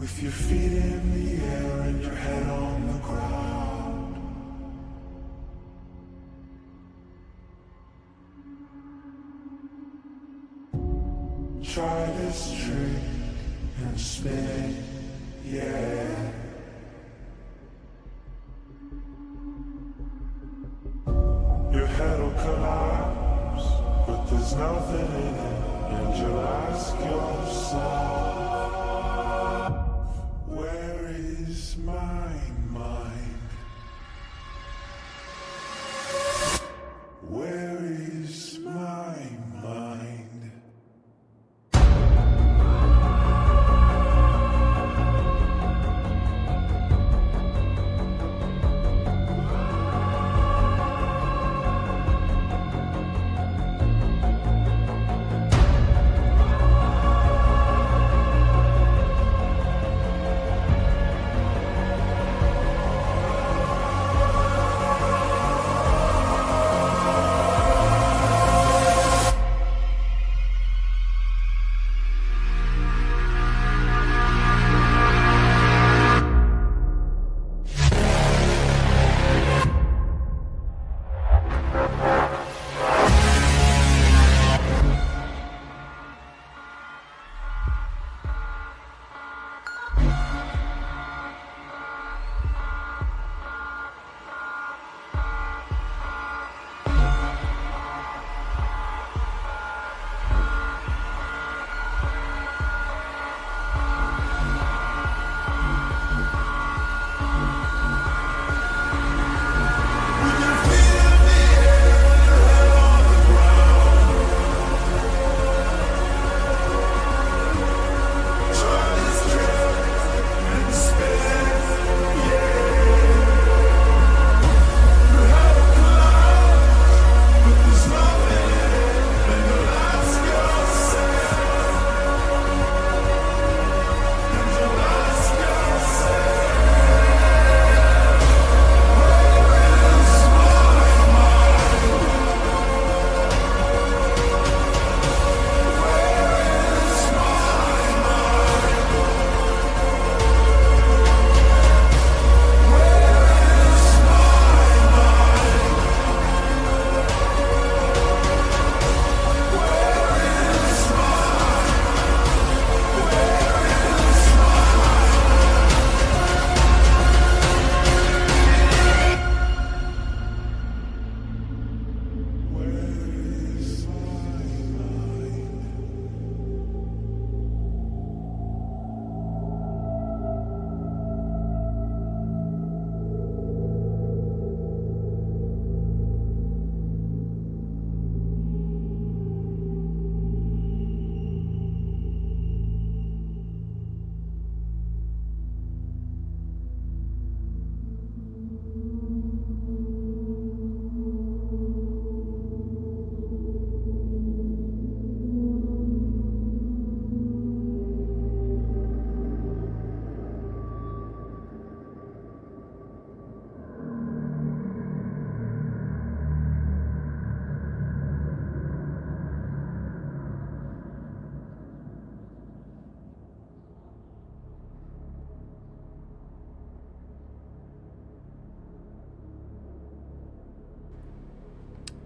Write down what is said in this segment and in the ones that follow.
With your feet in the air and your head on the ground. Try this trick and spin it, yeah. Your head'll collapse, but there's nothing in it, and you'll ask yourself, where is my mind? Where is my mind?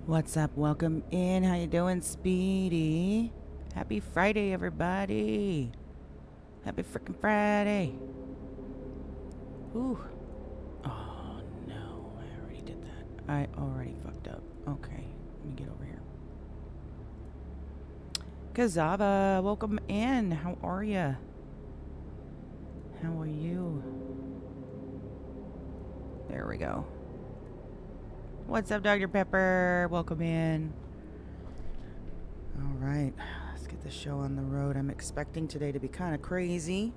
What's up? Welcome in. How you doing, Speedy? Happy Friday, everybody. Happy freaking Friday. Ooh. Oh, no. I already did that. I already fucked up. Okay. Let me get over here. Kazava, welcome in. How are ya? How are you? There we go. What's up, Dr. Pepper? Welcome in. All right, let's get the show on the road. I'm expecting today to be kind of crazy.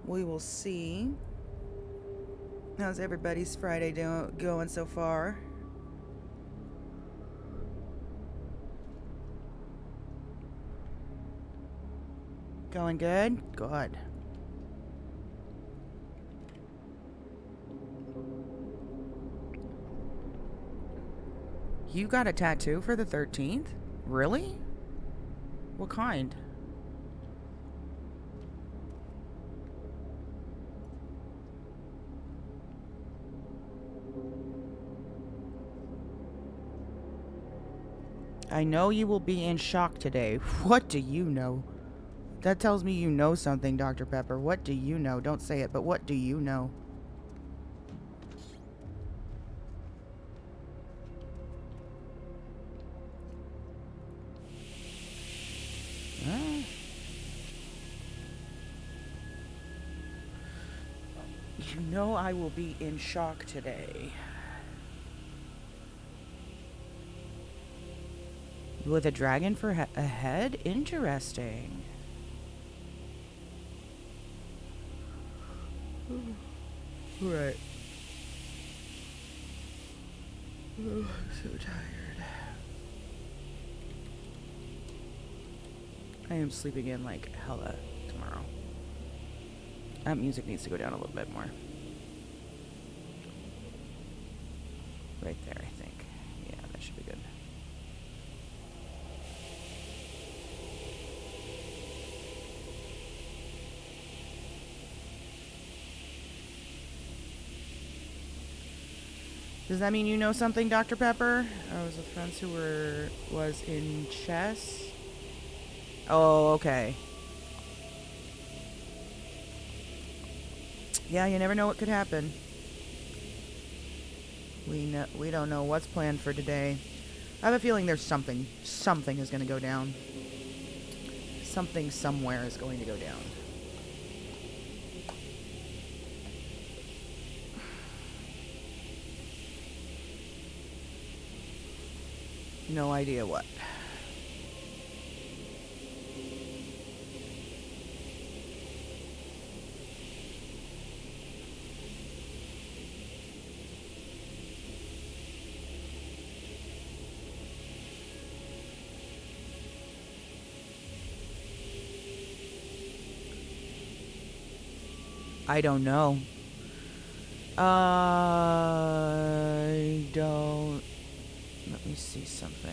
We will see. How's everybody's Friday going so far? Going good? Good. You got a tattoo for the 13th? Really? What kind? I know you will be in shock today. What do you know? That tells me you know something, Dr. Pepper. What do you know? Don't say it, but what do you know? Ah. You know I will be in shock today. With a dragon for a head? Interesting. Right. Oh, I'm so tired. I am sleeping in like hella tomorrow. That music needs to go down a little bit more. Right there, I think. Yeah, that should be good. Does that mean you know something, Dr. Pepper? I was with friends who was in chess. Oh, okay. Yeah, you never know what could happen. We don't know what's planned for today. I have a feeling there's something is going to go down. Something somewhere is going to go down. No idea what. I don't know. I don't. Let me see something.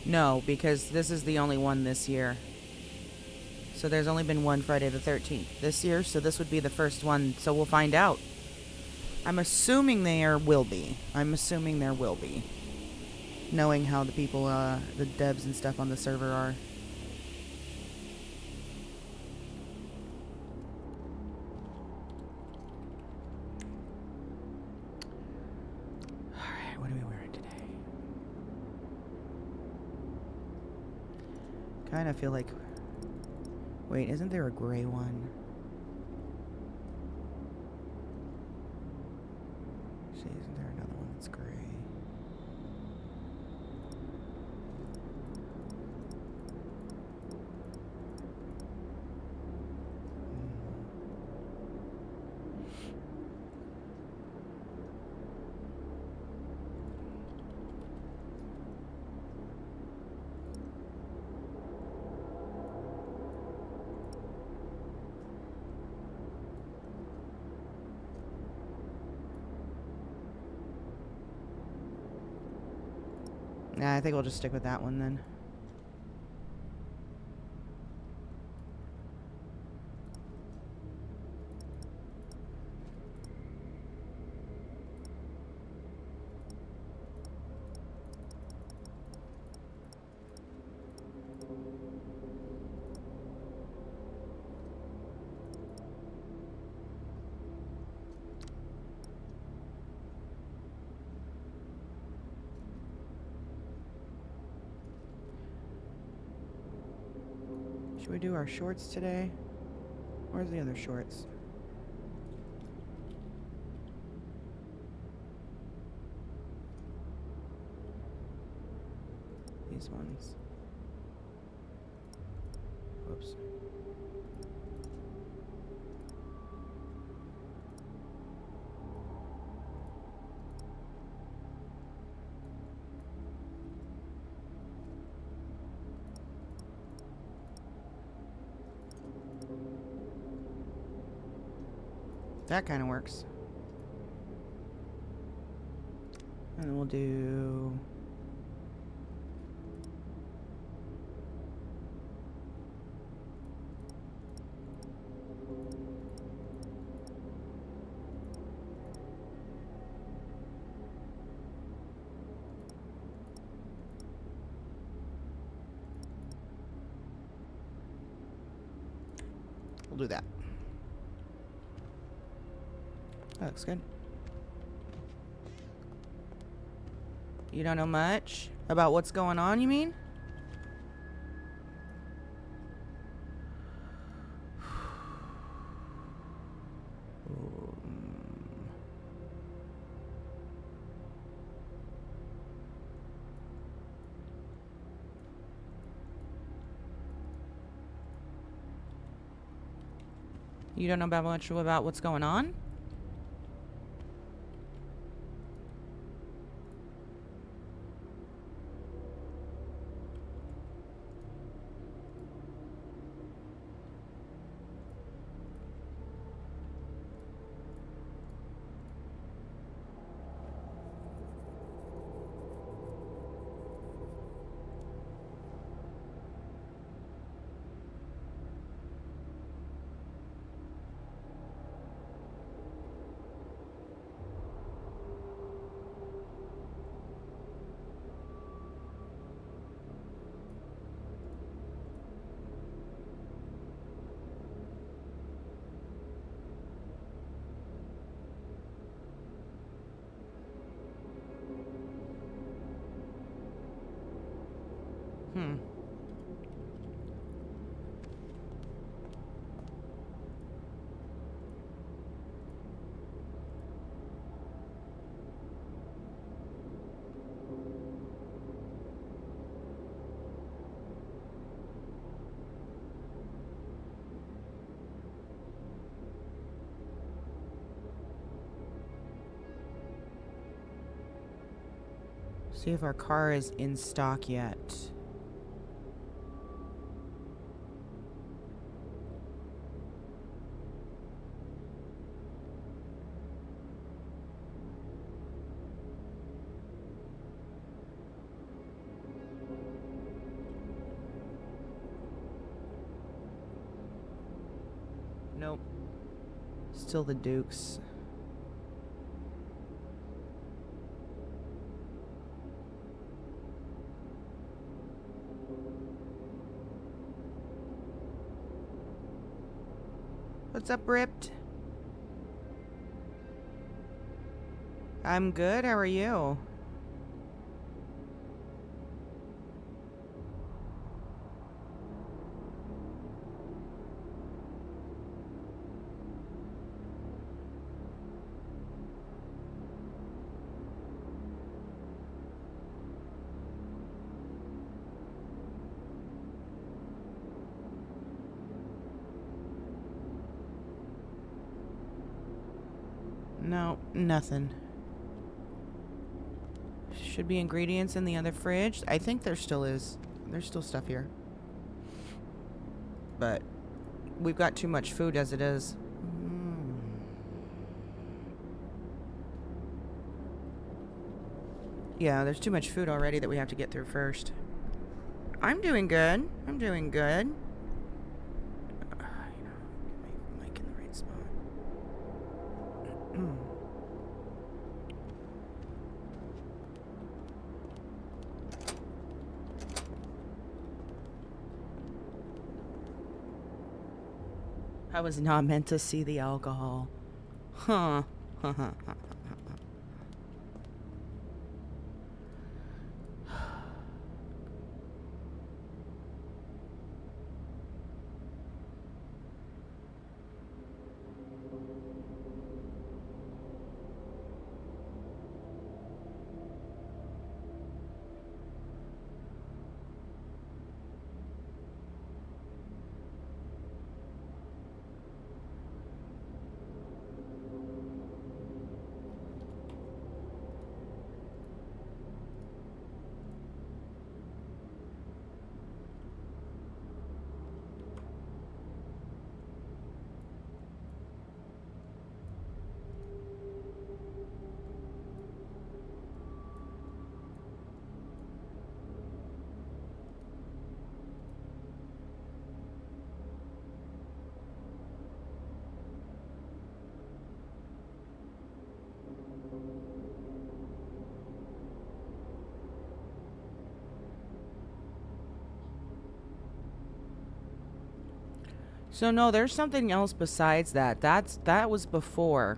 No, because this is the only one this year. So there's only been one Friday the 13th this year, so this would be the first one, so we'll find out. I'm assuming there will be. Knowing how the people, the devs and stuff on the server are. Alright, what are we wearing today? Kind of feel like... Wait, isn't there a gray one? See, isn't there another one that's gray? Nah, I think we'll just stick with that one then. Should we do our shorts today? Where's the other shorts? These ones. Whoops. That kind of works. And we'll do... We'll do that. That looks good. You don't know much about what's going on, you mean? You don't know about much about what's going on? Hmm. See if our car is in stock yet. Nope. Still the Dukes. What's up, Ripped? I'm good. How are you? No, nothing. Should be ingredients in the other fridge. I think there still is. There's still stuff here. But we've got too much food as it is. Yeah, there's too much food already that we have to get through first. I'm doing good. I'm doing good. Get my mic in the right spot. I was not meant to see the alcohol. Huh. So no, there's something else besides that. That was before.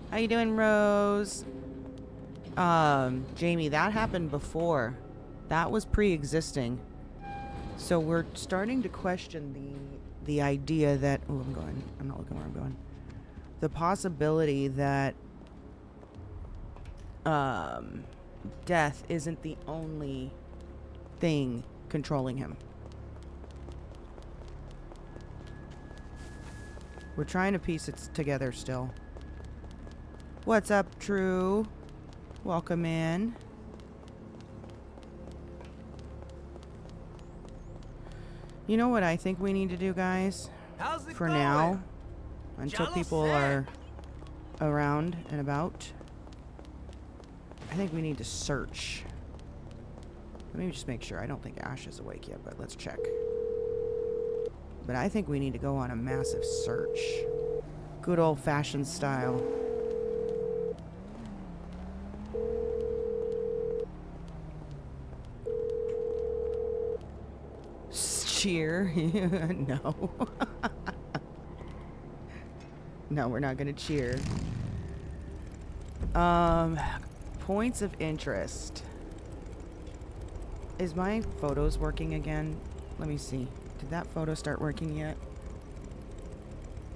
How you doing, Rose? Jamie, that happened before. That was pre-existing. So we're starting to question the idea that I'm not looking where I'm going. The possibility that death isn't the only thing controlling him. We're trying to piece it together still. What's up, True? Welcome in. You know what I think we need to do, guys? How's it For going? now, until Jalo people said. are around and about, I think we need to search. Let me just make sure. I don't think Ash is awake yet, but let's check. But I think we need to go on a massive search. Good old-fashioned style. Cheer? No. No, we're not gonna cheer. Points of interest. Is my photos working again? Let me see. Did that photo start working yet?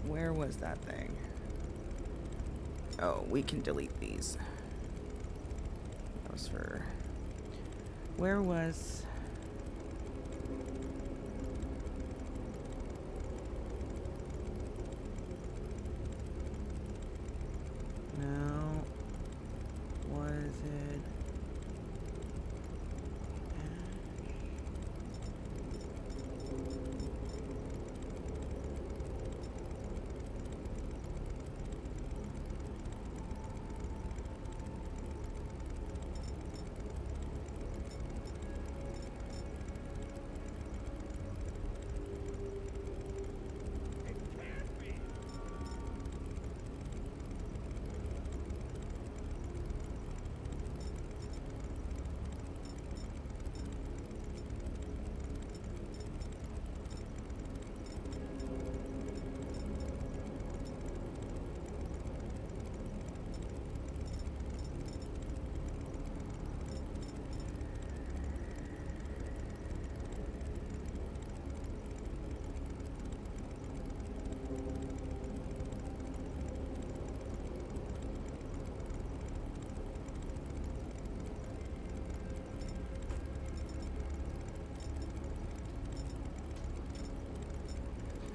Where was that thing? Oh, we can delete these. That was for... Where was... No. Was it...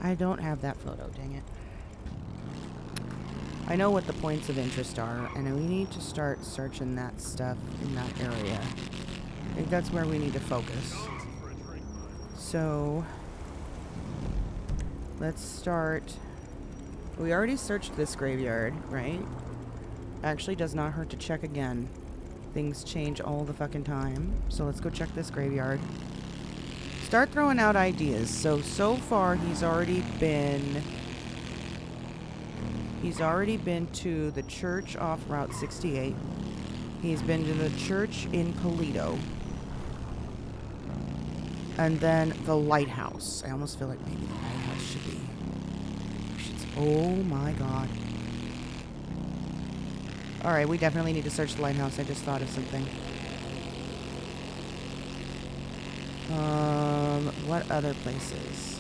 I don't have that photo, dang it. I know what the points of interest are, and we need to start searching that stuff in that area. I think that's where we need to focus. So, let's start. We already searched this graveyard, right? Actually, does not hurt to check again. Things change all the fucking time. So let's go check this graveyard. Start throwing out ideas. So far he's already been to the church off Route 68. He's been to the church in Paleto. And then the lighthouse. I almost feel like maybe the lighthouse should be... Oh my god. Alright, we definitely need to search the lighthouse. I just thought of something. What other places?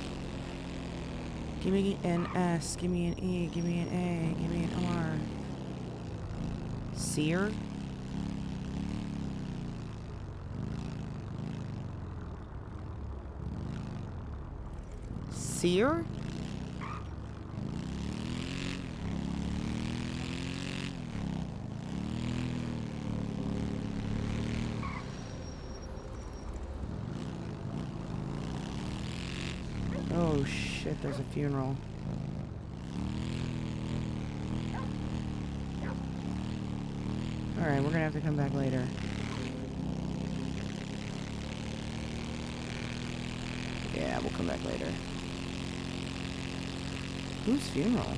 Give me an S, give me an E, give me an A, give me an R. Seer? Seer? Oh shit, there's a funeral. Alright, we're gonna have to come back later. Yeah, we'll come back later. Whose funeral?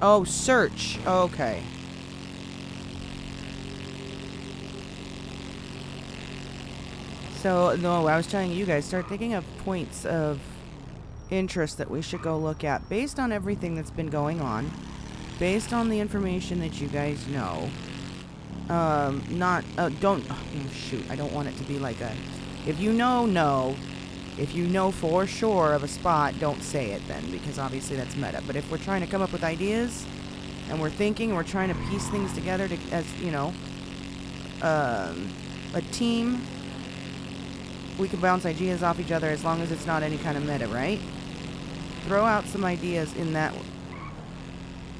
Oh, search. Okay. So, no, I was telling you guys, start thinking of points of interest that we should go look at based on everything that's been going on, based on the information that you guys know. Don't, oh, shoot, I don't want it to be like a, if you know, no. If you know for sure of a spot, don't say it then, because obviously that's meta. But if we're trying to come up with ideas, and we're thinking, and we're trying to piece things together to, as, you know, a team, we can bounce ideas off each other as long as it's not any kind of meta, right? Throw out some ideas in that.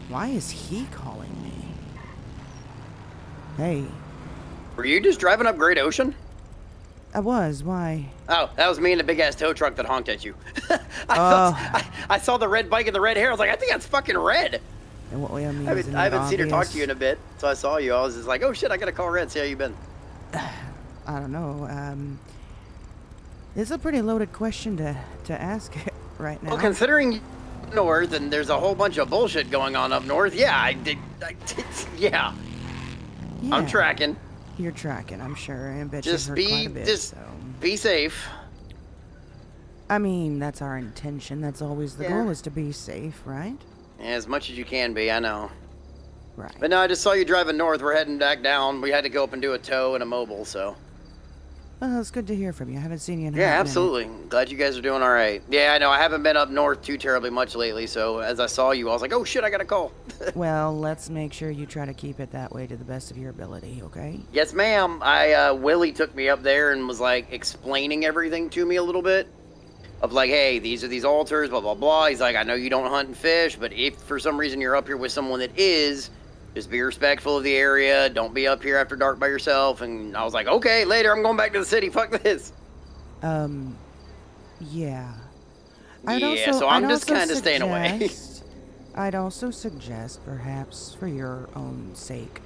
Why is he calling me? Hey. Were you just driving up Great Ocean? I was. Why? Oh, that was me in the big ass tow truck that honked at you. I saw the red bike and the red hair. I was like, I think that's fucking red. And what I mean, I haven't seen her talk to you in a bit, so I saw you. I was just like, oh shit, I gotta call Red, see how you been. I don't know. This is a pretty loaded question to ask right now. Well, considering north and there's a whole bunch of bullshit going on up north, yeah, I did yeah. I'm tracking. You're tracking, I'm sure. I bet you've heard quite a bit, so. Be safe. I mean, that's our intention. That's always the goal, is to be safe, right? Yeah, as much as you can be, I know. Right. But no, I just saw you driving north. We're heading back down. We had to go up and do a tow and a mobile, so. Well, it's good to hear from you. I haven't seen you in a hot Yeah, minute. absolutely. Glad you guys are doing all right. Yeah, I know. I haven't been up north too terribly much lately, so as I saw you, I was like, oh shit, I got a call. Well, let's make sure you try to keep it that way to the best of your ability, okay? Yes, ma'am. Willie took me up there and was like explaining everything to me a little bit. Of like, hey, these are these altars, blah, blah, blah. He's like, I know you don't hunt and fish, but if for some reason you're up here with someone that is, just be respectful of the area. Don't be up here after dark by yourself. And I was like, okay, later, I'm going back to the city. Fuck this. Yeah. So I'm just kind of staying away. I'd also suggest, perhaps, for your own sake,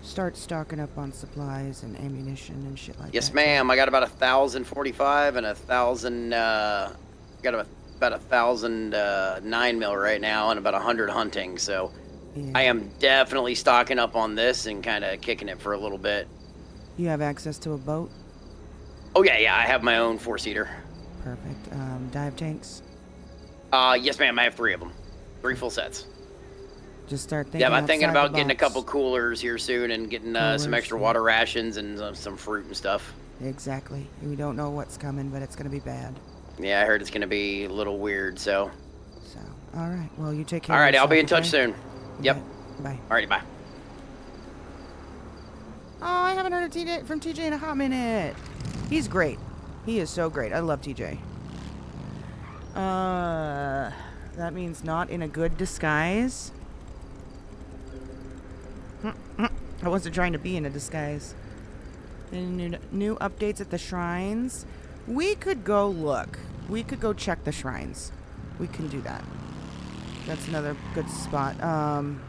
start stocking up on supplies and ammunition and shit like that. Yes, ma'am. I got about 1,045 and 1,000, got about 1,000 9mm right now and about 100 hunting, so Yeah. I am definitely stocking up on this and kind of kicking it for a little bit. You have access to a boat? Oh, yeah, I have my own 4-seater. Perfect. Dive tanks? Yes, ma'am, I have 3 of them. 3 full sets. Just start thinking. Yeah, I'm thinking outside about the getting a box. couple coolers here soon and getting some extra water rations and some fruit and stuff. Exactly. We don't know what's coming, but it's going to be bad. Yeah, I heard it's going to be a little weird, so. So, all right. Well, you take care All of right, yourself, I'll be in touch okay? soon. Yep. Bye. Alrighty, bye. Oh, I haven't heard from TJ in a hot minute. He's great. He is so great. I love TJ. That means not in a good disguise. I wasn't trying to be in a disguise. Any new updates at the shrines? We could go look. We could go check the shrines. We can do that. That's another good spot. I'm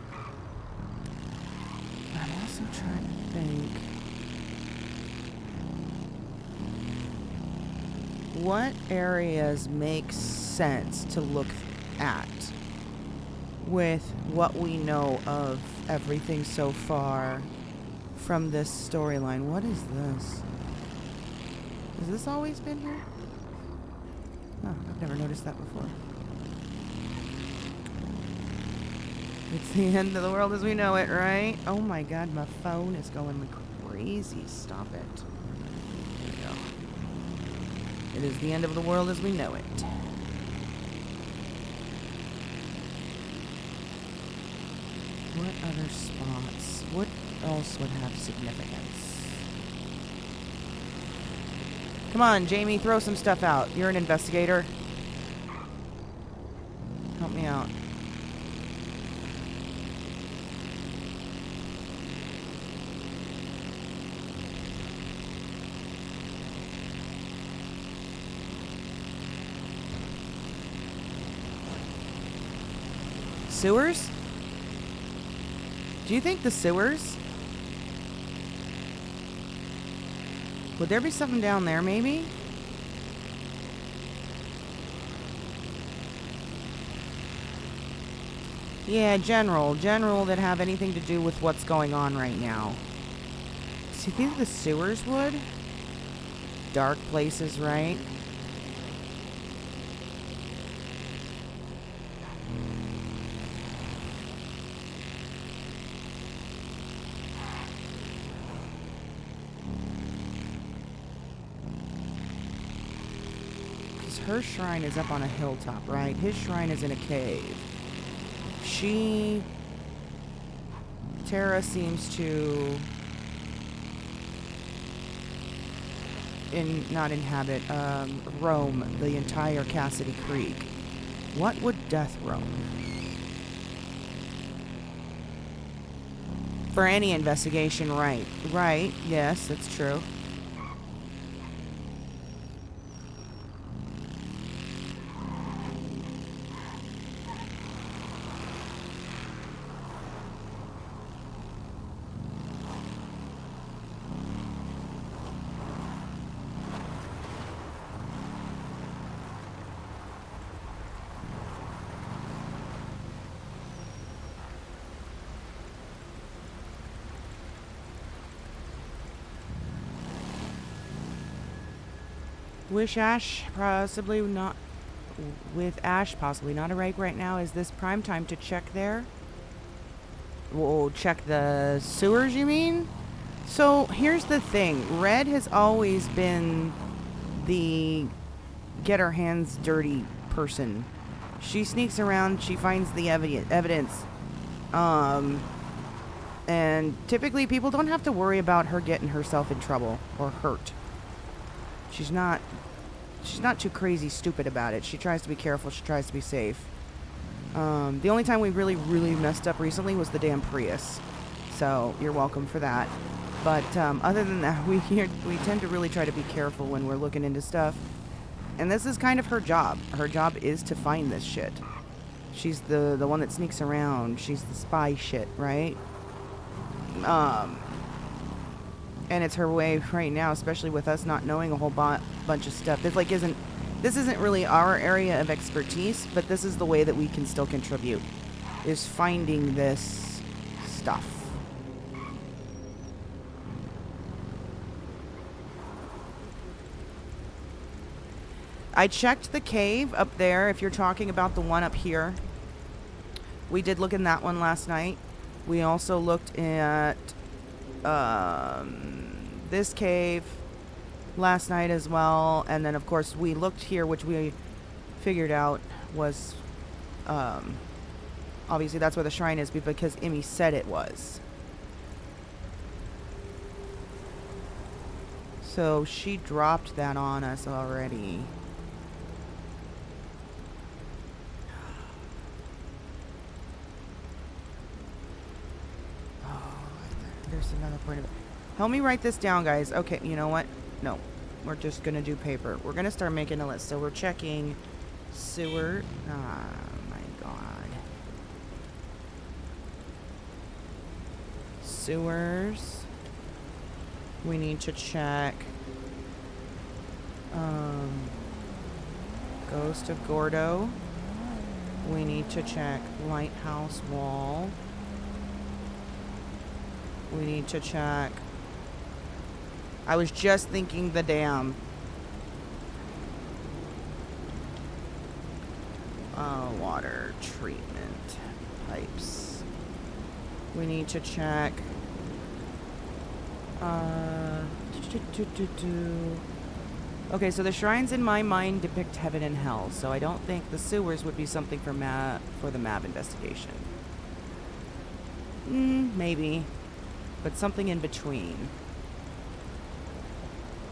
also trying to think. What areas make sense to look at with what we know of everything so far from this storyline? What is this? Has this always been here? Oh, I've never noticed that before. It's the end of the world as we know it, right? Oh my god, my phone is going crazy. Stop it. There we go. It is the end of the world as we know it. What other spots? What else would have significance? Come on, Jamie, throw some stuff out. You're an investigator. Help me out. Sewers? Do you think the sewers? Would there be something down there, maybe? Yeah, general that have anything to do with what's going on right now. So you think the sewers would? dark places, right? Because her shrine is up on a hilltop, right? His shrine is in a cave. Terra seems to not inhabit, roam the entire Cassidy Creek. What would Death roam? For any investigation, right. Right, yes, that's true. Wish Ash possibly not with Ash possibly not awake right now. Is this prime time to check there? Whoa, check the sewers, you mean? So here's the thing. Red has always been the get her hands dirty person. She sneaks around, she finds the evidence. And typically people don't have to worry about her getting herself in trouble or hurt. She's not too crazy stupid about it. She tries to be careful. She tries to be safe. The only time we really messed up recently was the damn Prius. So you're welcome for that. But other than that, we tend to really try to be careful when we're looking into stuff. And this is kind of her job. Her job is to find this shit. She's the one that sneaks around. She's the spy shit, right? And it's her way right now, especially with us not knowing a whole bunch of stuff. This isn't really our area of expertise, but this is the way that we can still contribute, is finding this stuff. I checked the cave up there, if you're talking about the one up here. We did look in that one last night. We also looked at this cave last night as well, and then of course we looked here, which we figured out was obviously that's where the shrine is because Emmy said it was. So she dropped that on us already. There's another point of it. Help me write this down, guys. Okay, you know what? No. We're just going to do paper. We're going to start making a list. So we're checking sewer. Oh, my God. Sewers. We need to check Ghost of Gordo. We need to check Lighthouse Wall. We need to check. I was just thinking the dam. Water treatment pipes. We need to check. Okay, so the shrines in my mind depict heaven and hell, so I don't think the sewers would be something for the MAV investigation. Maybe. But something in between.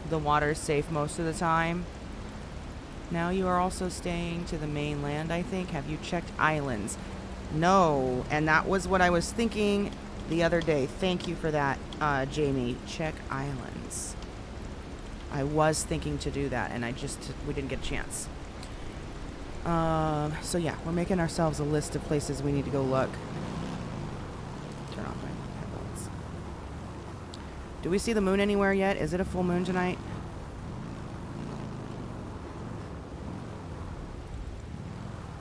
The water's safe most of the time. Now you are also staying to the mainland, I think. Have you checked islands? No, and that was what I was thinking the other day. Thank you for that, Jamie. Check islands. I was thinking to do that, and we didn't get a chance. So yeah, we're making ourselves a list of places we need to go look. Turn off my headphones. Do we see the moon anywhere yet? Is it a full moon tonight?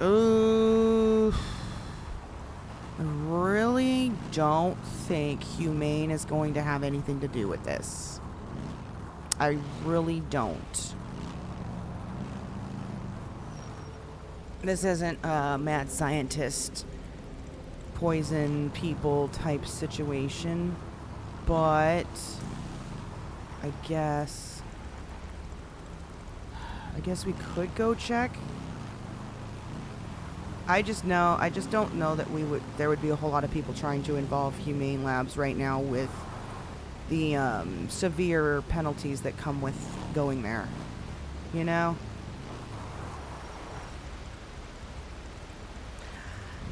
Ooh. I really don't think Humane is going to have anything to do with this. I really don't. This isn't a mad scientist poison people type situation, but I guess we could go check. I just don't know that there would be a whole lot of people trying to involve Humane Labs right now with the severe penalties that come with going there. You know?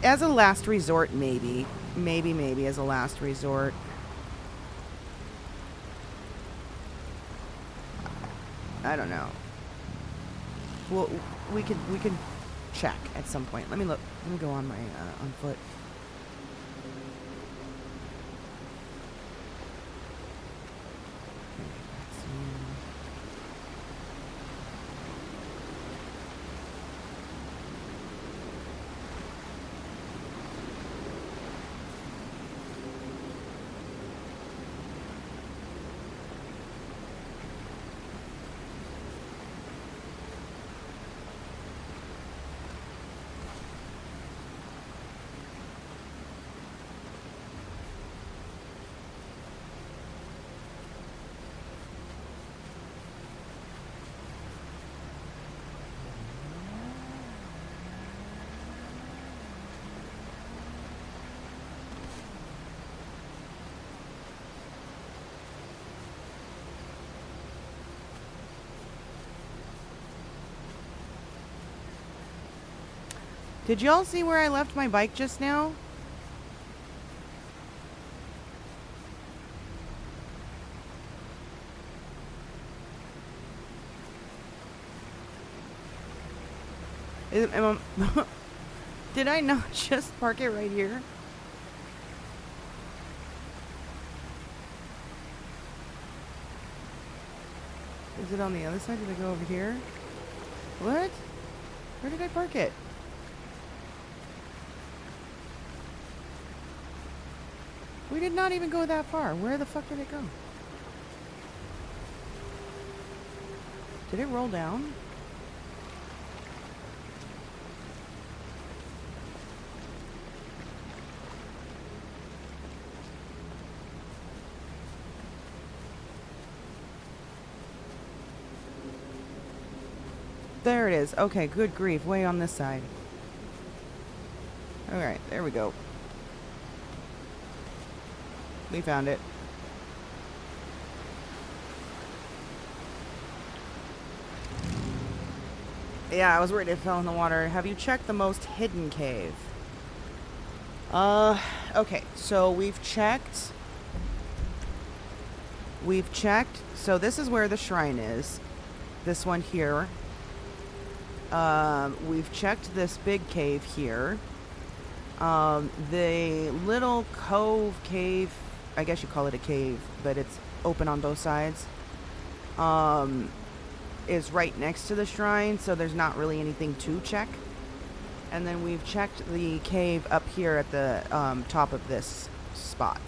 As a last resort, maybe as a last resort. I don't know. Well, we could check at some point. Let me look. Let me go on my on foot. Did y'all see where I left my bike just now? Did I not just park it right here? Is it on the other side? Did I go over here? What? Where did I park it? We did not even go that far. Where the fuck did it go? Did it roll down? There it is. Okay, good grief. Way on this side. Alright, there we go. We found it. Yeah, I was worried it fell in the water. Have you checked the most hidden cave? Okay, so we've checked. So this is where the shrine is. This one here. We've checked this big cave here. The little cove cave, I guess you call it a cave, but it's open on both sides, is right next to the shrine, so there's not really anything to check. And then we've checked the cave up here at the top of this spot.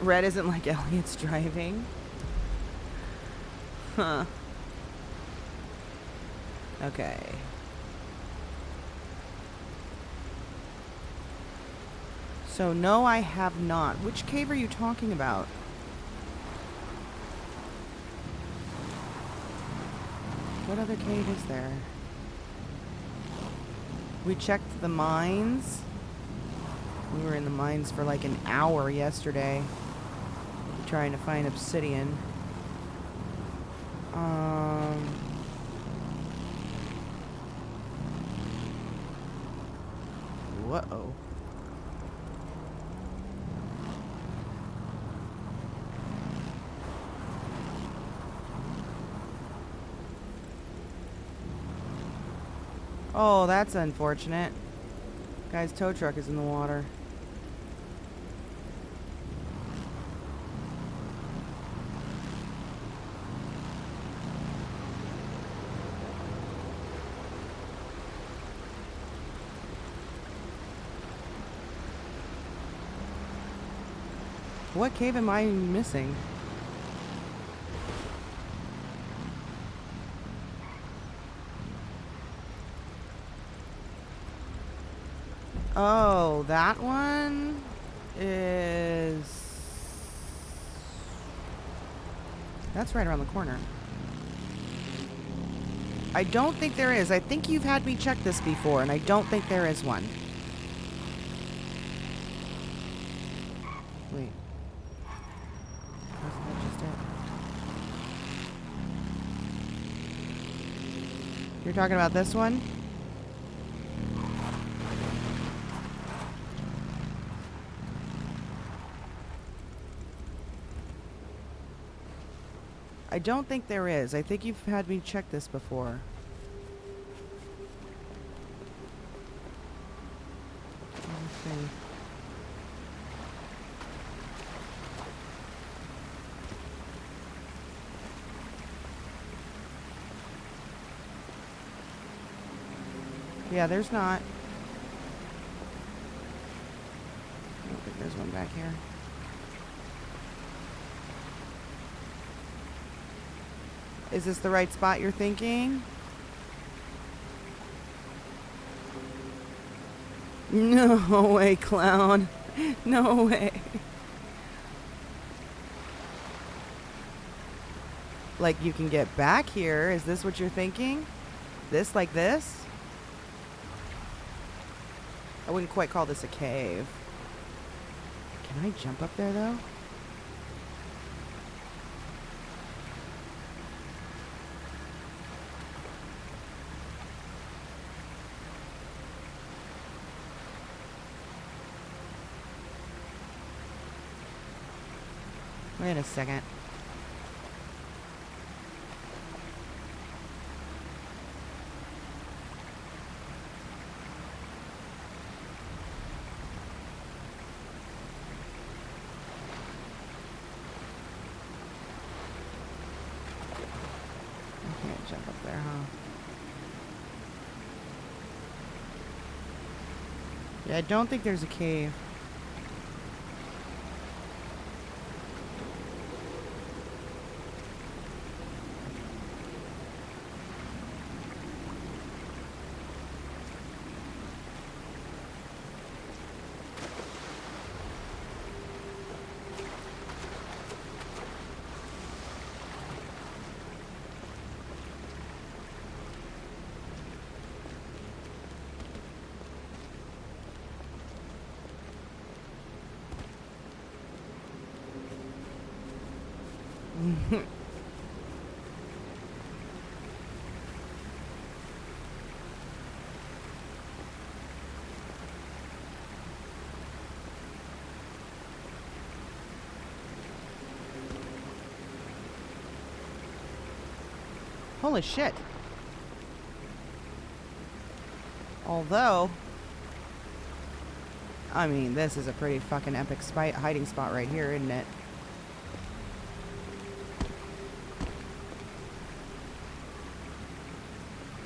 Red isn't like Elliot's driving. Huh. Okay. So, no, I have not. Which cave are you talking about? What other cave is there? We checked the mines. We were in the mines for like an hour yesterday, trying to find obsidian. Whoa. Oh, that's unfortunate. Guy's tow truck is in the water. what cave am I missing? Oh, that one is... That's right around the corner. I don't think there is. I think you've had me check this before, and I don't think there is one. Wait. Wasn't that just it? You're talking about this one? I don't think there is. I think you've had me check this before. Let's see. Yeah, there's not. I don't think there's one back here. Is this the right spot you're thinking? No way, clown. No way. Like you can get back here. Is this what you're thinking? This like this? I wouldn't quite call this a cave. Can I jump up there though? Wait a second. I can't jump up there, huh? Yeah, I don't think there's a cave. Holy shit. Although, I mean, this is a pretty fucking epic hiding spot right here, isn't it?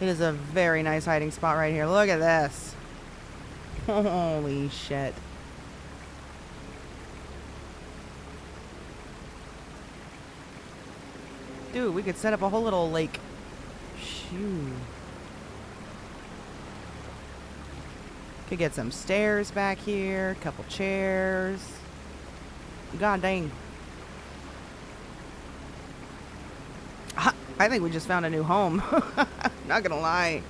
It is a very nice hiding spot right here. Look at this. Holy shit. Dude, we could set up a whole little, like, shoot. Could get some stairs back here, a couple chairs. God dang. I think we just found a new home. Not gonna lie.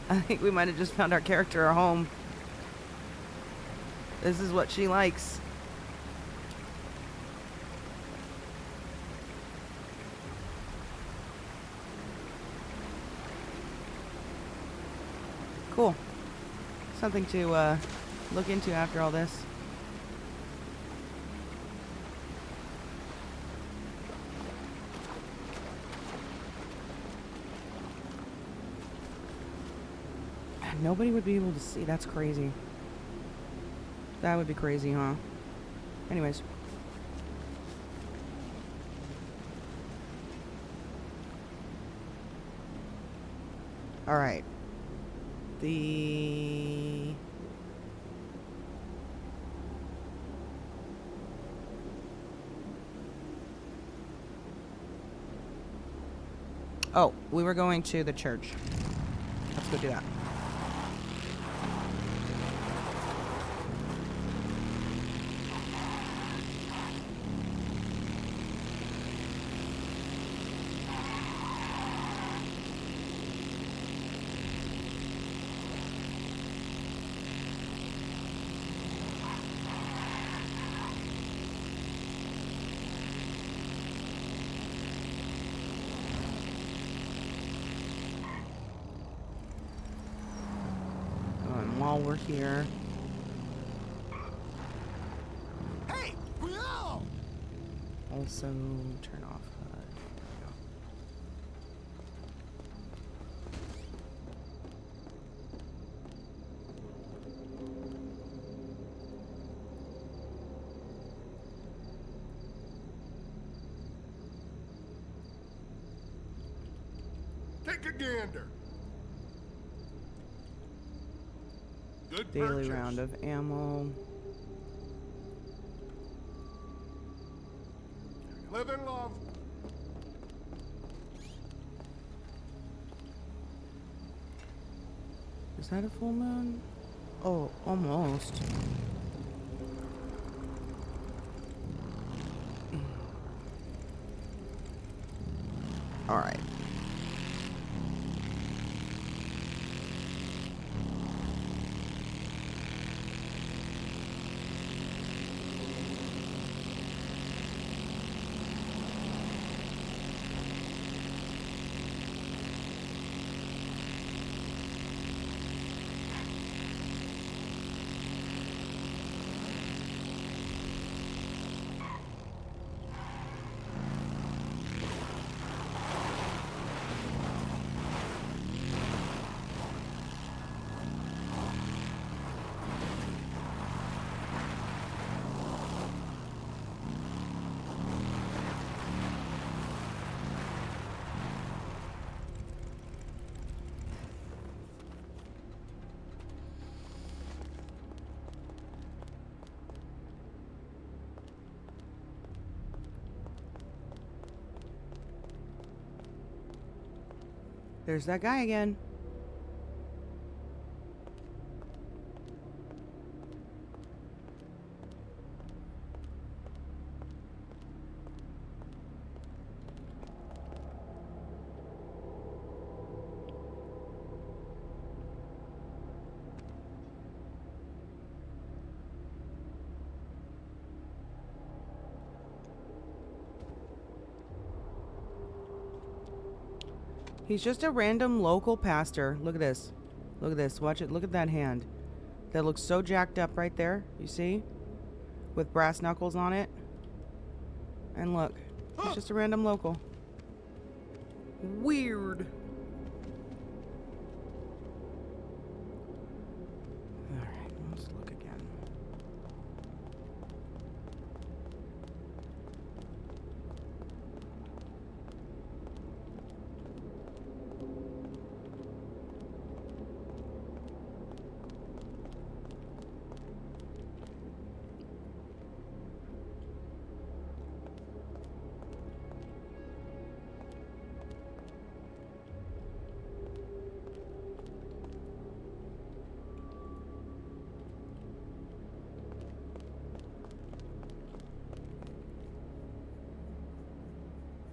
I think we might have just found our character a home. This is what she likes. Cool. Something to look into after all this. Nobody would be able to see. That's crazy. That would be crazy, huh? Anyways. Alright. Oh, we were going to the church. Let's go do that. While we're here, Hey, Will! also turn off. There we go. Take a gander. Good Daily purchase. round of ammo. Live and love. Is that a full moon? Oh, almost. All right. There's that guy again. He's just a random local pastor. Look at this. Look at this. Watch it. Look at that hand. That looks so jacked up right there. You see? With brass knuckles on it. And look. He's just a random local. Weird. Alright, let's look again.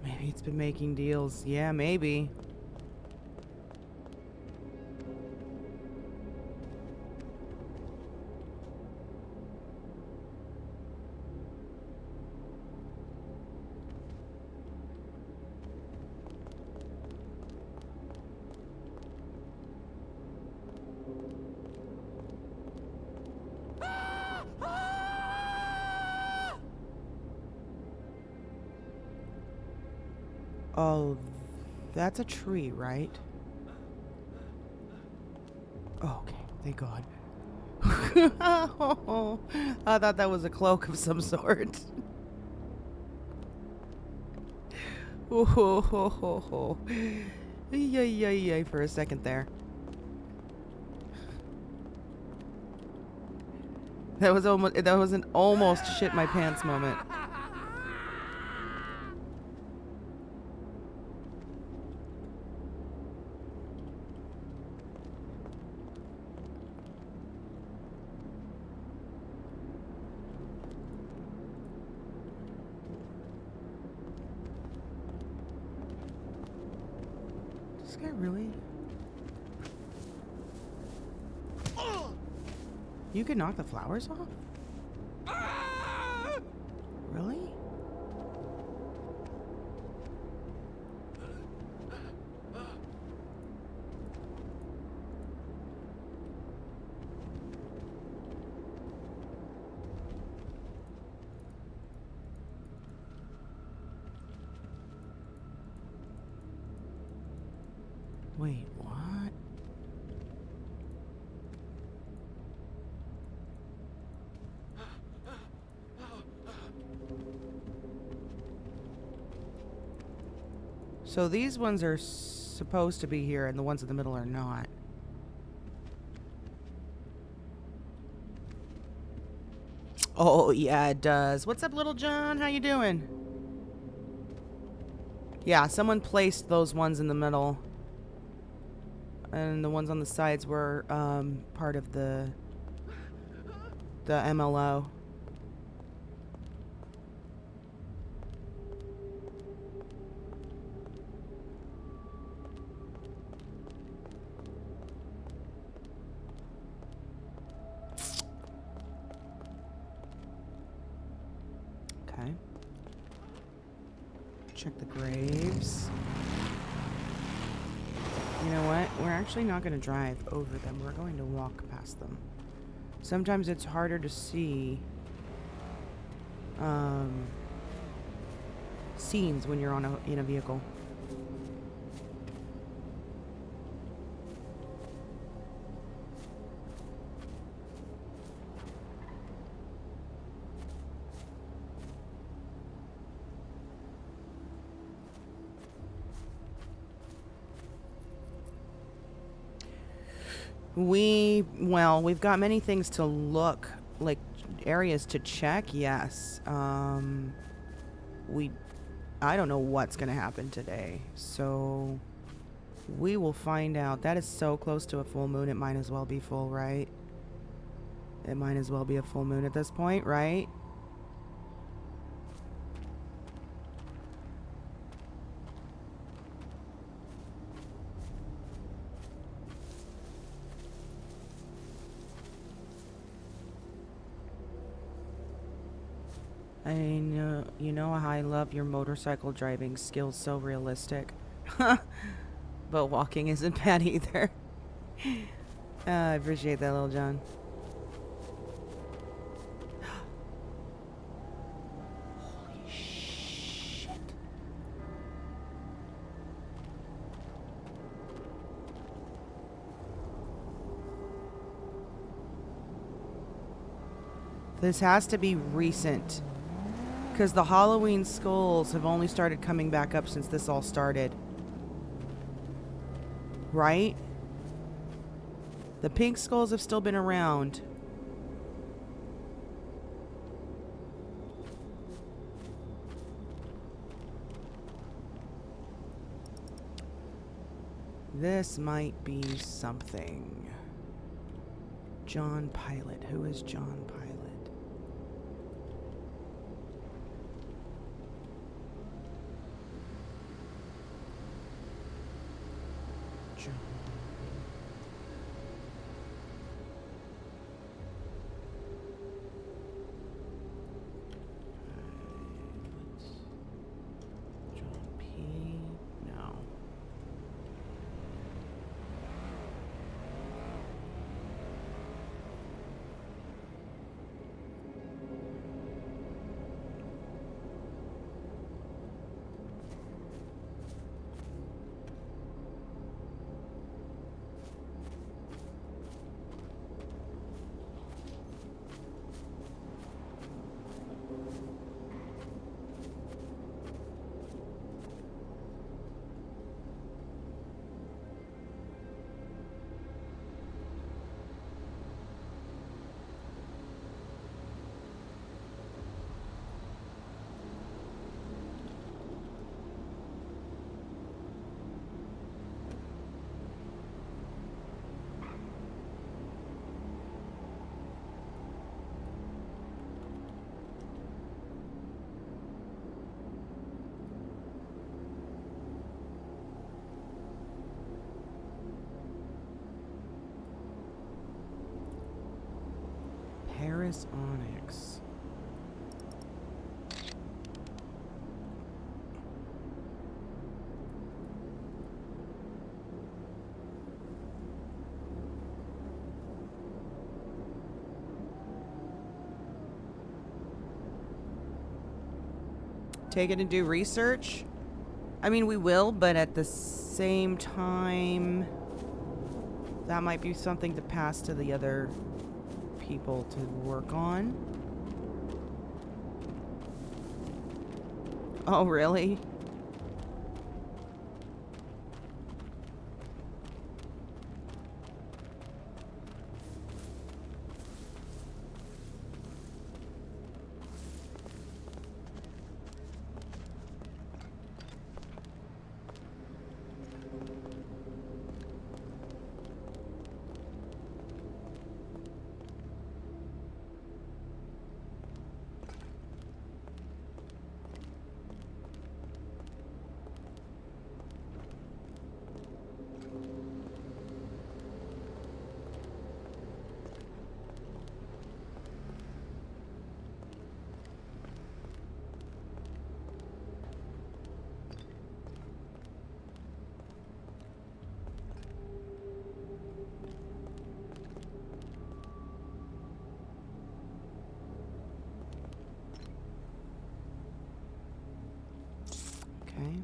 Maybe it's been making deals. Yeah, maybe. Oh, that's a tree, right? Oh, okay, thank God. I thought that was a cloak of some sort. Oh, yay, for a second there. That was an almost shit my pants moment. guy really? You can knock the flowers off? Really? Wait, what? So these ones are supposed to be here and the ones in the middle are not. Oh, yeah, it does. What's up, Little John? How you doing? Yeah, someone placed those ones in the middle. And the ones on the sides were part of the MLO. Okay. Check the graves. You know what? We're actually not going to drive over them. We're going to walk past them. Sometimes it's harder to see scenes when you're in a vehicle. We've got many things to look, like areas to check, yes. I don't know what's going to happen today, so we will find out. That is so close to a full moon, it might as well be full, right? It might as well be a full moon at this point, right? I know, you know how I love your motorcycle driving skills, so realistic. But walking isn't bad either. I appreciate that, Little John. Holy shit. This has to be recent. Because the Halloween skulls have only started coming back up since this all started. Right? The pink skulls have still been around. This might be something. John Pilot. Who is John Pilot? Polaris Onyx. Take it and do research? I mean, we will, but at the same time, that might be something to pass to the other people to work on. Oh, really? Okay.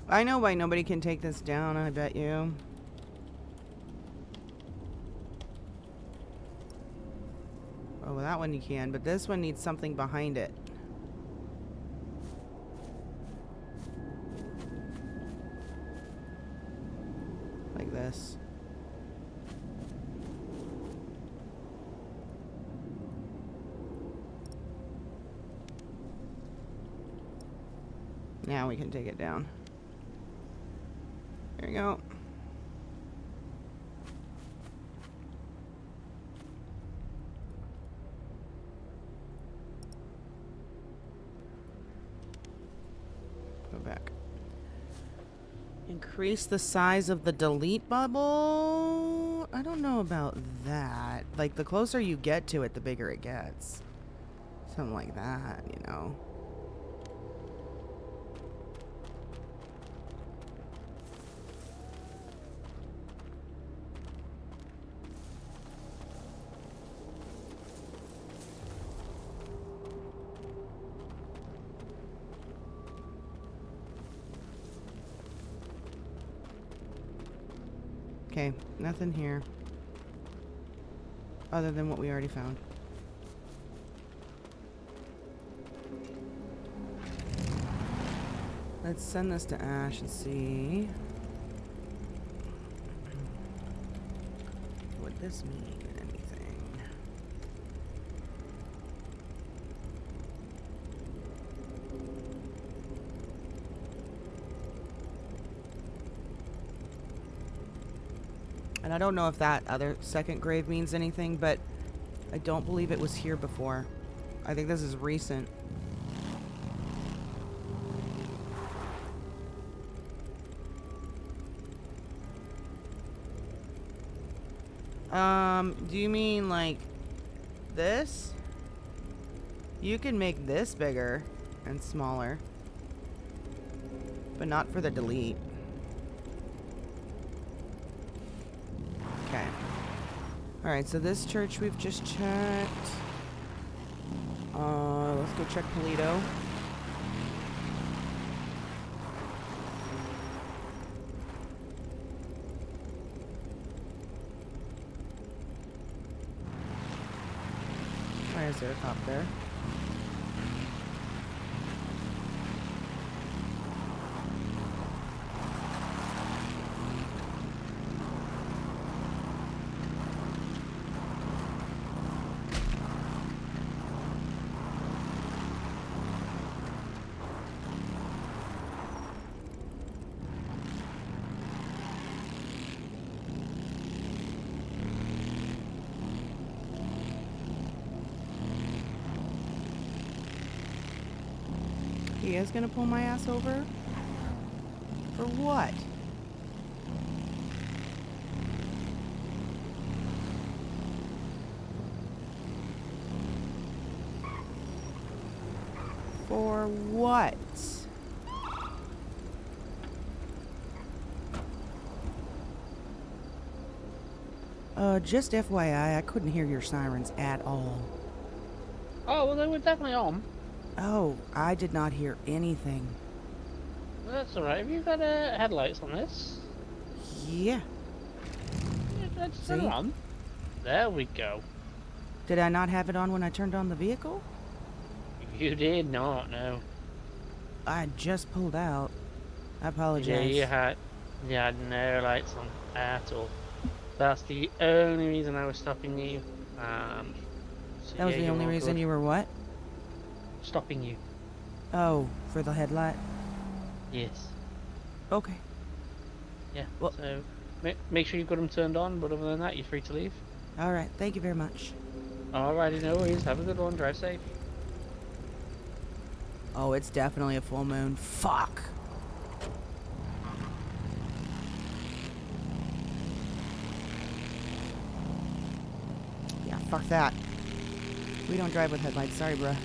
I know why nobody can take this down, I bet you. Oh, well, that one you can, but this one needs something behind it. Like this. Now we can take it down. There you go. Go back. Increase the size of the delete bubble? I don't know about that. Like, the closer you get to it, the bigger it gets. Something like that, you know. Okay, nothing here. Other than what we already found. Let's send this to Ash and see what this means. Anything. And I don't know if that other second grave means anything, but I don't believe it was here before. I think this is recent. Do you mean like this? You can make this bigger and smaller, but not for the delete. Okay. Alright, so this church we've just checked. Let's go check Polito. Why is there a cop there? He is gonna pull my ass over? For what? For what? Just FYI, I couldn't hear your sirens at all. Oh, well, they were definitely on. Oh, I did not hear anything. Well, that's alright. Have you got headlights on this? Yeah. Yeah, let's turn See? it on. There we go. Did I not have it on when I turned on the vehicle? You did not, no. I just pulled out. I Yeah, apologize. you had no lights on at all. That's the only reason I was stopping you. So That was yeah, the you're only all reason good. you were what? Stopping you. Oh, for the headlight? Yes. Okay. Yeah. Well- So make sure you've got them turned on, but other than that, you're free to leave. Alright, thank you very much. Alrighty, no worries. Have a good one. Drive safe. Oh, it's definitely a full moon. Fuck. Yeah, fuck that. We don't drive with headlights. Sorry, bruh.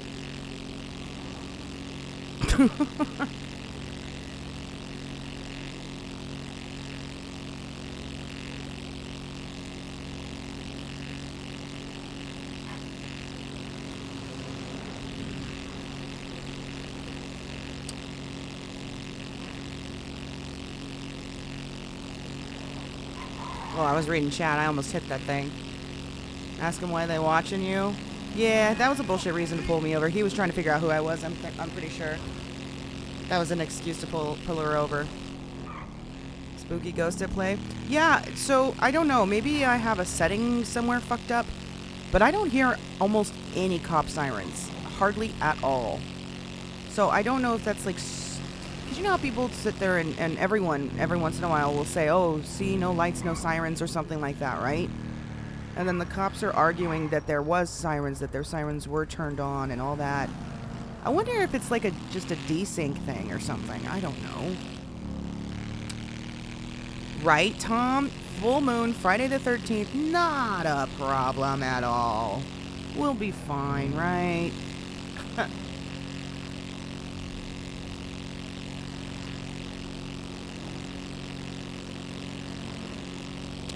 Oh, I was reading chat. I almost hit that thing. Ask him why they watching you. Yeah, that was a bullshit reason to pull me over. He was trying to figure out who I was. I'm pretty sure. That was an excuse to pull her over. Spooky ghost at play. Yeah, so I don't know. Maybe I have a setting somewhere fucked up, but I don't hear almost any cop sirens. Hardly at all. So I don't know if that's like... Because you know how people sit there and everyone, every once in a while, will say, oh, see, no lights, no sirens, or something like that, right? And then the cops are arguing that there was sirens, that their sirens were turned on and all that. I wonder if it's like just a desync thing or something. I don't know. Right, Tom? Full moon, Friday the 13th, not a problem at all. We'll be fine, right?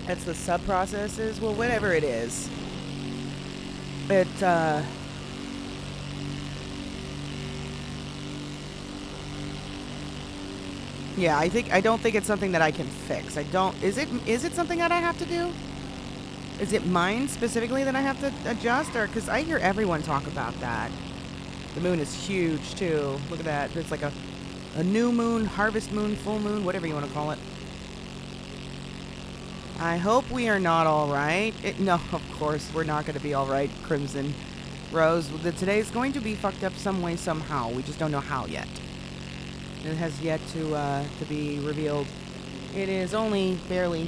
It's the sub-processes? Well, whatever it is. Yeah, I don't think it's something that I can fix. Is it something that I have to do? Is it mine specifically that I have to adjust? Or, because I hear everyone talk about that. The moon is huge, too. Look at that. It's like a new moon, harvest moon, full moon, whatever you want to call it. I hope we are not all right. No, of course, we're not going to be all right, Crimson Rose. Today's going to be fucked up some way, somehow. We just don't know how yet. It has yet to be revealed. It is only barely,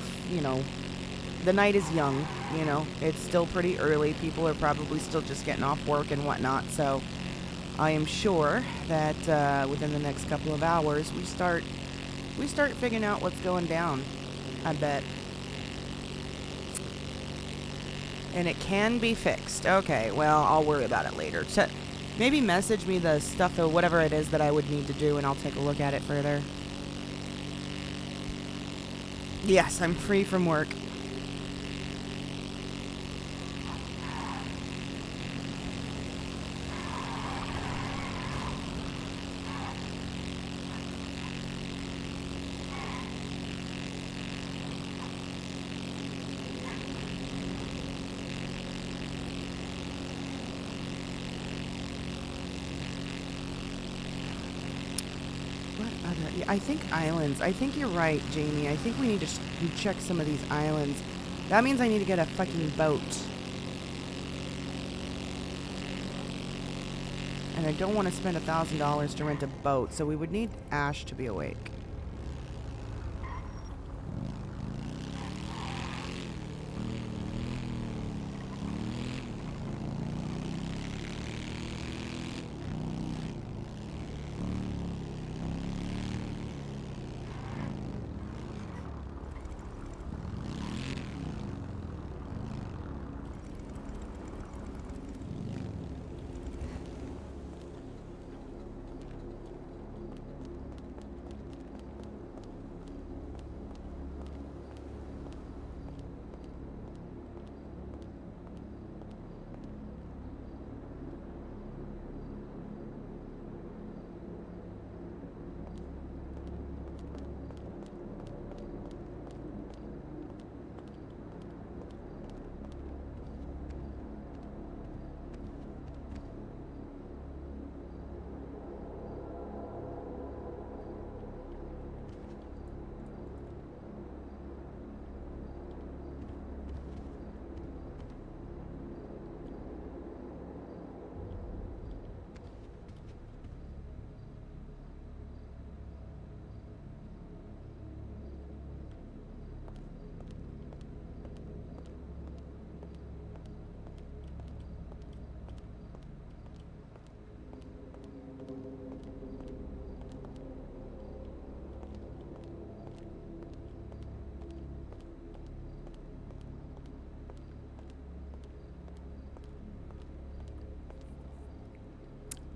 the night is young, It's still pretty early. People are probably still just getting off work and whatnot. So I am sure that within the next couple of hours, we start figuring out what's going down. I bet. And it can be fixed. Okay, well, I'll worry about it later. So maybe message me the stuff or whatever it is that I would need to do, and I'll take a look at it further. Yes, I'm free from work. I think islands. I think you're right, Jamie. I think we need to check some of these islands. That means I need to get a fucking boat. And I don't want to spend $1,000 to rent a boat, so we would need Ash to be awake.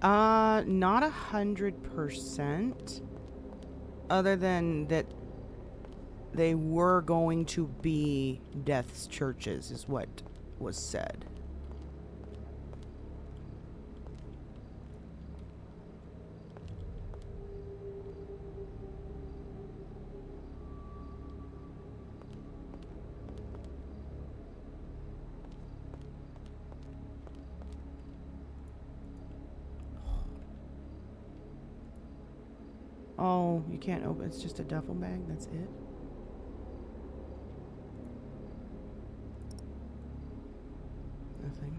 Not 100%. Other than that, they were going to be Death's churches, is what was said. Oh, you can't open. It's just a duffel bag. That's it. Nothing.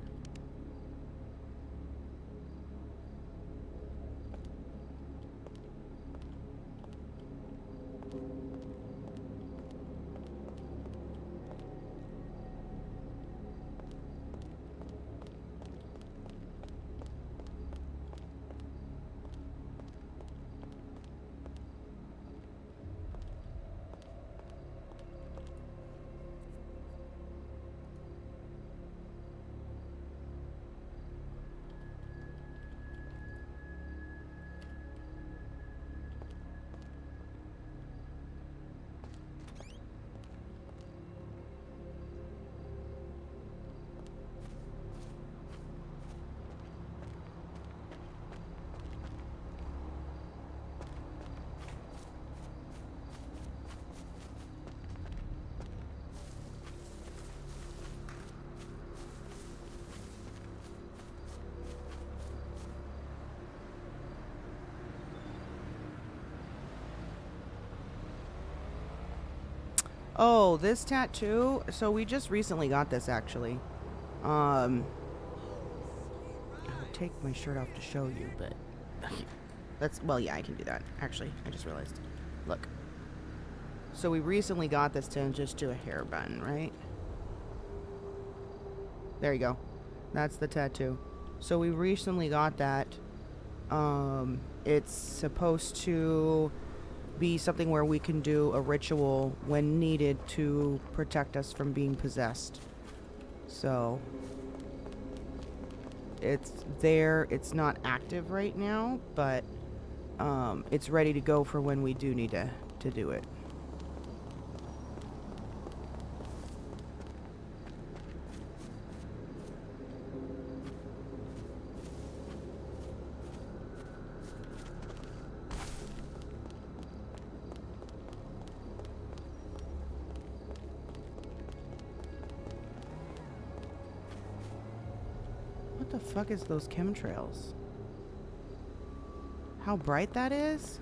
Oh, this tattoo. So we just recently got this actually. I would take my shirt off to show you, but that's, well, yeah, I can do that. Actually, I just realized. Look. So we recently got this to just do a hair bun, right? There you go. That's the tattoo. So we recently got that. It's supposed to be something where we can do a ritual when needed to protect us from being possessed. So it's there. It's not active right now, but it's ready to go for when we do need to do it. What the fuck is those chemtrails? How bright that is?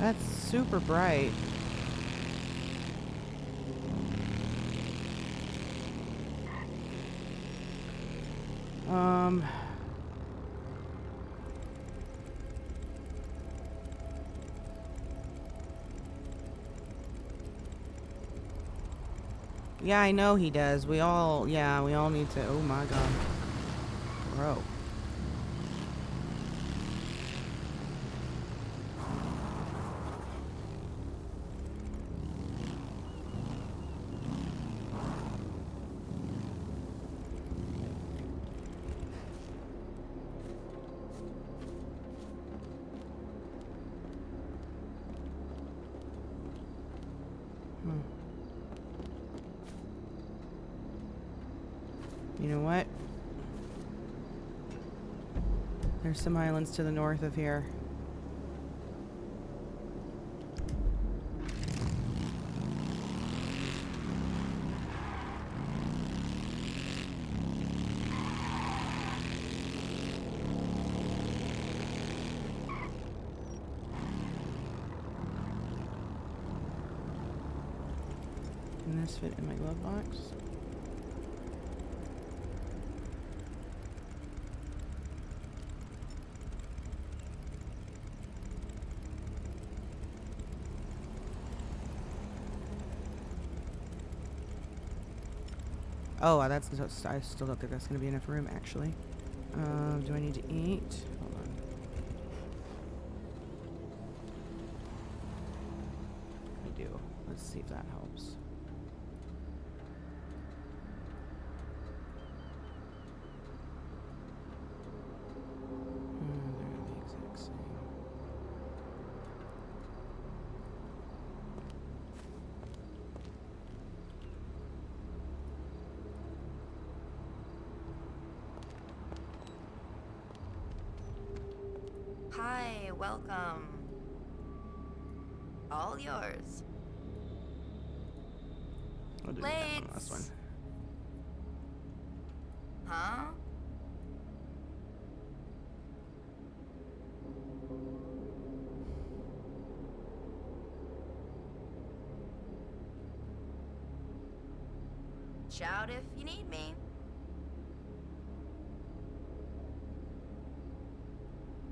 That's super bright. Yeah, I know he does. We all need to. Oh my god. Bro. You know what? There's some islands to the north of here. Can this fit in my glove box? Oh, that's. I still don't think that's gonna be enough room, actually. Do I need to eat? Hold on. I do. Let's see if that helps. They're the exact same. Hi, welcome. All yours. I'll do that one last one. Huh? Shout if you need me.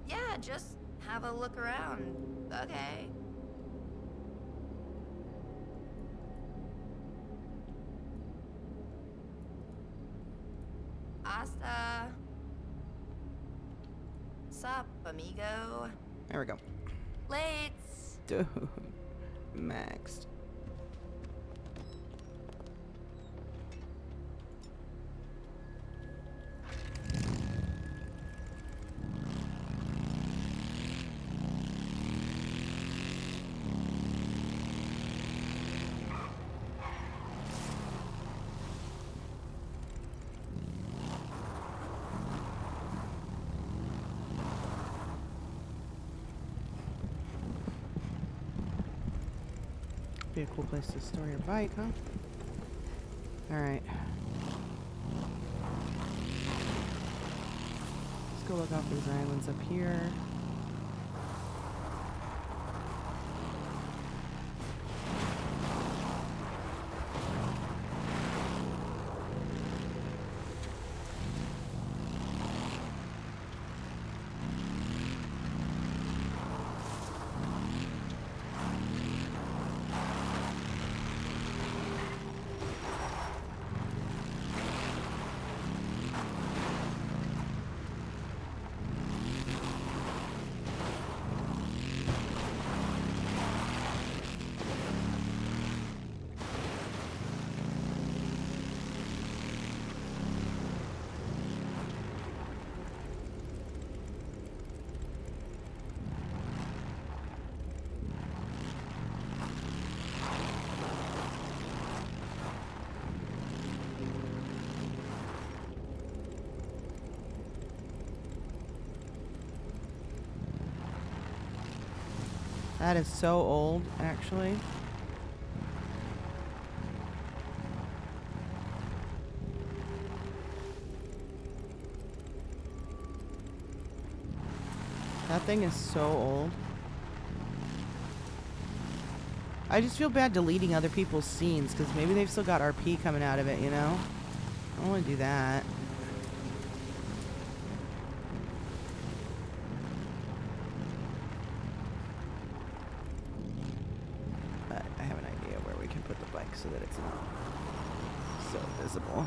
Yeah, just have a look around. Okay. Hasta. Sup, amigo? There we go. Lates. Dude. Maxed. Be a cool place to store your bike, huh? Alright. Let's go look off these islands up here. That is so old, actually. That thing is so old. I just feel bad deleting other people's scenes because maybe they've still got RP coming out of it, you know? I don't want to do that. But I have an idea where we can put the bike so that it's not so visible.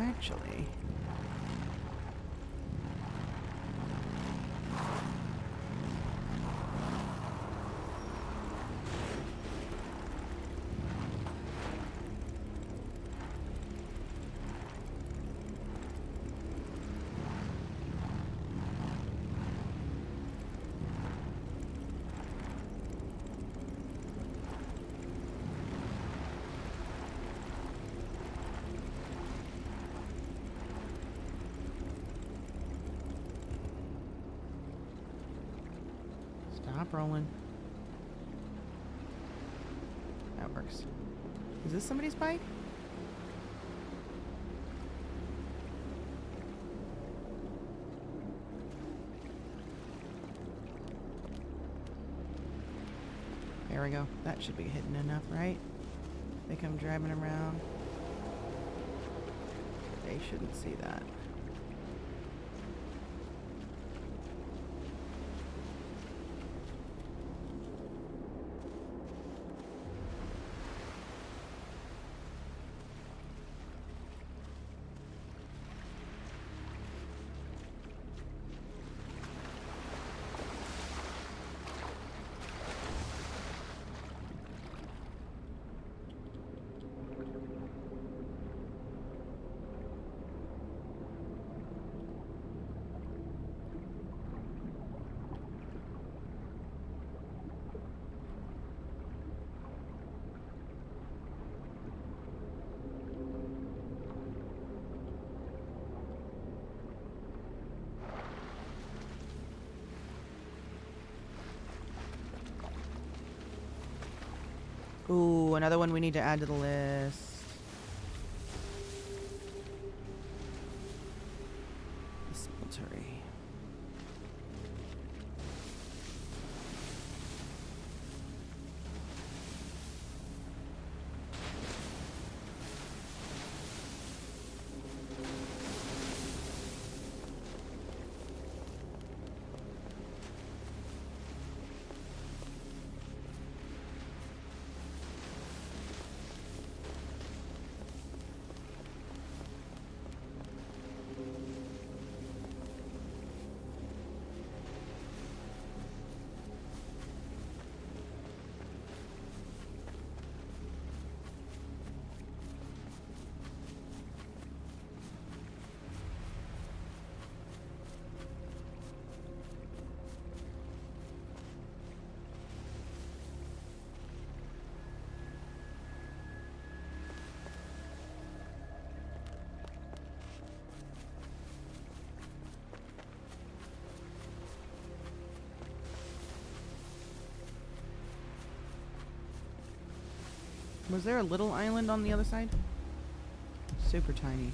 Actually, stop rolling. That works. Is this somebody's bike? There we go. That should be hidden enough, right? They come driving around. They shouldn't see that. another one we need to add to the list. Smeltery. Was there a little island on the other side? Super tiny.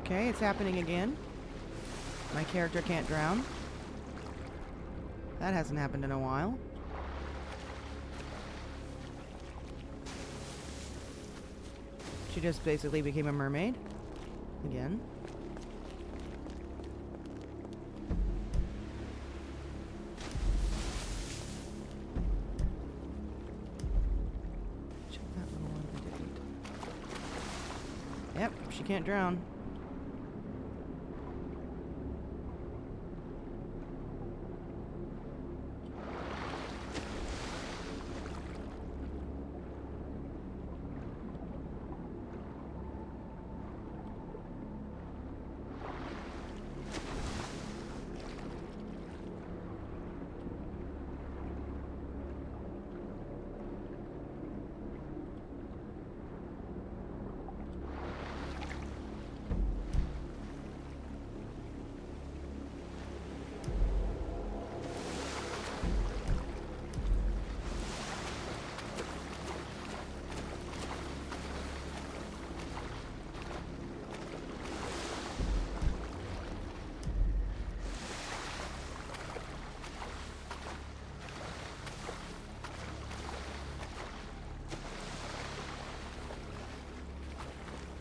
Okay, it's happening again. My character can't drown. That hasn't happened in a while. She just basically became a mermaid. Again. Check that little one I didn't. Yep, she can't drown.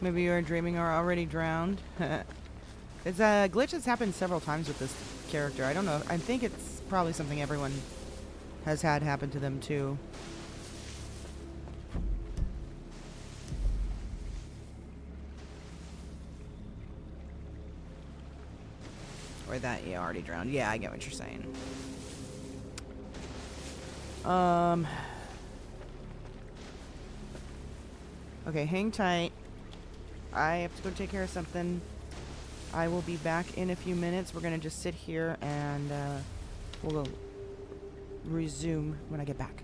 Maybe you're dreaming or already drowned. It's a glitch that's happened several times with this character. I don't know. I think it's probably something everyone has had happen to them too. Or that you already drowned. Yeah, I get what you're saying. Okay, hang tight. I have to go take care of something. I will be back in a few minutes. We're gonna just sit here and we'll resume when I get back.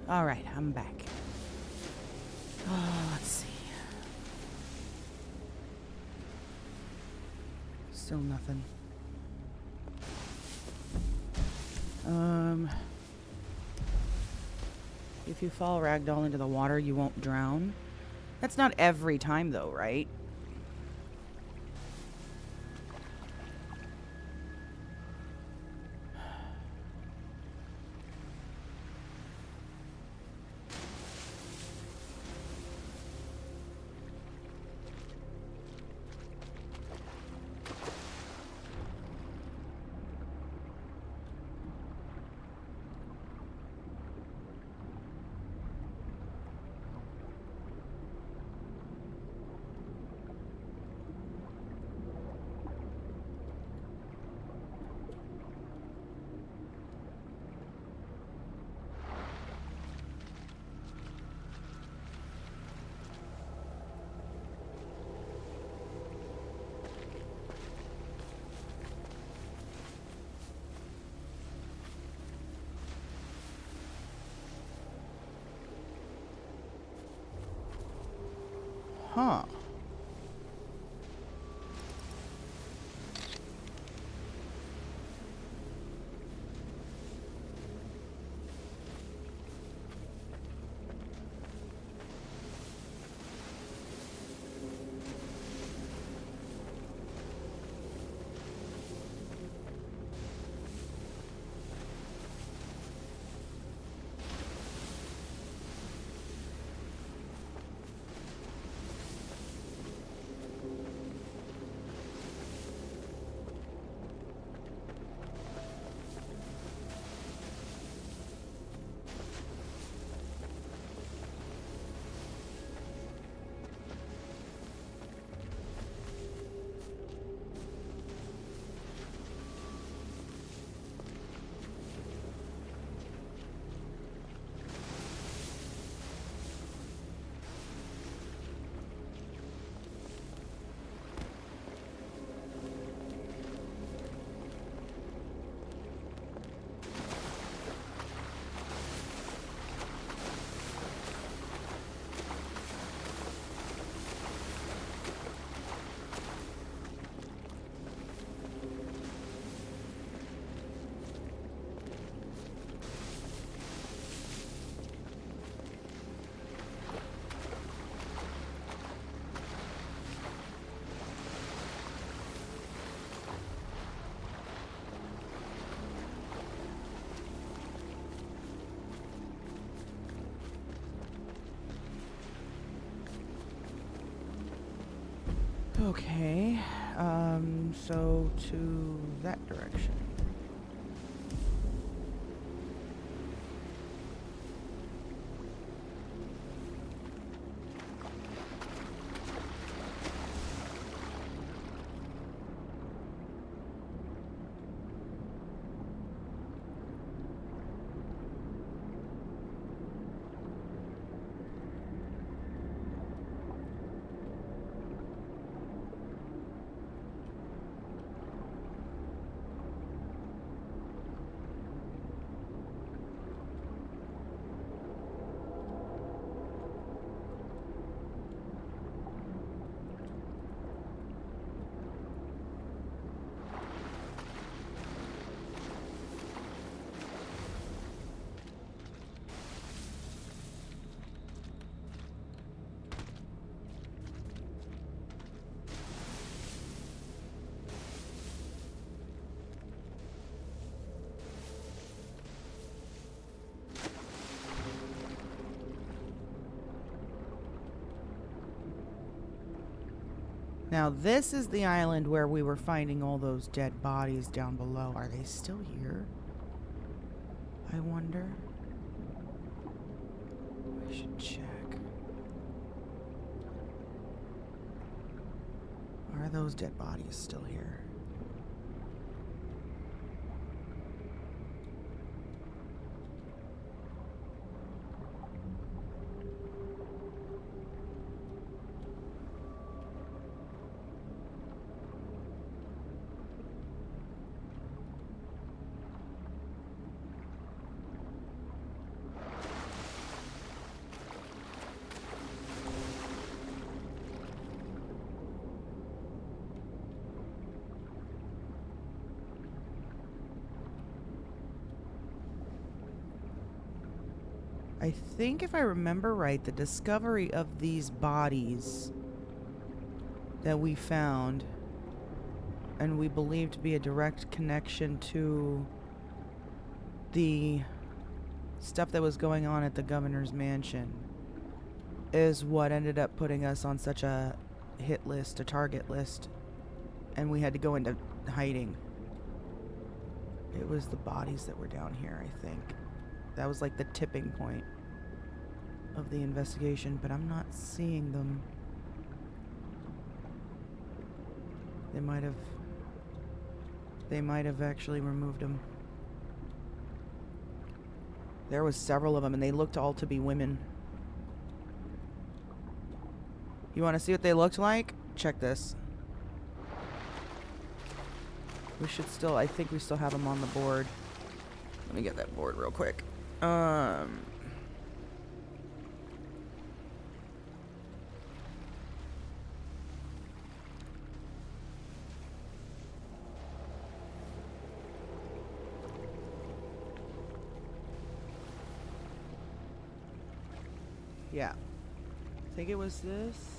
All right, I'm back. Oh, let's see. Still nothing. If you fall ragdoll into the water, you won't drown. That's not every time, though, right? Huh. Okay, so to that direction. Now, this is the island where we were finding all those dead bodies down below. Are they still here? I wonder. I should check. Are those dead bodies still here? I think if I remember right, the discovery of these bodies that we found and we believe to be a direct connection to the stuff that was going on at the governor's mansion is what ended up putting us on such a hit list, a target list, and we had to go into hiding. It was the bodies that were down here, I think. That was like the tipping point of the investigation, but I'm not seeing them. They might have actually removed them. There was several of them, and they looked all to be women. You want to see what they looked like? Check this. We should still, I think we still have them on the board. Let me get that board real quick. Yeah. I think it was this.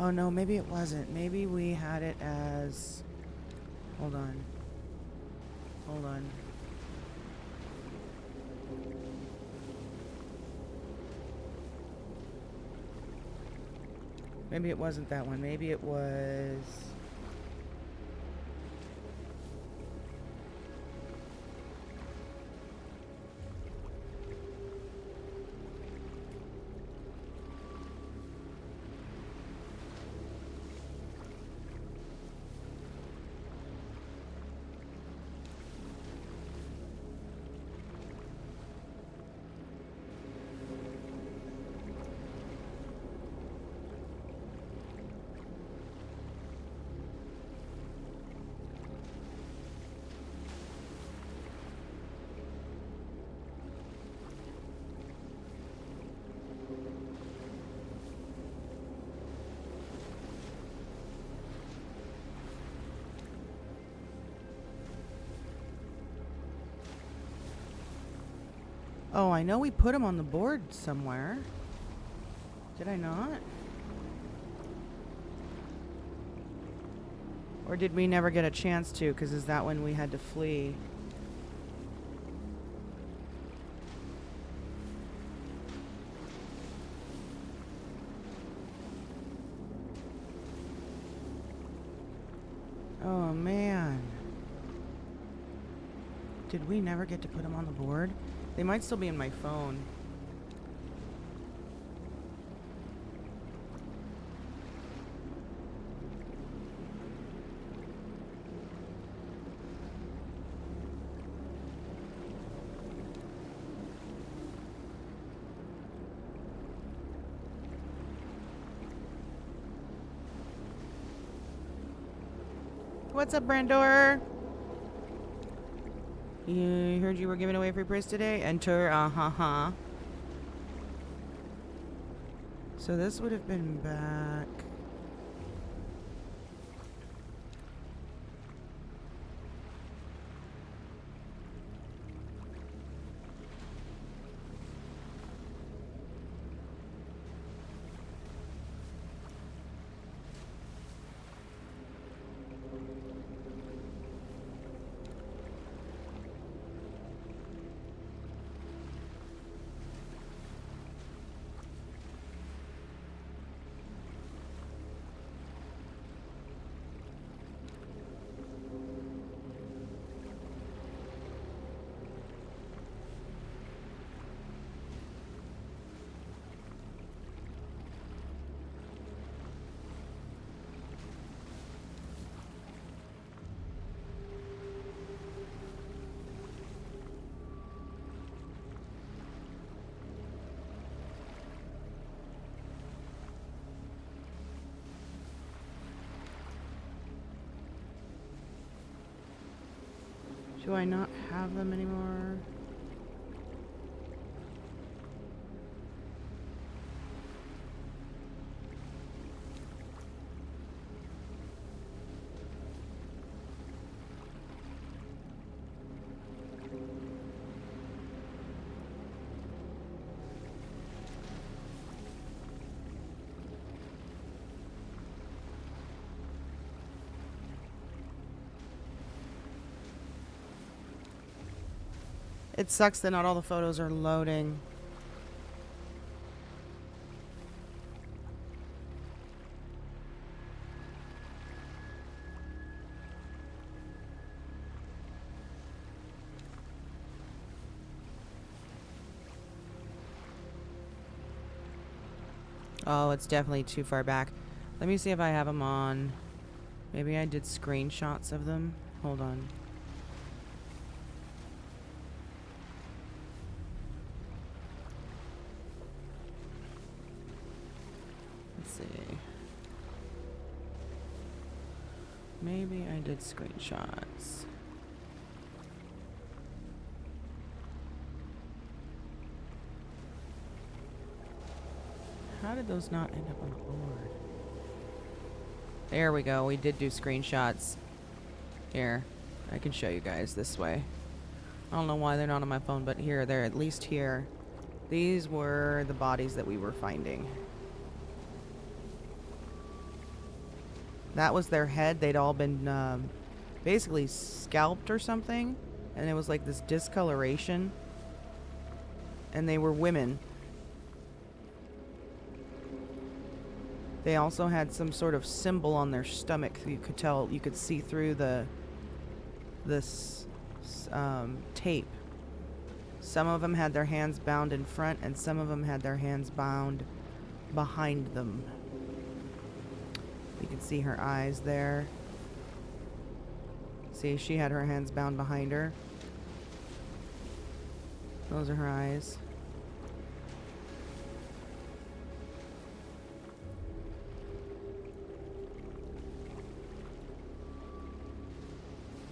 Oh no, maybe it wasn't. Maybe we had it as... Hold on. Hold on. Maybe it wasn't that one. Maybe it was... Oh, I know we put them on the board somewhere. Did I not? Or did we never get a chance to? Because is that when we had to flee? Oh, man. Did we never get to put them on the board? They might still be in my phone. What's up, Brandor? You heard you were giving away free prize today? Enter, So this would have been back. Do I not have them anymore? It sucks that not all the photos are loading. Oh, it's definitely too far back. Let me see if I have them on. Maybe I did screenshots of them. Hold on. Let's see. Maybe I did screenshots. How did those not end up on the board? There we go. We did do screenshots. Here. I can show you guys this way. I don't know why they're not on my phone, but here, they're at least here. These were the bodies that we were finding. That was their head. They'd all been basically scalped or something. And it was like this discoloration. And they were women. They also had some sort of symbol on their stomach. You could tell, you could see through this tape. Some of them had their hands bound in front, and some of them had their hands bound behind them. You can see her eyes there. See, she had her hands bound behind her. Those are her eyes.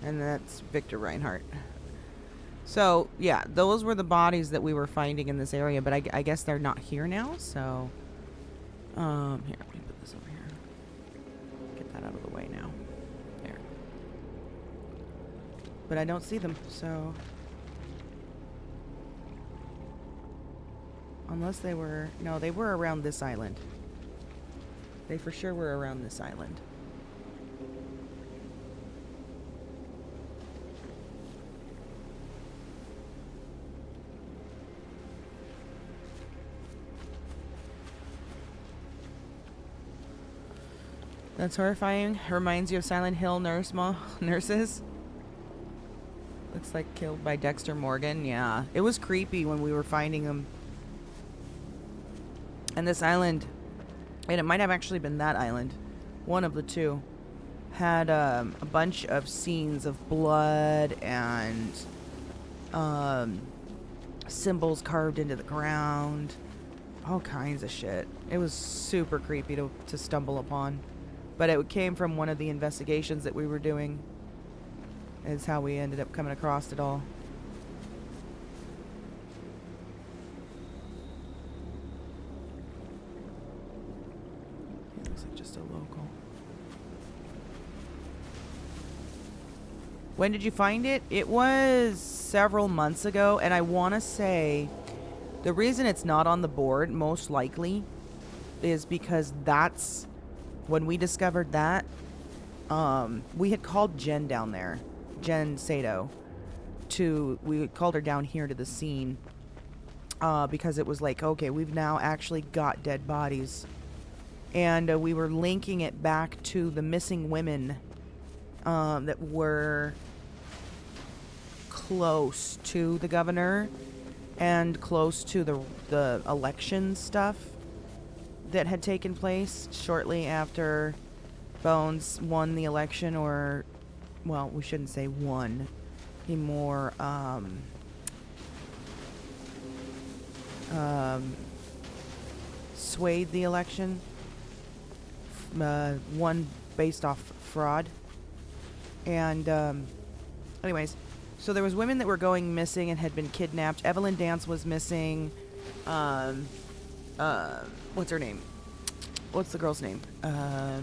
And that's Victor Reinhardt. So, yeah, those were the bodies that we were finding in this area, but I guess they're not here now, so... here, let me put this over here. Get that out of the way now. There. But I don't see them, so... Unless they were... No, they were around this island. They for sure were around this island. That's horrifying. Reminds you of Silent Hill nurses. Looks like killed by Dexter Morgan. Yeah. It was creepy when we were finding them. And this island, and it might have actually been that island, one of the two, had a bunch of scenes of blood and symbols carved into the ground. All kinds of shit. It was super creepy to stumble upon. But it came from one of the investigations that we were doing. Is how we ended up coming across it all. It looks like just a local. When did you find it? It was several months ago, and I want to say the reason it's not on the board, most likely, is because that's when we discovered that. We had called Jen down there, Jen Sato, we called her down here to the scene because it was like, okay, we've now actually got dead bodies, and we were linking it back to the missing women that were close to the governor and close to the election stuff that had taken place shortly after Bones won the election, or, well, we shouldn't say won. He more, swayed the election. Won based off fraud. And, anyways, So there was women that were going missing and had been kidnapped. Evelyn Dance was missing. What's her name? What's the girl's name? The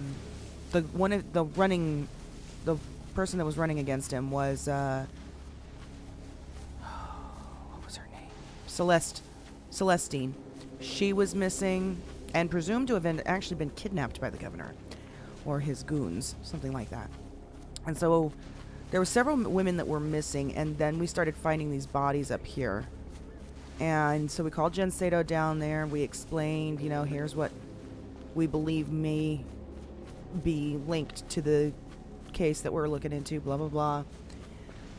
person that was running against him was what was her name? Celestine. She was missing and presumed to have actually been kidnapped by the governor or his goons, something like that. And so there were several women that were missing, and then we started finding these bodies up here. And so we called Jen Sato down there. We explained, you know, here's what we believe may be linked to the case that we're looking into, blah, blah,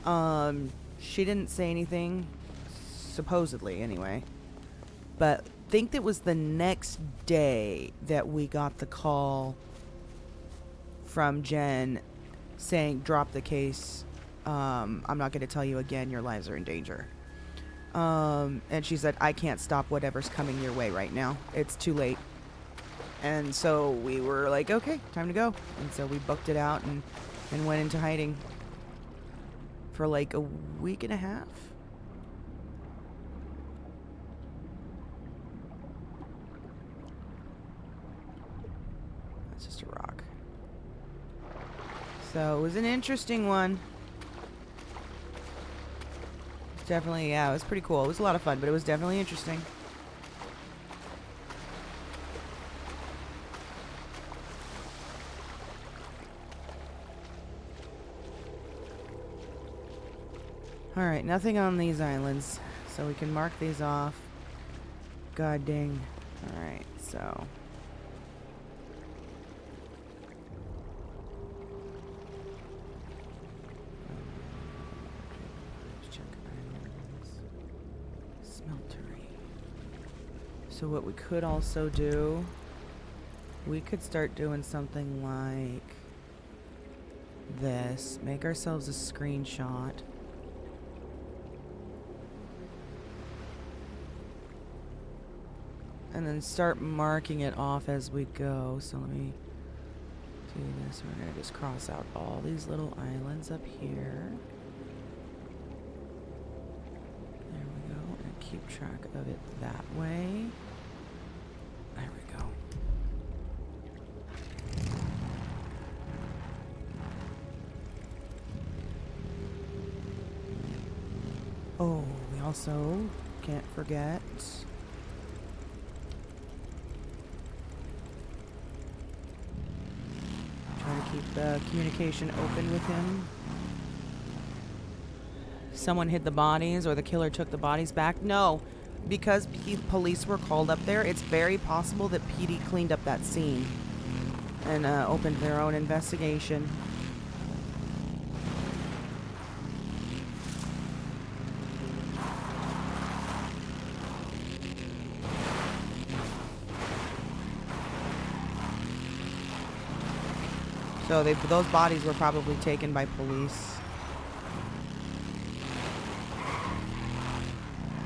blah. She didn't say anything, supposedly anyway. But I think it was the next day that we got the call from Jen saying, drop the case. I'm not going to tell you again, your lives are in danger. And she said, I can't stop whatever's coming your way right now. It's too late. And so we were like, okay, time to go. And so we booked it out and went into hiding for like a week and a half. That's just a rock. So it was an interesting one. Definitely, yeah, it was pretty cool. It was a lot of fun, but it was definitely interesting. Alright, nothing on these islands, so we can mark these off. God dang. Alright, so... So what we could also do, we could start doing something like this. Make ourselves a screenshot. And then start marking it off as we go. So let me do this. We're going to just cross out all these little islands up here. There we go. And keep track of it that way. There we go. Oh, we also can't forget try to keep the communication open with him. Someone hid the bodies, or the killer took the bodies back. No. Because police were called up there, it's very possible that PD cleaned up that scene and opened their own investigation. So those bodies were probably taken by police.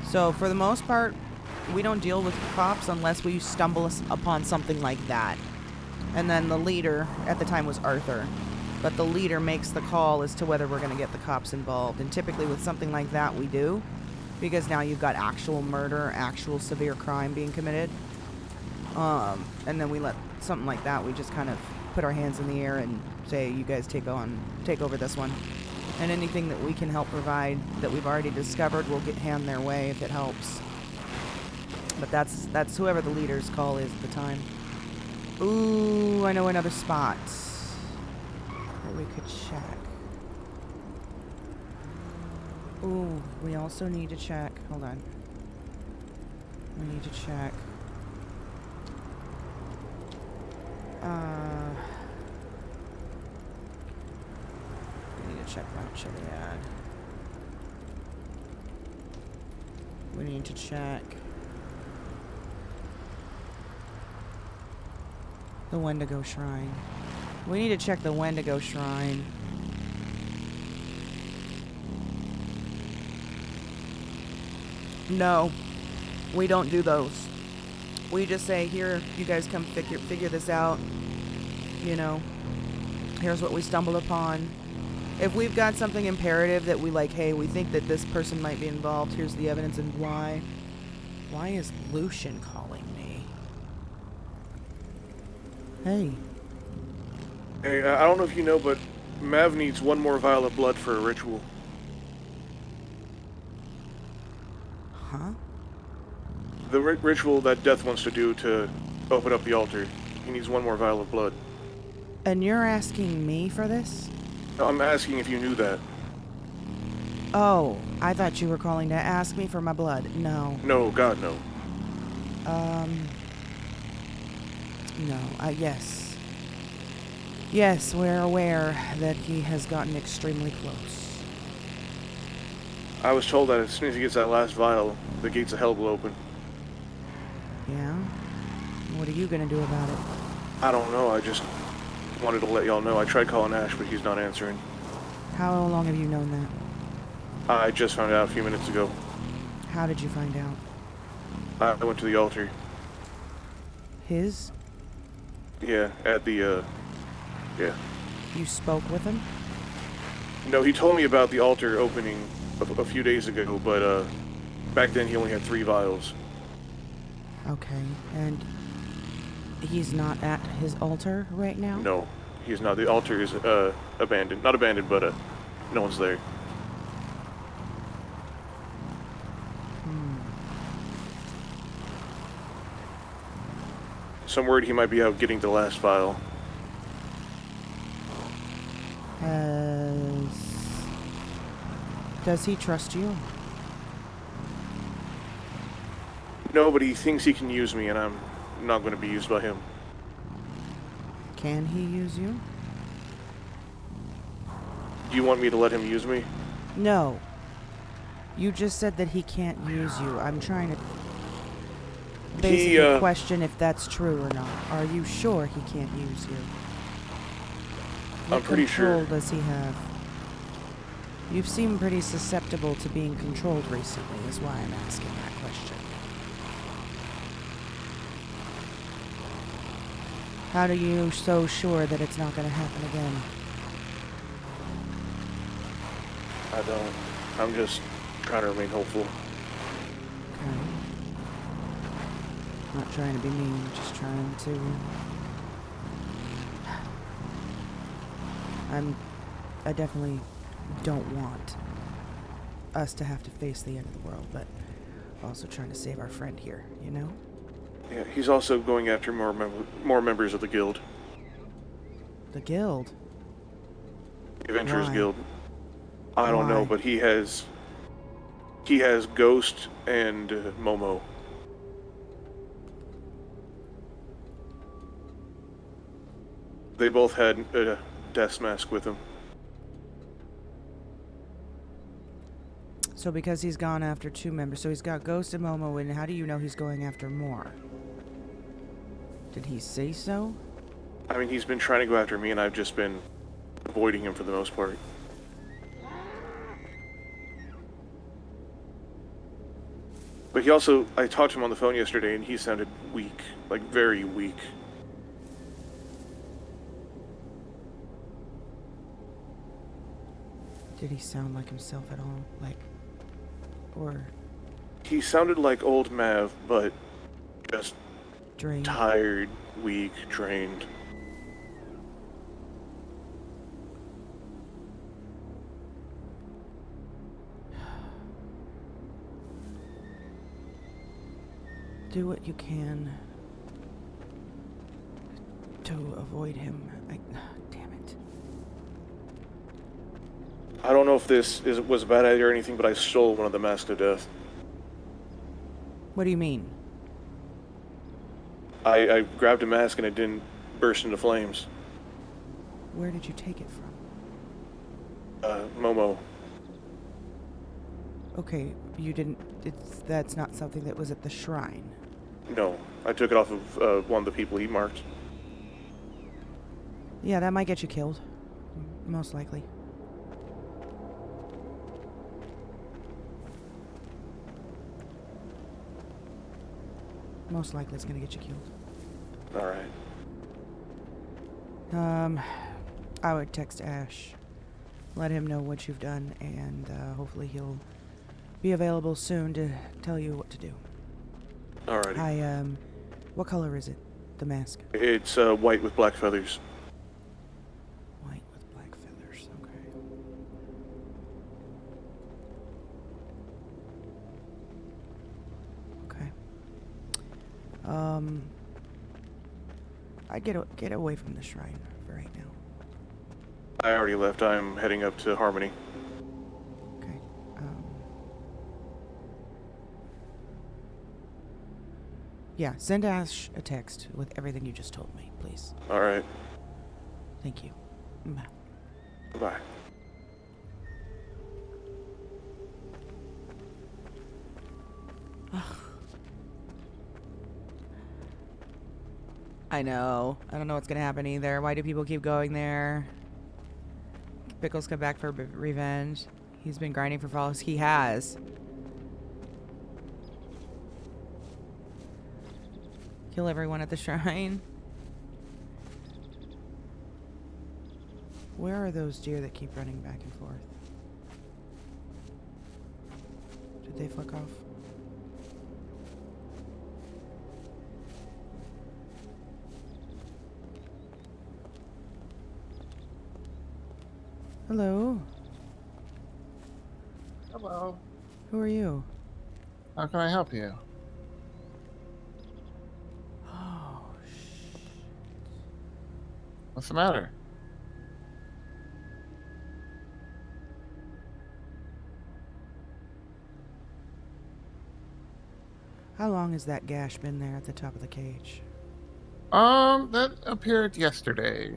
So for the most part, we don't deal with cops unless we stumble upon something like that. And then the leader, at the time was Arthur, but the leader makes the call as to whether we're going to get the cops involved. And typically with something like that, we do, because now you've got actual murder, actual severe crime being committed. And then we let something like that, we just kind of put our hands in the air and say, you guys take over this one. And anything that we can help provide that we've already discovered, we'll hand their way if it helps. But that's whoever the leader's call is at the time. Ooh, I know another spot that we could check. Ooh, we also need to check. Hold on. We need to check. We need to check Mount Chiliad. We need to check the Wendigo Shrine. We need to check the Wendigo Shrine. No, we don't do those. We just say, here, you guys come figure this out. You know, here's what we stumbled upon. if we've got something imperative that we like, hey, we think that this person might be involved, here's the evidence and why. Why is Lucian calling me? Hey. Hey, I don't know if you know, but Mav needs one more vial of blood for a ritual. Huh? The ritual that Death wants to do to open up the altar. He needs one more vial of blood. And you're asking me for this? I'm asking if you knew that. Oh, I thought you were calling to ask me for my blood. No. No, God, no. No, yes. Yes, we're aware that he has gotten extremely close. I was told that as soon as he gets that last vial, the gates of hell will open. Yeah? What are you gonna do about it? I don't know, I just wanted to let y'all know. I tried calling Ash, but he's not answering. How long have you known that? I just found out a few minutes ago. How did you find out? I went to the altar. His? Yeah, at the, yeah. You spoke with him? No, he told me about the altar opening a few days ago, but, back then he only had 3 vials. Okay, and he's not at his altar right now? No, he's not. The altar is, abandoned. Not abandoned, but, no one's there. Some word he might be out getting the last vial. Does he trust you? No, but he thinks he can use me, and I'm not going to be used by him. Can he use you? Do you want me to let him use me? No. You just said that he can't use you. I'm trying to basically question if that's true or not. Are you sure he can't use you? I'm pretty sure. What control does he have? You've seemed pretty susceptible to being controlled recently, is why I'm asking that question. How are you so sure that it's not going to happen again? I don't. I'm just trying to remain hopeful. Okay. Not trying to be mean, just trying to... I definitely don't want us to have to face the end of the world, but also trying to save our friend here, you know? Yeah, he's also going after more members of the guild. The guild? The Adventurers Why? Guild. I don't know, Why? but he has Ghost and Momo. They both had a death mask with them. So because he's gone after 2 members, so he's got Ghost and Momo, and how do you know he's going after more? Did he say so? I mean, he's been trying to go after me, and I've just been avoiding him for the most part. But he also, I talked to him on the phone yesterday, and he sounded weak, like very weak. Did he sound like himself at all? Like, or He sounded like old Mav, but just drained? tired, weak, drained. Do what you can to avoid him. Damn it. I don't know if this was a bad idea or anything, but I stole one of the Masks of Death. What do you mean? I grabbed a mask and it didn't burst into flames. Where did you take it from? Momo. Okay, you didn't... That's not something that was at the shrine. No, I took it off of one of the people he marked. Yeah, that might get you killed. Most likely. Most likely it's gonna get you killed. Alright. I would text Ash. let him know what you've done, and hopefully he'll be available soon to tell you what to do. Alrighty. Hi, what color is it? The mask? It's white with black feathers. White with black feathers, okay. Okay. I get away from the shrine for right now. I already left. I'm heading up to Harmony. Okay. Yeah, send Ash a text with everything you just told me, please. Alright. Thank you. Bye. Bye. I know. I don't know what's gonna happen either. Why do people keep going there? Pickles come back for revenge. He's been grinding for follows. He has. Kill everyone at the shrine. Where are those deer that keep running back and forth? Did they fuck off? Hello. Hello. Who are you? How can I help you? Oh, What's the matter? how long has that gash been there at the top of the cage? That appeared yesterday.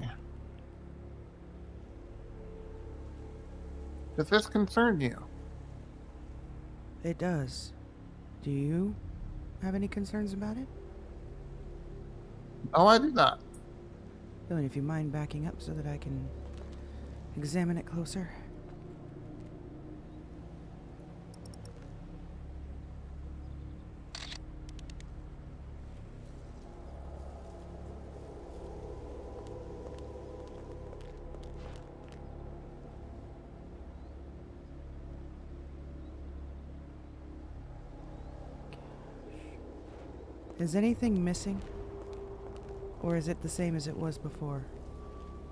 Does this concern you? It does. Do you have any concerns about it? Oh, I do not. Billy, if you mind backing up so that I can examine it closer. Is anything missing? Or is it the same as it was before?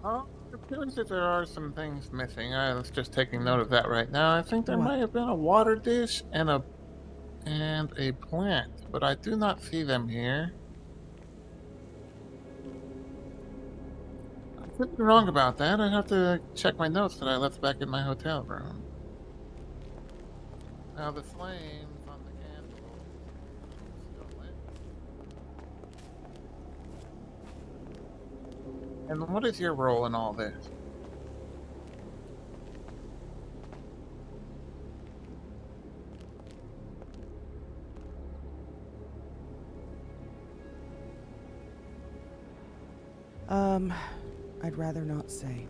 Oh, it appears that there are some things missing. I was just taking note of that right now. I think there What? might have been a water dish and a plant, but I do not see them here. I could be wrong about that. I'd have to check my notes that I left back in my hotel room. Now the flames on the candle still lit. And what is your role in all this? I'd rather not say.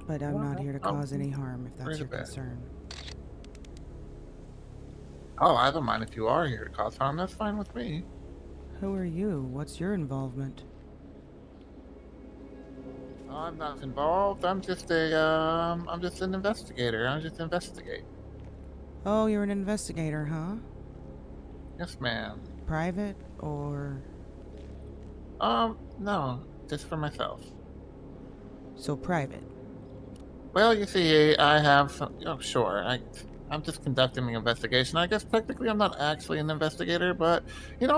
But I'm not here to cause any harm if that's Read a your bit. concern. Oh, I don't mind if you are here to cause harm. That's fine with me. Who are you? What's your involvement? I'm not involved. I'm just an investigator. I just investigate. Oh, you're an investigator, huh? Yes, ma'am. Private or... No, just for myself. So private. Well, you see, I have some. Oh, sure. I'm just conducting the investigation. I guess technically I'm not actually an investigator, but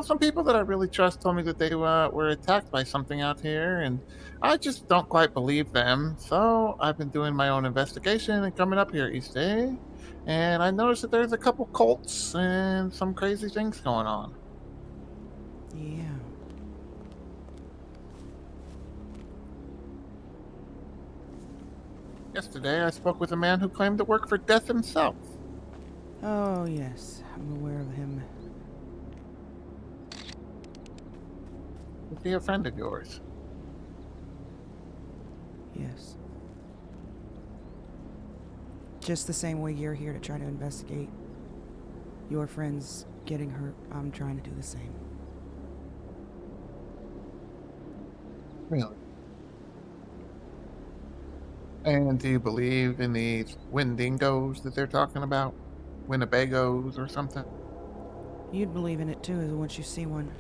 some people that I really trust told me that they were attacked by something out here, and I just don't quite believe them. So I've been doing my own investigation and coming up here each day, and I noticed that there's a couple cults and some crazy things going on. Yeah. Yesterday, I spoke with a man who claimed to work for Death himself. Oh, yes. I'm aware of him. Is he a friend of yours? Yes. Just the same way you're here to try to investigate your friends getting hurt, I'm trying to do the same. Really? And do you believe in these Wendigos that they're talking about? Winnebagos or something? You'd believe in it too once you see one.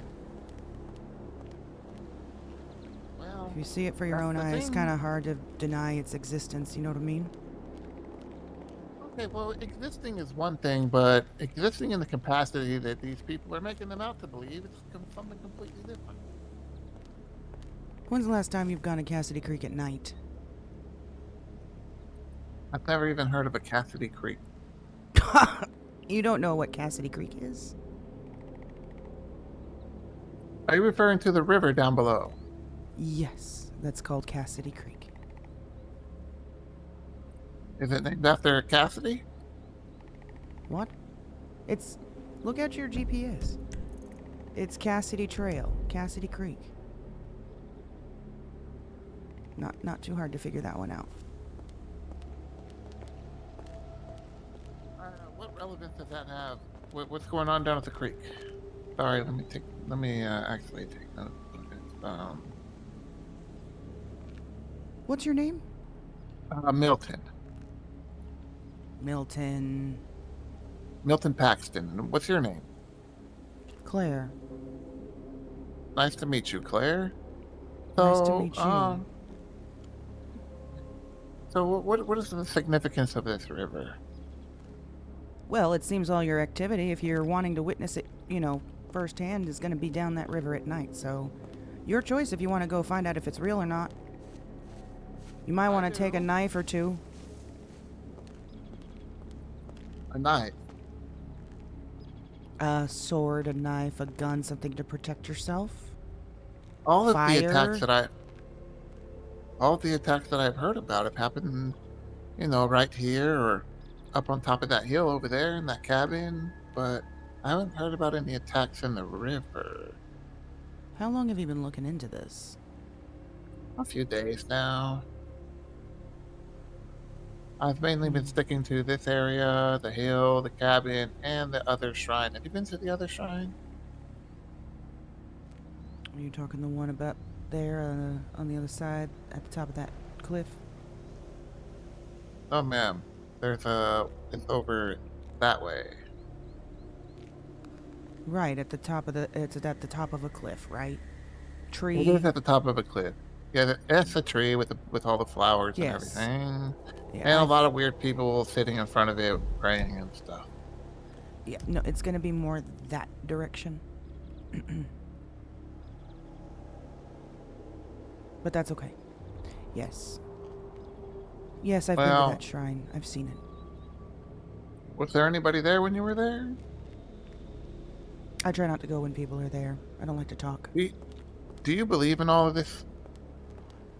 Well, If you see it for your that's own the eyes, it's thing. kind of hard to deny its existence, you know what I mean? Okay, well, existing is one thing, but existing in the capacity that these people are making them out to believe is something completely different. When's the last time you've gone to Cassidy Creek at night? I've never even heard of a Cassidy Creek. You don't know what Cassidy Creek is? Are you referring to the river down below? Yes, that's called Cassidy Creek. Is it named after Cassidy? What? It's... Look at your GPS. It's Cassidy Trail, Cassidy Creek. Not too hard to figure that one out. What relevance does that have? What's going on down at the creek? Sorry, let me actually take note. What's your name? Milton. Milton... Milton Paxton. What's your name? Claire. Nice to meet you, Claire. Nice to meet you. So what is the significance of this river? Well, it seems all your activity, if you're wanting to witness it, you know, firsthand, is going to be down that river at night. So, your choice if you want to go find out if it's real or not. You might want to take a knife or two. A knife. A sword, a knife, a gun, something to protect yourself. All of Fire. the attacks that I've heard about have happened, you know, right here or up on top of that hill over there in that cabin, but I haven't heard about any attacks in the river. How long have you been looking into this? A few days now. I've mainly been sticking to this area, the hill, the cabin, and the other shrine. Have you been to the other shrine? Are you talking the one about there on the other side at the top of that cliff? Oh, ma'am. It's over that way. Right, at the top of it's at the top of a cliff, right? Tree. It is at the top of a cliff. Yeah, it's a tree with all the flowers and Yes. everything. Yeah, And a lot of weird people sitting in front of it praying and stuff. Yeah, no, it's gonna be more that direction. But that's okay. Yes. Yes, I've been Well- to that shrine. I've seen it. Was there anybody there when you were there? I try not to go when people are there. I don't like to talk. Do you believe in all of this?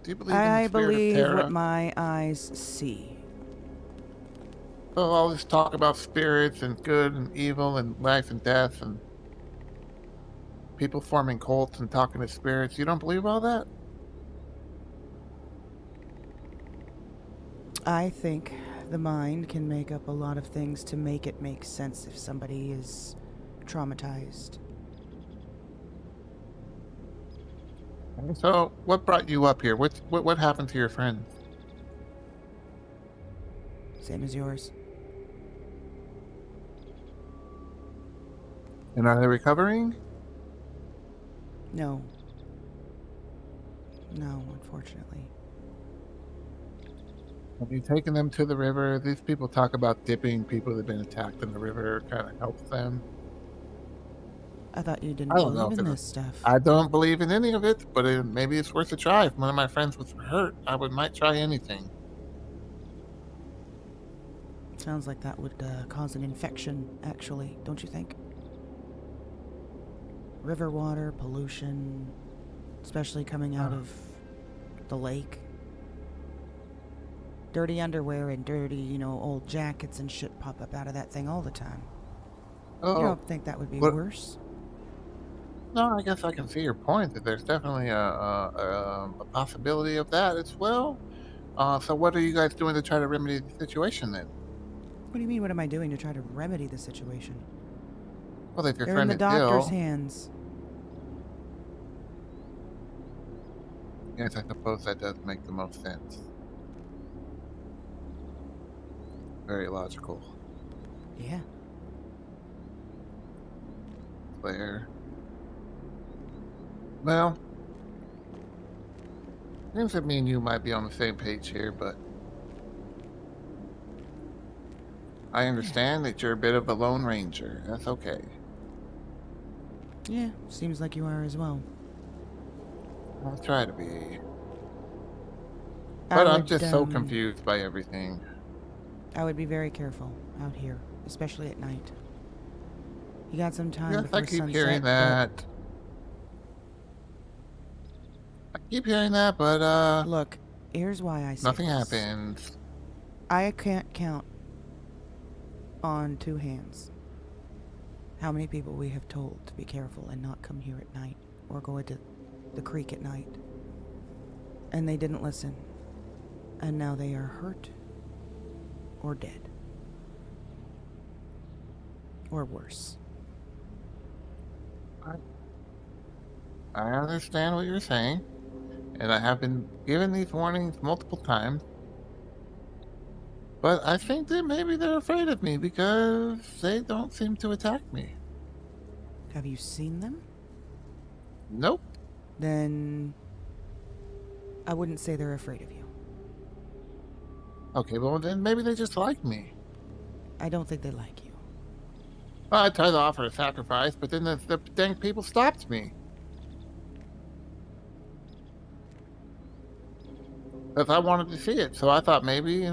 Do you believe in I the spirit believe of Terra? what my eyes see. So all this talk about spirits and good and evil and life and death and people forming cults and talking to spirits, you don't believe all that? I think the mind can make up a lot of things to make it make sense if somebody is traumatized. So what brought you up here? What happened to your friends? Same as yours. And are they recovering? No. No, unfortunately. Have you taken them to the river? These people talk about dipping people that have been attacked in the river kind of helps them. I thought you didn't I don't know believe in if it- this stuff. I don't believe in any of it, but maybe it's worth a try. If one of my friends was hurt, might try anything. Sounds like that would cause an infection, actually, don't you think? River water, pollution, especially coming out of the lake. Dirty underwear and dirty, old jackets and shit pop up out of that thing all the time. Oh, You don't think that would be what- worse? no, I guess I can see your point. That there's definitely a possibility of that as well. So what are you guys doing to try to remedy the situation then? What do you mean, what am I doing to try to remedy the situation? Well, if your They're in friend the is doctor's ill, hands. yes, I suppose that does make the most sense. Very logical. Yeah. Claire. Well, seems that me and you might be on the same page here, but I understand that you're a bit of a lone ranger. That's okay. Yeah, seems like you are as well. I'll try to be. I But I'm would, just so confused by everything. I would be very careful out here, especially at night. You got some time Yes, before I keep sunset, hearing that. I keep hearing that, but but look, here's why I say nothing this. happens. I can't count on two hands how many people we have told to be careful and not come here at night or go into the creek at night. And they didn't listen. And now they are hurt or dead. Or worse. I understand what you're saying, and I have been given these warnings multiple times. But I think that maybe they're afraid of me because they don't seem to attack me. Have you seen them? Nope. Then I wouldn't say they're afraid of you. Okay, well then maybe they just like me. I don't think they like you. Well, I tried to offer a sacrifice, but then the dang people stopped me. Because I wanted to see it, so I thought maybe,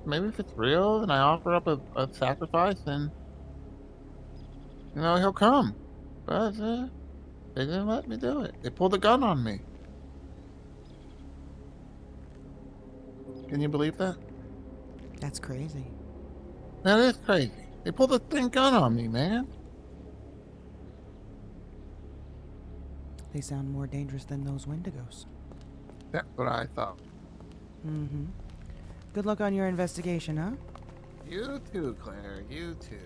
maybe if it's real and I offer up a sacrifice, then, he'll come. But they didn't let me do it. They pulled a gun on me. Can you believe that? That's crazy. That is crazy. They pulled a dang gun on me, man. They sound more dangerous than those Wendigos. That's what I thought. Mm-hmm. Good luck on your investigation, huh? You too, Claire. You too.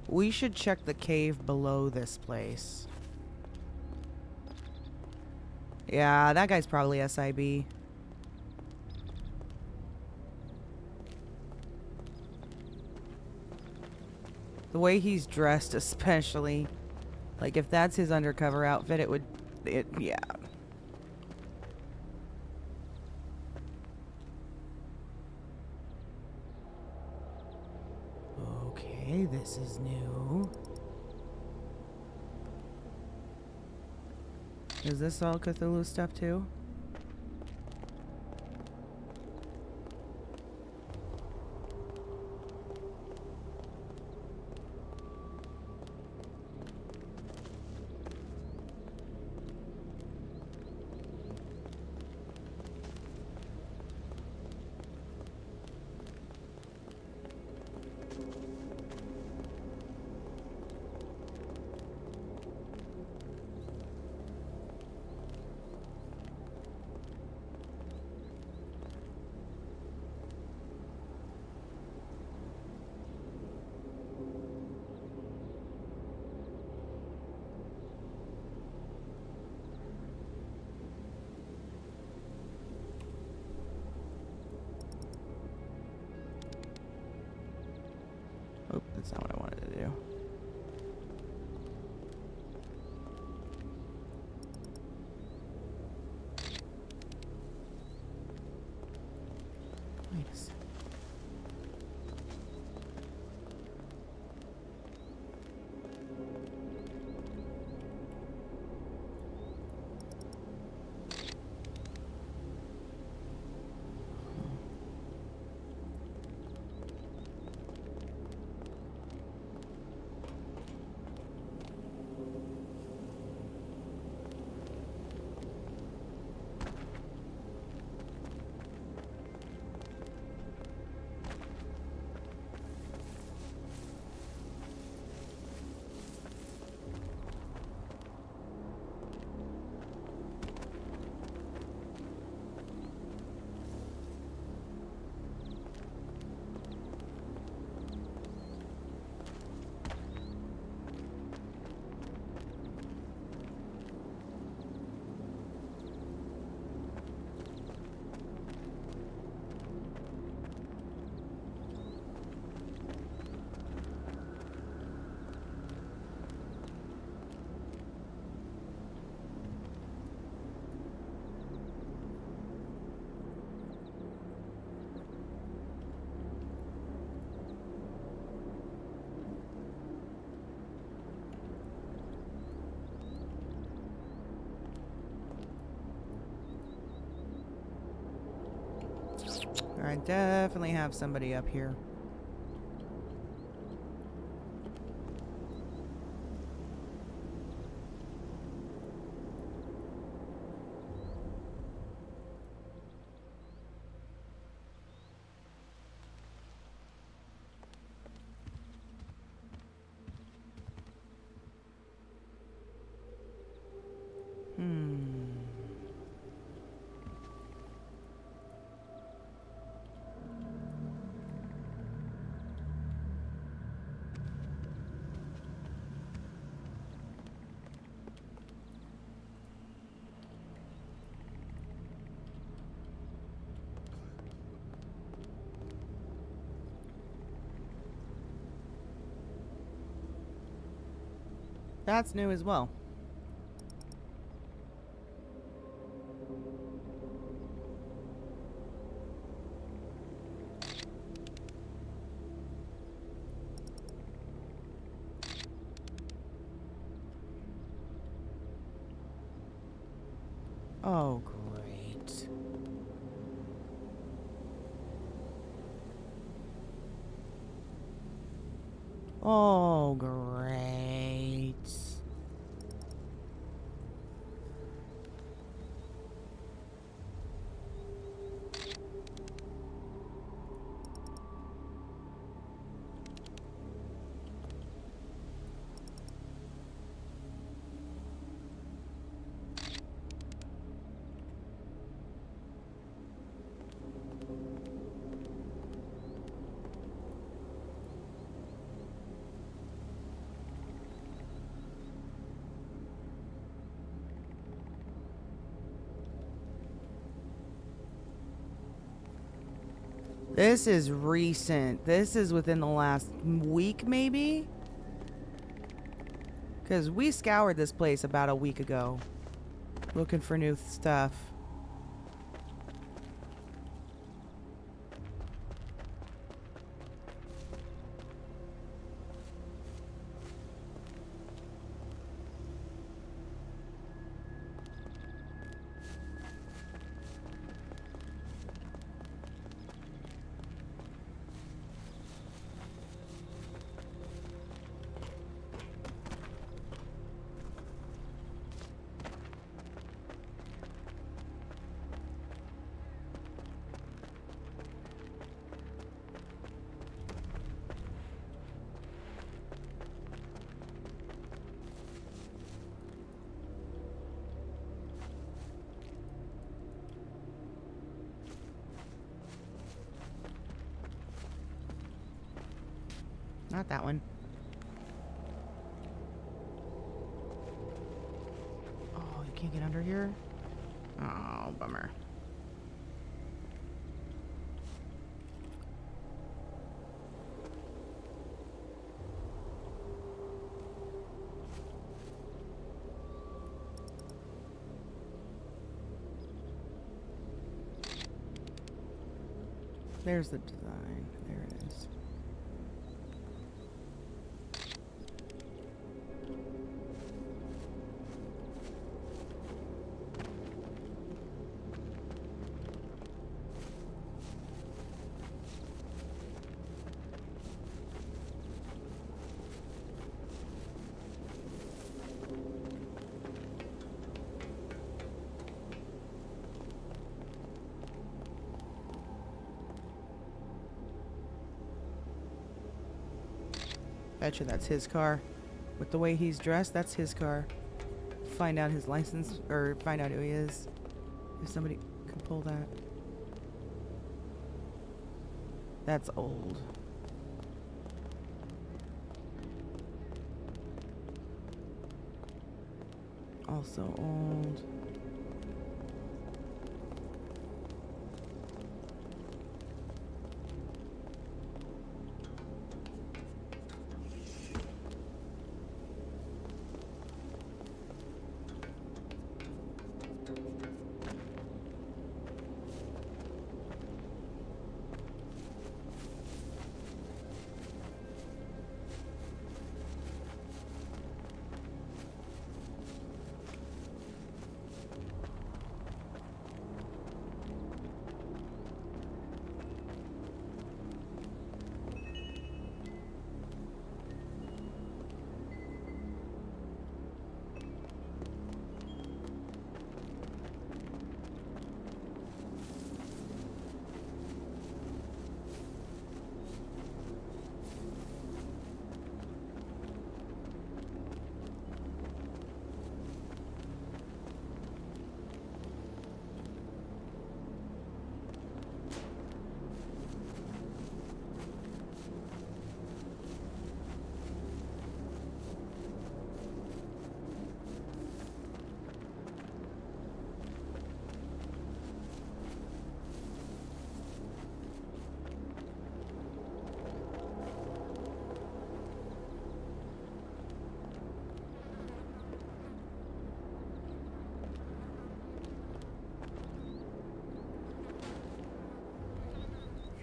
We should check the cave below this place. Yeah, that guy's probably SIB. The way he's dressed especially. Like, if that's his undercover outfit, yeah. Okay, this is new. Is this all Cthulhu stuff too? Oh, that's not what I wanted to do. Wait a second. I definitely have somebody up here. That's new as well. Oh, great. Oh, great. This is recent. This is within the last week, maybe? Because we scoured this place about a week ago. Looking for new stuff. Not that one. Oh, you can't get under here? Oh, bummer. There's the design. There it is. Betcha that's his car. With the way he's dressed, that's his car. Find out his license, or find out who he is. If somebody can pull that. That's old. Also old.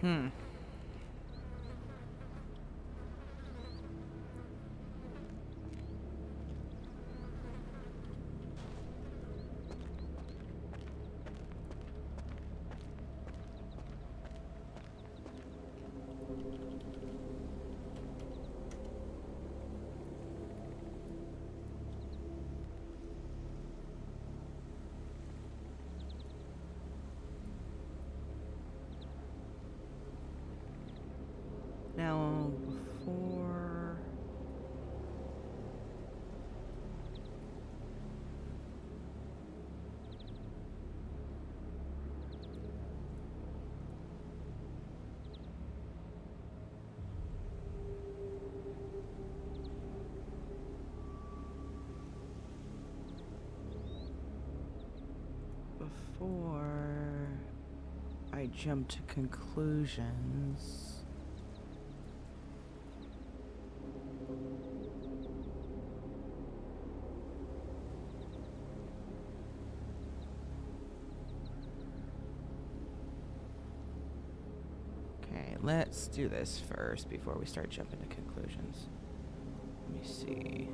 Hmm. Now, before... Before I jump to conclusions... Okay, let's do this first before we start jumping to conclusions. Let me see.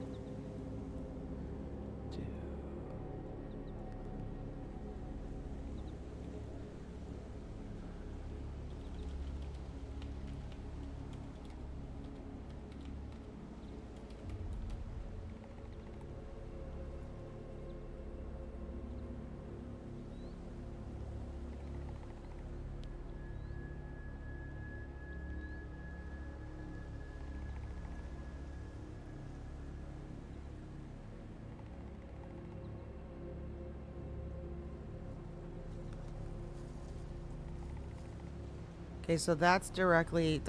Okay, so that's directly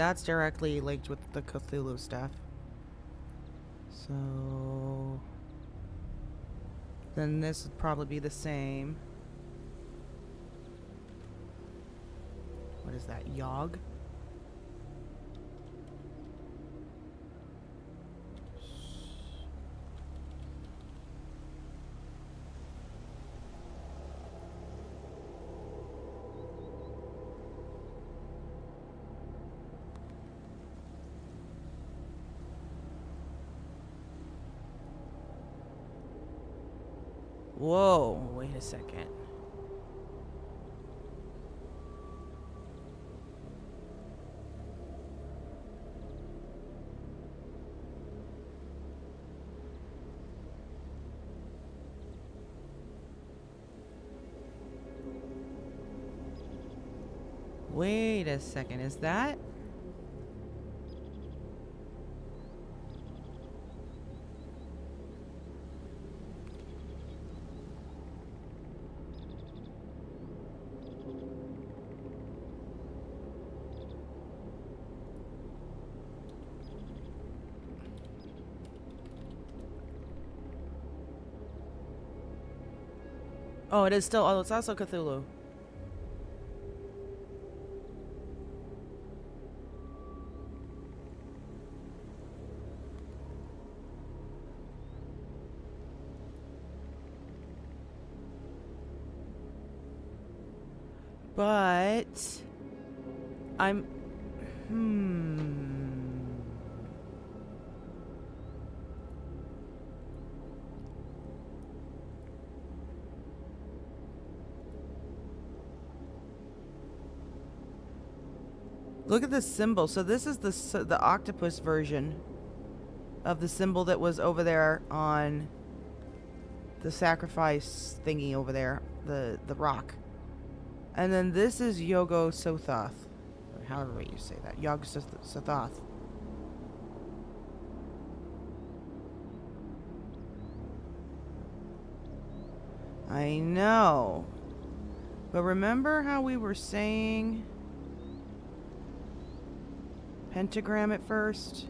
linked with the Cthulhu stuff. So then this would probably be the same. What is that? Yogg? Whoa, wait a second. Wait a second, is that? Oh, it is still. Oh, it's also Cthulhu. But I'm Look at this symbol. So this is the octopus version of the symbol that was over there on the sacrifice thingy over there, the rock. And then this is Yogo Sothoth, or however you say that. Yogg Sothoth. I know. But remember how we were saying pentagram at first?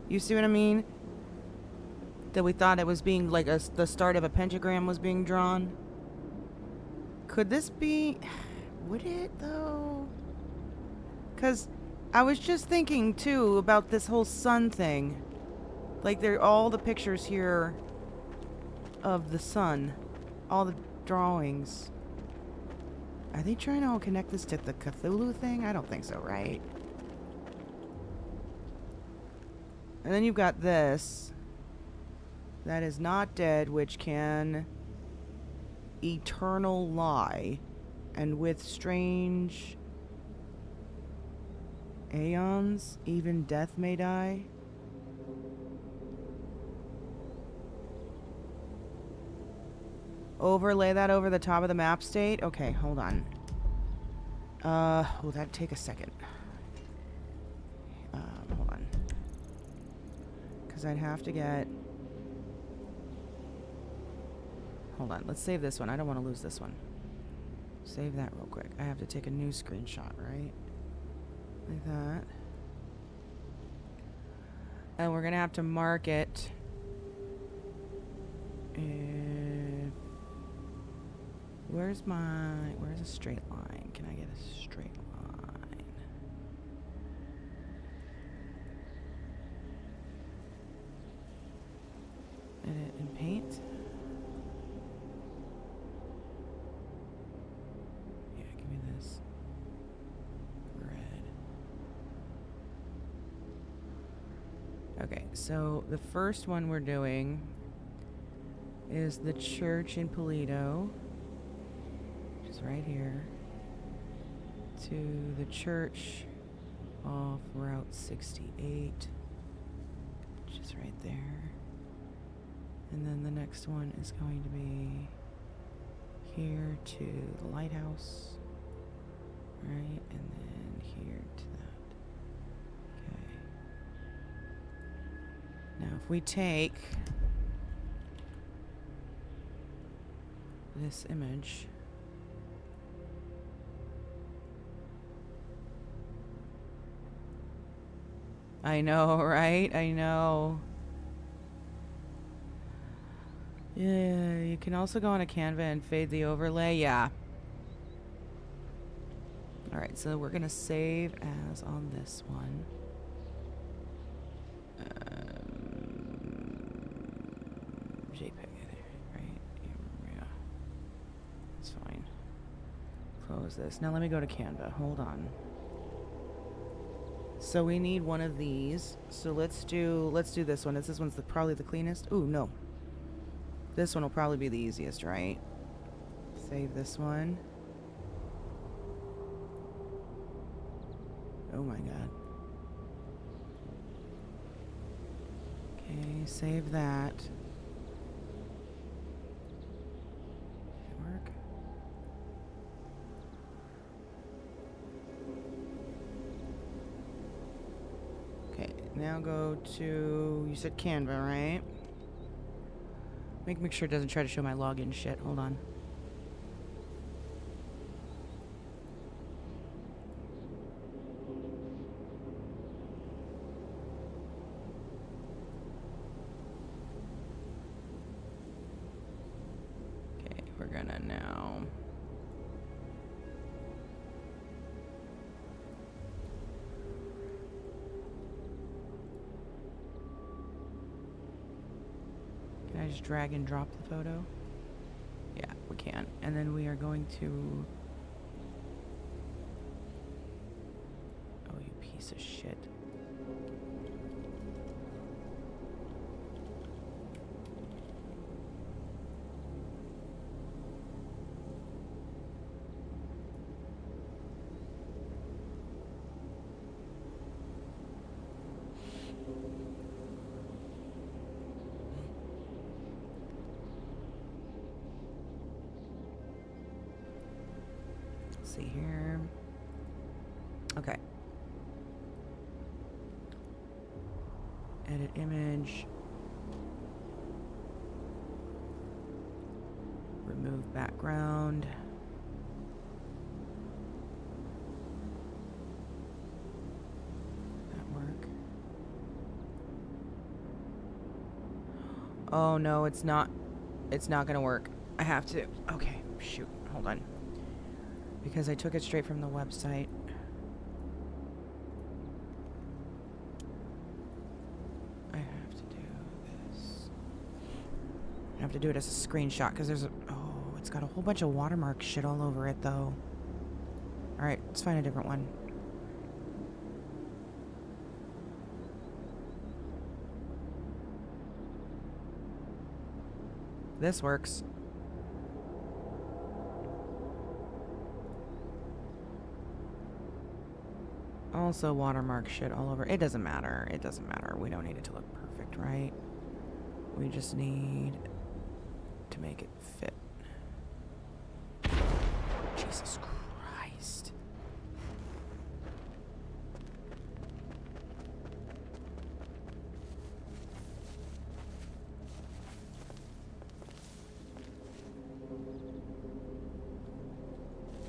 You see what I mean? That we thought it was being like the start of a pentagram was being drawn. Could this be? Would it, though? Because I was just thinking, too, about this whole sun thing. Like, they're all the pictures here of the sun. All the drawings. Are they trying to connect this to the Cthulhu thing? I don't think so, right? And then you've got this. That is not dead, which can eternal lie. And with strange aeons, even death may die. Overlay that over the top of the map state? Okay, hold on. Will that take a second? Hold on. Because I'd have to get... Hold on, let's save this one. I don't want to lose this one. Save that real quick. I have to take a new screenshot, right? Like that. And we're gonna have to mark it. Where's a straight line? Can I get a straight line? Edit and paint. Yeah, give me this. Red. Okay, so the first one we're doing is the church in Polito. Right here to the church off Route 68, which is right there. And then the next one is going to be here to the lighthouse, right? And then here to that. Okay. Now if we take this image, I know, right? I know. Yeah, you can also go on a Canva and fade the overlay. Yeah. Alright, so we're going to save as on this one. JPEG, right? Yeah. That's fine. Close this. Now let me go to Canva. Hold on. So we need one of these. So let's do this one. This one's probably the cleanest. Ooh, no. This one will probably be the easiest, right? Save this one. Oh my god. Okay, save that. Did it work? Okay, now go to, you said Canva, right? Make sure it doesn't try to show my login shit. Hold on. Okay, we're gonna now... Can I just drag and drop the photo? Yeah, we can. And then we are going to... Oh, you piece of shit. See here. Okay. Edit image. Remove background. That work? Oh no, it's not. It's not gonna work. I have to. Okay, shoot. Hold on. Because I took it straight from the website. I have to do this. I have to do it as a screenshot because there's a... Oh, it's got a whole bunch of watermark shit all over it, though. Alright, let's find a different one. This works. Also watermark shit all over. It doesn't matter. It doesn't matter. We don't need it to look perfect, right? We just need to make it fit. Jesus Christ.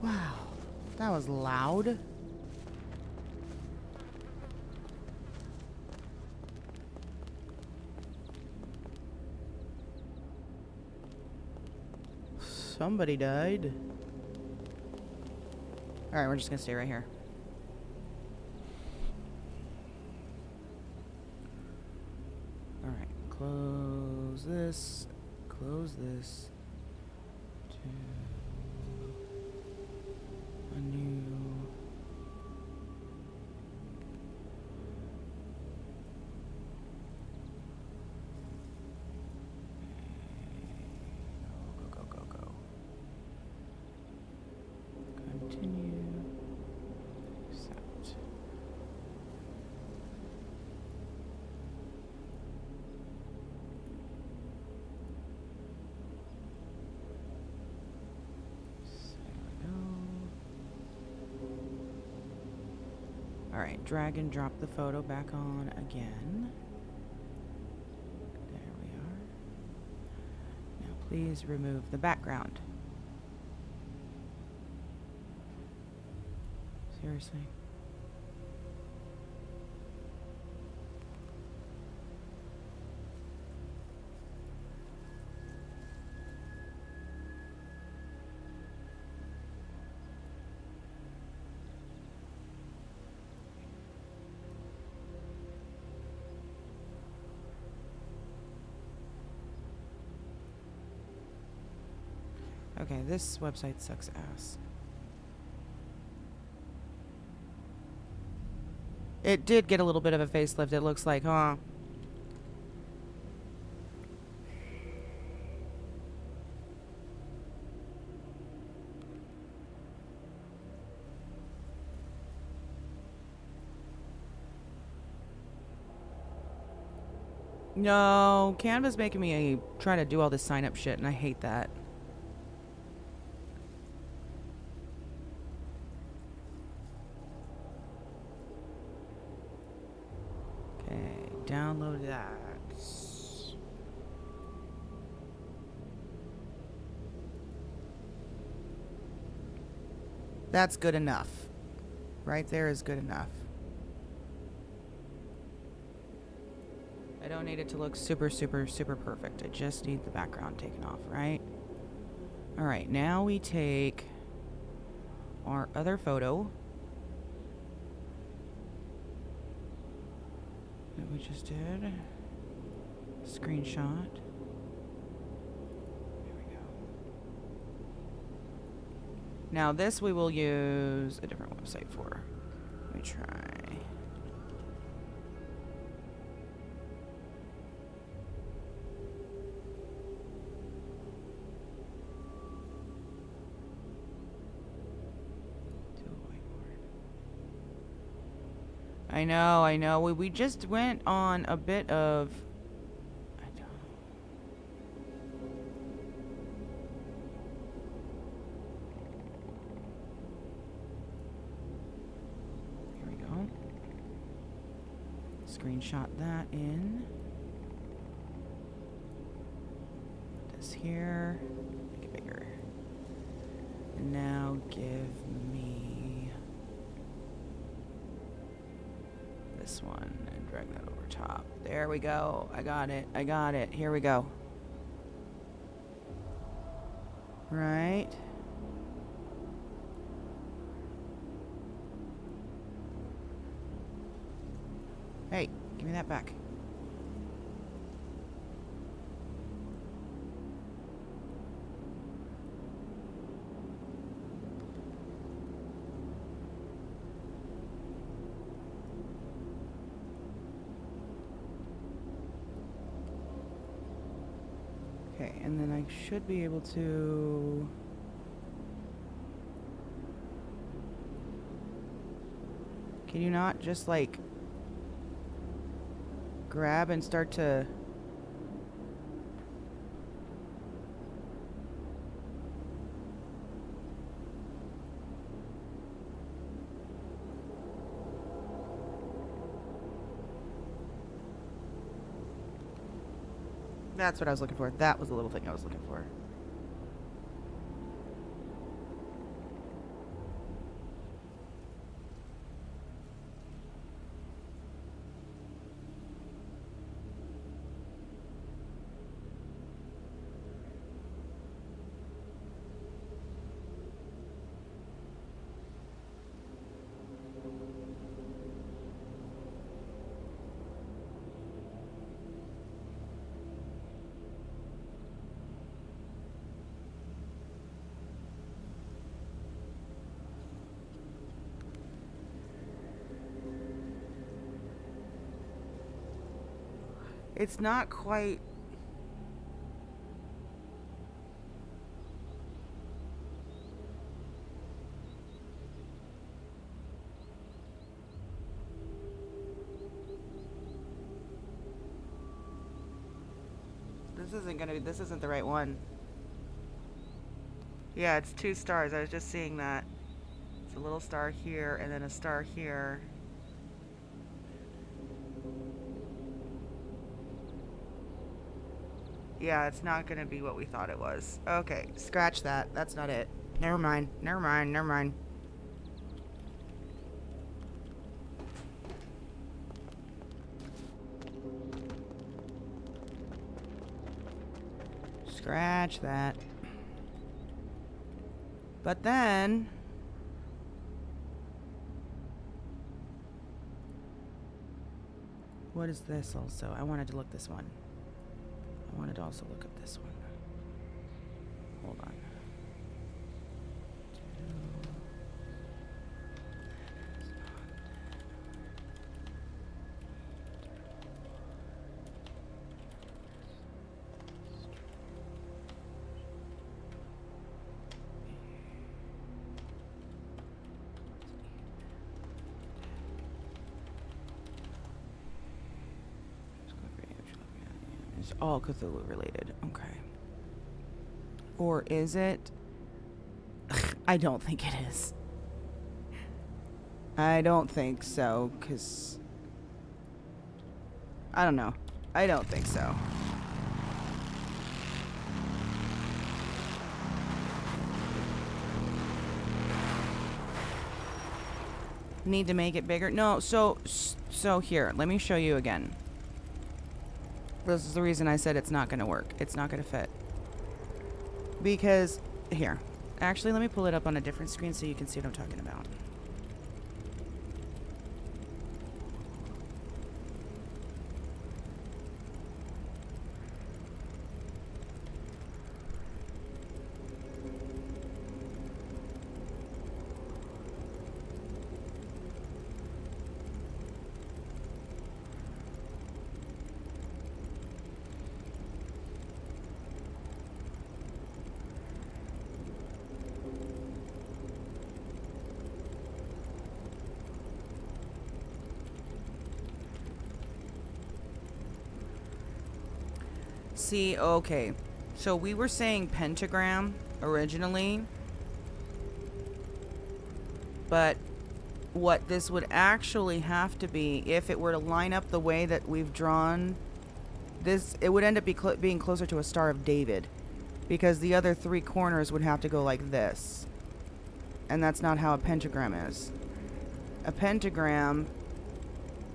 Wow. That was loud. Somebody died. Alright, we're just gonna stay right here. Alright, close this. Close this. To a new... Go, go, go, go. Continue. Accept. Alright, drag and drop the photo back on again. There we are. Now please remove the background. Seriously. Okay, this website sucks ass. It did get a little bit of a facelift, it looks like, huh? No, Canva's making me try to do all this sign up shit, and I hate that. Okay, download that. That's good enough. Right there is good enough. I don't need it to look super, super, super perfect. I just need the background taken off, right? Alright, now we take our other photo that we just did. Screenshot. There we go. Now this we will use a different website for. Let me try. I know. We just went on a bit of... I don't... Here we go. Screenshot that in. Put this here. Make it bigger. And now give me... this one and drag that over top. There we go. I got it. I got it. Here we go. Right. Hey, give me that back. Okay, and then I should be able to... Can you not just, like, grab and start to... That's what I was looking for. That was the little thing I was looking for. It's not quite... This isn't the right one. Yeah, it's 2 stars. I was just seeing that. It's a little star here and then a star here. Yeah, it's not gonna be what we thought it was. Okay, scratch that. That's not it. Never mind. Never mind. Never mind. Scratch that. But then... What is this also? I wanted to look this one. I wanted to also look up this one. Hold on. It's all Cthulhu related. Okay. Or is it? I don't think it is. I don't think so, because... I don't know. I don't think so. Need to make it bigger? No, so here, let me show you again. This is the reason I said it's not going to work. It's not going to fit. Because, here. Actually, let me pull it up on a different screen so you can see what I'm talking about. See, okay. So we were saying pentagram originally. But what this would actually have to be, if it were to line up the way that we've drawn this, it would end up being closer to a Star of David. Because the other 3 corners would have to go like this. And that's not how a pentagram is. A pentagram...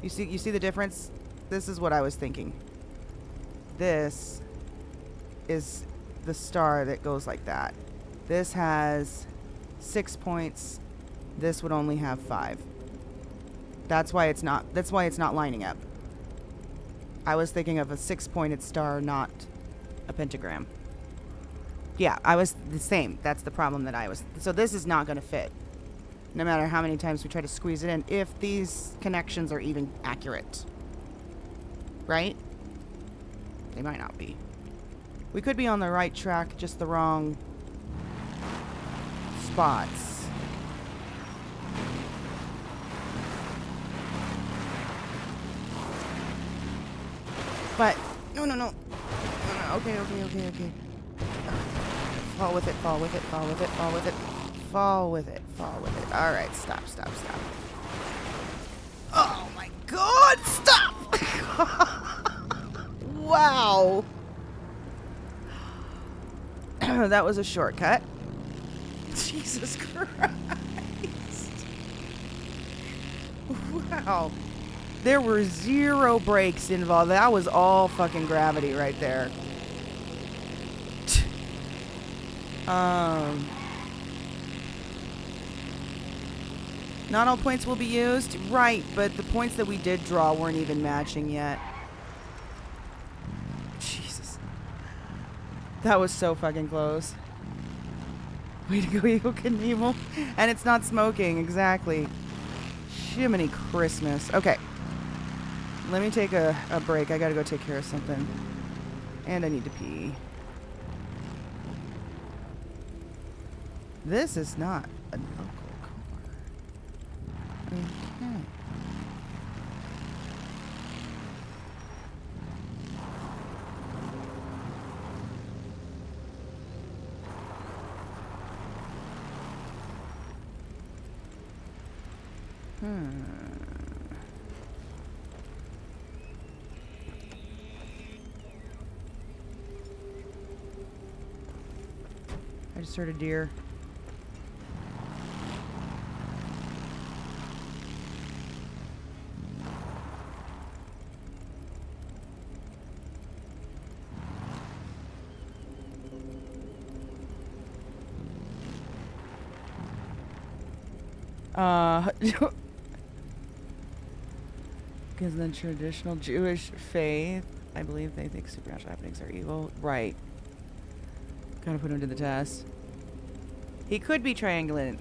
You see the difference? This is what I was thinking. This is the star that goes like that. This has 6 points. This would only have 5. That's why it's not lining up. I was thinking of a 6-pointed star, not a pentagram. Yeah, I was the same. That's the problem that I was. So this is not going to fit. No matter how many times we try to squeeze it in, if these connections are even accurate. Right? They might not be. We could be on the right track, just the wrong spots. But, no. Okay. Fall with it. Alright, stop. Oh my god, stop! Wow. That was a shortcut. Jesus Christ. Wow. There were 0 brakes involved. That was all fucking gravity right there. Not all points will be used. Right, but the points that we did draw weren't even matching yet. Jesus. That was so fucking close. Way to go, Eagle Knievel. And it's not smoking, exactly. Jiminy Christmas. Okay. Let me take a break. I gotta go take care of something. And I need to pee. This is not a local car. Okay. I just heard a deer. Because the traditional Jewish faith, I believe they think supernatural happenings are evil. Right. Gotta put him to the test. He could be triangulating.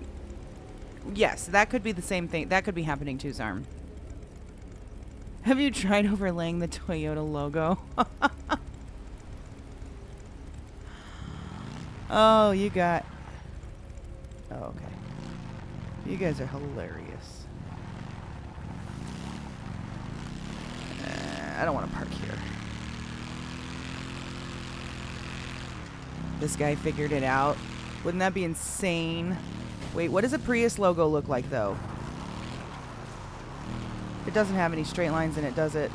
Yes, that could be the same thing. That could be happening too, Zarm. Have you tried overlaying the Toyota logo? Oh, you got... Oh, okay. You guys are hilarious. I don't want to park here. This guy figured it out. Wouldn't that be insane? Wait, what does a Prius logo look like, though? It doesn't have any straight lines in it, does it?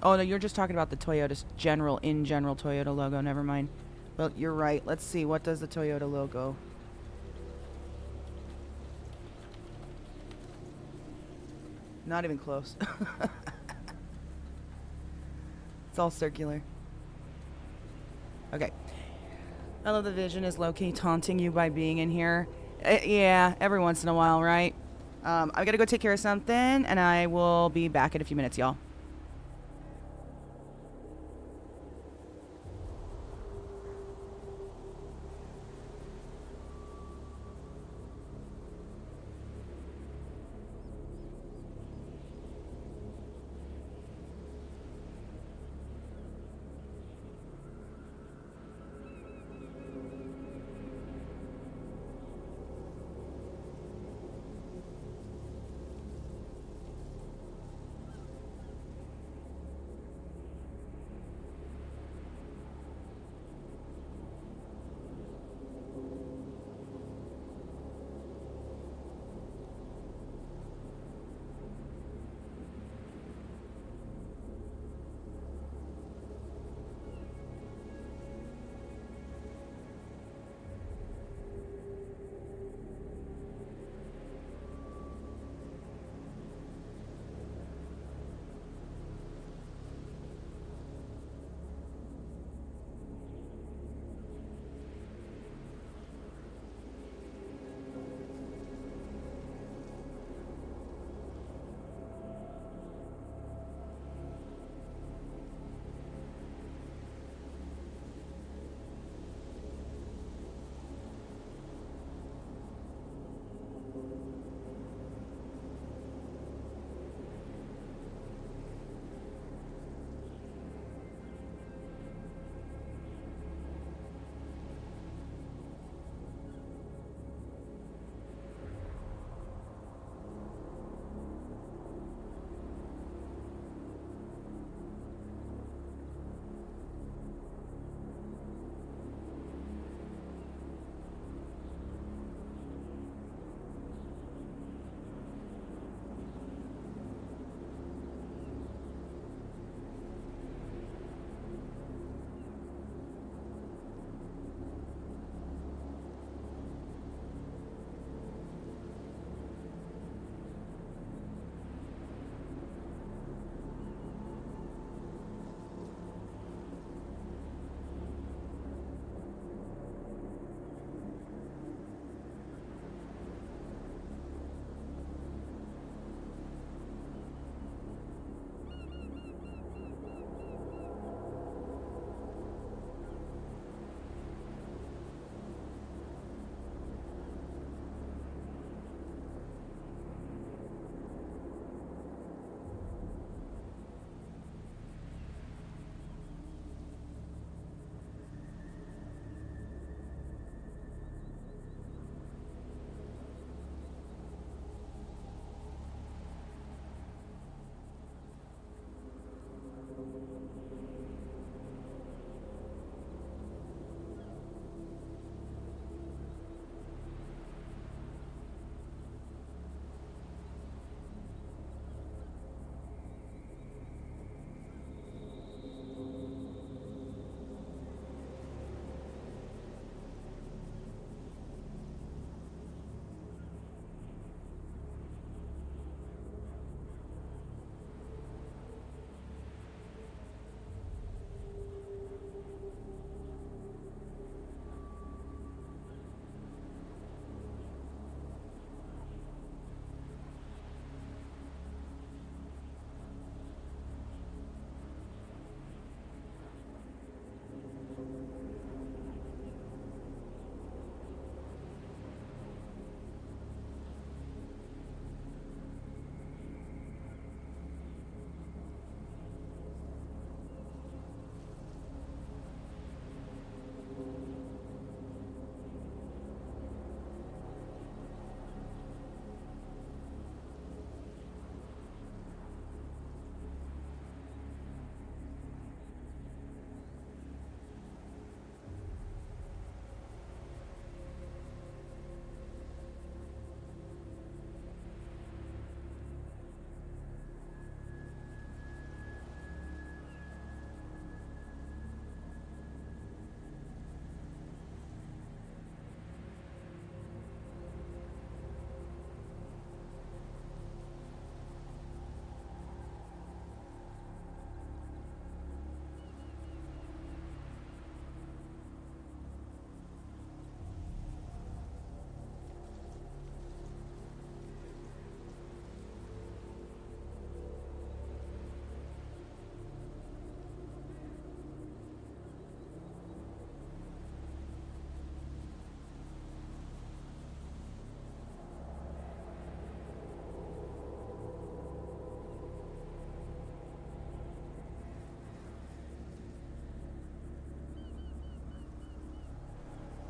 Oh, no, you're just talking about the Toyota's general Toyota logo. Never mind. Well, you're right. Let's see. What does the Toyota logo? Not even close. It's all circular. Okay. I love the vision is low-key taunting you by being in here. Yeah, every once in a while, right? I gotta go take care of something, and I will be back in a few minutes, y'all.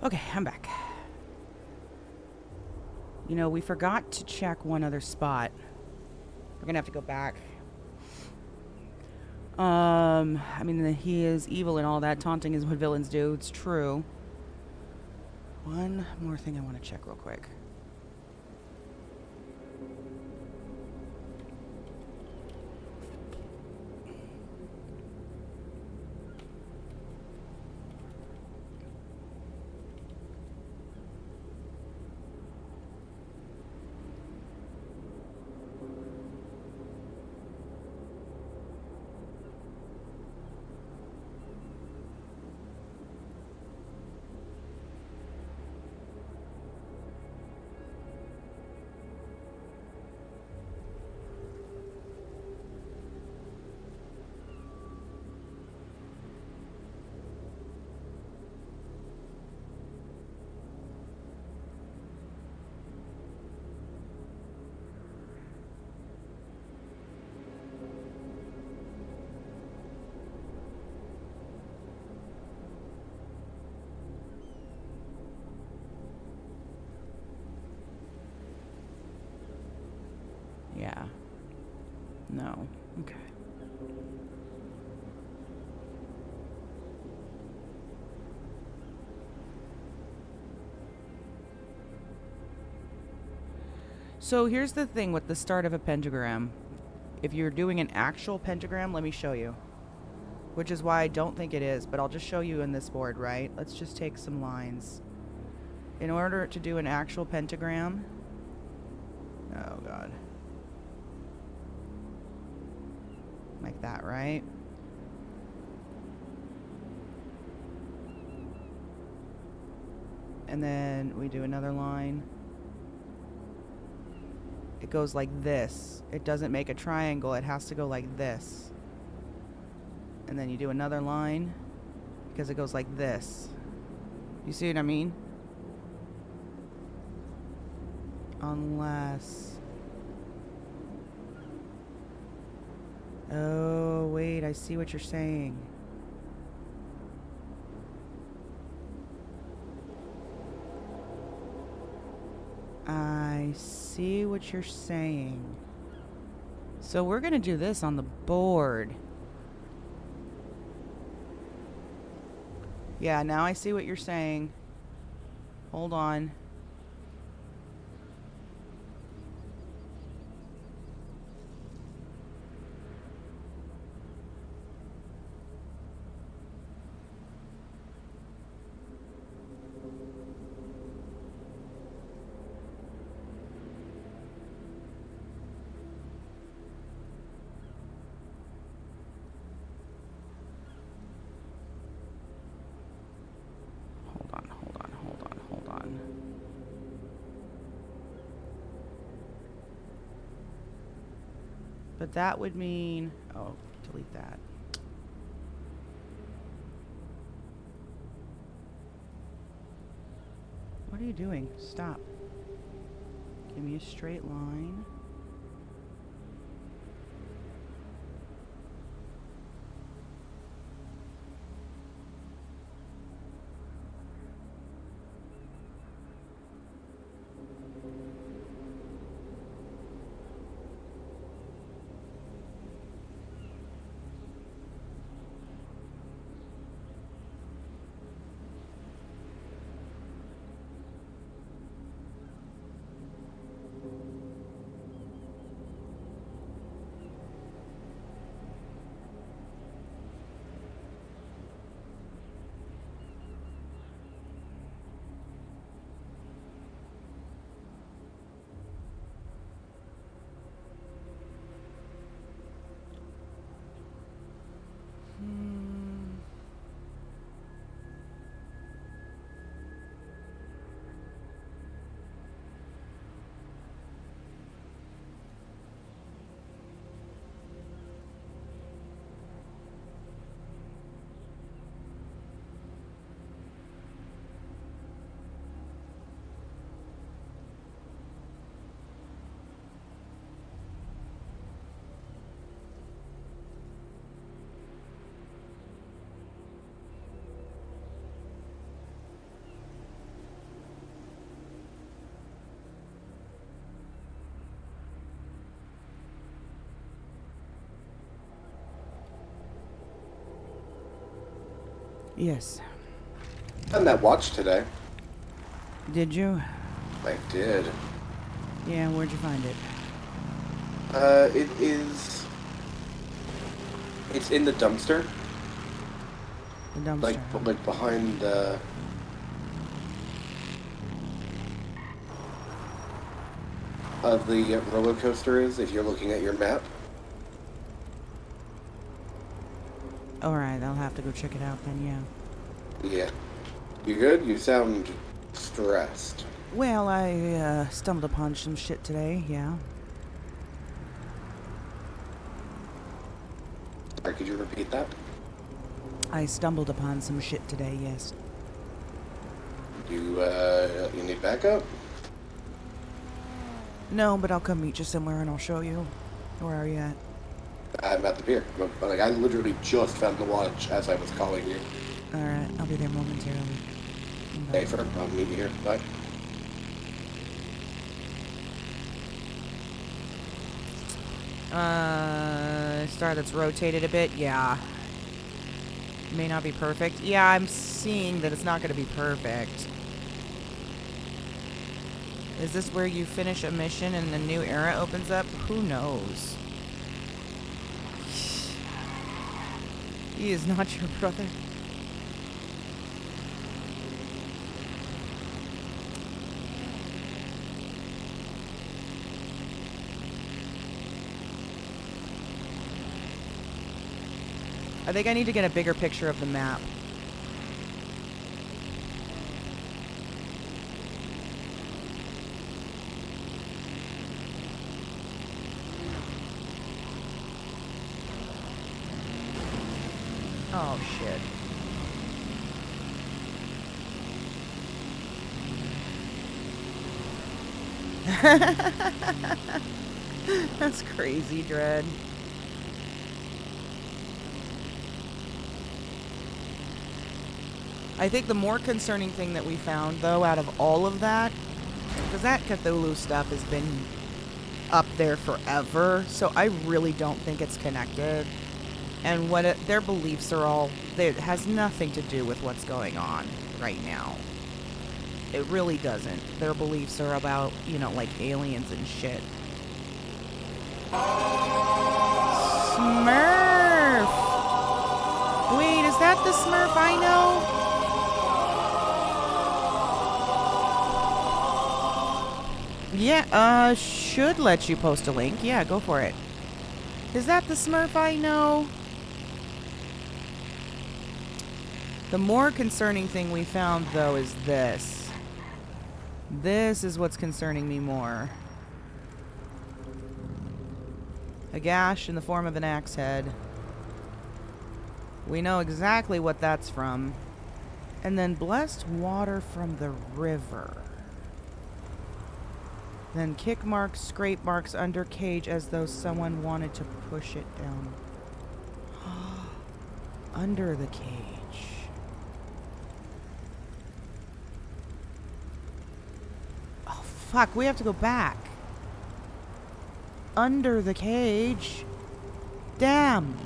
Okay, I'm back. You know, we forgot to check one other spot. We're gonna have to go back. I mean, he is evil and all that. Taunting is what villains do. It's true. One more thing I want to check real quick. Yeah. No. Okay. So here's the thing with the start of a pentagram. If you're doing an actual pentagram, let me show you. Which is why I don't think it is, but I'll just show you in this board, right? Let's just take some lines. In order to do an actual pentagram... Oh, God. Like that, right? And then we do another line. It goes like this. It doesn't make a triangle. It has to go like this. And then you do another line because it goes like this. You see what I mean? Unless... Oh, wait, I see what you're saying. I see what you're saying. So we're gonna do this on the board. Yeah, now I see what you're saying. Hold on. Hold on. But that would mean... Oh, delete that. What are you doing? Stop. Give me a straight line. Yes. Found that watch today. Did you? I did. Yeah, where'd you find it? It's in the dumpster. The dumpster. Like behind the... the roller coaster is, if you're looking at your map. Alright, I'll have to go check it out then, yeah. Yeah. You good? You sound stressed. Well, I stumbled upon some shit today, yeah. Sorry, could you repeat that? I stumbled upon some shit today, yes. You need backup? No, but I'll come meet you somewhere and I'll show you. Where are you at? I'm at the pier. Like, I literally just found the watch as I was calling you. Alright, I'll be there momentarily. Hey, firm. I'll meet you here. Bye. Star that's rotated a bit, yeah. May not be perfect. Yeah, I'm seeing that it's not going to be perfect. Is this where you finish a mission and the new era opens up? Who knows? He is not your brother. I think I need to get a bigger picture of the map. Oh, shit. That's crazy, Dread. I think the more concerning thing that we found, though, out of all of that, because that Cthulhu stuff has been up there forever, so I really don't think it's connected. And their beliefs are all, it has nothing to do with what's going on right now. It really doesn't. Their beliefs are about, you know, like aliens and shit. Smurf! Wait, is that the Smurf I know? Yeah, should let you post a link. Yeah, go for it. Is that the Smurf I know? The more concerning thing we found, though, is this. This is what's concerning me more. A gash in the form of an axe head. We know exactly what that's from. And then blessed water from the river. Then kick marks, scrape marks under cage as though someone wanted to push it down. Under the cage. Oh, fuck. We have to go back. Under the cage. Damn.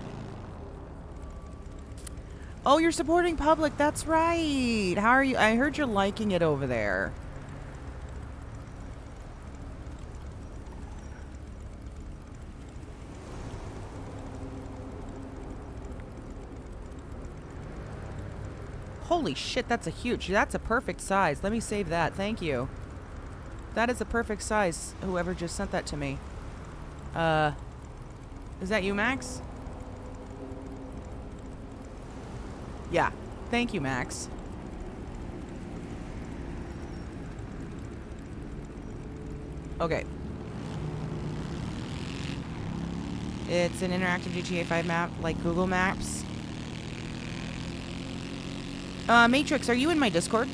Oh, you're supporting public. That's right. How are you? I heard you're liking it over there. Holy shit, that's a perfect size. Let me save that. Thank you. That is a perfect size, whoever just sent that to me. Is that you, Max? Yeah. Thank you, Max. Okay. It's an interactive GTA 5 map, like Google Maps. Matrix, are you in my Discord?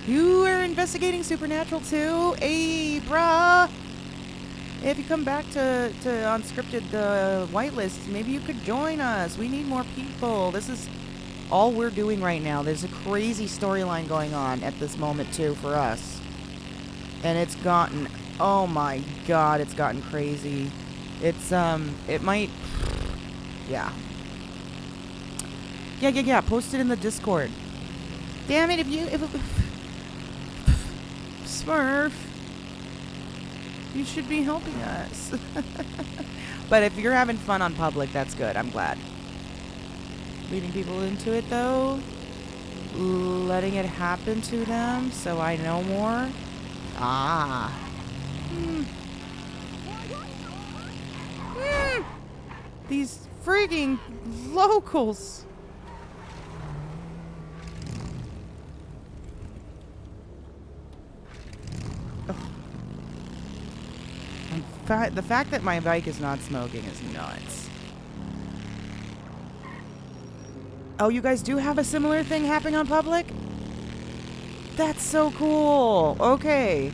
You are investigating Supernatural too? Hey, bruh! If you come back to Unscripted whitelist, maybe you could join us. We need more people. This is all we're doing right now. There's a crazy storyline going on at this moment too for us. And it's gotten, oh my god, it's gotten crazy. It's, it might... Yeah. Yeah. Post it in the Discord. Damn it, Smurf. You should be helping us. But if you're having fun on public, that's good. I'm glad. Leading people into it, though. Letting it happen to them so I know more. Ah. These frigging locals. The fact that my bike is not smoking is nuts. Oh, you guys do have a similar thing happening on public? That's so cool. Okay.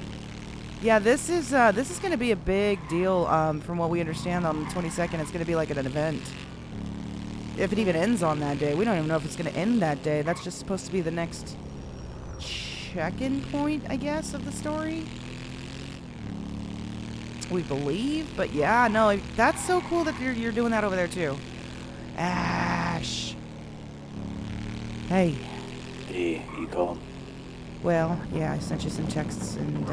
Yeah, this is going to be a big deal. From what we understand, on the 22nd, it's going to be like an event. If it even ends on that day, we don't even know if it's going to end that day. That's just supposed to be the next check-in point, I guess, of the story. We believe, but yeah, no, that's so cool that you're doing that over there too. Ash. Hey. Hey, you called? Well, yeah, I sent you some texts, and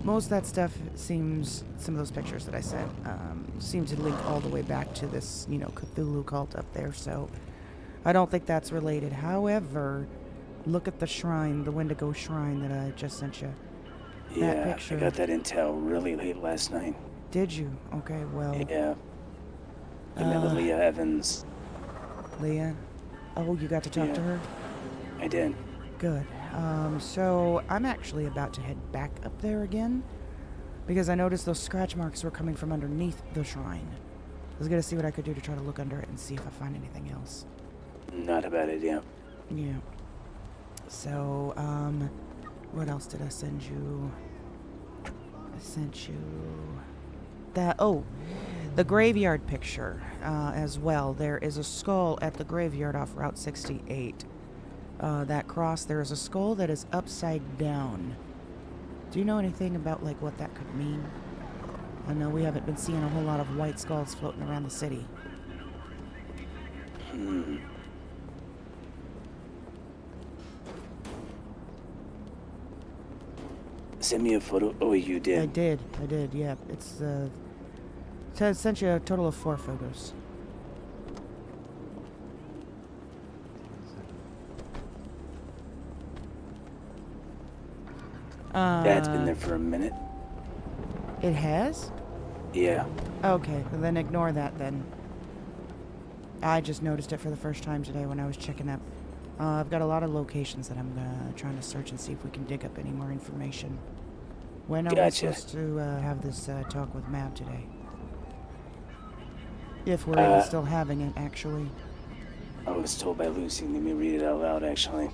most of that stuff seems, some of those pictures that I sent, seem to link all the way back to this, you know, Cthulhu cult up there, so I don't think that's related. However, look at the shrine, the Wendigo shrine that I just sent you. Yeah, picture. I got that intel really late last night. Did you? Okay, well. Yeah. I met with Leah Evans. Leah? Oh, you got to talk to her? I did. Good. So I'm actually about to head back up there again because I noticed those scratch marks were coming from underneath the shrine. I was gonna see what I could do to try to look under it and see if I find anything else. Not a bad idea. Yeah. So, what else did I send you? I sent you that, the graveyard picture, as well. There is a skull at the graveyard off Route 68. That cross, there is a skull that is upside down. Do you know anything about, like, what that could mean? I know we haven't been seeing a whole lot of white skulls floating around the city. Send me a photo. Oh, you did? I did, yeah. It's, I sent you a total of 4 photos. Dad's been there for a minute. It has? Yeah. Okay, well then ignore that then. I just noticed it for the first time today when I was checking up. I've got a lot of locations that I'm trying to search and see if we can dig up any more information. When are we supposed to have this talk with Mab today? If we're even still having it, actually. I was told by Lucy. Let me read it out loud, actually.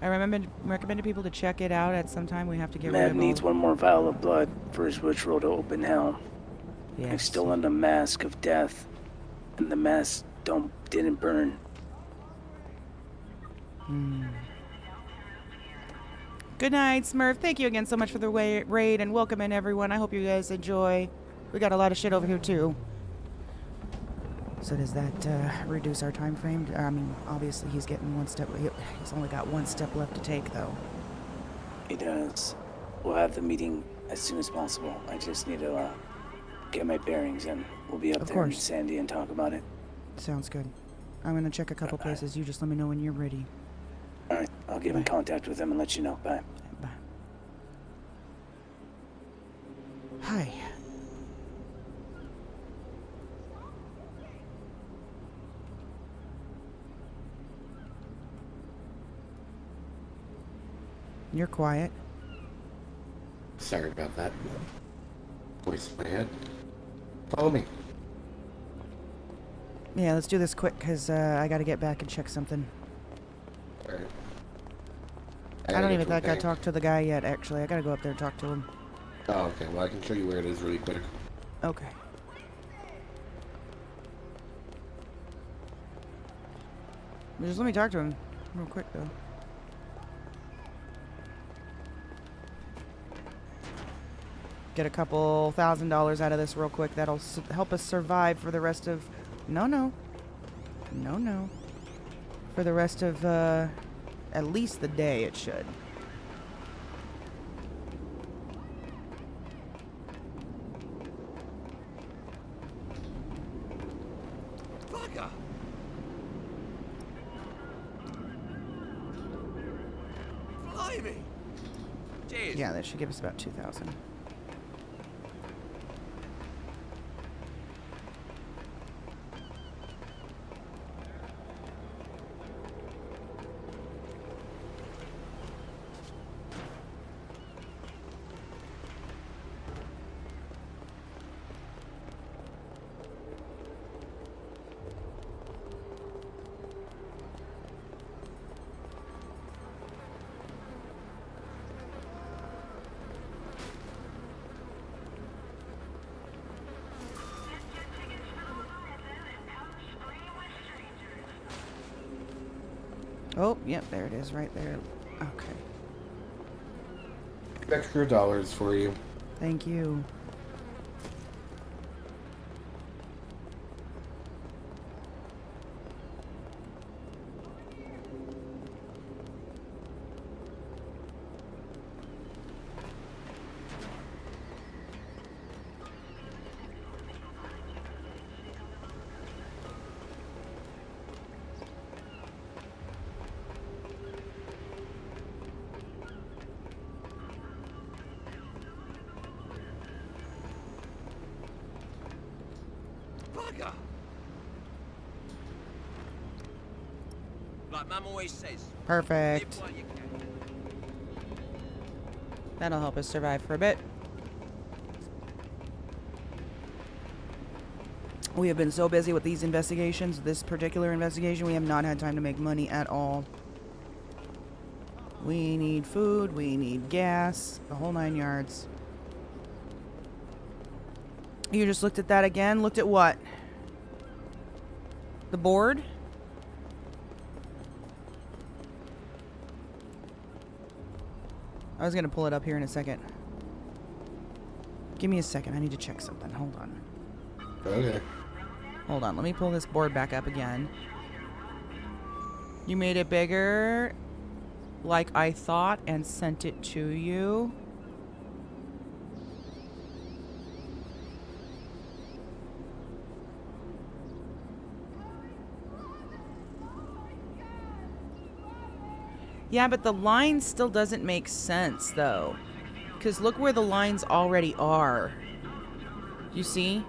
I recommended people to check it out at some time. We have to get rid Mab of needs one more vial of blood for his ritual to open hell. Yes. I've stolen the mask of death, and the mask didn't burn. Good night, Smurf. Thank you again so much for the raid, and welcome in, everyone. I hope you guys enjoy. We got a lot of shit over here, too. So does that reduce our time frame? I mean, obviously he's getting one step. He's only got one step left to take, though. He does. We'll have the meeting as soon as possible. I just need to get my bearings, and we'll be up there in Sandy and talk about it. Sounds good. I'm going to check a couple places. You just let me know when you're ready. All right. I'll get in contact with them and let you know. Bye. Bye. Hi. You're quiet. Sorry about that. Voice in my head. Follow me. Yeah, let's do this quick, because I got to get back and check something. Alright. I don't even think I talked to the guy yet, actually. I got to go up there and talk to him. Oh, okay. Well, I can show you where it is really quick. Okay. Just let me talk to him real quick, though. get a couple $1,000s out of this real quick. That'll help us survive for the rest of... No. For the rest of, at least the day it should. Bugger! Blimey! Cheers. Yeah, that should give us about 2,000. Oh, yep, there it is, right there. Okay. Extra dollars for you. Thank you. Bugger! Like Mum always says, Perfect. live while you can. That'll help us survive for a bit. We have been so busy with these investigations, this particular investigation, we have not had time to make money at all. We need food, we need gas, the whole 9 yards. You just looked at that again? Looked at what? The board? I was gonna pull it up here in a second. Give me a second, I need to check something. Hold on. Okay. Hold on, let me pull this board back up again. You made it bigger, like I thought, and sent it to you. Yeah, but the line still doesn't make sense, though. Because look where the lines already are. You see?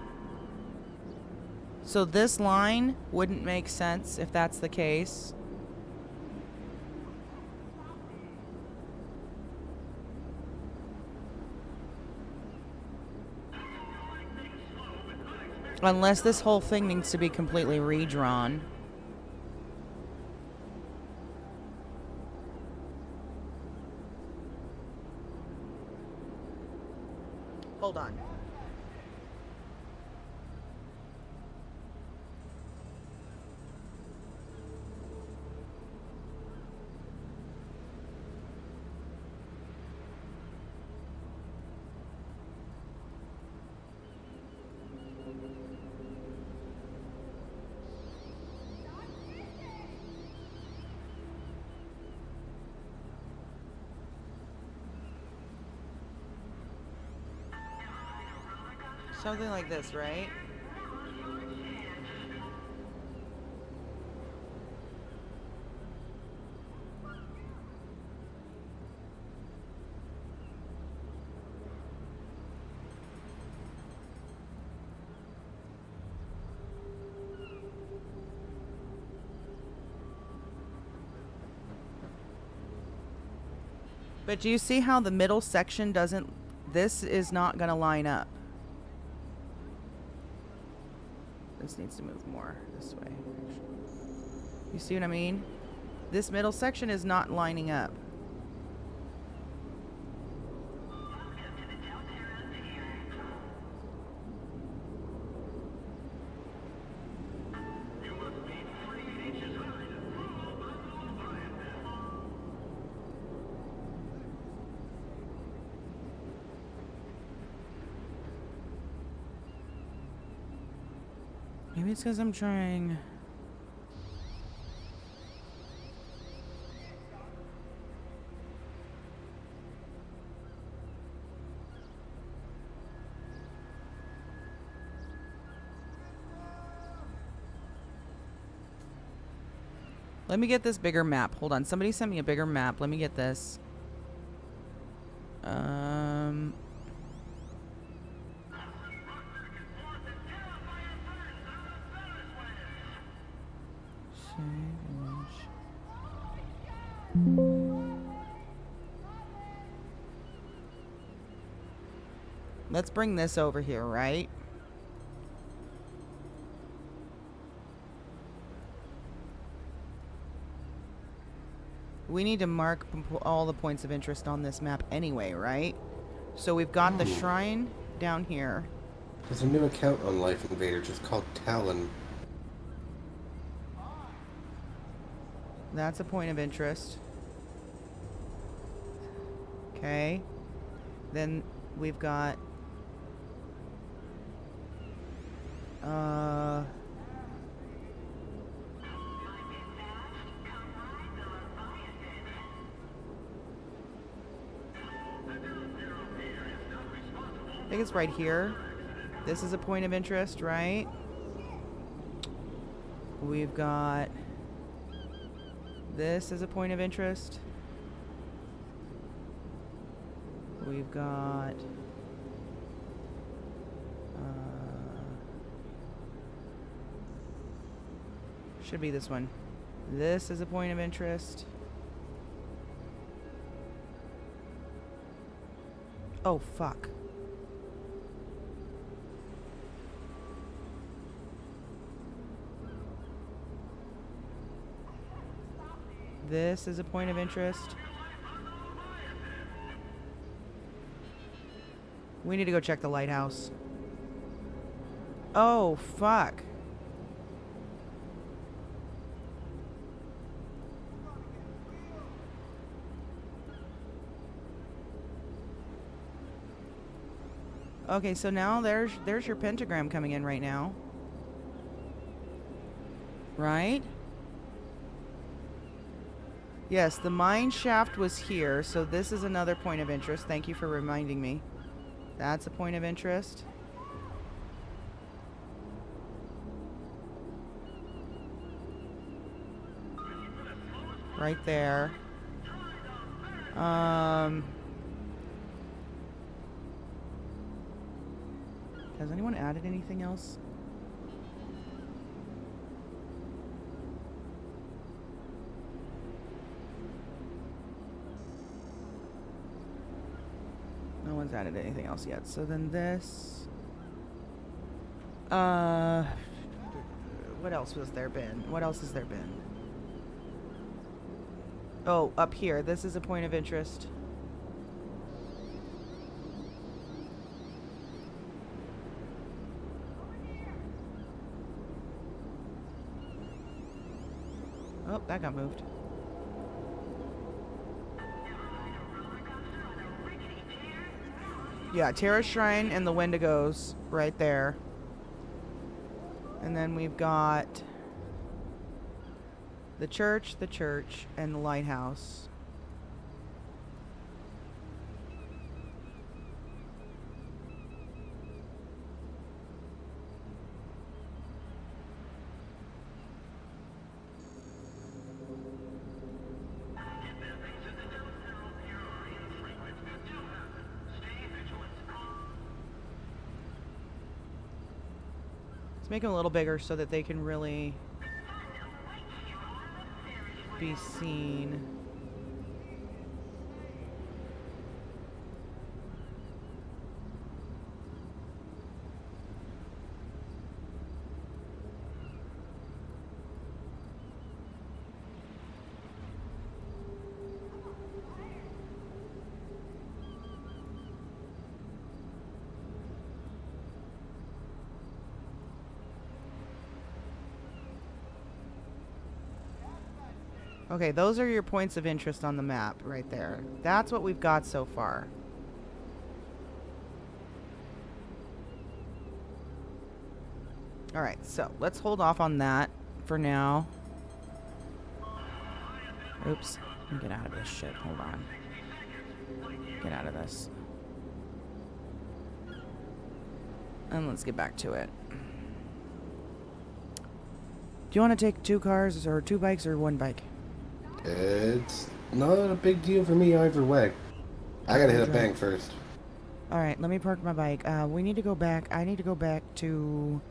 So this line wouldn't make sense if that's the case. Unless this whole thing needs to be completely redrawn. Hold on. Something like this, right? But do you see how the middle section doesn't... This is not going to line up. This needs to move more this way. You see what I mean? This middle section is not lining up. Maybe it's because I'm trying. Let me get this bigger map. Hold on. Somebody sent me a bigger map. Let me get this. Let's bring this over here, right? We need to mark all the points of interest on this map anyway, right? So we've got the shrine down here. There's a new account on Life Invader just called Talon. That's a point of interest. Okay. Then we've got... I think it's right here. This is a point of interest, right? We've got... This is a point of interest. We've got... should be this one. This is a point of interest. Oh, fuck. This is a point of interest. We need to go check the lighthouse. Oh, fuck. Okay, so now there's your pentagram coming in right now. Right? Yes, the mine shaft was here, so this is another point of interest. Thank you for reminding me. That's a point of interest. Right there. Has anyone added anything else? No one's added anything else yet. So then this... what else was there been? What else has there been? Oh, up here. This is a point of interest. Oh, that got moved. Yeah, Terra Shrine and the Wendigos right there. And then we've got the church, and the lighthouse. Let's make them a little bigger so that they can really be seen. Okay, those are your points of interest on the map right there. That's what we've got so far. Alright, so let's hold off on that for now. Oops. Let me get out of this shit. Hold on. Get out of this. And let's get back to it. Do you want to take 2 cars or 2 bikes or 1 bike? It's not a big deal for me either way. I gotta hit a bank first. Alright, let me park my bike. We need to go back. I need to go back to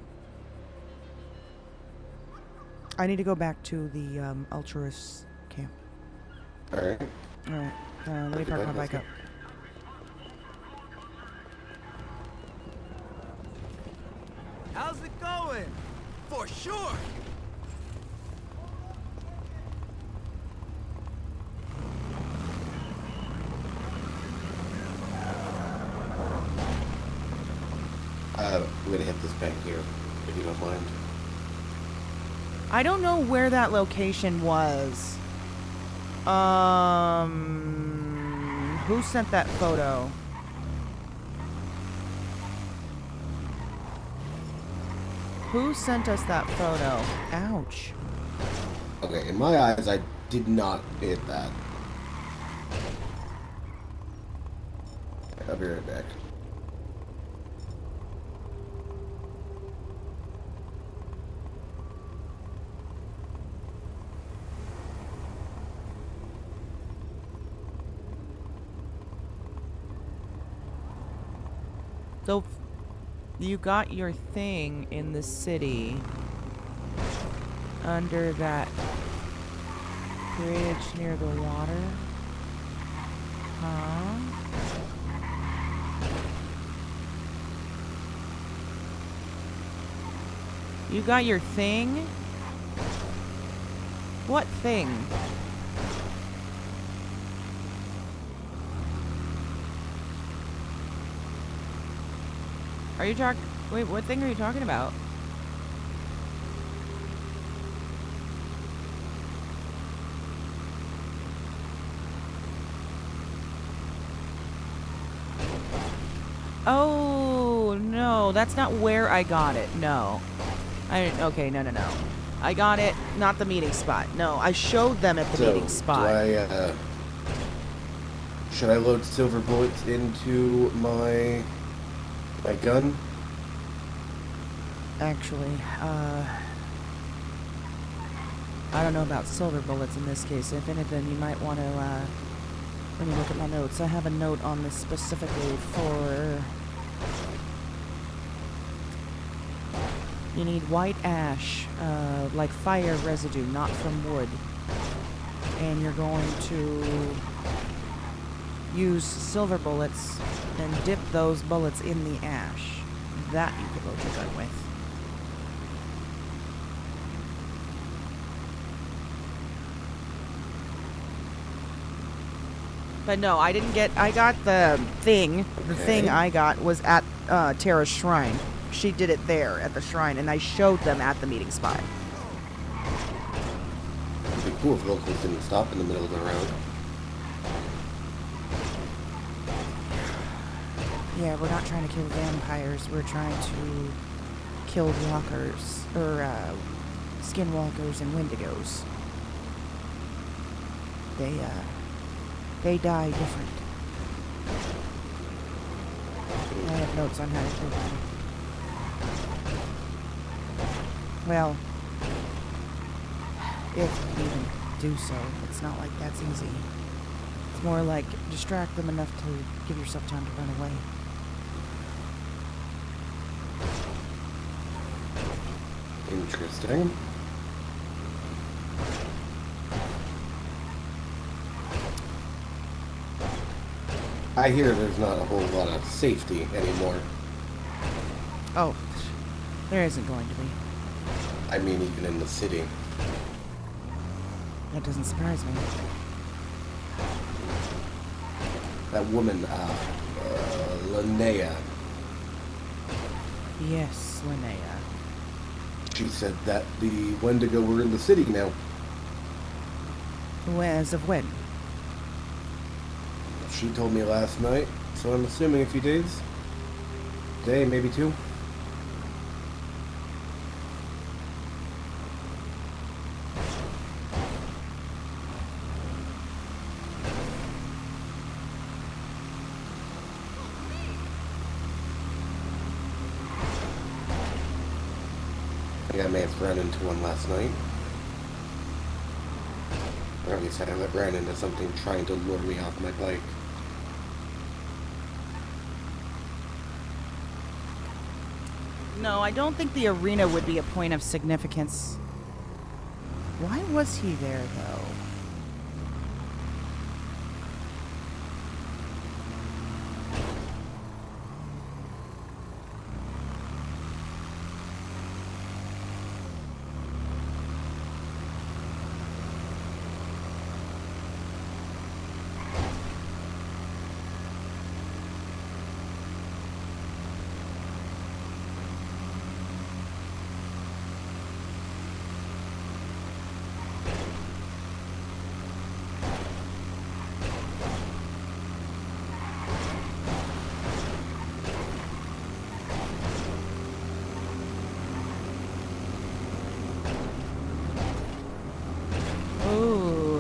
the Ultras camp. Alright. Alright. Let me park my bike up. How's it going? For sure. I'm gonna hit this bank here, if you don't mind. I don't know where that location was. Who sent that photo? Who sent us that photo? Ouch. Okay, in my eyes, I did not hit that. I'll be right back. So, you got your thing in the city under that bridge near the water? Huh? You got your thing? What thing? Are you talking? Wait, what thing are you talking about? Oh, no, that's not where I got it. No. Okay, no. I got it, not the meeting spot. No, I showed them at the meeting spot. Should I load silver bullets into my gun? Actually, I don't know about silver bullets in this case. If anything, you might want to, let me look at my notes. I have a note on this specifically for... You need white ash, like fire residue, not from wood. And you're going to use silver bullets and dip those bullets in the ash. That you could load your gun with. But no, I didn't get... I got the thing. The thing I got was at Tara's shrine. She did it there at the shrine, and I showed them at the meeting spot. It'd be cool if locals didn't stop in the middle of the road. Yeah, we're not trying to kill vampires. We're trying to kill walkers, or skinwalkers and wendigos. They die different. I have notes on how to kill them. Well, if you even do so, it's not like that's easy. It's more like distract them enough to give yourself time to run away. Interesting. I hear there's not a whole lot of safety anymore. Oh, there isn't going to be. I mean, even in the city. That doesn't surprise me. That woman, Linnea, Yes, Linnea. she said that the Wendigo were in the city now. As of when? She told me last night, so I'm assuming a few days. Day, maybe 2. think I may have run into one last night. Or at least I ran into something trying to lure me off my bike. No, I don't think the arena would be a point of significance. Why was he there, though?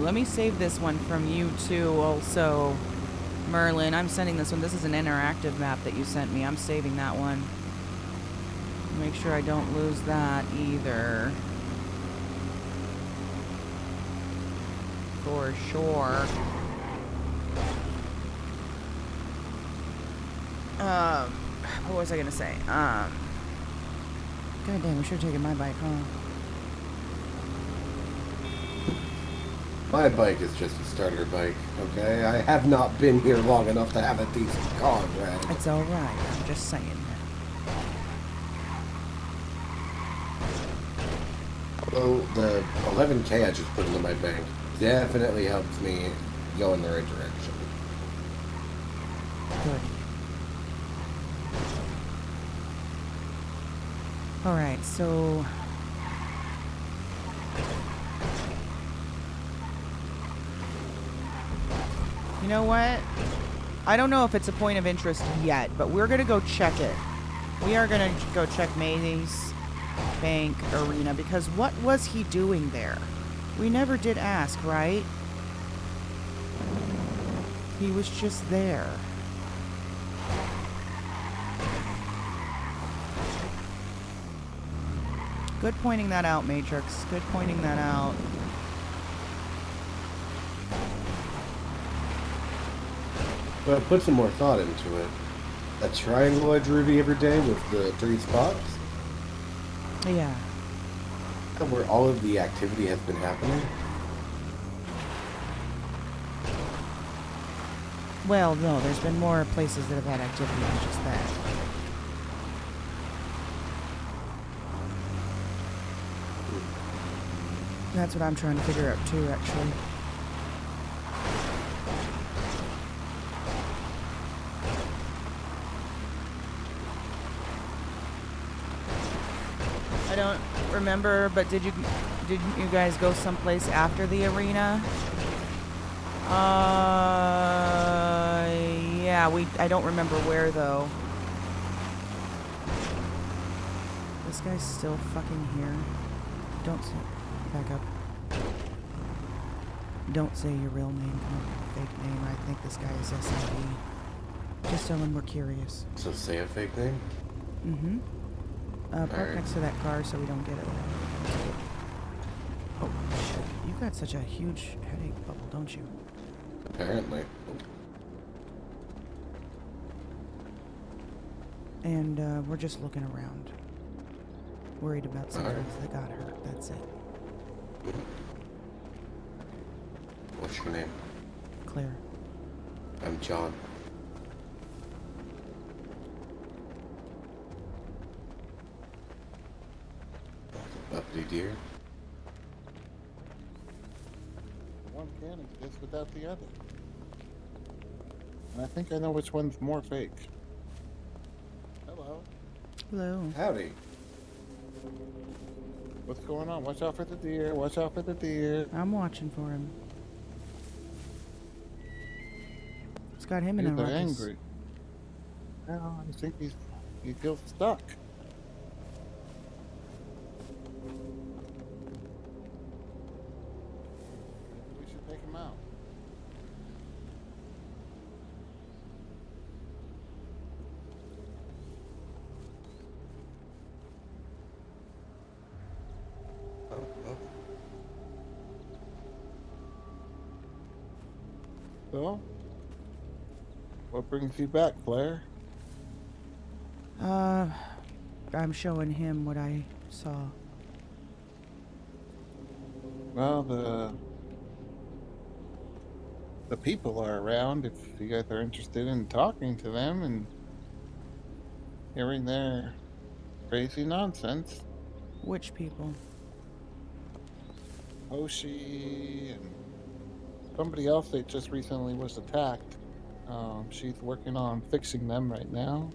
Let me save this one from you too also, Merlin. I'm sending this one. This is an interactive map that you sent me. I'm saving that one. Make sure I don't lose that either. For sure. What was I gonna say? God damn, we should have taken my bike, huh? My bike is just a starter bike, okay? I have not been here long enough to have a decent car, Brad. It's alright, I'm just saying that. Although the 11K I just put into my bank definitely helps me go in the right direction. Good. Alright, so... You know what? I don't know if it's a point of interest yet, but we're going to go check it. We are going to go check Maze Bank Arena, because what was he doing there? We never did ask, right? He was just there. Good pointing that out, Matrix. Good pointing that out. But put some more thought into it. A triangle I drew the other day with the 3 spots? Yeah. Where all of the activity has been happening? Well, no, there's been more places that have had activity than just that. That's what I'm trying to figure out too, actually. I don't remember, but did you guys go someplace after the arena? Yeah, I don't remember where though. This guy's still fucking here. Don't say, back up. Don't say your real name, come up with a fake name. I think this guy is SID. Just tell him we're curious. So say a fake name? Mm-hmm. Park next to that car so we don't get it. Oh, shit. You've got such a huge headache bubble, don't you? Apparently. And, we're just looking around. Worried about some friends that got hurt, that's it. What's your name? Claire. I'm John. Uppity deer. One can exist without the other. And I think I know which one's more fake. Hello. Hello. Howdy. What's going on? Watch out for the deer. Watch out for the deer. I'm watching for him. It's got him in a They're ruckus. angry. No, I think he feels stuck. Maybe we should take him out. So, what brings you back, Claire? I'm showing him what I saw. Well, the people are around if you guys are interested in talking to them and hearing their crazy nonsense. Which people? Hoshi and somebody else that just recently was attacked. She's working on fixing them right now.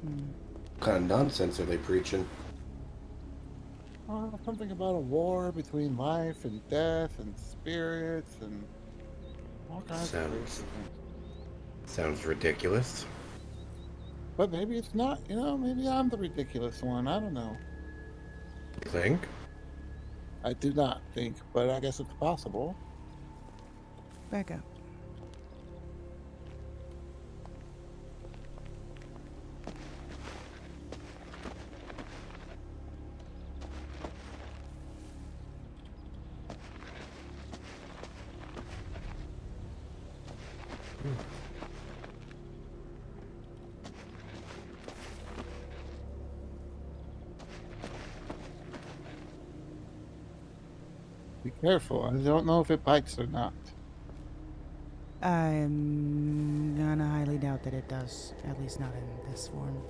What kind of nonsense are they preaching? Something about a war between life and death and spirits and all kinds of crazy things. Sounds ridiculous. But maybe it's not, maybe I'm the ridiculous one. I don't know. You think? I do not think, but I guess it's possible. Back up. Be careful. I don't know if it bites or not. I'm gonna highly doubt that it does. At least not in this form.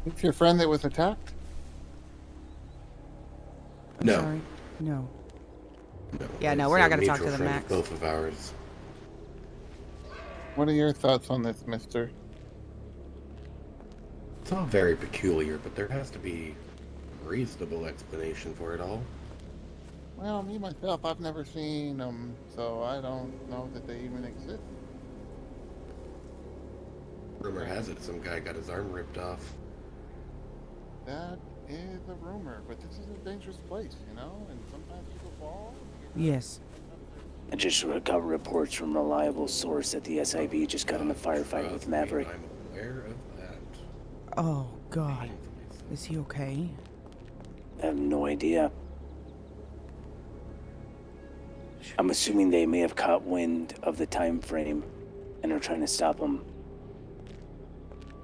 It's your friend that was attacked? I'm No. sorry. No. No. Yeah, no, it's we're a not gonna talk mutual to the friend of Max. Both of ours. What are your thoughts on this, mister? It's all very peculiar, but there has to be a reasonable explanation for it all. Well, me, myself, I've never seen them, so I don't know that they even exist. Rumor has it some guy got his arm ripped off. That is a rumor, but this is a dangerous place, and sometimes people fall. Yes. I just got reports from a reliable source that the SIV just got in a firefight with Maverick. I'm aware of that. Oh, God. Is he okay? I have no idea. I'm assuming they may have caught wind of the time frame and are trying to stop him.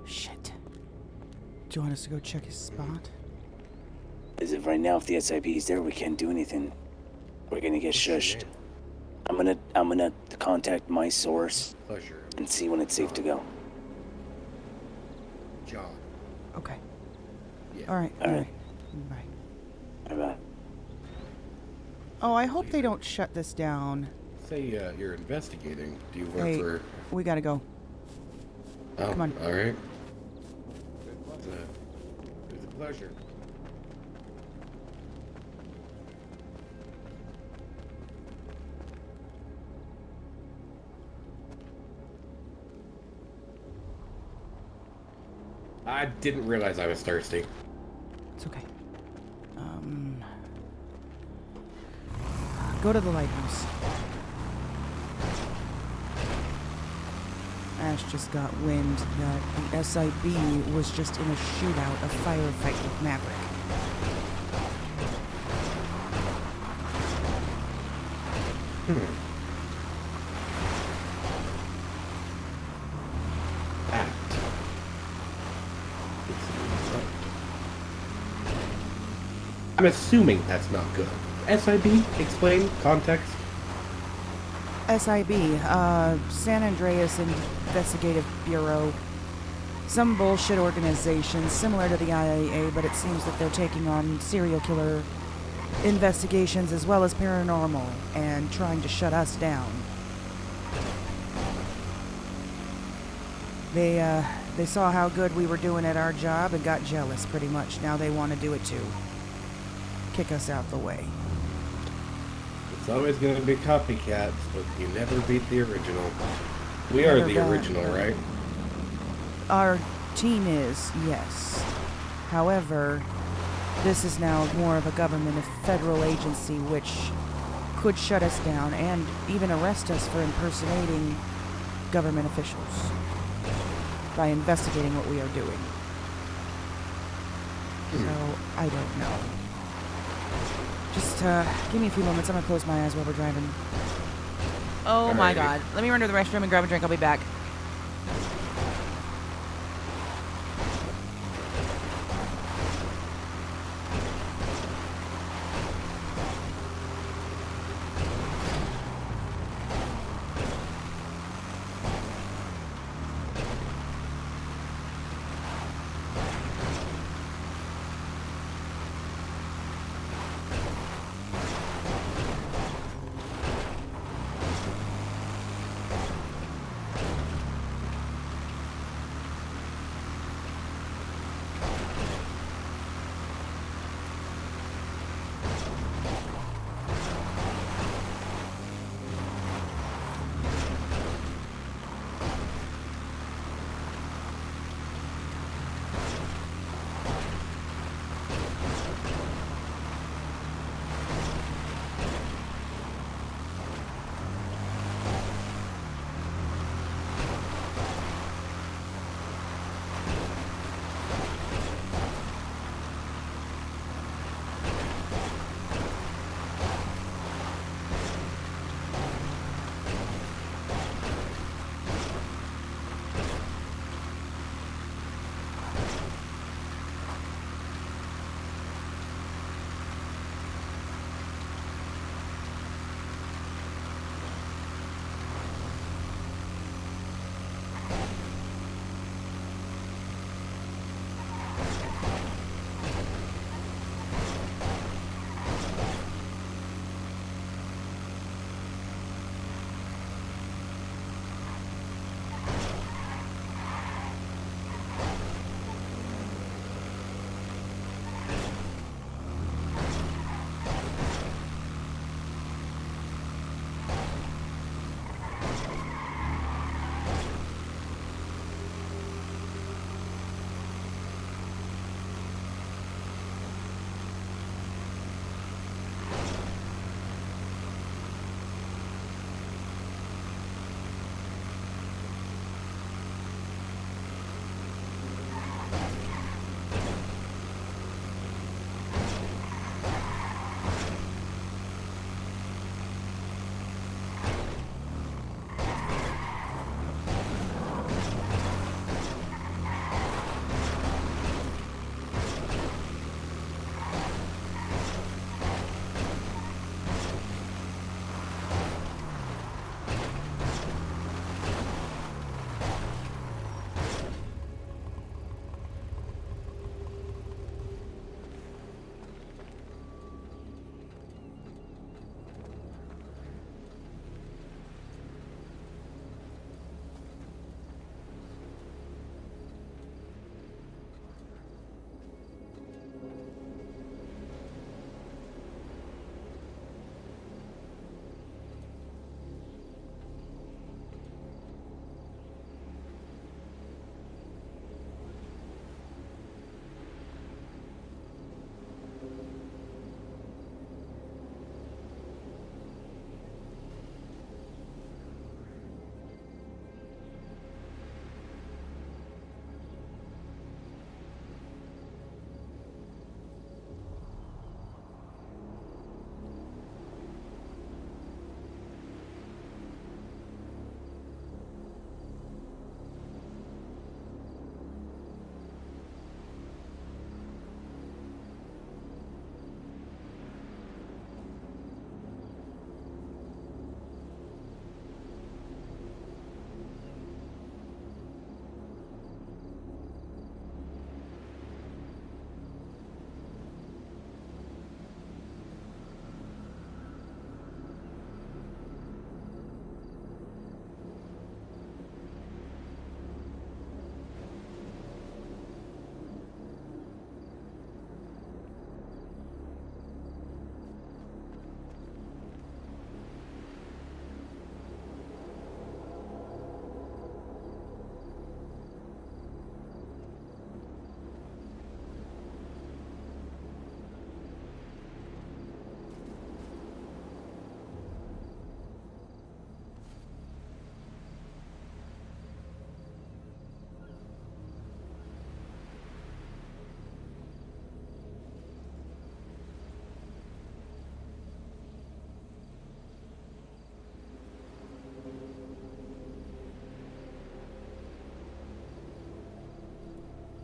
Shit. Do you want us to go check his spot? As of right now, if the SIV is there, we can't do anything. We're gonna get shushed. I'm gonna contact my source Pleasure. and see when it's safe to go. John. Okay. Yeah. Alright, All right. alright. Bye. Bye-bye. Oh, I hope they don't shut this down. Say you're investigating. Do you work Hey, for... we gotta go. Oh, come on. all right. It's a pleasure. I didn't realize I was thirsty. It's okay. Go to the lighthouse. Ash just got wind that the SIB was just in a shootout, a firefight with Maverick. I'm assuming that's not good. SIB? Explain. Context? SIB, San Andreas Investigative Bureau. Some bullshit organization similar to the IAA, but it seems that they're taking on serial killer investigations as well as paranormal and trying to shut us down. They saw how good we were doing at our job and got jealous pretty much. Now they want to do it too. Kick us out the way. It's always going to be copycats, but you never beat the original. We are Never the bad. original, right? Our team is, yes. However, this is now more of a government, a federal agency, which could shut us down and even arrest us for impersonating government officials by investigating what we are doing. So, I don't know. Just give me a few moments. I'm gonna close my eyes while we're driving. Oh my Alrighty. god. Let me run to the restroom and grab a drink. I'll be back.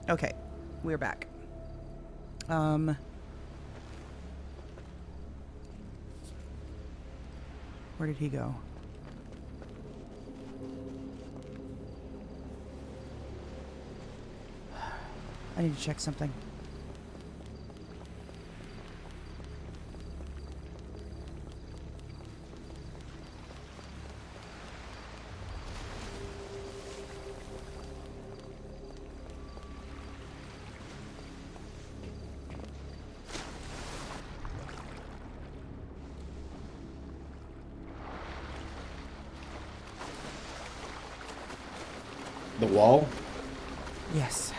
Okay, we're back. Where did he go? I need to check something. The wall? Yes.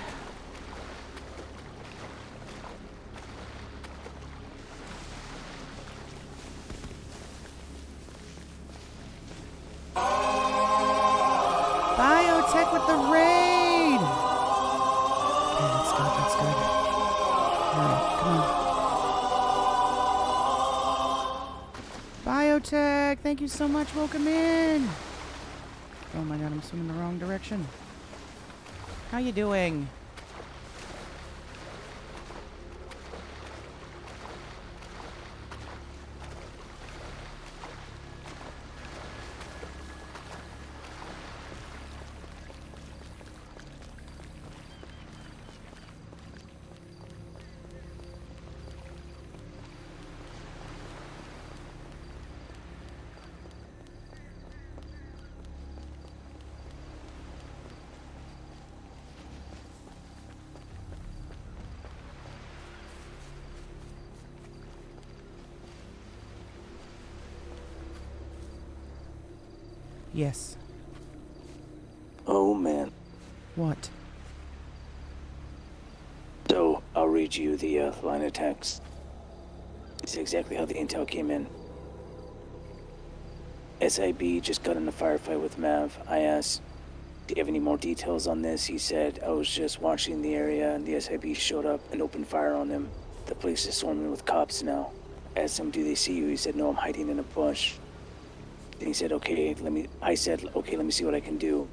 Biotech with the raid! Okay, that's good, that's good. Alright, come on. Biotech, thank you so much, welcome in! Oh my god, I'm swimming the wrong direction. How you doing? Yes. Oh man. What? So, I'll read you the line of text. It's exactly how the intel came in. SIB just got in a firefight with Mav. I asked, do you have any more details on this? He said, I was just watching the area and the SIB showed up and opened fire on him. The place is swarming with cops now. I asked him, do they see you? He said, no, I'm hiding in a bush. Then he said, okay, let me see what I can do.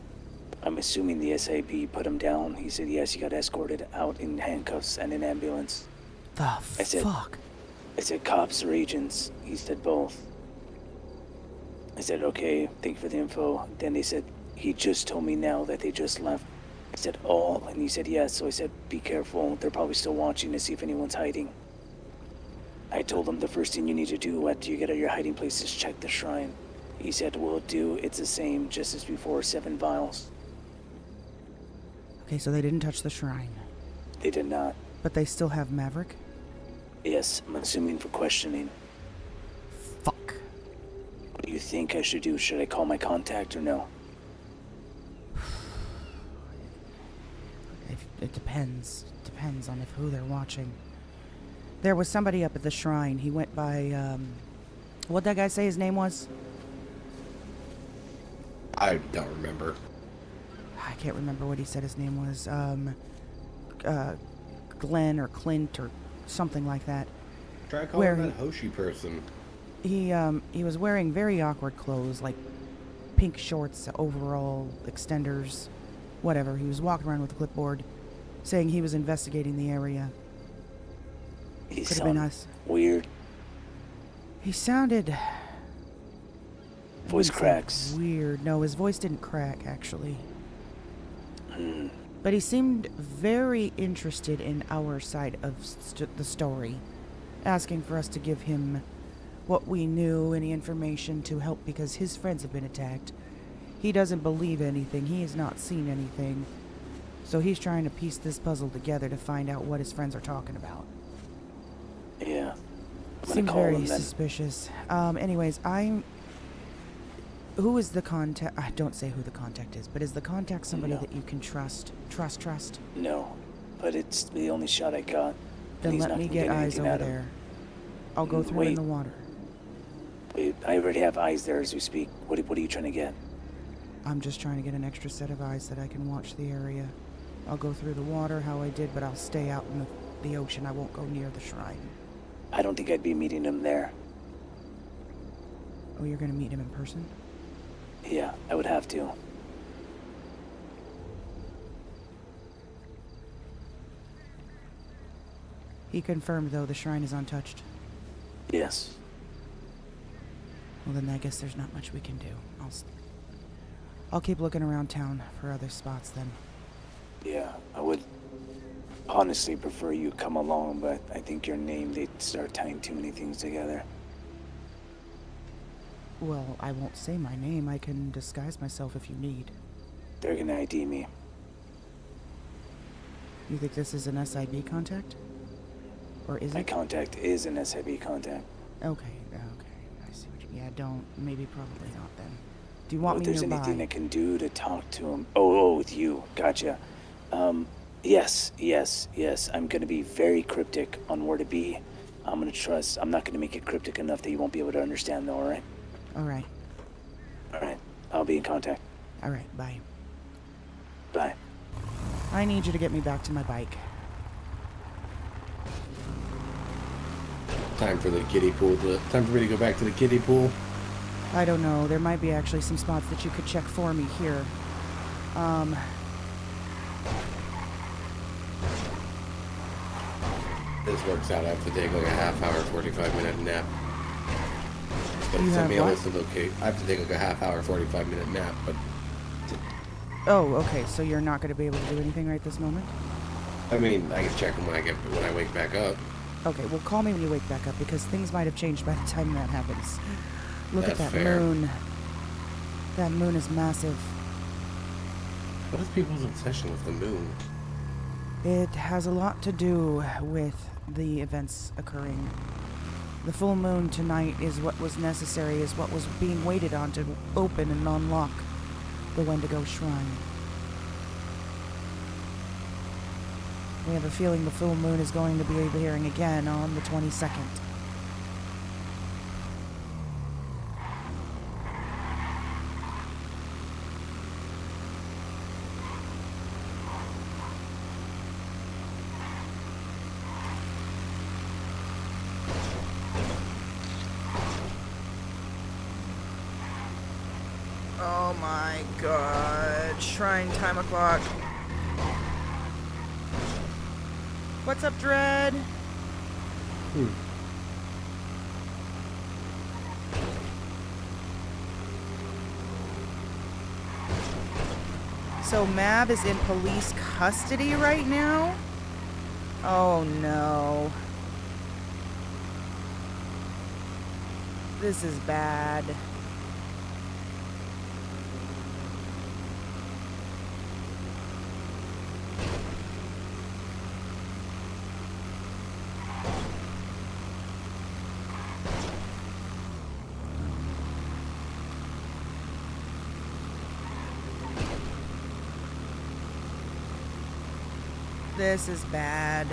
I'm assuming the SIB put him down. He said, yes, he got escorted out in handcuffs and an ambulance. The fuck? I said, cops or agents? He said, both. I said, okay, thank you for the info. Then they said, he just told me now that they just left. I said, oh, and he said, yes. So I said, be careful. They're probably still watching to see if anyone's hiding. I told him the first thing you need to do after you get out of your hiding place is check the shrine. He said, will do. It's the same, just as before, 7 vials. Okay, so they didn't touch the shrine. They did not. But they still have Maverick? Yes, I'm assuming for questioning. Fuck. What do you think I should do? Should I call my contact or no? It depends. Depends on who they're watching. There was somebody up at the shrine. He went by, what'd that guy say his name was? I don't remember. I can't remember what he said his name was. Glenn or Clint or something like that. Try calling that Hoshi person. He was wearing very awkward clothes, like pink shorts, overall, extenders, whatever. He was walking around with a clipboard, saying he was investigating the area. He Could have been us. Weird. He sounded... Voice cracks. Weird. No, his voice didn't crack, actually. But he seemed very interested in our side of the story, asking for us to give him what we knew, any information to help because his friends have been attacked. He doesn't believe anything. He has not seen anything. So he's trying to piece this puzzle together to find out what his friends are talking about. Yeah. Seems very suspicious. Anyways, who is the contact? I don't say who the contact is, but is the contact somebody that you can trust? Trust? No, but it's the only shot I got. Then let me get eyes over there. I'll go through in the water. Wait, I already have eyes there as we speak. What are you trying to get? I'm just trying to get an extra set of eyes that I can watch the area. I'll go through the water how I did, but I'll stay out in the ocean. I won't go near the shrine. I don't think I'd be meeting him there. Oh, you're gonna meet him in person? Yeah, I would have to. He confirmed, though, the shrine is untouched. Yes. Well, then I guess there's not much we can do. I'll keep looking around town for other spots then. Yeah, I would honestly prefer you come along, but I think your name, they'd start tying too many things together. Well, I won't say my name. I can disguise myself if you need. They're gonna ID me. You think this is an SIB contact? Or is My it? contact is an SIB contact. Okay. I see what you... Yeah, don't. Maybe probably not then. Do you want If me there's nearby? anything I can do to talk to him. Oh, with you. Gotcha. Yes. I'm gonna be very cryptic on where to be. I'm not gonna make it cryptic enough that you won't be able to understand though, alright? Alright. Alright. I'll be in contact. Alright, bye. Bye. I need you to get me back to my bike. Time for the kiddie pool. Time for me to go back to the kiddie pool. I don't know. There might be actually some spots that you could check for me here. This works out. I have to take like a half-hour, 45-minute nap. But You it have sent me a what? list of I have to take like a half-hour, 45-minute nap. But Oh, okay. So you're not going to be able to do anything right this moment? I mean, I can check them when I wake back up. Okay, well, call me when you wake back up, because things might have changed by the time that happens. Look at That's that fair. moon. That moon is massive. What is people's obsession with the moon? It has a lot to do with the events occurring. The full moon tonight is what was necessary, is what was being waited on to open and unlock the Wendigo Shrine. We have a feeling the full moon is going to be appearing again on the 22nd. Oh my god. Shrine time o'clock. What's up, Dread? So Mav is in police custody right now? Oh no. This is bad. This is bad.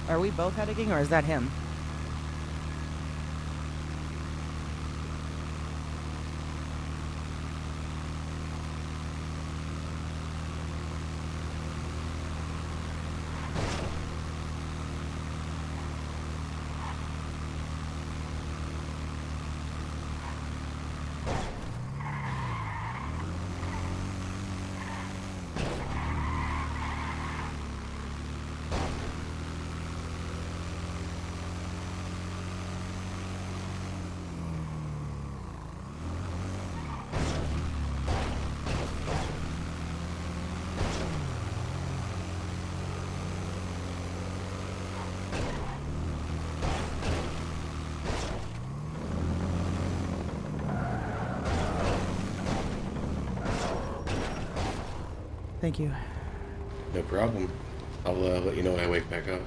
Are we both heading, or is that him? Thank you. No problem. I'll let you know when I wake back up.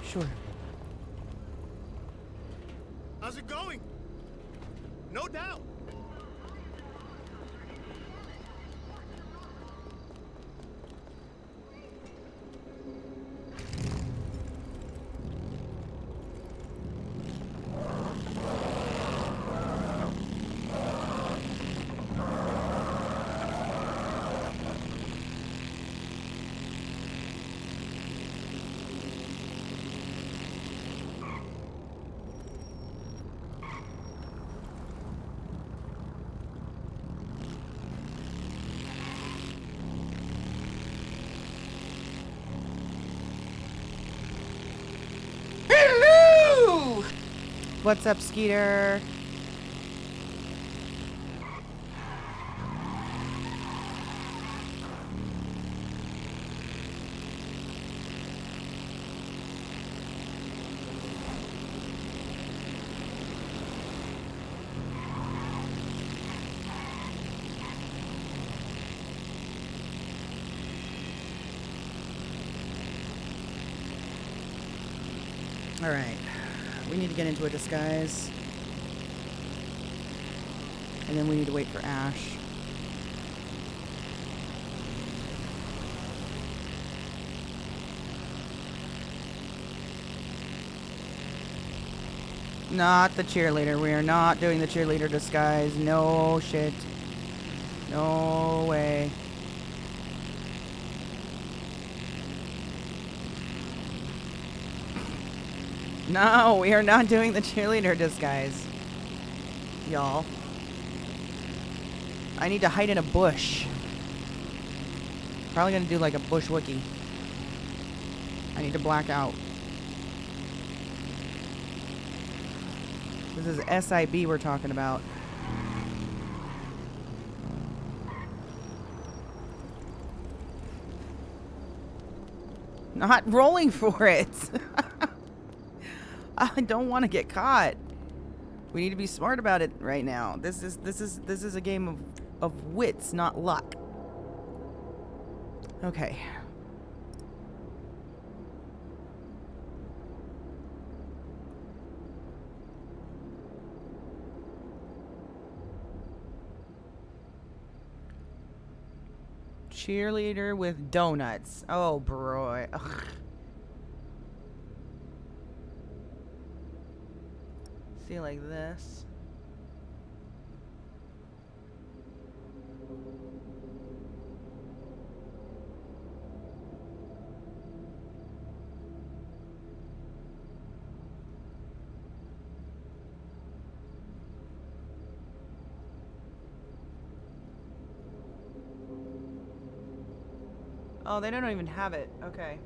Sure. How's it going? No doubt. What's up, Skeeter? All right. We need to get into a disguise. And then we need to wait for Ash. Not the cheerleader. We are not doing the cheerleader disguise. No shit. No way. No, we are not doing the cheerleader disguise. Y'all. I need to hide in a bush. Probably gonna do like a bush wookie. I need to black out. This is SIB we're talking about. Not rolling for it. I don't want to get caught. We need to be smart about it right now. This is a game of wits, not luck. Okay. Cheerleader with donuts. Oh, bro. Ugh. See, like this. Oh, they don't even have it. Okay.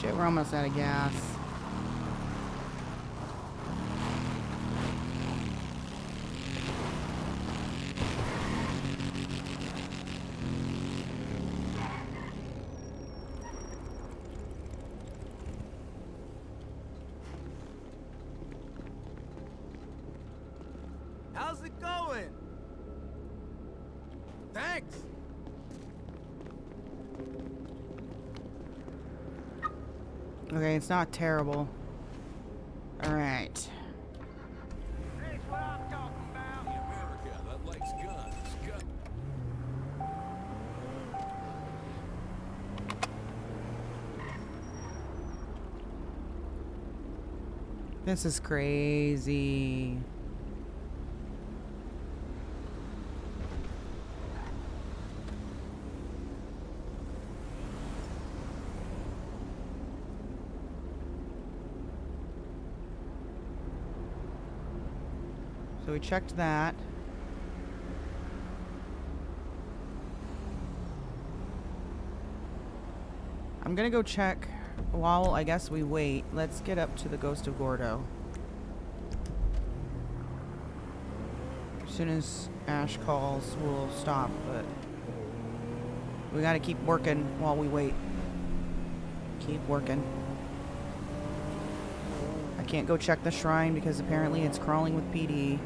shit, we're almost out of gas. How's it going? Thanks. Okay, it's not terrible. Alright. This is crazy. So we checked that. I'm gonna go check while I guess we wait. Let's get up to the Ghost of Gordo. As soon as Ash calls, we'll stop, but we gotta keep working while we wait. Keep working. I can't go check the shrine because apparently it's crawling with PD.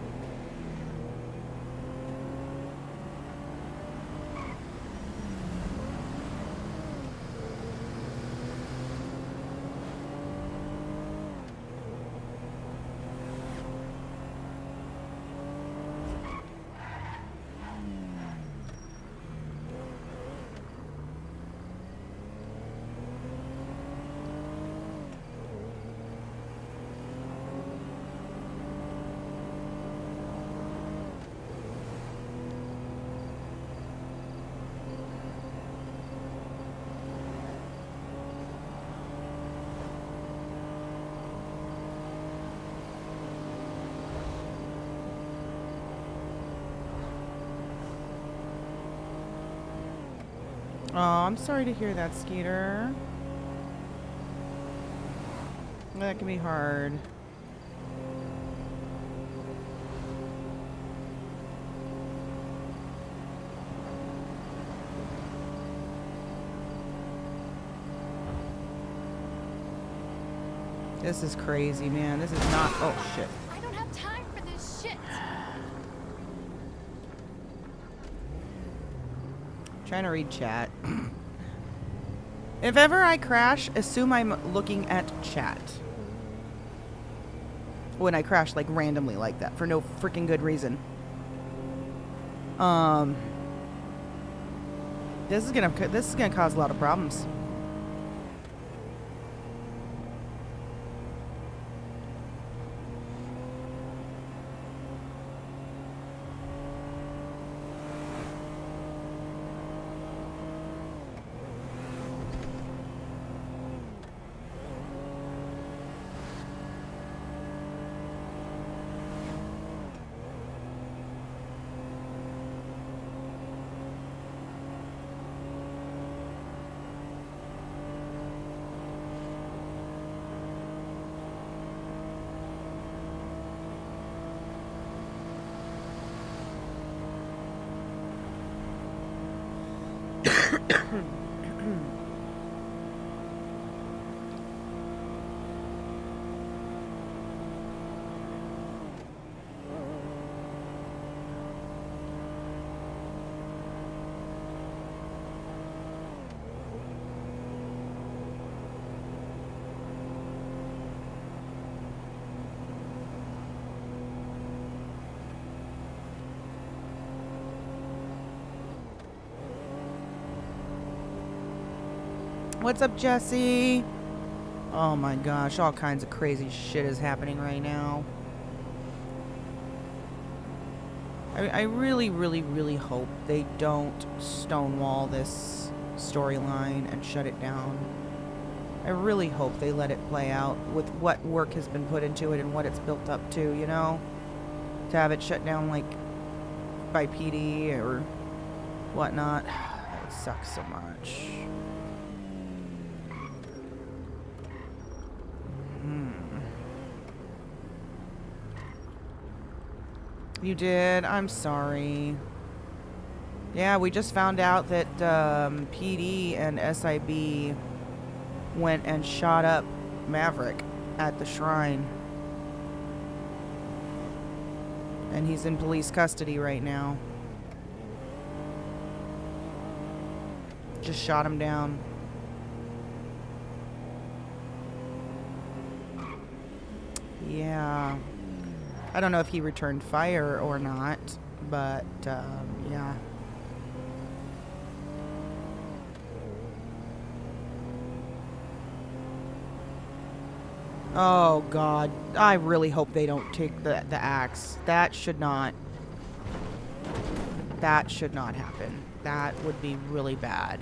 Oh, I'm sorry to hear that, Skeeter. That can be hard. This is crazy, man. This is not... Oh, shit. I don't have time for this shit. Trying to read chat. If ever I crash, assume I'm looking at chat. When I crash, like, randomly like that, for no freaking good reason. This is gonna cause a lot of problems. What's up, Jesse? Oh my gosh, all kinds of crazy shit is happening right now. I really, really, really hope they don't stonewall this storyline and shut it down. I really hope they let it play out with what work has been put into it and what it's built up to, you know? To have it shut down, like, by PD or whatnot. It sucks so much. You did? I'm sorry. Yeah, we just found out that PD and SIB went and shot up Maverick at the shrine. And he's in police custody right now. Just shot him down. Yeah. I don't know if he returned fire or not, but yeah. Oh God, I really hope they don't take the axe. That should not happen. That would be really bad.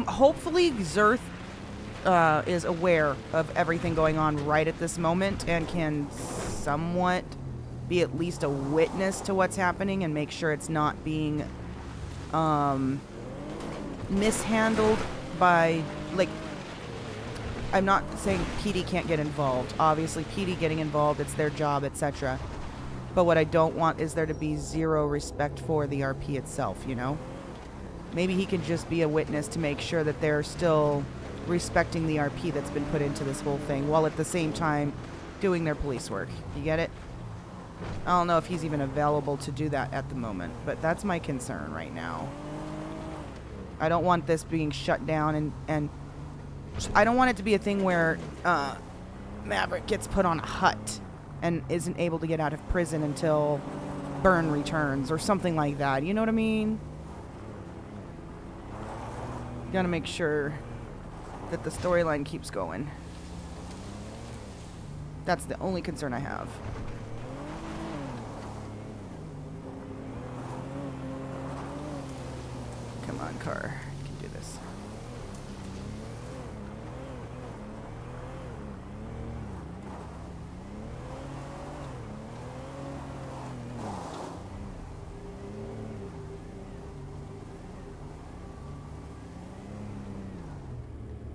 Hopefully Zerth is aware of everything going on right at this moment and can somewhat be at least a witness to what's happening and make sure it's not being mishandled by, like, I'm not saying PD can't get involved. Obviously, PD getting involved, it's their job, etc. But what I don't want is there to be zero respect for the RP itself, you know? Maybe he can just be a witness to make sure that they're still respecting the RP that's been put into this whole thing, while at the same time doing their police work. You get it? I don't know if he's even available to do that at the moment, but that's my concern right now. I don't want this being shut down, and I don't want it to be a thing where Maverick gets put on a hut and isn't able to get out of prison until Byrne returns or something like that. You know what I mean? Gotta make sure that the storyline keeps going. That's the only concern I have. Come on, car. You can do this.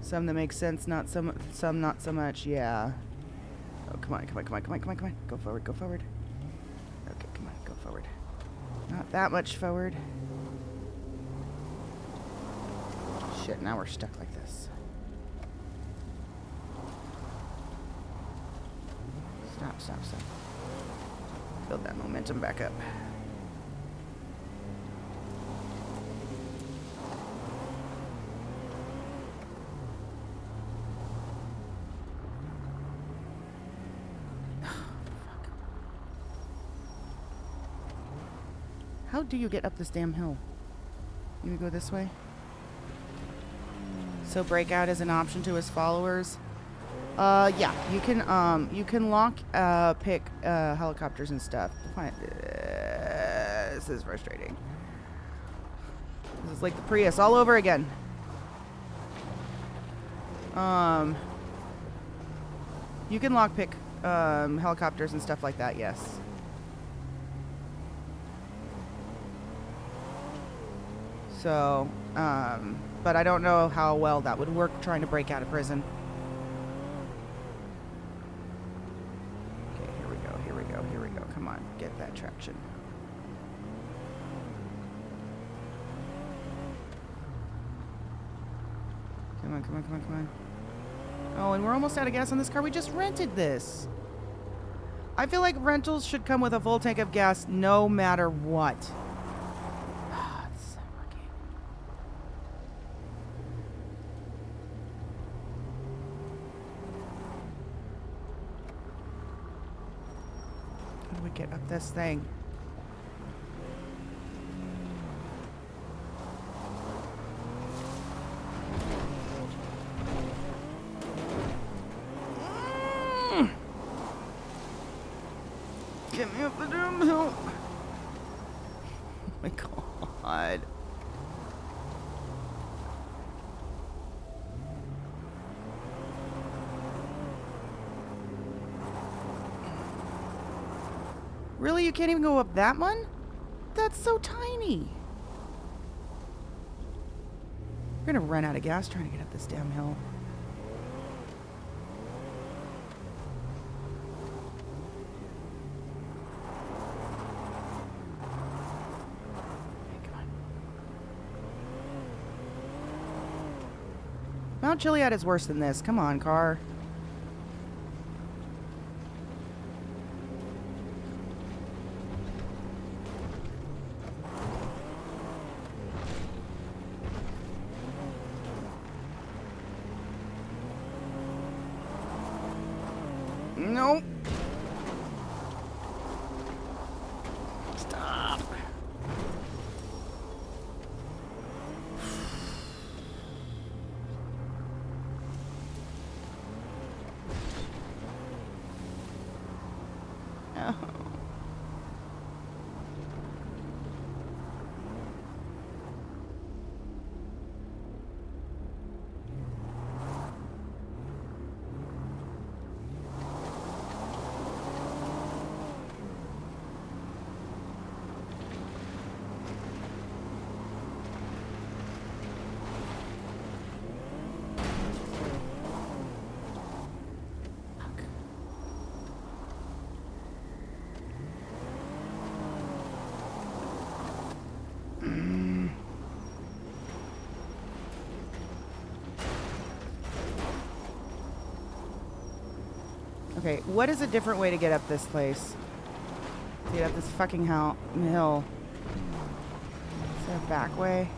Some that make sense, some not so much. Yeah. Oh, come on. Go forward. Okay, come on, go forward. Not that much forward. Shit, now we're stuck like this. Stop. Build that momentum back up. How do you get up this damn hill? You go this way? So breakout is an option to his followers. Yeah, you can lock, pick, helicopters and stuff. Fine. This is frustrating. This is like the Prius all over again. You can lock pick, helicopters and stuff like that, yes. So, but I don't know how well that would work trying to break out of prison. Okay, here we go. Come on, get that traction. Come on. Oh, and we're almost out of gas on this car. We just rented this. I feel like rentals should come with a full tank of gas no matter what. Get up this thing. Really? You can't even go up that one? That's so tiny. We're gonna run out of gas trying to get up this damn hill. Okay, come on. Mount Chiliad is worse than this. Come on, car. Nope. Stop. Oh. Okay, what is a different way to get up this place? To get up this fucking hill? Is there a back way?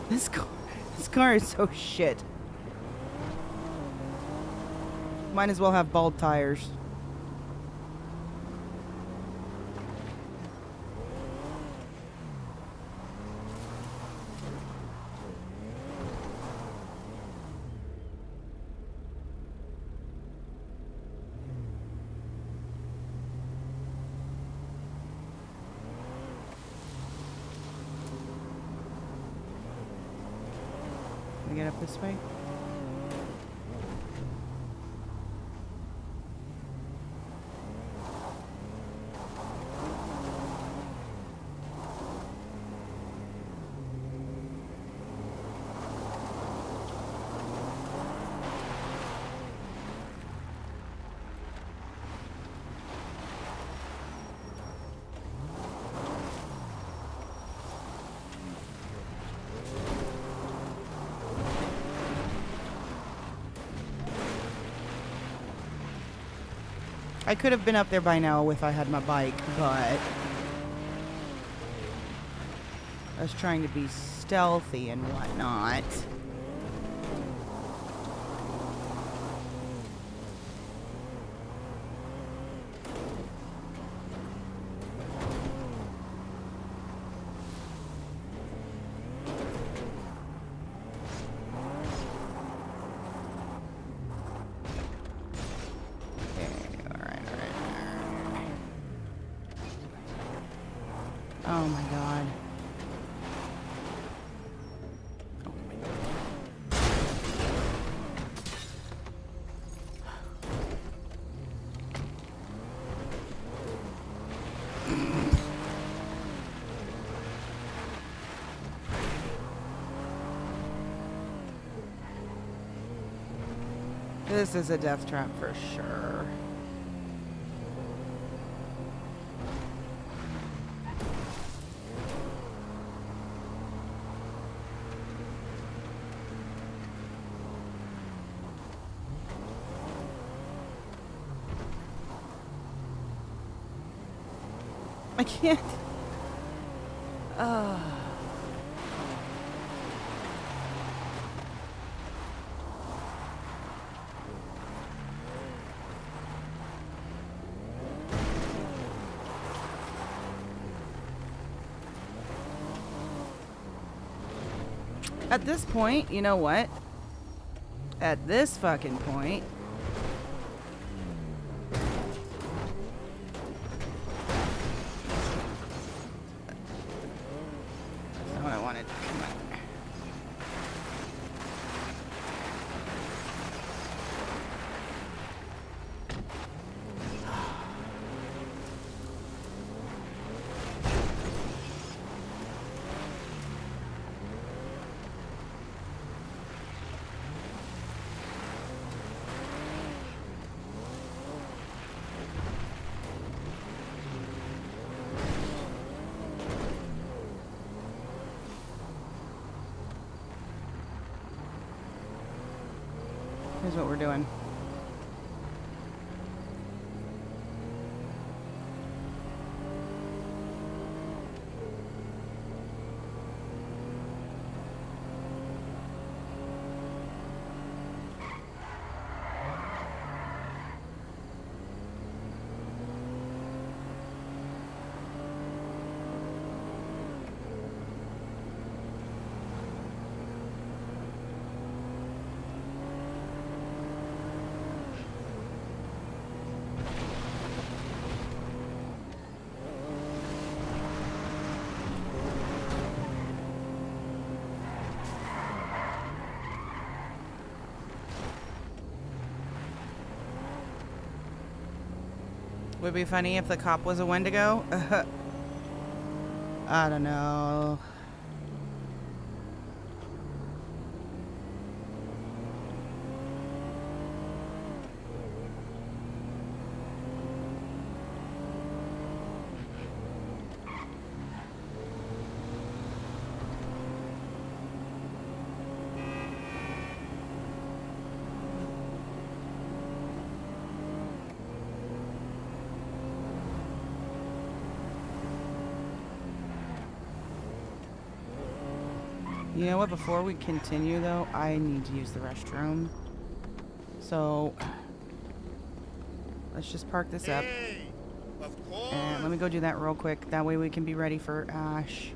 This car is so shit. Might as well have bald tires. Can we get up this way? I could have been up there by now if I had my bike, but I was trying to be stealthy and whatnot. Oh my god. Oh my god. This is a death trap for sure. I can't. At this point, you know what? At this fucking point. That's not what I wanted. Come on. Here's what we're doing. Would be funny if the cop was a Wendigo. I don't know. You know what? Before we continue, though, I need to use the restroom. So, let's just park this up. Hey, of course. And let me go do that real quick. That way we can be ready for Ash.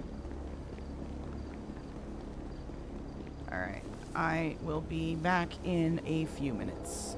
Alright. I will be back in a few minutes.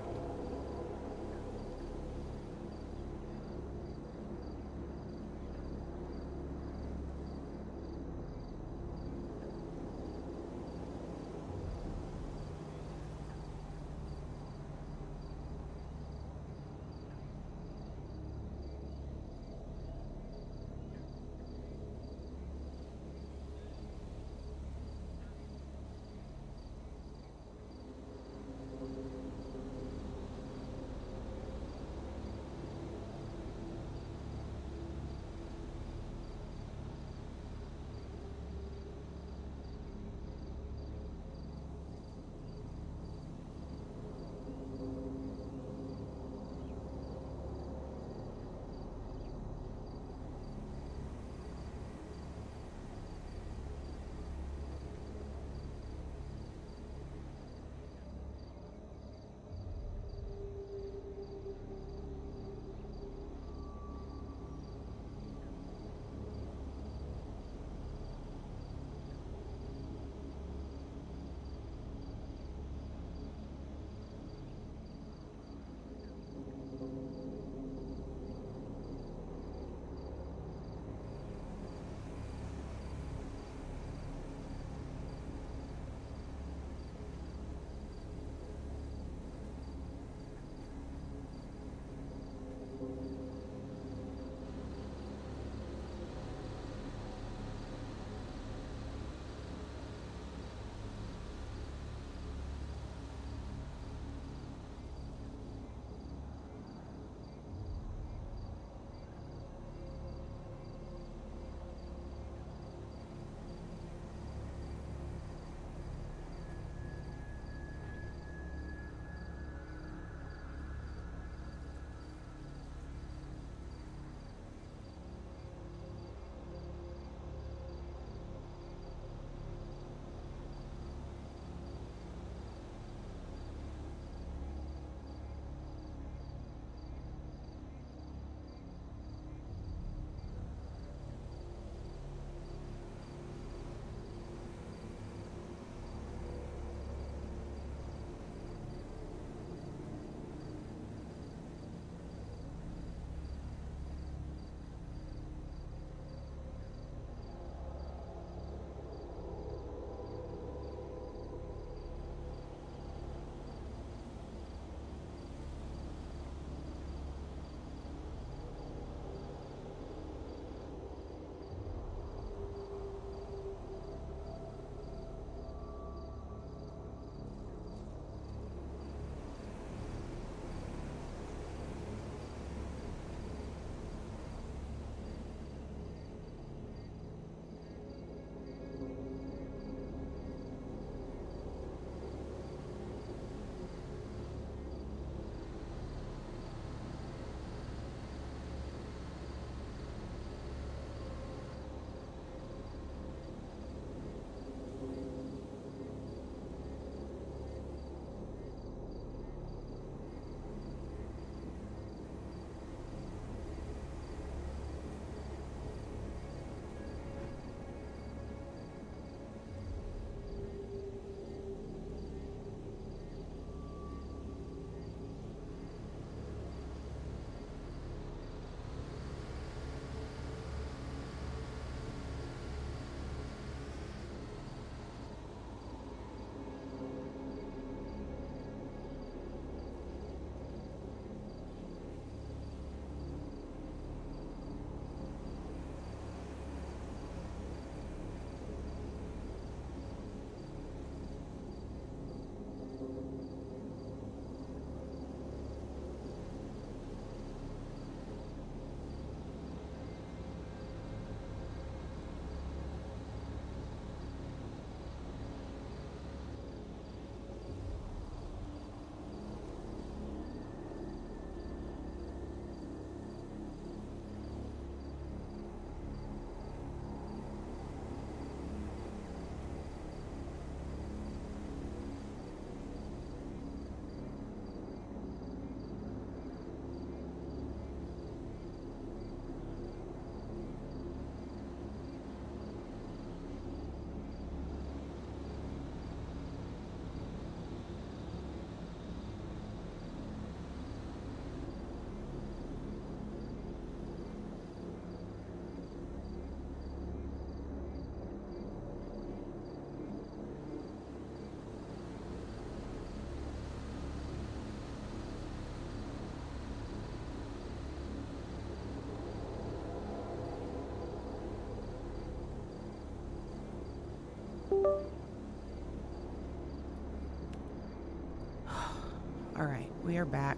Alright, we are back.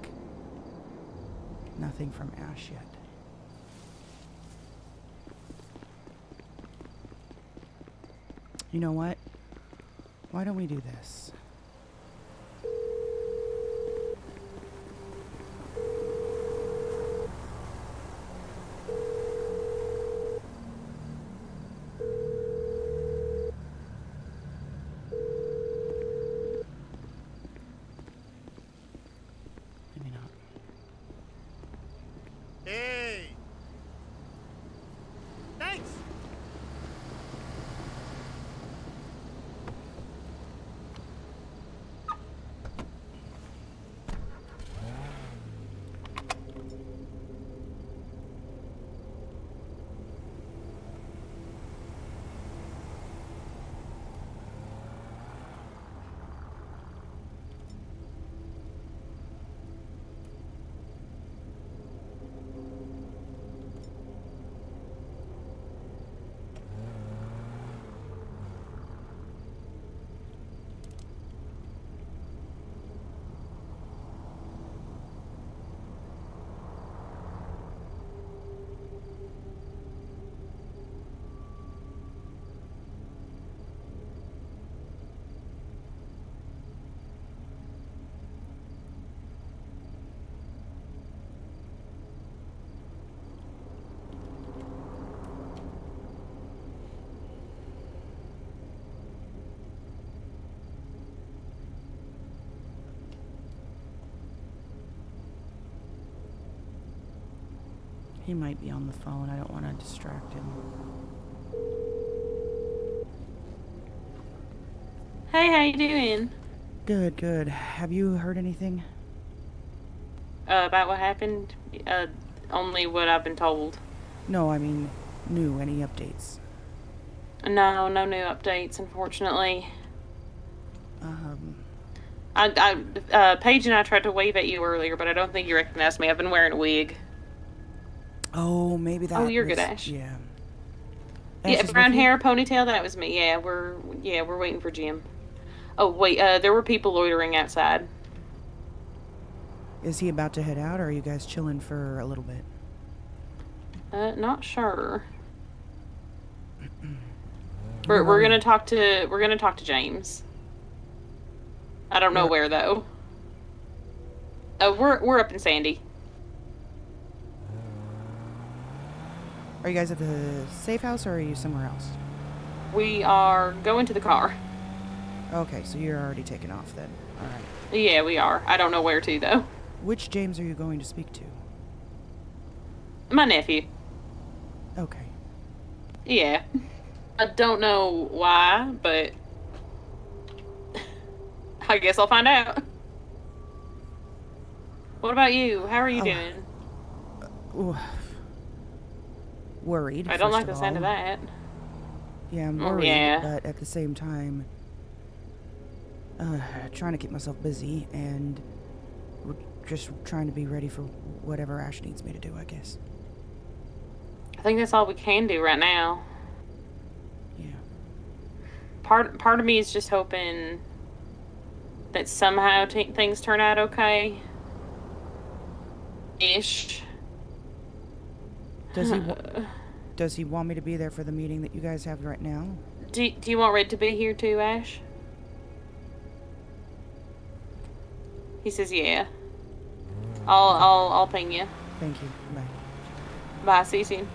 Nothing from Ash yet. You know what? Why don't we do this? Maybe not. Hey! Thanks! He might be on the phone. I don't want to distract him. Hey, how you doing? Good, good. Have you heard anything? About what happened? Only what I've been told. No, I mean, new. Any updates? No new updates, unfortunately. Paige and I tried to wave at you earlier, but I don't think you recognized me. I've been wearing a wig. Oh, maybe that. Oh, you're was, good, Ash. Yeah. Yeah, Ash is brown with you? hair, ponytail. That was me. Yeah, we're waiting for Jim. Oh wait, there were people loitering outside. Is he about to head out, or are you guys chilling for a little bit? Not sure. We're gonna talk to James. I don't know where though. We're up in Sandy. Are you guys at the safe house, or are you somewhere else? We are going to the car. Okay, so you're already taken off then. All right. Yeah, we are. I don't know where to though. Which James are you going to speak to? My nephew. Okay. Yeah. I don't know why, but I guess I'll find out. What about you? How are you doing? Worried. I don't like first the sound of all. that. Yeah, I'm worried, yeah. but at the same time, trying to keep myself busy and just trying to be ready for whatever Ash needs me to do, I guess. I think that's all we can do right now. Yeah. Part of me is just hoping that somehow things turn out okay. Ish. Does he want me to be there for the meeting that you guys have right now? Do you want Red to be here too, Ash? He says yeah. I'll ping you. Thank you. Bye. Bye. See you soon.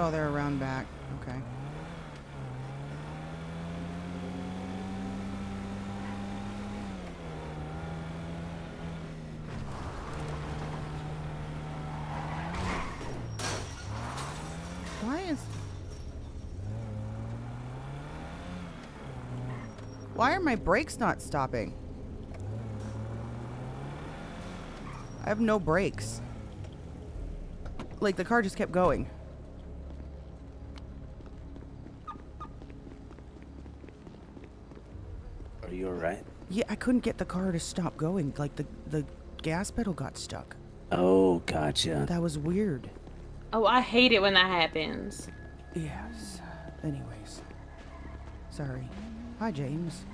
Oh, they're around back. Okay. Why are my brakes not stopping? I have no brakes. Like, the car just kept going. Are you alright? Yeah, I couldn't get the car to stop going. Like, the gas pedal got stuck. Oh, gotcha. That was weird. Oh, I hate it when that happens. Yes. Anyways. Sorry. Hi, James.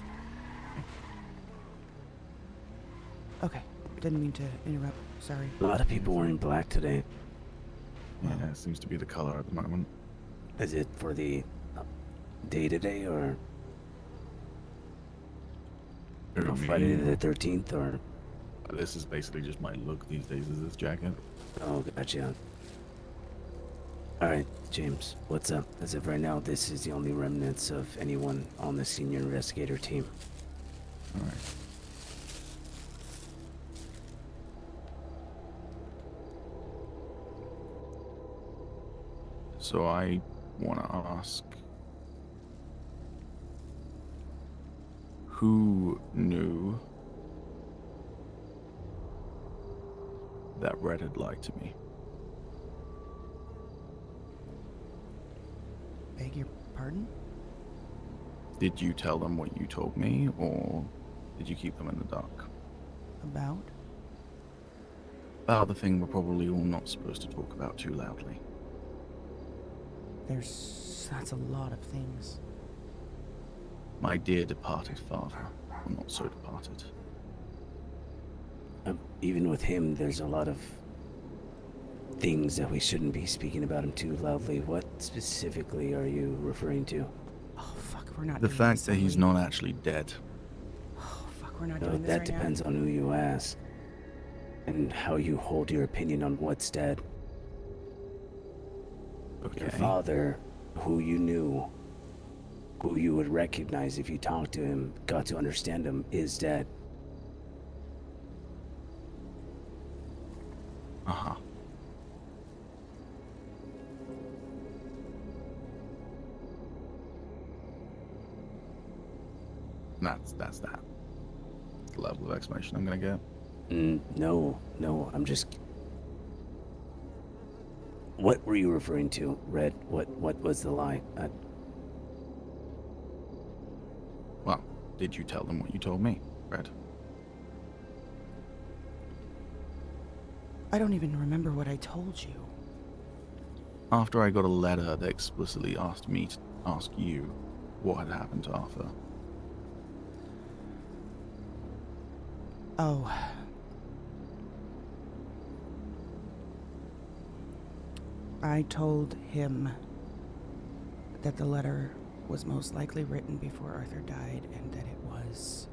Okay. Didn't mean to interrupt. Sorry. A lot of people wearing black today. Yeah, it seems to be the color at the moment. Is it for the day today or Friday the 13th or? This is basically just my look these days, is this jacket. Oh, gotcha. Alright, James, what's up? As of right now, this is the only remnants of anyone on the senior investigator team. Alright. So I want to ask, who knew that Red had lied to me? Beg your pardon? Did you tell them what you told me, or did you keep them in the dark? About? About the thing we're probably all not supposed to talk about too loudly. That's a lot of things. My dear departed father, or not so departed. Even with him, there's a lot of things that we shouldn't be speaking about him too loudly. What specifically are you referring to? Oh, fuck, we're not The doing fact this, that he's are we? not actually dead. Oh, fuck, we're not doing this That right depends on who you ask. And how you hold your opinion on what's dead. Okay. Your father, who you knew, who you would recognize if you talked to him, got to understand him, is dead. Uh-huh. That's that. The level of explanation I'm gonna get. No, I'm just... What were you referring to, Red? What was the lie? Well, did you tell them what you told me, Red? I don't even remember what I told you. After I got a letter that explicitly asked me to ask you what had happened to Arthur. Oh. I told him that the letter was most likely written before Arthur died and that it was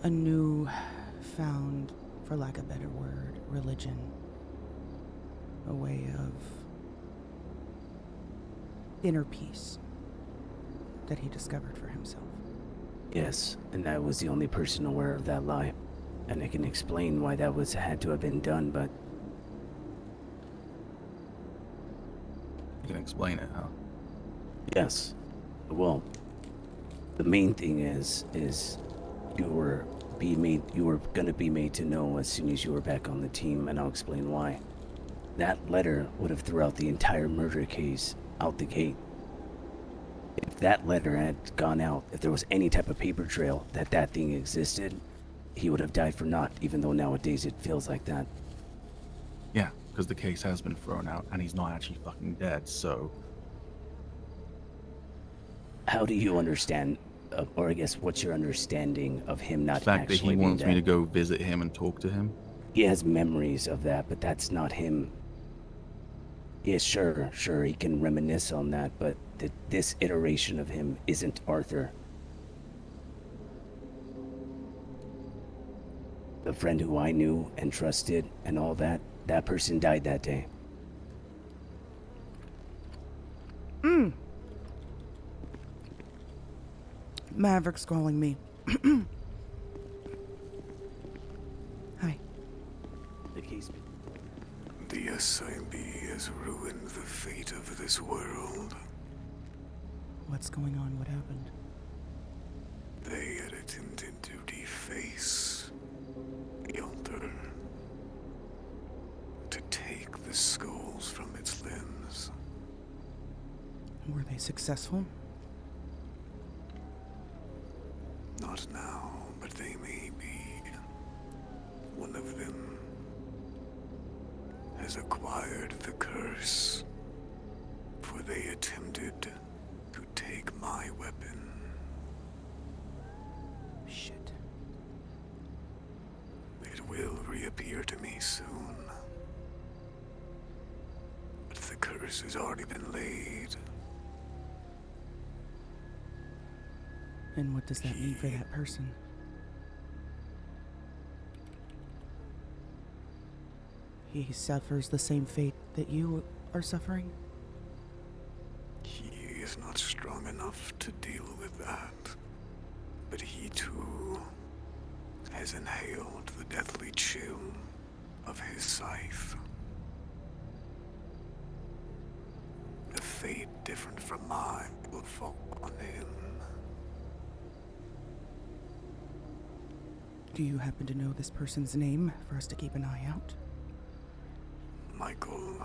a new found, for lack of a better word, religion. A way of inner peace that he discovered for himself. Yes, and I was the only person aware of that lie. And I can explain why that had to have been done, but... You can explain it, huh? Yes. Well, the main thing is you were gonna be made to know as soon as you were back on the team, and I'll explain why. That letter would have threw out the entire murder case out the gate. If that letter had gone out, if there was any type of paper trail that thing existed, he would have died for naught, even though nowadays it feels like that. Yeah, because the case has been thrown out and he's not actually fucking dead, so... How do you understand, or I guess what's your understanding of him not The fact that actually he being wants me to dead? go visit him and talk to him? He has memories of that, but that's not him. Yeah, sure, he can reminisce on that, but this iteration of him isn't Arthur. The friend who I knew and trusted and all that, that person died that day. Maverick's calling me. Hi. The case. The SIB has ruined the fate of this world. What's going on? What happened? They had attempted to deface the altar, to take the skulls from its limbs. Were they successful? Not now, but they may be. One of them has acquired the curse, for they attempted to take my weapon. Shit. It will reappear to me soon. But the curse has already been laid. And what does that mean for that person? He suffers the same fate that you are suffering? He is not strong enough to deal with that. But he too has inhaled the deathly chill of his scythe. A fate different from mine will fall on him. Do you happen to know this person's name for us to keep an eye out? Michael.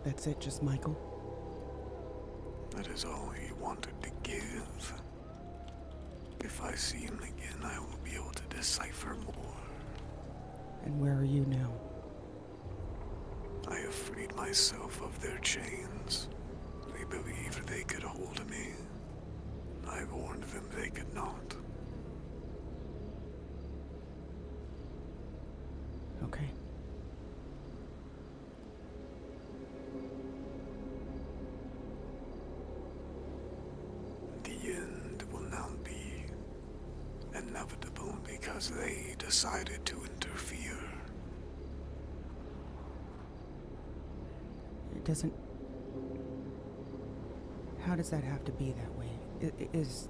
That's it, just Michael? That is all he wanted to give. If I see him again, I will be able to decipher more. And where are you now? I have freed myself of their chains. They believed they could hold me. I warned them they could not. Okay. The end will now be inevitable because they decided to interfere. It doesn't... How does that have to be that way?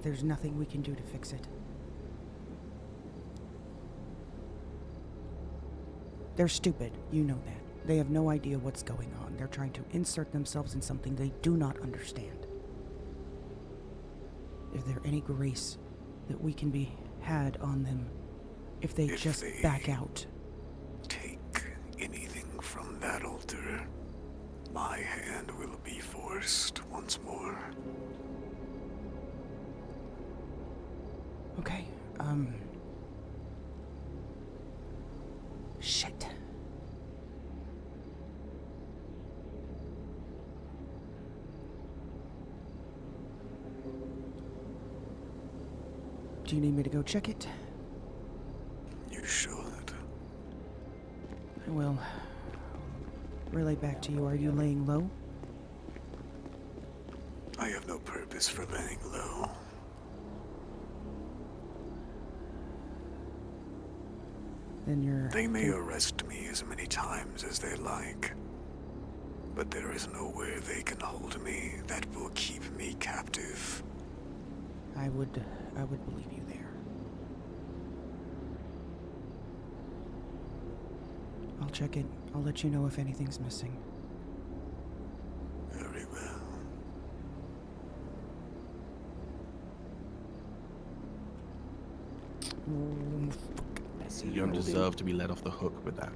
There's nothing we can do to fix it? They're stupid, you know that. They have no idea what's going on. They're trying to insert themselves in something they do not understand. Is there any grace that we can be had on them if they just back out? Take anything from that altar, my hand will be forced once more. Okay, shit. Do you need me to go check it? You should. I will. Relay back to you. Are you laying low? I have no purpose for laying low. Then you're... They may arrest me as many times as they like, but there is nowhere they can hold me that will keep me captive. I would believe you there. I'll check it. I'll let you know if anything's missing. Very well. You don't deserve to be let off the hook with that.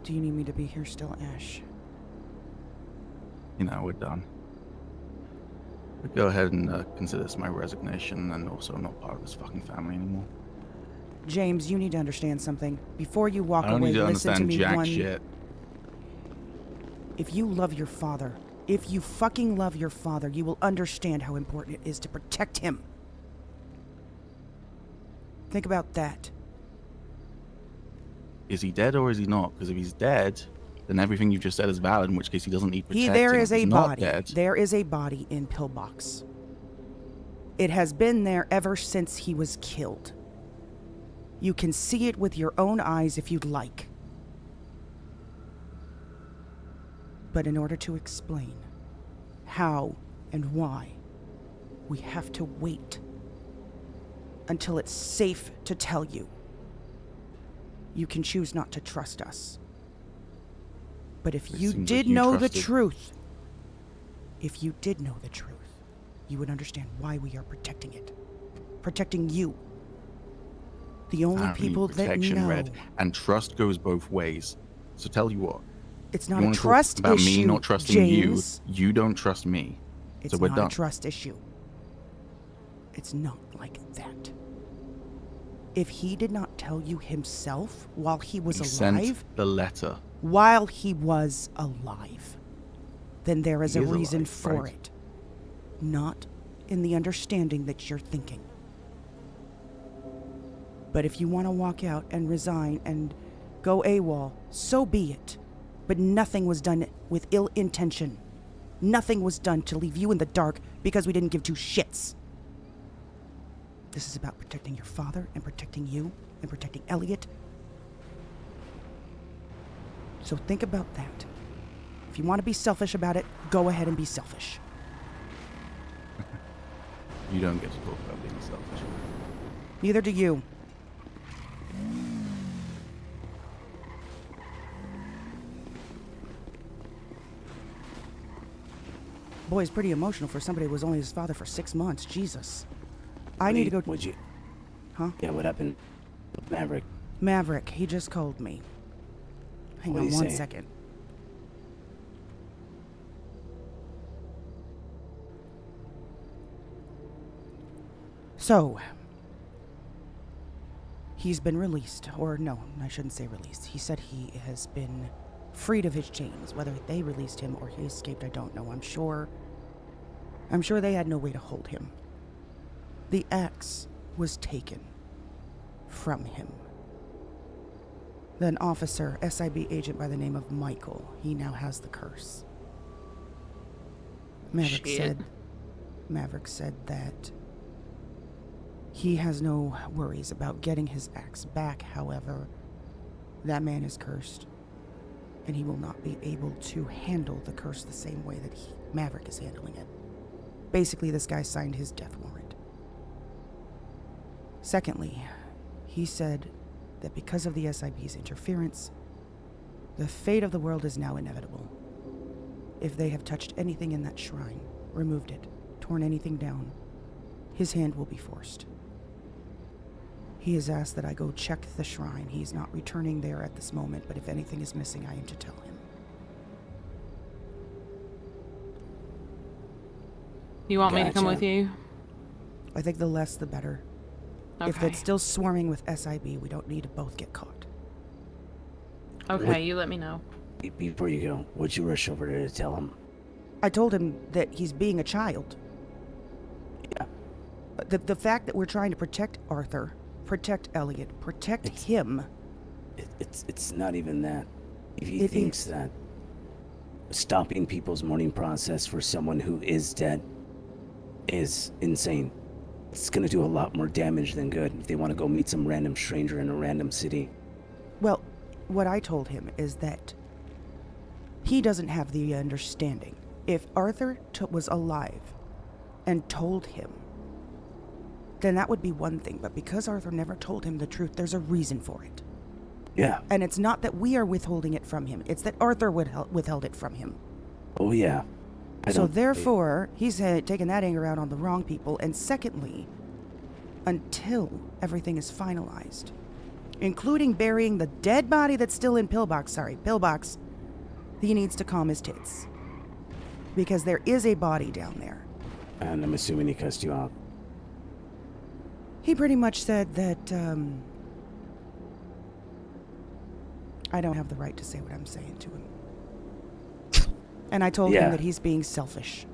Do you need me to be here still, Ash? You know, we're done. But go ahead and consider this my resignation, and also I'm not part of this fucking family anymore. James, you need to understand something. Before you walk I don't away, need to listen to understand me jack one... shit. If you love your father, if you fucking love your father, you will understand how important it is to protect him. Think about that. Is he dead or is he not? Because if he's dead, then everything you just said is valid, in which case he doesn't need protecting. There is If a he's not body. dead, There is a body in Pillbox. It has been there ever since he was killed. You can see it with your own eyes if you'd like. But in order to explain how and why, we have to wait until it's safe to tell you. You can choose not to trust us. But if you did know the truth, you would understand why we are protecting it. Protecting you. The only people that know. Red, and trust goes both ways. So tell you what. It's not a trust about issue, me not trusting James. you. You don't trust me. It's so we're not done. a trust issue. It's not like that. If he did not tell you himself while he was alive, sent the letter. While he was alive, then there is a reason alive, for right? it. Not in the understanding that you're thinking. But if you want to walk out and resign and go AWOL, so be it. But nothing was done with ill intention. Nothing was done to leave you in the dark because we didn't give two shits. This is about protecting your father and protecting you and protecting Elliot. So think about that. If you want to be selfish about it, go ahead and be selfish. You don't get to talk about being selfish. Neither do you. Boy, he's pretty emotional for somebody who was only his father for 6 months. Jesus. I need to go... Would you? Huh? Yeah, what happened with Maverick? Maverick, he just called me. Hang What on did he one say? second. So, he's been released. Or no, I shouldn't say released. He said he has been freed of his chains. Whether they released him or he escaped, I don't know. I'm sure they had no way to hold him. The axe was taken from him. Then officer, SIB agent by the name of Michael, he now has the curse. Maverick said that he has no worries about getting his axe back. However, that man is cursed, and he will not be able to handle the curse the same way that Maverick is handling it. Basically, this guy signed his death warrant. Secondly, he said that because of the SIB's interference, the fate of the world is now inevitable. If they have touched anything in that shrine, removed it, torn anything down, his hand will be forced. He has asked that I go check the shrine. He's not returning there at this moment, but if anything is missing, I am to tell him. You want me to come with you? I think the less the better. Okay. If it's still swarming with SIB, we don't need to both get caught. Okay, you let me know. Before you go, would you rush over there to tell him? I told him that he's being a child. Yeah. The fact that we're trying to protect Arthur, protect Elliot, protect him. It's not even that. If he thinks that stopping people's mourning process for someone who is dead is insane, it's gonna do a lot more damage than good if they want to go meet some random stranger in a random city. Well, what I told him is that he doesn't have the understanding. If Arthur was alive and told him, then that would be one thing. But because Arthur never told him the truth, there's a reason for it. Yeah. And it's not that we are withholding it from him. It's that Arthur withheld it from him. Oh, yeah. So therefore, he's taken that anger out on the wrong people. And secondly, until everything is finalized, including burying the dead body that's still in Pillbox, he needs to calm his tits. Because there is a body down there. And I'm assuming he cussed you out. He pretty much said that, I don't have the right to say what I'm saying to him. And I told him that he's being selfish.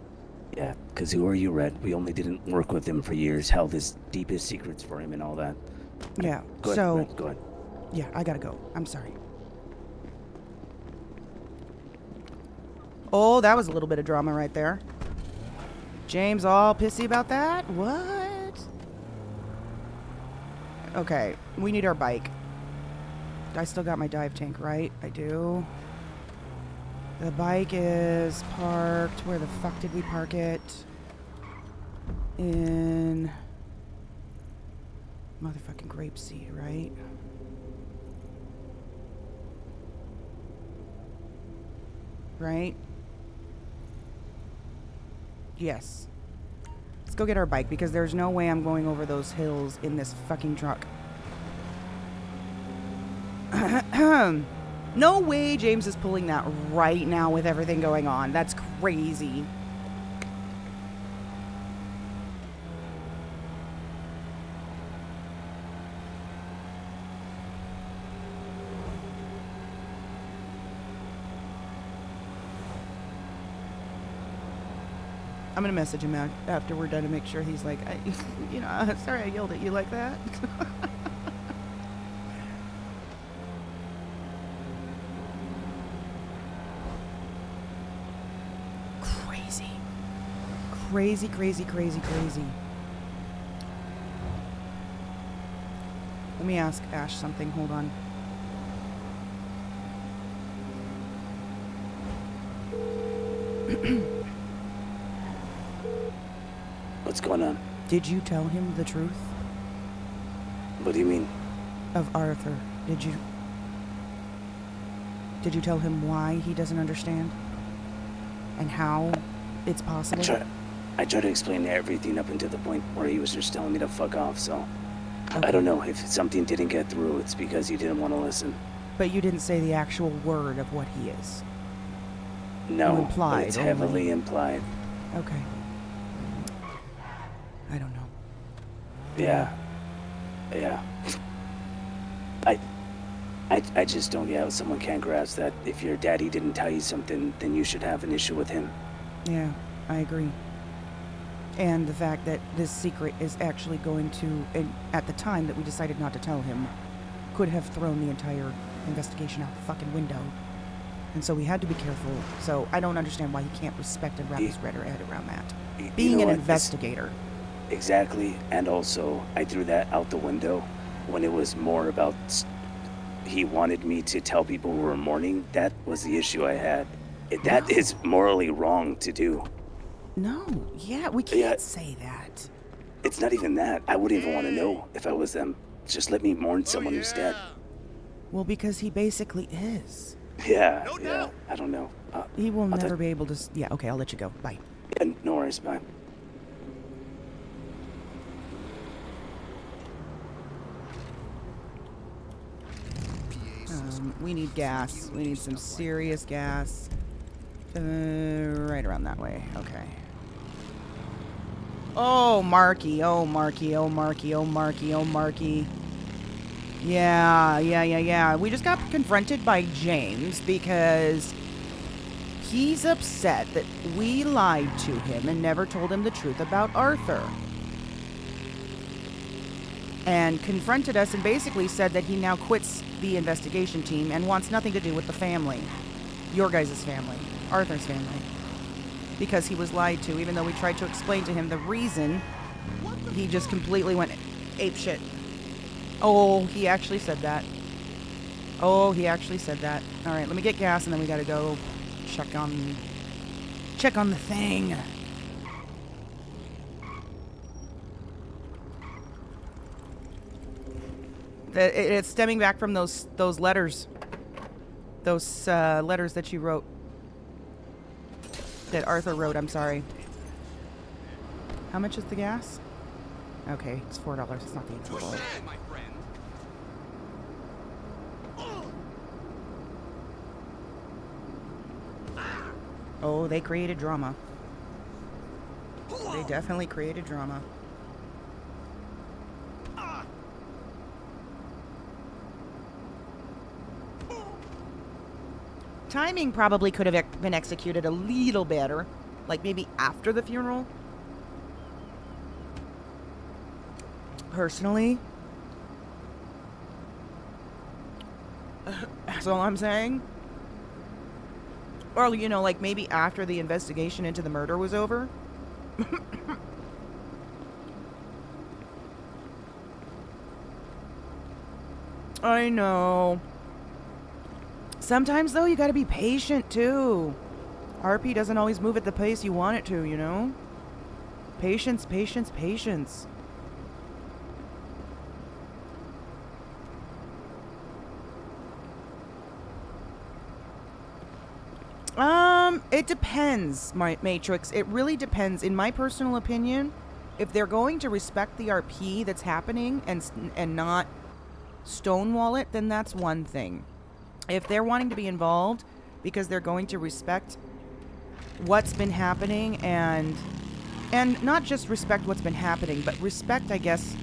Yeah, because who are you, Red? We only didn't work with him for years, held his deepest secrets for him and all that. Yeah, Go ahead, so... Red, go ahead. Yeah, I gotta go. I'm sorry. Oh, that was a little bit of drama right there. James all pissy about that? What? Okay, we need our bike. I still got my dive tank, right? I do. The bike is parked. Where the fuck did we park it? In motherfucking Grapeseed, right? Right? Yes. Let's go get our bike because there's no way I'm going over those hills in this fucking truck. No way James is pulling that right now with everything going on. That's crazy. I'm gonna message him after we're done to make sure he's like, you know, sorry I yelled at you like that. Crazy. Crazy, crazy, crazy, crazy. Let me ask Ash something. Hold on. What's going on? Did you tell him the truth? What do you mean? Of Arthur. Did you tell him why he doesn't understand? And how it's possible? I tried to explain everything up until the point where he was just telling me to fuck off, so... Okay. I don't know. If something didn't get through, it's because he didn't want to listen. But you didn't say the actual word of what he is. No, You implied but it's only. heavily implied. Okay. I don't know. Yeah. I just don't get how someone can't grasp that if your daddy didn't tell you something, then you should have an issue with him. Yeah, I agree. And the fact that this secret is actually going to, and at the time that we decided not to tell him, could have thrown the entire investigation out the fucking window. And so we had to be careful. So I don't understand why he can't respect and wrap his head around that. Being an investigator. Exactly. And also, I threw that out the window when it was more about he wanted me to tell people who were mourning. That was the issue I had. That is morally wrong to do. No, yeah, we can't say that. It's not even that. I wouldn't even want to know if I was them. Just let me mourn someone who's dead. Well, because he basically is. Yeah, I don't know. He will never be able to... Yeah, okay, I'll let you go. Bye. Yeah, no worries, bye. We need gas. We need some serious gas. Right around that way. Okay. Oh, Marky. Oh, Marky. Oh, Marky. Oh, Marky. Oh, Marky. Yeah. We just got confronted by James because he's upset that we lied to him and never told him the truth about Arthur. And confronted us and basically said that he now quits the investigation team and wants nothing to do with the family. Your guys' family. Arthur's family. Because he was lied to, even though we tried to explain to him the reason, he just completely went apeshit. Oh, he actually said that. Alright, let me get gas and then we gotta go check on the thing. It's stemming back from those letters. Those letters that you wrote. That Arthur wrote, I'm sorry. How much is the gas? Okay, it's $4. It's not the end of the world. Oh, they created drama. They definitely created drama. Timing probably could have been executed a little better. Like maybe after the funeral. Personally. That's all I'm saying. Or, you know, like maybe after the investigation into the murder was over. I know. Sometimes, though, you gotta be patient, too. RP doesn't always move at the pace you want it to, you know? Patience, patience, patience. It depends, Matrix. It really depends. In my personal opinion, if they're going to respect the RP that's happening and not stonewall it, then that's one thing. If they're wanting to be involved because they're going to respect what's been happening and not just respect what's been happening, but respect, I guess,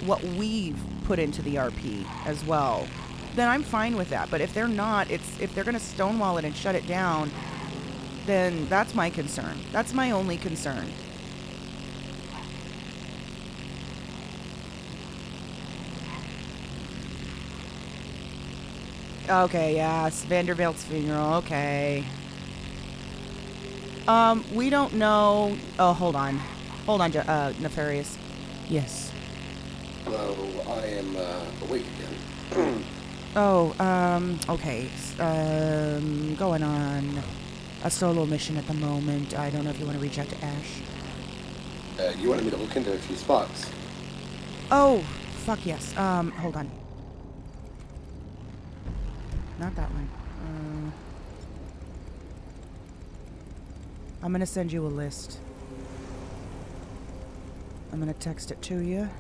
what we've put into the RP as well, then I'm fine with that. But if they're not, if they're going to stonewall it and shut it down, then that's my concern. That's my only concern. Okay, yes, Vanderbilt's funeral, okay. We don't know... Oh, hold on. Hold on, Nefarious. Yes. Hello, I am, awake again. Okay. Going on a solo mission at the moment. I don't know if you want to reach out to Ash. You wanted me to look into a few spots. Oh, fuck yes. Hold on. Not that one. I'm gonna send you a list. I'm gonna text it to you.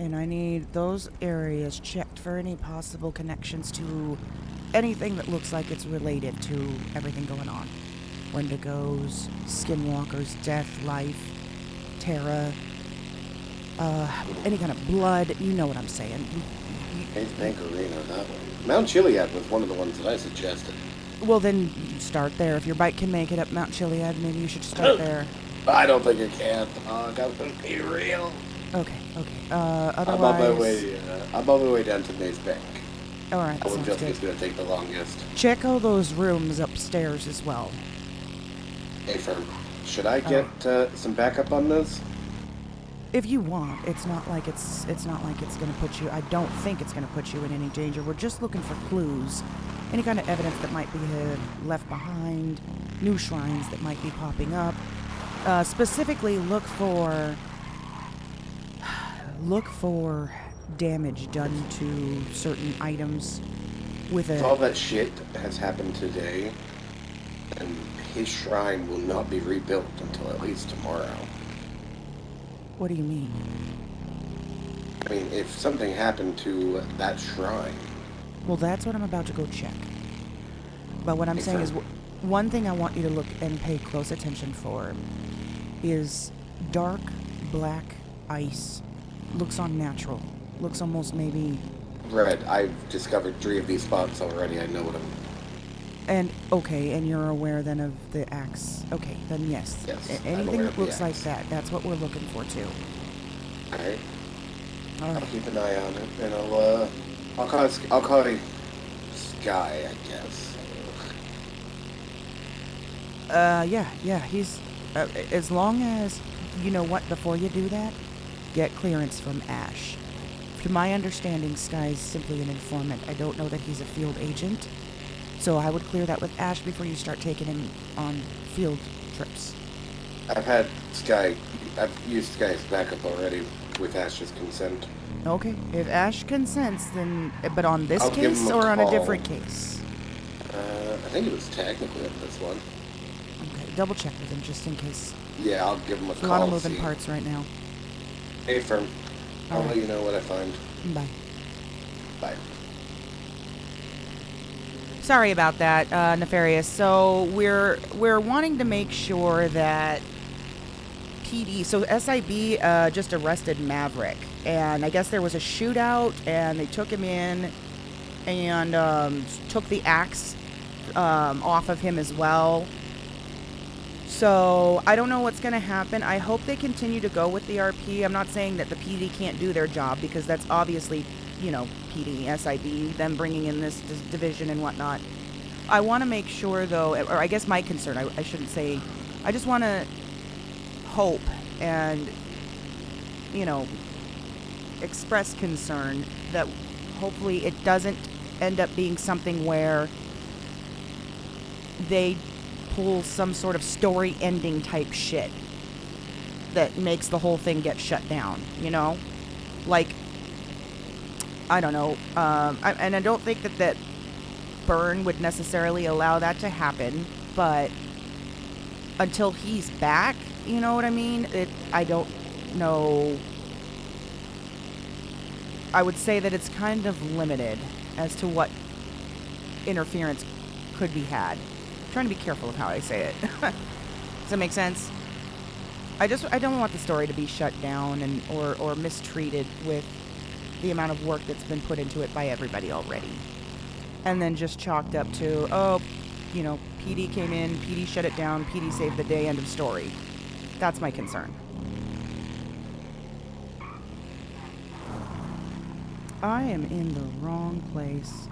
And I need those areas checked for any possible connections to anything that looks like it's related to everything going on. Wendigos, Skinwalkers, Death, Life, Terra, any kind of blood, you know what I'm saying. Bank Arena, that one. Mount Chiliad was one of the ones that I suggested. Well, then start there. If your bike can make it up Mount Chiliad, maybe you should start there. I don't think it can. That wouldn't be real. Okay. Otherwise... I'm on my way down to Maze Bank. Alright, That one sounds just is good. going to take the longest. Check all those rooms upstairs as well. Hey, firm. Should I get some backup on this? If you want, it's not like it's gonna put you. I don't think it's gonna put you in any danger. We're just looking for clues, any kind of evidence that might be left behind, new shrines that might be popping up. Specifically, look for damage done to certain items with a. All that shit has happened today, and his shrine will not be rebuilt until at least tomorrow. What do you mean? I mean, if something happened to that shrine... Well, that's what I'm about to go check. But what I'm saying is, one thing I want you to look and pay close attention for is dark black ice. Looks unnatural. Looks almost maybe... Red, I've discovered 3 of these spots already. I know what I'm... And, okay, and you're aware then of the axe. Okay, then yes. Yes, Anything that looks like that, that's what we're looking for, too. Alright. Alright. I'll keep an eye on it, and I'll call it Sky, I guess. Yeah, he's... as long as... You know what, before you do that, get clearance from Ash. To my understanding, Sky's simply an informant. I don't know that he's a field agent. So I would clear that with Ash before you start taking him on field trips. I've used Sky as backup already with Ash's consent. Okay, if Ash consents, then... But on this I'll give case him a or on a call. different case? I think it was technically on this one. Okay, double check with him just in case. Yeah, I'll give him a There's call. a lot of moving parts right now. Hey, firm. I'll Alright. let you know what I find. Bye. Bye. Sorry about that, Nefarious. So we're wanting to make sure that PD... So SIB just arrested Maverick. And I guess there was a shootout, and they took him in and took the axe off of him as well. So I don't know what's going to happen. I hope they continue to go with the RP. I'm not saying that the PD can't do their job, because that's obviously, you know, PD, SIB, them bringing in this division and whatnot. I want to make sure, though, or I guess my concern, I shouldn't say, I just want to hope and, you know, express concern that hopefully it doesn't end up being something where they pull some sort of story ending type shit that makes the whole thing get shut down, you know? Like, I don't know. And I don't think that Byrne would necessarily allow that to happen, but until he's back, you know what I mean? I don't know. I would say that it's kind of limited as to what interference could be had. I'm trying to be careful of how I say it. Does that make sense? I don't want the story to be shut down and or mistreated with the amount of work that's been put into it by everybody already. And then just chalked up to, oh, you know, PD came in, PD shut it down, PD saved the day, end of story. That's my concern. I am in the wrong place.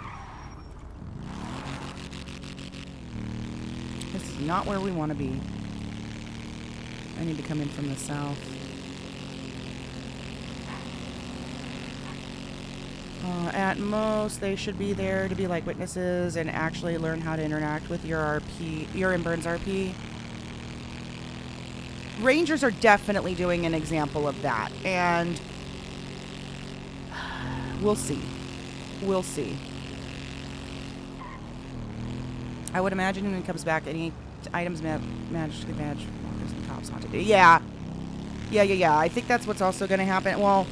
This is not where we want to be. I need to come in from the south. At most, they should be there to be like witnesses and actually learn how to interact with your RP, your and Byrne's RP. Rangers are definitely doing an example of that, and we'll see. We'll see. I would imagine when it comes back, any items magically badge walkers and cops haunted. Yeah. I think that's what's also going to happen. Well,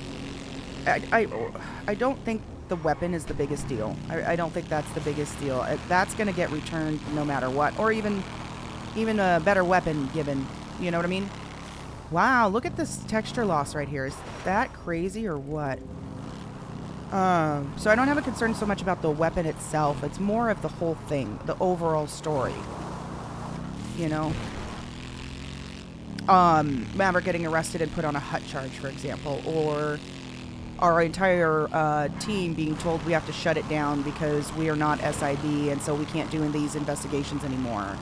I don't think the weapon is the biggest deal. I don't think that's the biggest deal. That's going to get returned no matter what, or even a better weapon given. You know what I mean? Wow, look at this texture loss right here. Is that crazy or what? So I don't have a concern so much about the weapon itself. It's more of the whole thing, the overall story. You know? Maverick getting arrested and put on a hut charge, for example, or our entire team being told we have to shut it down because we are not SID and so we can't do these investigations anymore.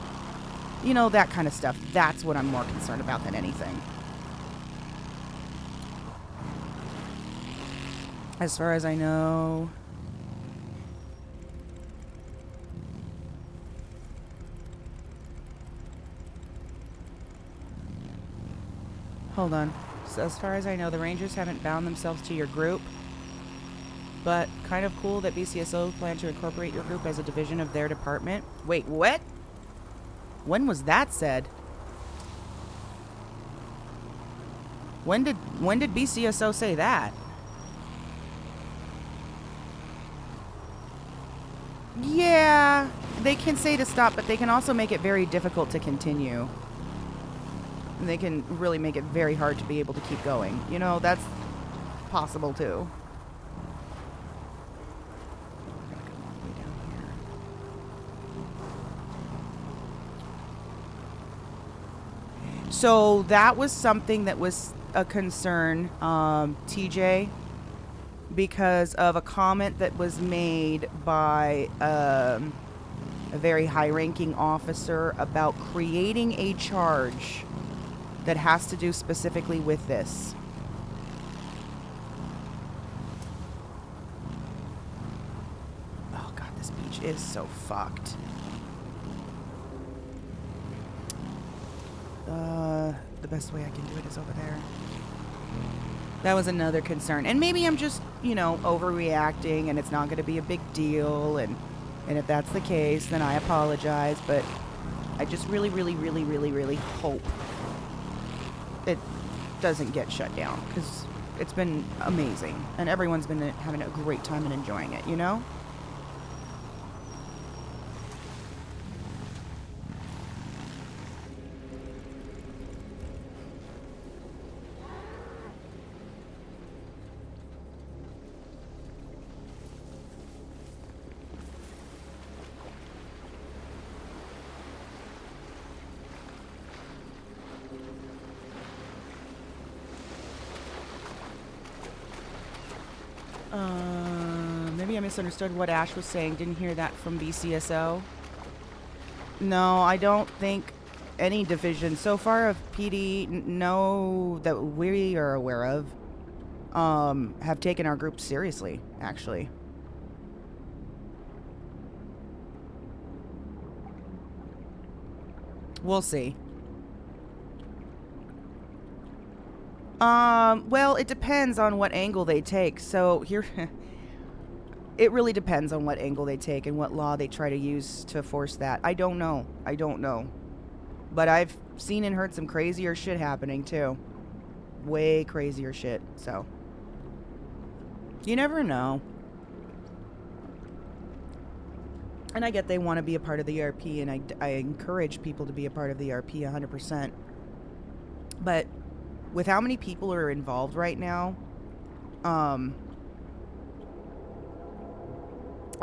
You know, that kind of stuff. That's what I'm more concerned about than anything. As far as I know... Hold on. So as far as I know, the Rangers haven't bound themselves to your group. But kind of cool that BCSO plan to incorporate your group as a division of their department. Wait, what? When was that said? When did BCSO say that? Yeah, they can say to stop, but they can also make it very difficult to continue. They can really make it very hard to be able to keep going. You know, that's possible too. I gotta come all the way down here. So that was something that was a concern, TJ, because of a comment that was made by a very high-ranking officer about creating a charge that has to do specifically with this. Oh god, this beach is so fucked. The best way I can do it is over there. That was another concern. And maybe I'm just, you know, overreacting and it's not going to be a big deal. And if that's the case, then I apologize. But I just really, really, really, really, really hope it doesn't get shut down. Because it's been amazing. And everyone's been having a great time and enjoying it, you know? Maybe I misunderstood what Ash was saying. Didn't hear that from BCSO. No, I don't think any division so far of PD, no, that we are aware of, have taken our group seriously, actually. We'll see. Well, it depends on what angle they take. So here, it really depends on what angle they take and what law they try to use to force that. I don't know. I don't know. But I've seen and heard some crazier shit happening too. Way crazier shit. So, you never know. And I get they want to be a part of the ERP, and I encourage people to be a part of the ERP 100%. But with how many people are involved right now, I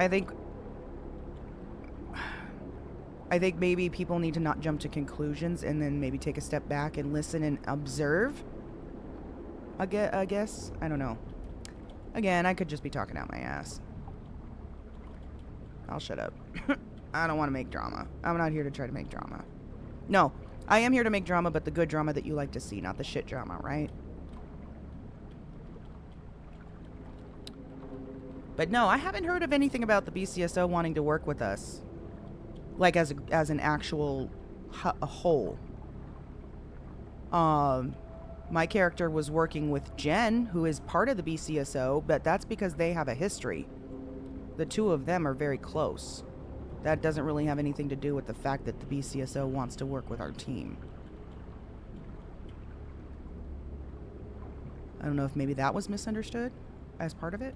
think maybe people need to not jump to conclusions and then maybe take a step back and listen and observe. I guess. I don't know. Again, I could just be talking out my ass. I'll shut up. I don't want to make drama. I'm not here to try to make drama. No, I am here to make drama, but the good drama that you like to see, not the shit drama, right? But no, I haven't heard of anything about the BCSO wanting to work with us. Like as an actual a whole. My character was working with Jen, who is part of the BCSO, but that's because they have a history. The two of them are very close. That doesn't really have anything to do with the fact that the BCSO wants to work with our team. I don't know if maybe that was misunderstood as part of it.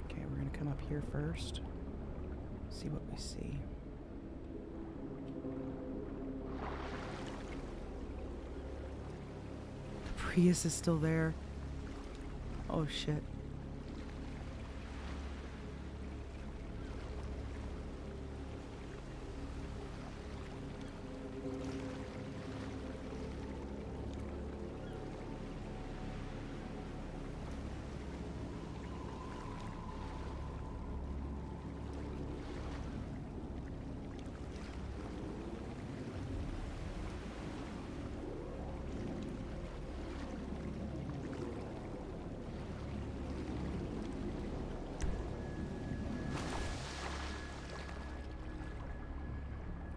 Okay, we're gonna come up here first. See what we see. Prius is still there. Oh shit.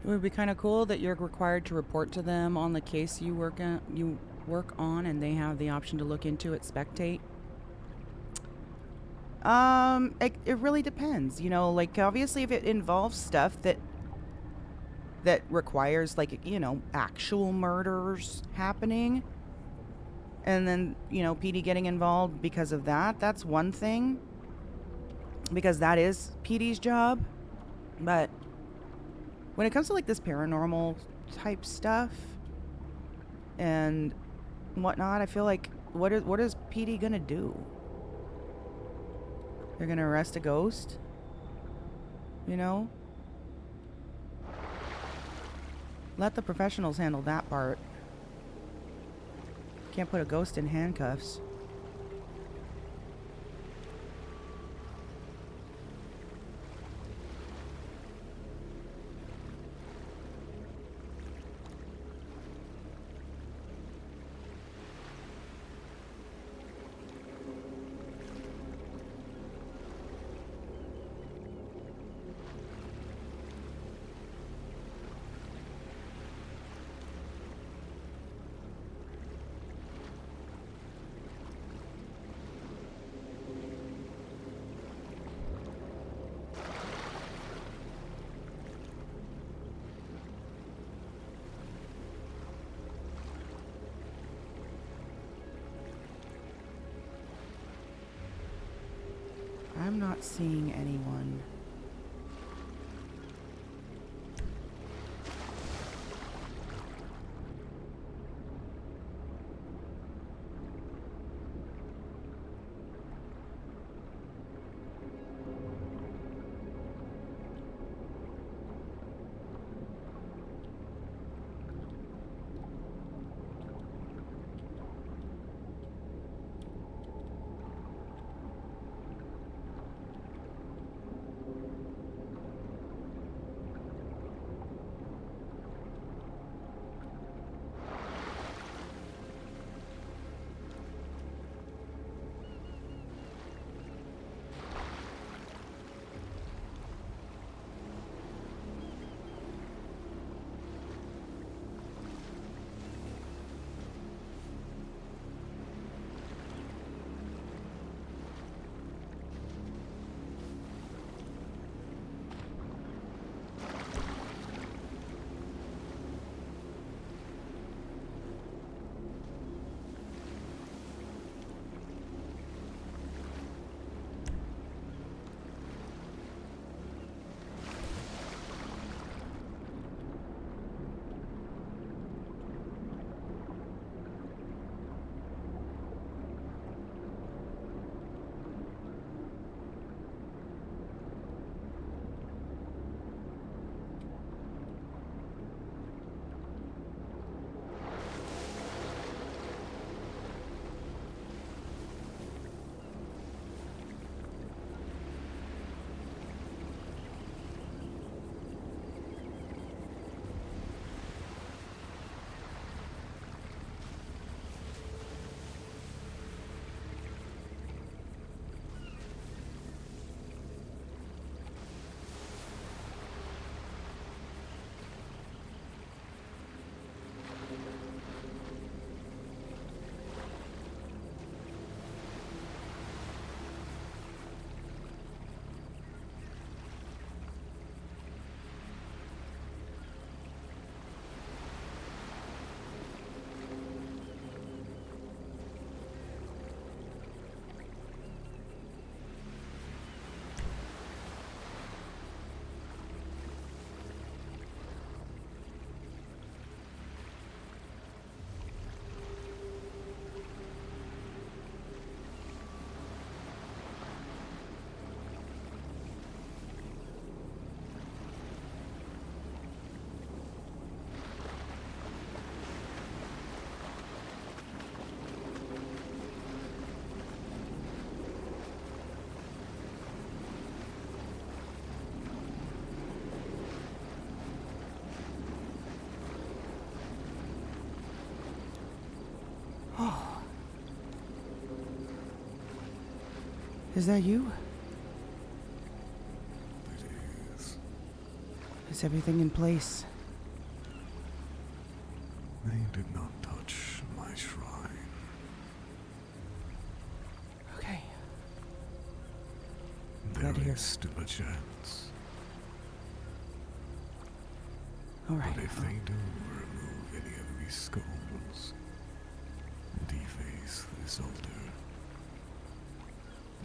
It would be kind of cool that you're required to report to them on the case you work on, and they have the option to look into it, spectate. It really depends, you know. Like obviously, if it involves stuff that requires like actual murders happening, and then PD getting involved because of that, that's one thing. Because that is PD's job, but when it comes to like this paranormal type stuff and whatnot, I feel like what is PD gonna do? They're gonna arrest a ghost? Let the professionals handle that part. Can't put a ghost in handcuffs. I'm not seeing anyone. Is that you? It is. Is everything in place? They did not touch my shrine. Okay. There Glad to hear. is still a chance. Alright. But if they do remove any of these skulls, deface this altar,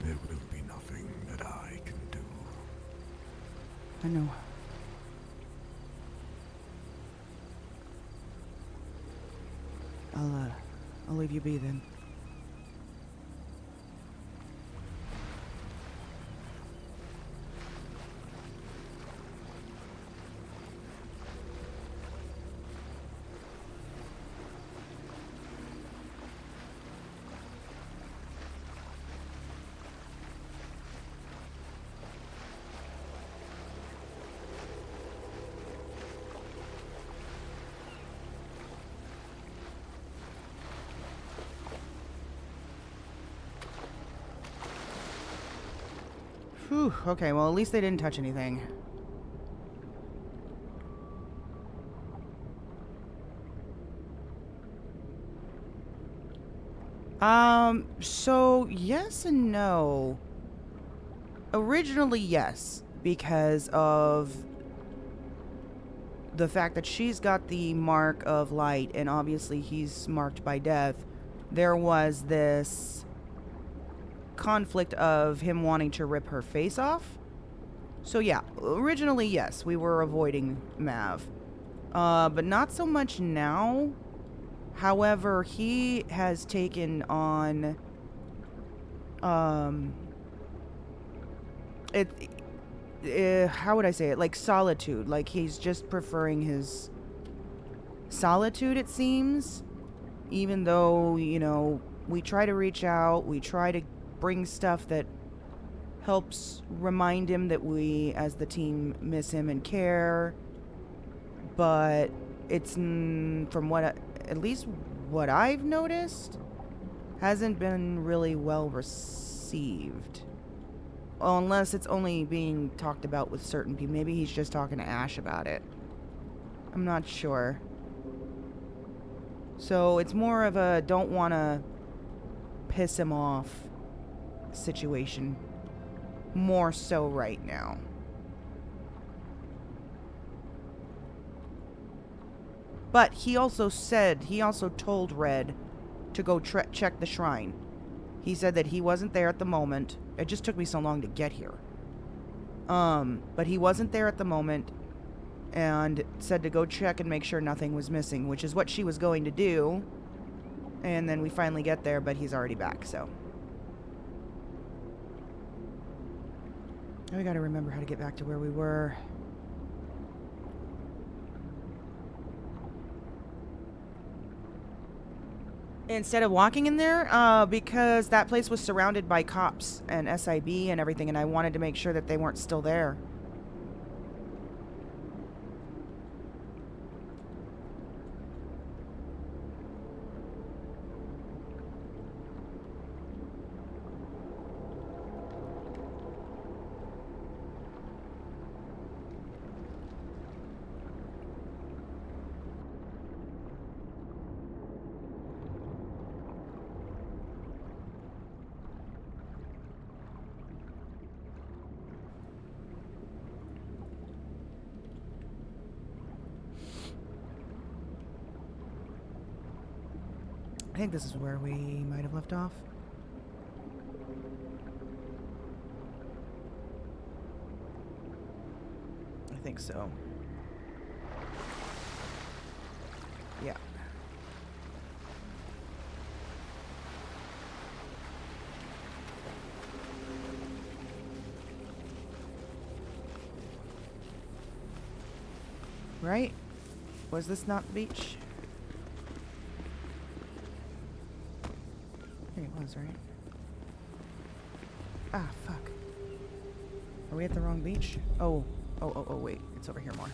there will be nothing that I can do. I know. I'll leave you be then. Whew, okay, well, at least they didn't touch anything. So, yes and no. Originally, yes, because of the fact that she's got the mark of light, and obviously he's marked by death. There was this conflict of him wanting to rip her face off. So yeah, originally yes, we were avoiding Mav. But not so much now. However, he has taken on how would I say it? Like solitude. Like he's just preferring his solitude, it seems. Even though, you know, we try to reach out, we try to bring stuff that helps remind him that we as the team miss him and care, but it's from what at least what I've noticed hasn't been really well received. Well, unless it's only being talked about with certain people. Maybe he's just talking to Ash about it. I'm not sure. So it's more of a don't want to piss him off situation, more so right now. But he also told Red to go check the shrine. He said that he wasn't there at the moment. It just took me so long to get here. But he wasn't there at the moment, and said to go check and make sure nothing was missing, which is what she was going to do. And then we finally get there, but he's already back, so. Now we gotta remember how to get back to where we were. Instead of walking in there, because that place was surrounded by cops and SIB and everything, and I wanted to make sure that they weren't still there. I think this is where we might have left off. I think so. Yeah. Right? Was this not the beach? I think it was, right? Ah, fuck. Are we at the wrong beach? Oh, wait. It's over here more.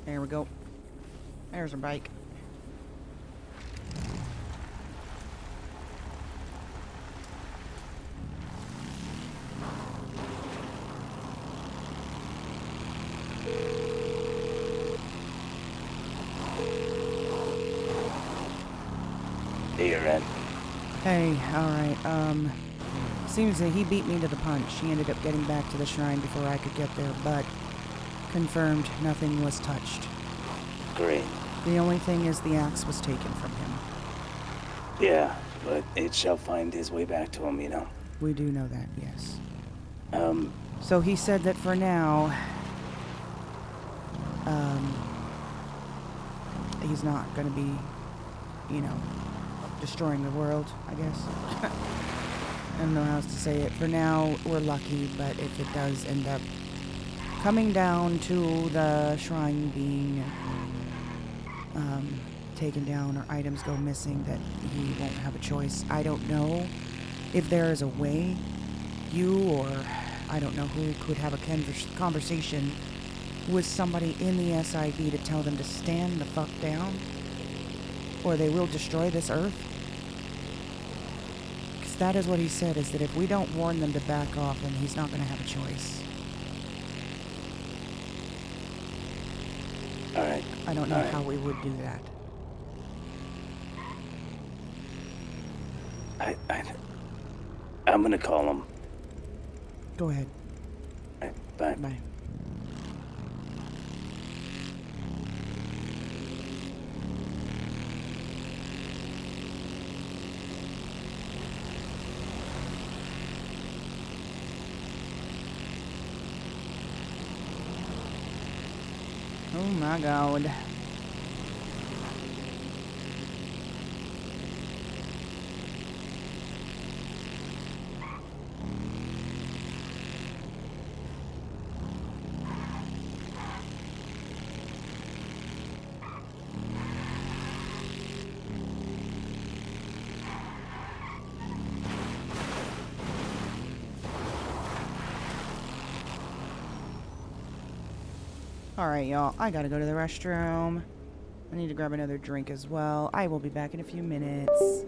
There we go. There's our bike. Hey, Ren. Hey, alright, seems that he beat me to the punch. He ended up getting back to the shrine before I could get there, but confirmed nothing was touched. Great. The only thing is the axe was taken from him. Yeah, but it shall find his way back to him, you know. We do know that, yes. Um, So he said that for now, he's not gonna be, you know, destroying the world, I guess. I don't know how else to say it. For now, we're lucky, but if it does end up coming down to the shrine being taken down or items go missing, that he won't have a choice. I don't know if there is a way you or I don't know who could have a conversation with somebody in the SIB to tell them to stand the fuck down, or they will destroy this earth. Because that is what he said, is that if we don't warn them to back off, then he's not going to have a choice. Alright. I don't know how we would do that. I'm gonna call him. Go ahead. Alright, bye. Bye. Oh my god. Alright, y'all. I gotta go to the restroom. I need to grab another drink as well. I will be back in a few minutes.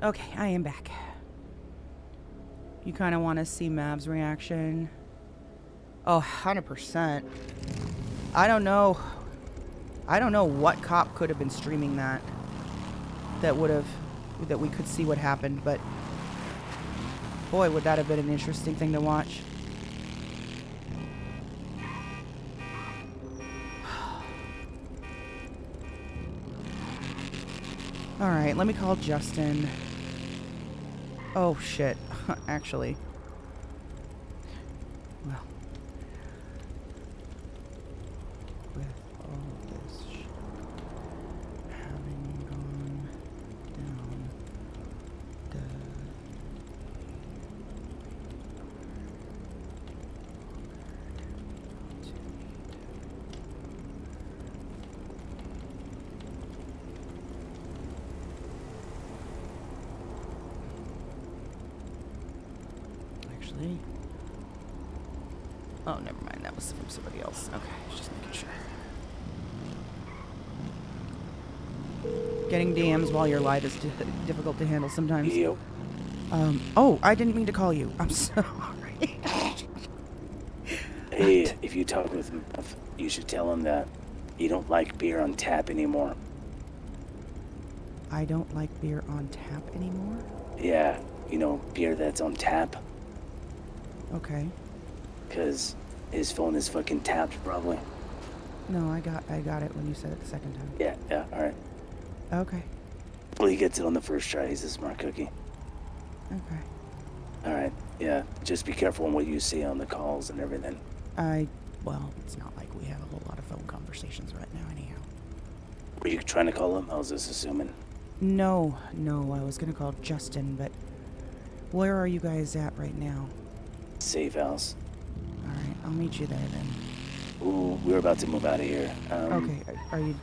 Okay, I am back. You kind of want to see Mav's reaction? Oh, 100%. I don't know what cop could have been streaming that we could see what happened, but boy, would that have been an interesting thing to watch. Alright, let me call Justin. Oh, shit. Actually. Well. With all this shit having gone down, actually. Oh, never mind. That was from somebody else. Okay, just making sure. Getting DMs while you're live is difficult to handle sometimes. Yep. Oh, I didn't mean to call you. I'm sorry. Hey, if you talk with him, you should tell him that you don't like beer on tap anymore. I don't like beer on tap anymore? Yeah, you know, beer that's on tap. Okay. Because his phone is fucking tapped, probably. No, I got it when you said it the second time. Yeah, alright. Okay. Well, he gets it on the first try. He's a smart cookie. Okay. Alright, yeah. Just be careful on what you say on the calls and everything. Well, it's not like we have a whole lot of phone conversations right now, anyhow. Were you trying to call him? I was just assuming. No, I was gonna call Justin, but where are you guys at right now? Safe house. Alright, I'll meet you there then. Ooh, we're about to move out of here. Okay, are you...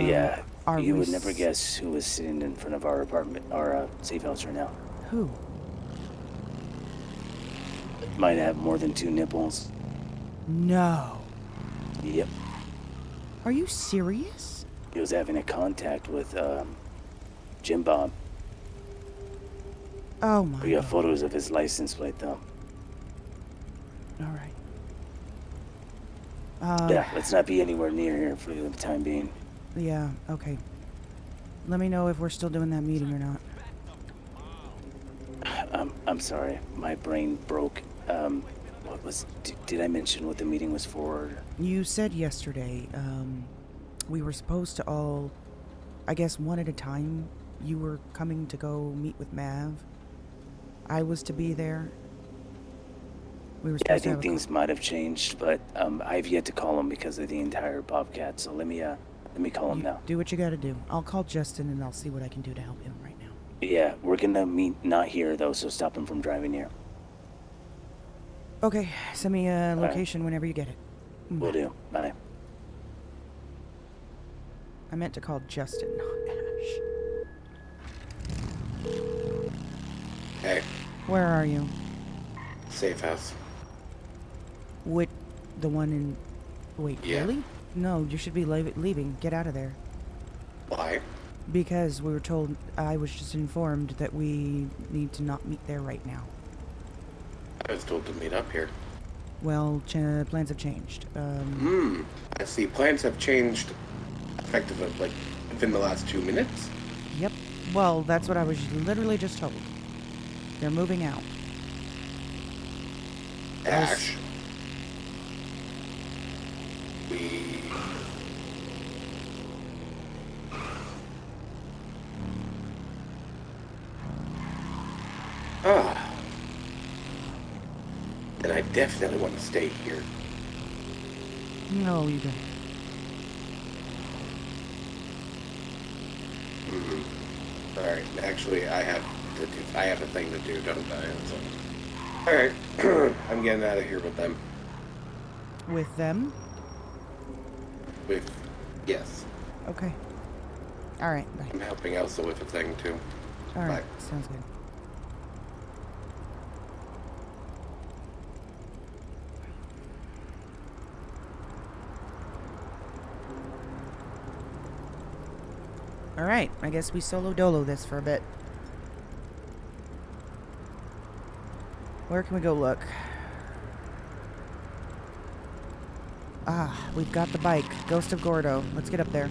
yeah, are you we would never guess who was sitting in front of our apartment, our safe house right now. Who? Might have more than 2 nipples. No. Yep. Are you serious? He was having a contact with, Jim Bob. Oh my We got God. photos of his license plate, though. Alright. Yeah, let's not be anywhere near here for the time being. Yeah, okay. Let me know if we're still doing that meeting or not. I'm sorry. My brain broke. What was... Did I mention what the meeting was for? You said yesterday, we were supposed to all, I guess one at a time, you were coming to go meet with Mav. I was to be there. We were Yeah, I supposed to think have things might have changed, but I've yet to call him because of the entire Bobcat. So let me call him now. Do what you gotta do. I'll call Justin and I'll see what I can do to help him right now. Yeah, we're gonna meet not here though, so stop him from driving here. Okay, send me a right. location whenever you get it. Will do. Bye. I meant to call Justin, not Ash. Hey. Where are you? Safe house. What? The one in... Wait, Yeah. really? No, you should be leaving. Get out of there. Why? Because we were told... I was just informed that we need to not meet there right now. I was told to meet up here. Well, plans have changed. I see. Plans have changed effectively, like, within the last 2 minutes? Yep. Well, that's what I was literally just told. They're moving out. Ash. We... Ah. Then I definitely want to stay here. No, you don't. Alright, actually, I have a thing to do, don't I? So. Alright, I'm getting out of here with them. With them? Yes. Okay. Alright, bye. I'm helping Elsa with a thing, too. Alright, sounds good. Alright, I guess we solo dolo this for a bit. Where can we go look? Ah, we've got the bike. Ghost of Gordo. Let's get up there.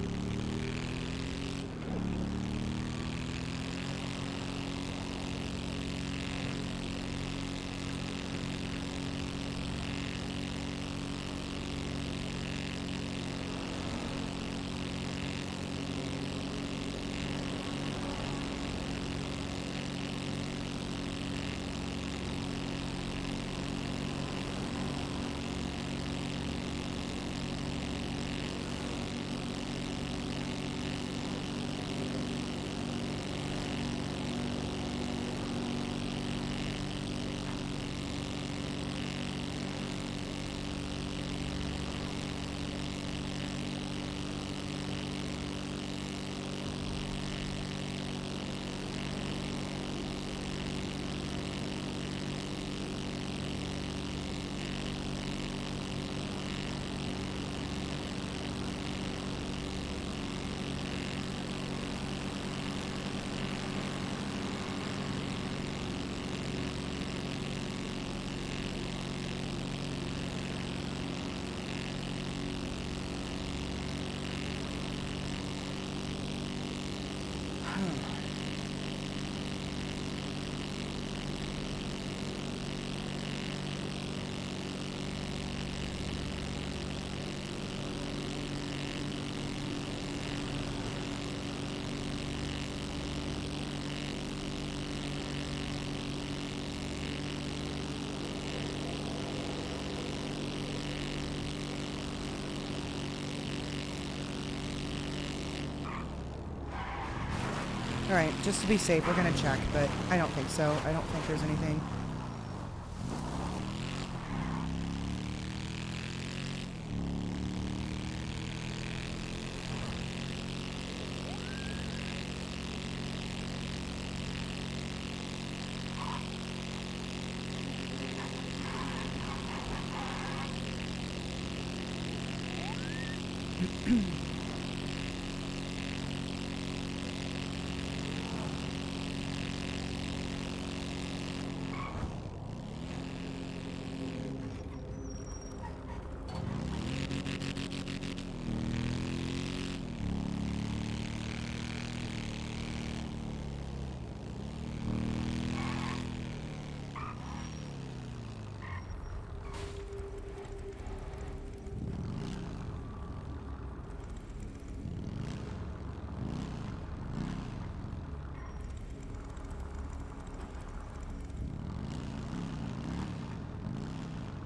Alright, just to be safe, we're gonna check, but I don't think so. I don't think there's anything.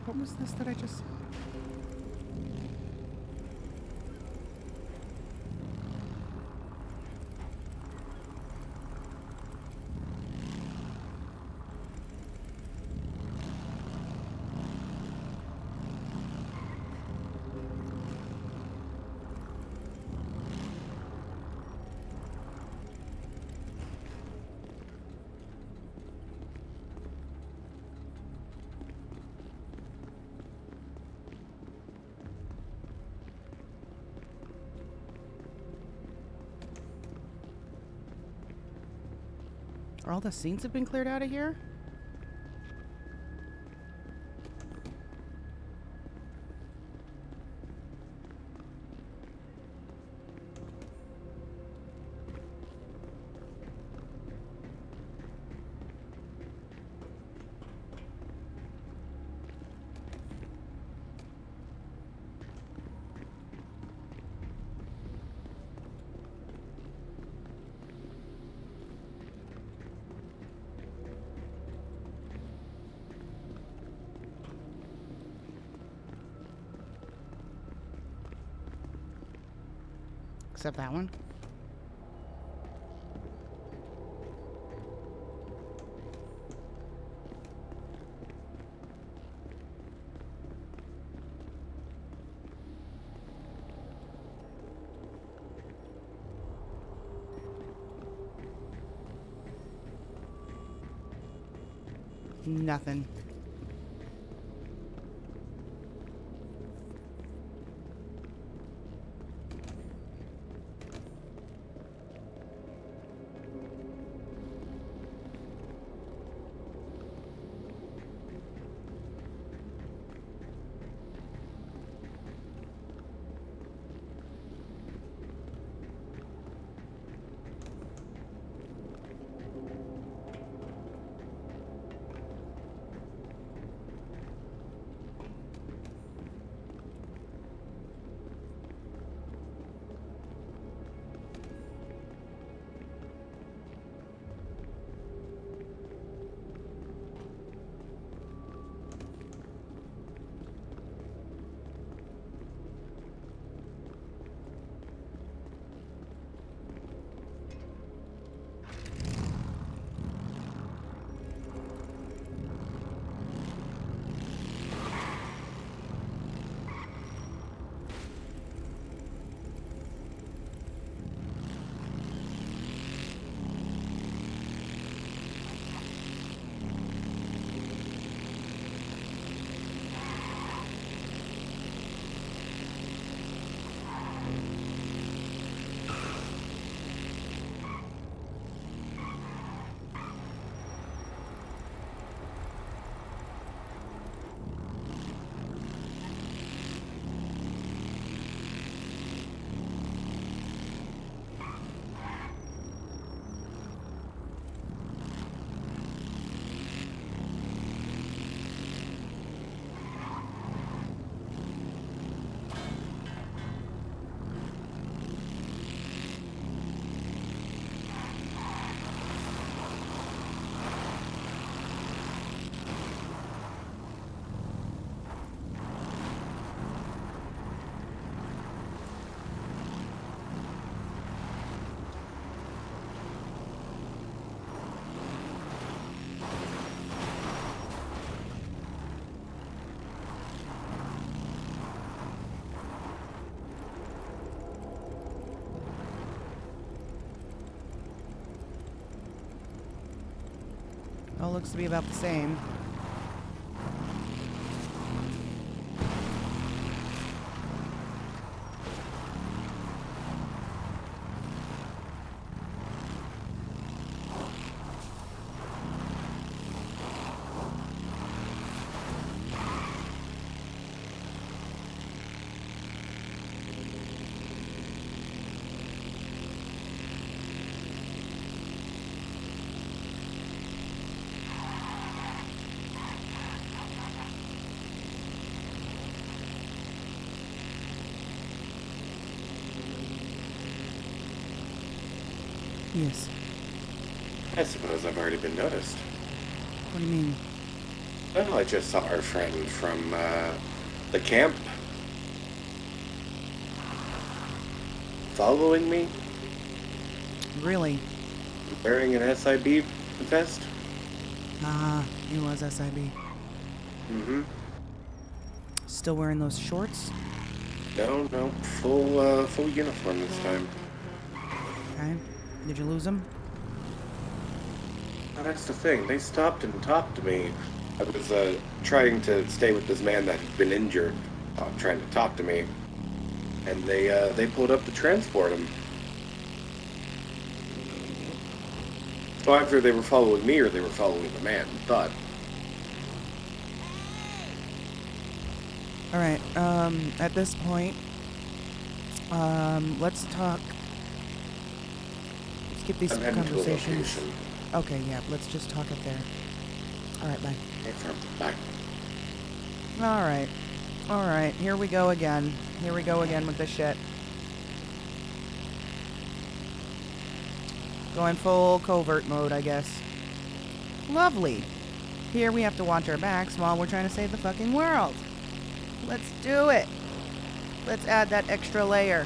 What was this that I just... Are all the scenes have been cleared out of here? Except that one. Nothing. All looks to be about the same. Yes. I suppose I've already been noticed. What do you mean? Well, I just saw our friend from the camp following me, Really? wearing an SIB vest. Ah, he was SIB. Mm-hmm. Still wearing those shorts? No, full uniform this time. Okay. Did you lose him? Well, that's the thing. They stopped and talked to me. I was trying to stay with this man that had been injured, trying to talk to me, and they pulled up to transport him. So either they were following me or they were following the man. But All right. At this point, let's talk. Let's get these I'm heading to a conversations. location. Okay, yeah. Let's just talk up there. All right, bye. Bye. All right. All right. Here we go again. Here we go again with this shit. Going full covert mode, I guess. Lovely. Here we have to watch our backs while we're trying to save the fucking world. Let's do it. Let's add that extra layer.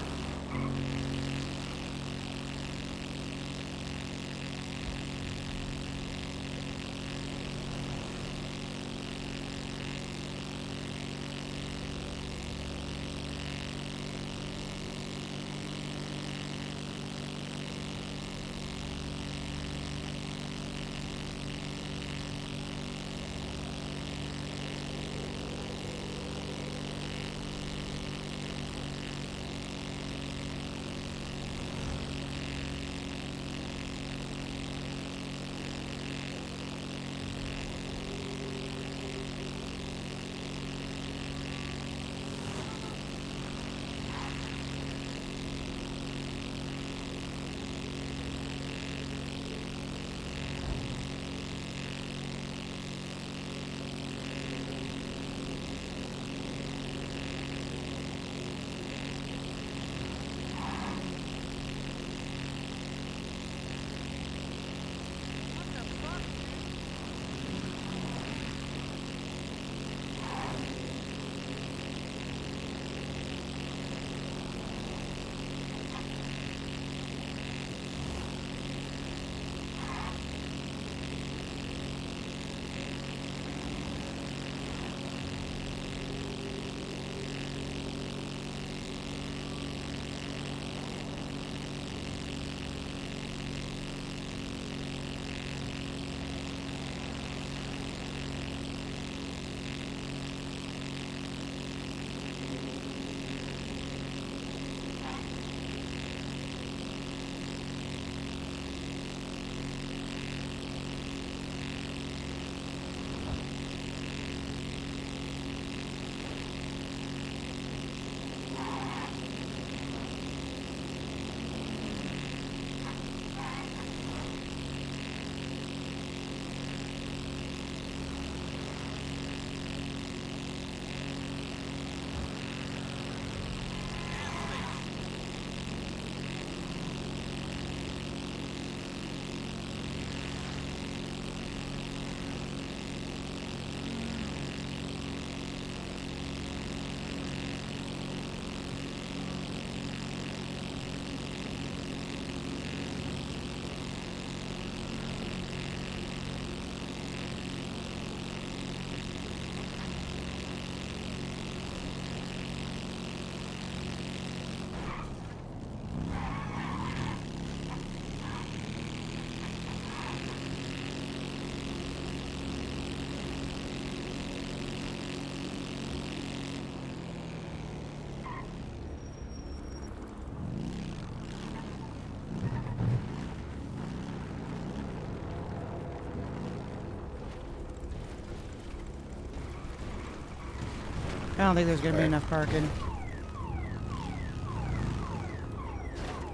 don't think there's gonna be Right. enough parking.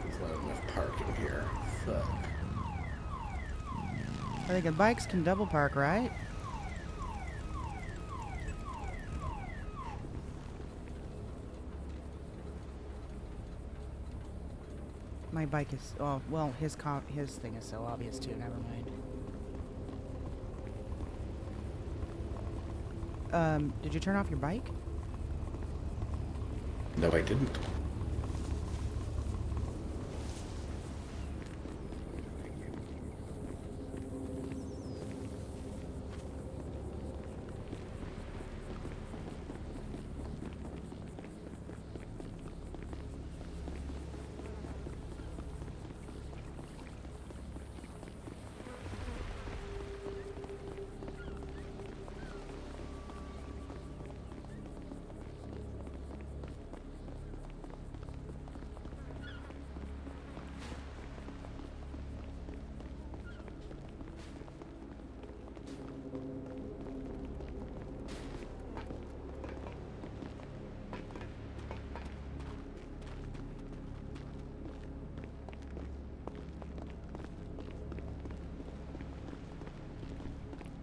There's not enough parking here. Fuck. I think the bikes can double park, right? My bike is. Oh, well, his thing is so obvious too. Never mind. Did you turn off your bike? No, I didn't.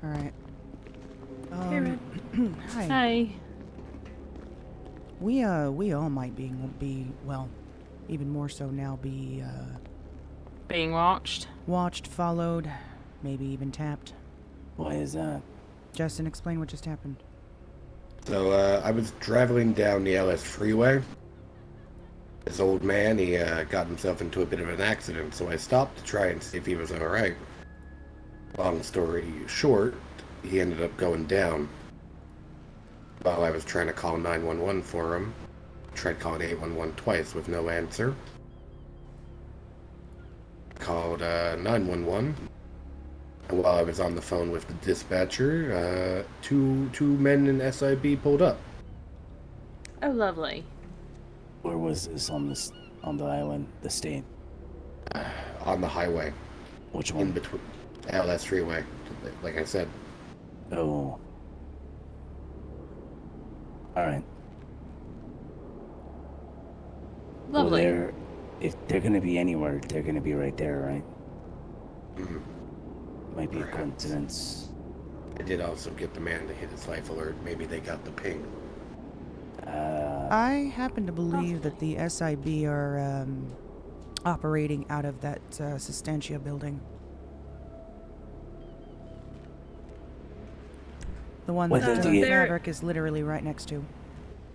All right. Hey, Red. Hi. Hi. We all might be well, even more so now. Being watched. Watched, followed, maybe even tapped. Why is that? Justin, explain what just happened. So, I was traveling down the LS freeway. This old man, he got himself into a bit of an accident, so I stopped to try and see if he was alright. Long story short, he ended up going down. While I was trying to call 911 for him, tried calling 811 twice with no answer. Called 911. And while I was on the phone with the dispatcher, two men in SIB pulled up. Oh, lovely. Where was this on the island, the state? On the highway. Which In one? between LS freeway, like I said. Oh. Alright. Lovely. Well, if they're gonna be anywhere, they're gonna be right there, right? Mhm. Might be a coincidence. I did also get the man to hit his life alert. Maybe they got the ping. I happen to believe that the SIB are operating out of that Sustantia building. The one Well, that the- Maverick is literally right next to.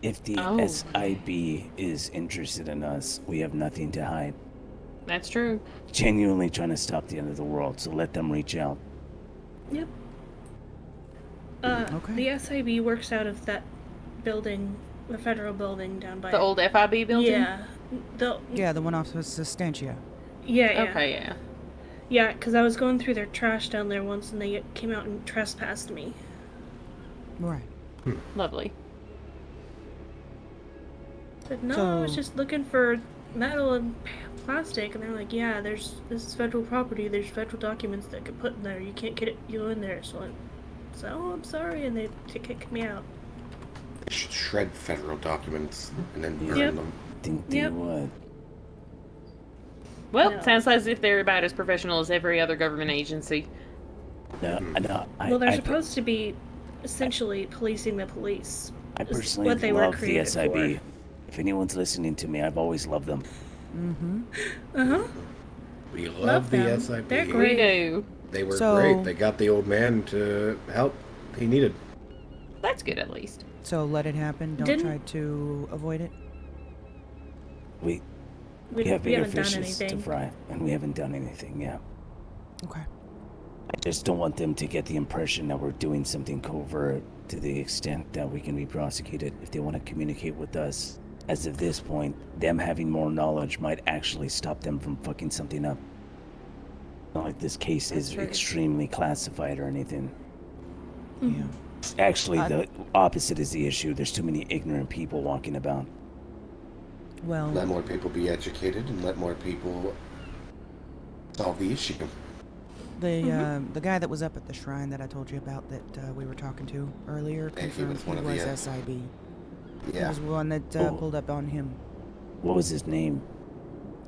If the Oh. SIB is interested in us, we have nothing to hide. That's true. Genuinely trying to stop the end of the world, so let them reach out. Yep. Okay. The SIB works out of that building, the federal building down by The old FIB building? Yeah. Yeah, the one off of Sustantia. Yeah. Okay, yeah. Yeah, because I was going through their trash down there once, and they came out and trespassed me. Right. Lovely. Said no, I was So- just looking for metal and plastic, and they're like, yeah, this is federal property. There's federal documents that get put in there. You can't get you in there. So I'm sorry, and they kicked me out. They should shred federal documents and then burn Yep. them. Think they Yep. would. Well, No. sounds as if they're about as professional as every other government agency. No, no. Well, they're supposed to be essentially policing the police. I is personally what they were love the created SIB. for. If anyone's listening to me, I've always loved them. Mm-hmm. Uh-huh. We Love love the them. SIB. They're We great. do. They were So- great. They got the old man to help he needed. That's good, at least. So let it happen. Don't Didn't- try to avoid it. We We have bigger haven't done fishes to anything. fry, and we haven't done anything yet. Okay. I just don't want them to get the impression that we're doing something covert to the extent that we can be prosecuted. If they want to communicate with us, as of this point, them having more knowledge might actually stop them from fucking something up. Not like this case That's is right. extremely classified or anything. Yeah. Actually, I- the opposite is the issue. There's too many ignorant people walking about. Well, Let more people be educated and let more people solve the issue. the guy that was up at the shrine that I told you about that we were talking to earlier Hey, he confirmed was one he of the, was SIB. He Yeah. was the one that Oh. pulled up on him. What was his name?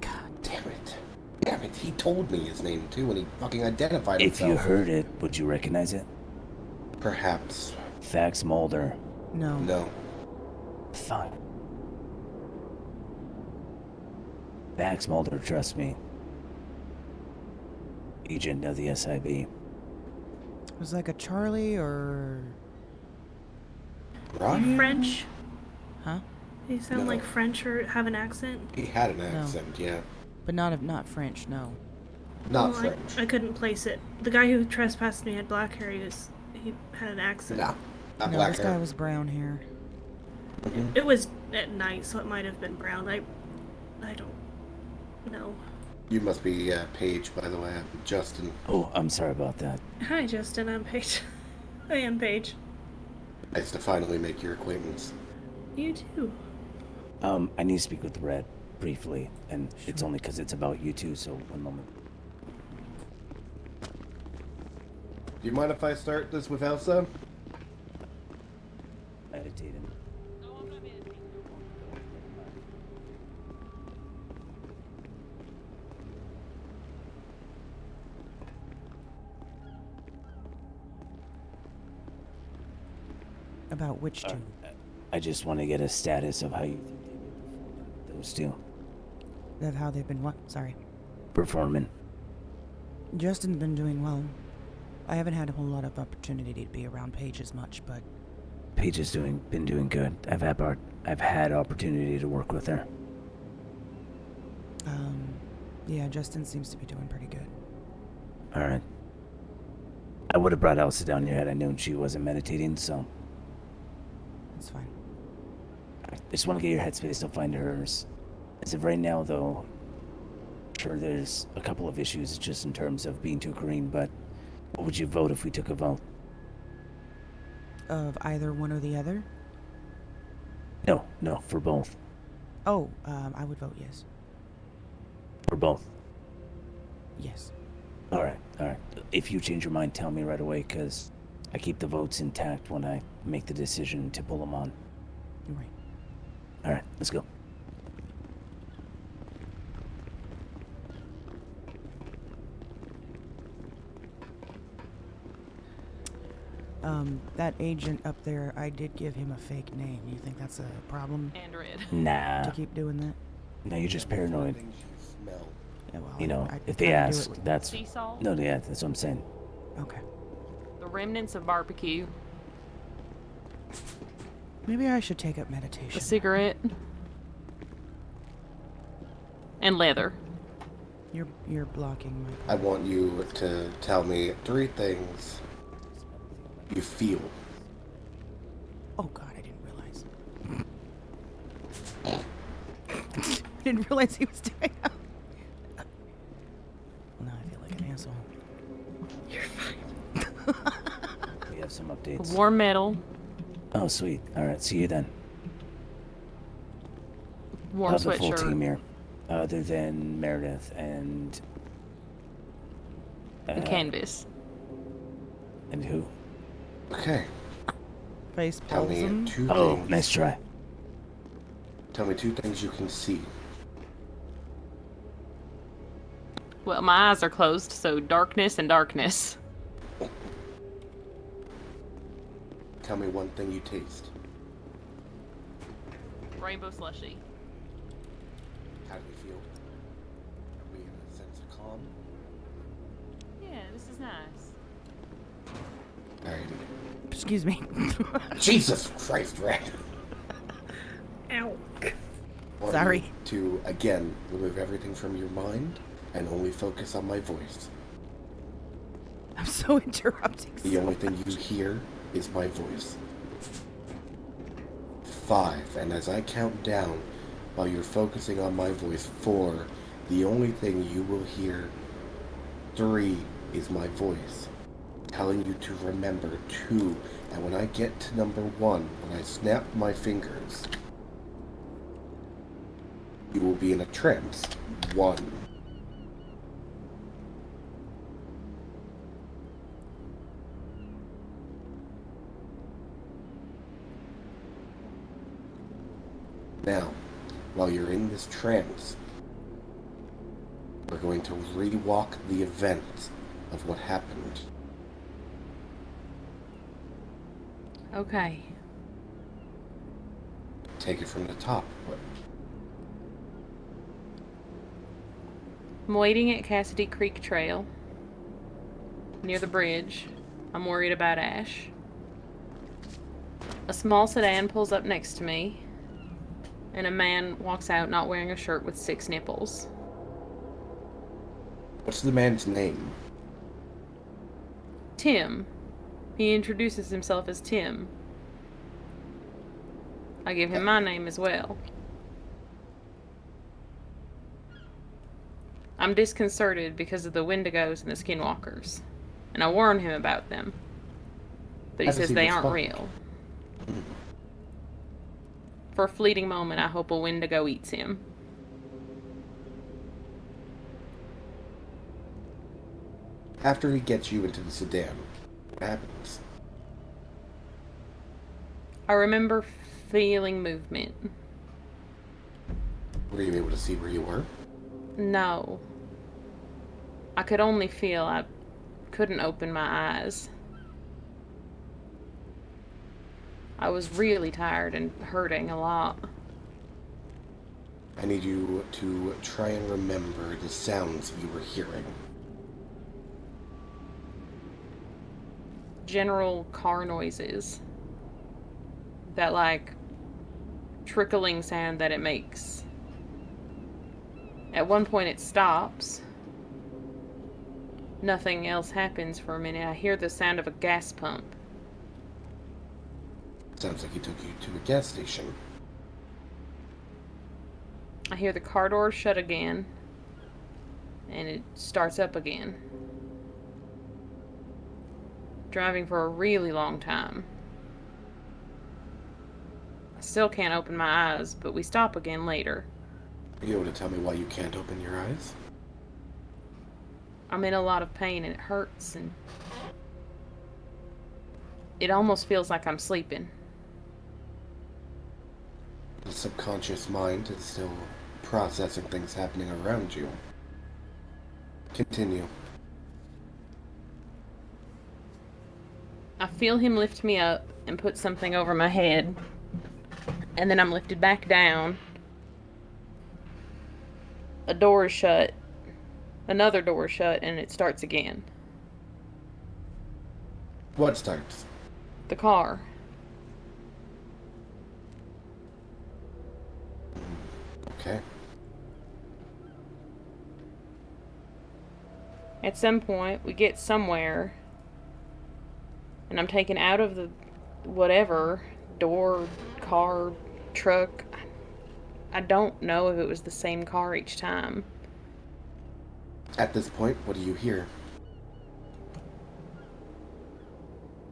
God damn it. Damn it, he told me his name too when he fucking identified If himself. you heard it, would you recognize it? Perhaps. Fax Mulder. No. No. Fine. Fax Mulder, trust me. Agent of the SIB. It was like a Charlie or... Ron? French? Huh? They sound No. like French or have an accent. He had an accent, yeah. But not French, no. Not Well, French. I couldn't place it. The guy who trespassed me had black hair. He had an accent. No. Not No, black this hair. guy was brown hair. It was at night, so it might have been brown. I don't know. You must be Paige, by the way. I'm Justin. Oh, I'm sorry about that. Hi, Justin. I'm Paige. I am Paige. Nice to finally make your acquaintance. You too. I need to speak with Red briefly, and it's only because it's about you two, so one moment. Do you mind if I start this with Elsa? Meditating. About which two? I just want to get a status of how you think they've been performing, those two. Of how they've been what? Sorry. Performing. Justin's been doing well. I haven't had a whole lot of opportunity to be around Paige as much, but Paige has been doing good. I've had opportunity to work with her. yeah, Justin seems to be doing pretty good. All right. I would have brought Elsa down here had I known she wasn't meditating, so That's fine. I just want to get your headspace to find hers. As of right now, though, sure there's a couple of issues just in terms of being too green, but what would you vote if we took a vote? Of either one or the other? No, for both. Oh, I would vote yes. For both. Yes. All right. If you change your mind, tell me right away, because I keep the votes intact when I make the decision to pull them on. You're right. All right, let's go. That agent up there, I did give him a fake name. You think that's a problem? Android. Nah. To keep doing that? No, you're just paranoid. Yeah, well, You know, I if they tried to do ask, it- that's... Sea salt? No, yeah, that's what I'm saying. Okay. The remnants of barbecue. Maybe I should take up meditation. A cigarette. And leather. You're blocking my... I want you to tell me 3 things you feel. Oh god, I didn't realize. I didn't realize he was doing that. Well, now I feel like an asshole. You're fine. We have some updates. Warm metal. Oh, sweet. All right, see you then. Warm The full sweatshirt. team here, other than Meredith and... And canvas. And who? Okay. Face Tell me palsum. 2 Oh, things. nice try. Tell me 2 things you can see. Well, my eyes are closed, so darkness and darkness. Tell me 1 thing you taste. Rainbow slushy. How do you feel? Are we in a sense of calm? Yeah, this is nice. Alrighty. Excuse me. Jesus Christ, Red. Ow. Want Sorry. you to, again, remove everything from your mind and only focus on my voice. I'm so interrupting. The only thing you hear is my voice. 5, and as I count down, while you're focusing on my voice, 4, the only thing you will hear, 3, is my voice, telling you to remember 2, and when I get to number 1, when I snap my fingers, you will be in a trance. 1. Now, while you're in this trance, we're going to rewalk the events of what happened. Okay. Take it from the top. I'm waiting at Cassidy Creek Trail, near the bridge. I'm worried about Ash. A small sedan pulls up next to me, and a man walks out not wearing a shirt with 6 nipples. What's the man's name? Tim. He introduces himself as Tim. I give him my name as well. I'm disconcerted because of the Wendigos and the Skinwalkers, and I warn him about them. But he says they aren't real. For a fleeting moment, I hope a Wendigo eats him. After he gets you into the sedan, what happens? I remember feeling movement. Were you able to see where you were? No. I could only feel. I couldn't open my eyes. I was really tired and hurting a lot. I need you to try and remember the sounds you were hearing. General car noises. That, like, trickling sound that it makes. At one point it stops. Nothing else happens for a minute. I hear the sound of a gas pump. Sounds like he took you to a gas station. I hear the car door shut again. And it starts up again. Driving for a really long time. I still can't open my eyes, but we stop again later. Are you able to tell me why you can't open your eyes? I'm in a lot of pain and it hurts, and it almost feels like I'm sleeping. The subconscious mind is still processing things happening around you. Continue. I feel him lift me up and put something over my head, and then I'm lifted back down. A door is shut, another door is shut, and it starts again. What starts? The car. Okay. At some point, we get somewhere, and I'm taken out of the whatever, door, car, truck. I don't know if it was the same car each time. At this point, what do you hear?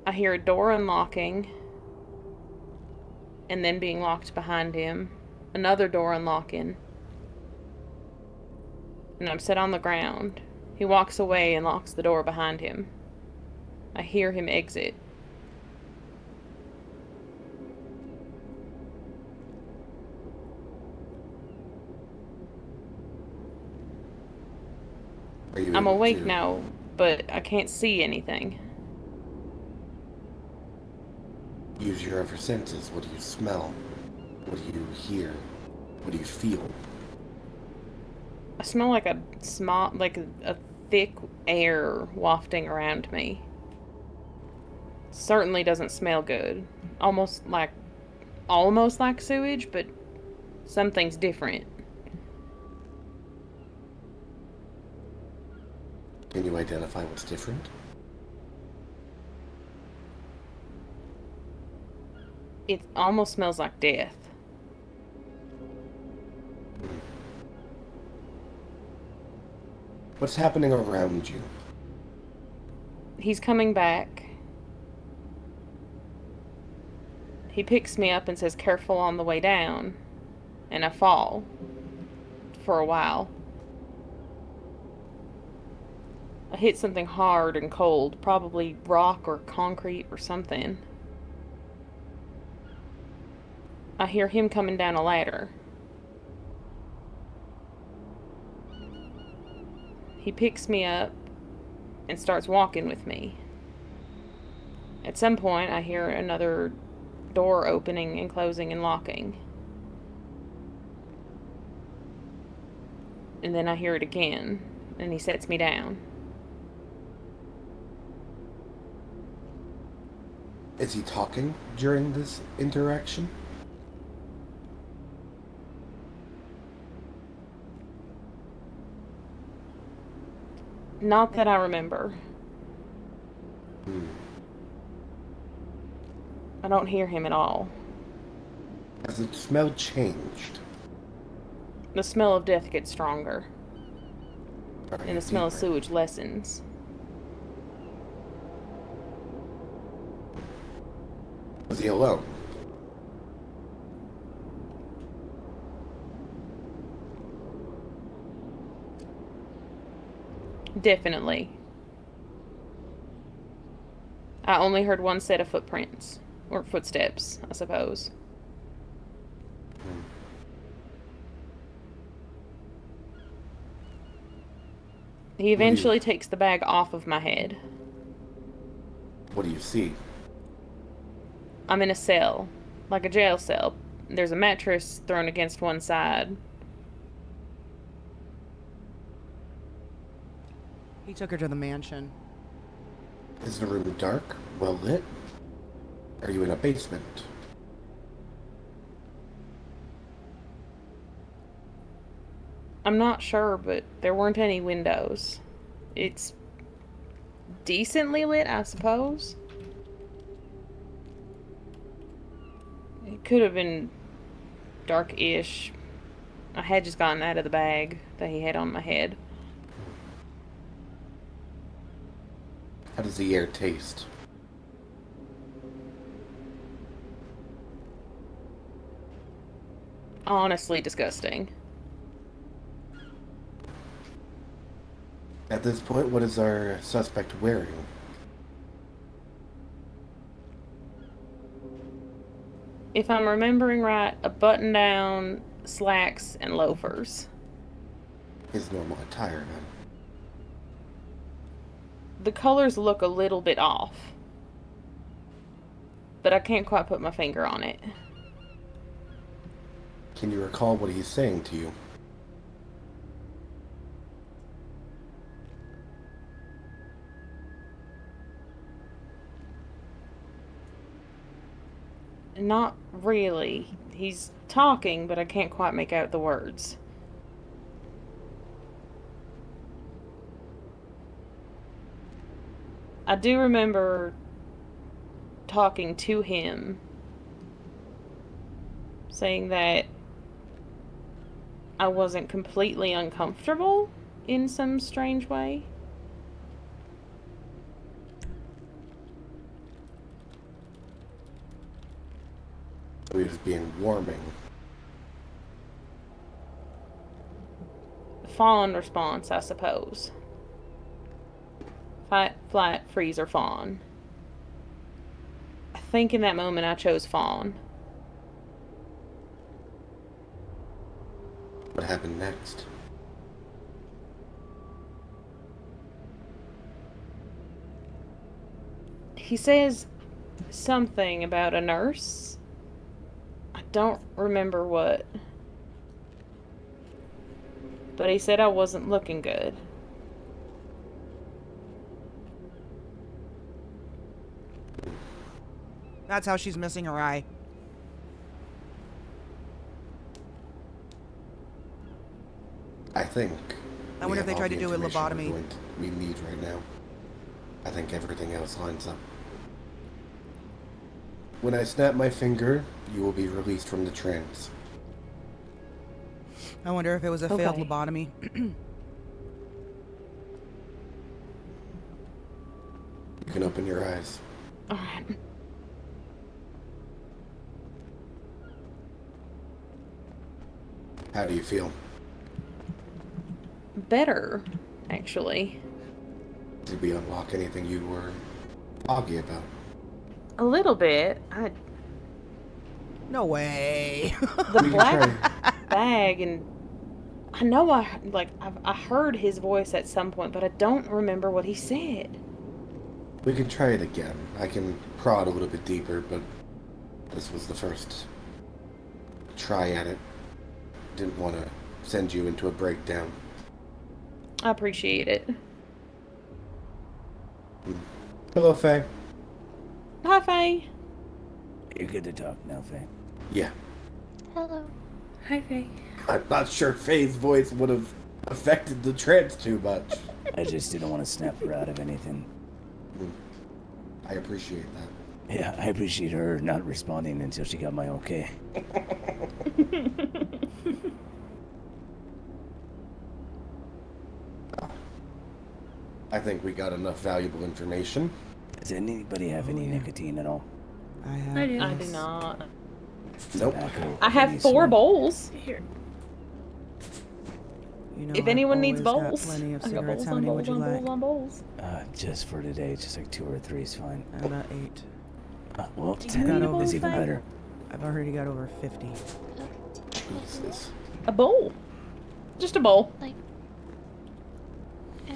I hear a door unlocking, and then being locked behind him. Another door unlocking. And I'm set on the ground. He walks away and locks the door behind him. I hear him exit. I'm awake now, but I can't see anything. Use your other senses. What do you smell? What do you hear? What do you feel? I smell like a thick air wafting around me. Certainly doesn't smell good. Almost like sewage, but something's different. Can you identify what's different? It almost smells like death. What's happening around you? He's coming back. He picks me up and says, "Careful on the way down." And I fall. For a while. I hit something hard and cold, probably rock or concrete or something. I hear him coming down a ladder. He picks me up and starts walking with me. At some point, I hear another door opening and closing and locking. And then I hear it again, and he sets me down. Is he talking during this interaction? Not that I remember. I don't hear him at all. Has the smell changed? The smell of death gets stronger. Alright, And the smell of deeper. sewage lessens. Was he alone? Definitely. I only heard one set of footprints. Or footsteps, I suppose. He eventually takes the bag off of my head. What do you see? I'm in a cell. Like a jail cell. There's a mattress thrown against one side. He took her to the mansion. Is the room dark? Well lit? Are you in a basement? I'm not sure, but there weren't any windows. It's decently lit, I suppose. It could have been dark-ish. I had just gotten out of the bag that he had on my head. How does the air taste? Honestly disgusting. At this point, what is our suspect wearing? If I'm remembering right, a button-down, slacks, and loafers. His normal attire, then. The colors look a little bit off. But I can't quite put my finger on it. Can you recall what he's saying to you? Not really. He's talking, but I can't quite make out the words. I do remember talking to him, saying that I wasn't completely uncomfortable in some strange way. So he was being warming. Fawn response, I suppose. Fight, flight, freeze, or fawn. I think in that moment I chose fawn. What happened next? He says something about a nurse. I don't remember what. But he said I wasn't looking good. That's how she's missing her eye. I think. I wonder if they tried to do a lobotomy. We need right now. I think everything else lines up. When I snap my finger, you will be released from the trance. I wonder if it was a failed Okay. lobotomy. You can open your eyes. Alright. How do you feel? Better, actually. Did we unlock anything you were foggy about? A little bit. No way. The black bag, and I know I heard his voice at some point, but I don't remember what he said. We can try it again. I can prod a little bit deeper, but this was the first try at it. Didn't want to send you into a breakdown. I appreciate it. Hello, Faye. Hi, Faye. You're good to talk now, Faye. Yeah. Hello. Hi, Faye. I'm not sure Faye's voice would have affected the trance too much. I just didn't want to snap her out of anything. I appreciate that. Yeah, I appreciate her not responding until she got my okay. I think we got enough valuable information. Does anybody have any nicotine at all? I have. I do. I do not. Nope. Tobacco, I have any 4 sort? bowls. Here. You know, If I've anyone needs always got bowls, plenty of I got cigarettes. bowls How on many would bowls you on like? bowls on bowls. Just for today, just like 2 or 3 is fine. About 8. Well, Do you 10 got is over even 5? better. I've already got over 50. Jesus. A bowl. Just a bowl.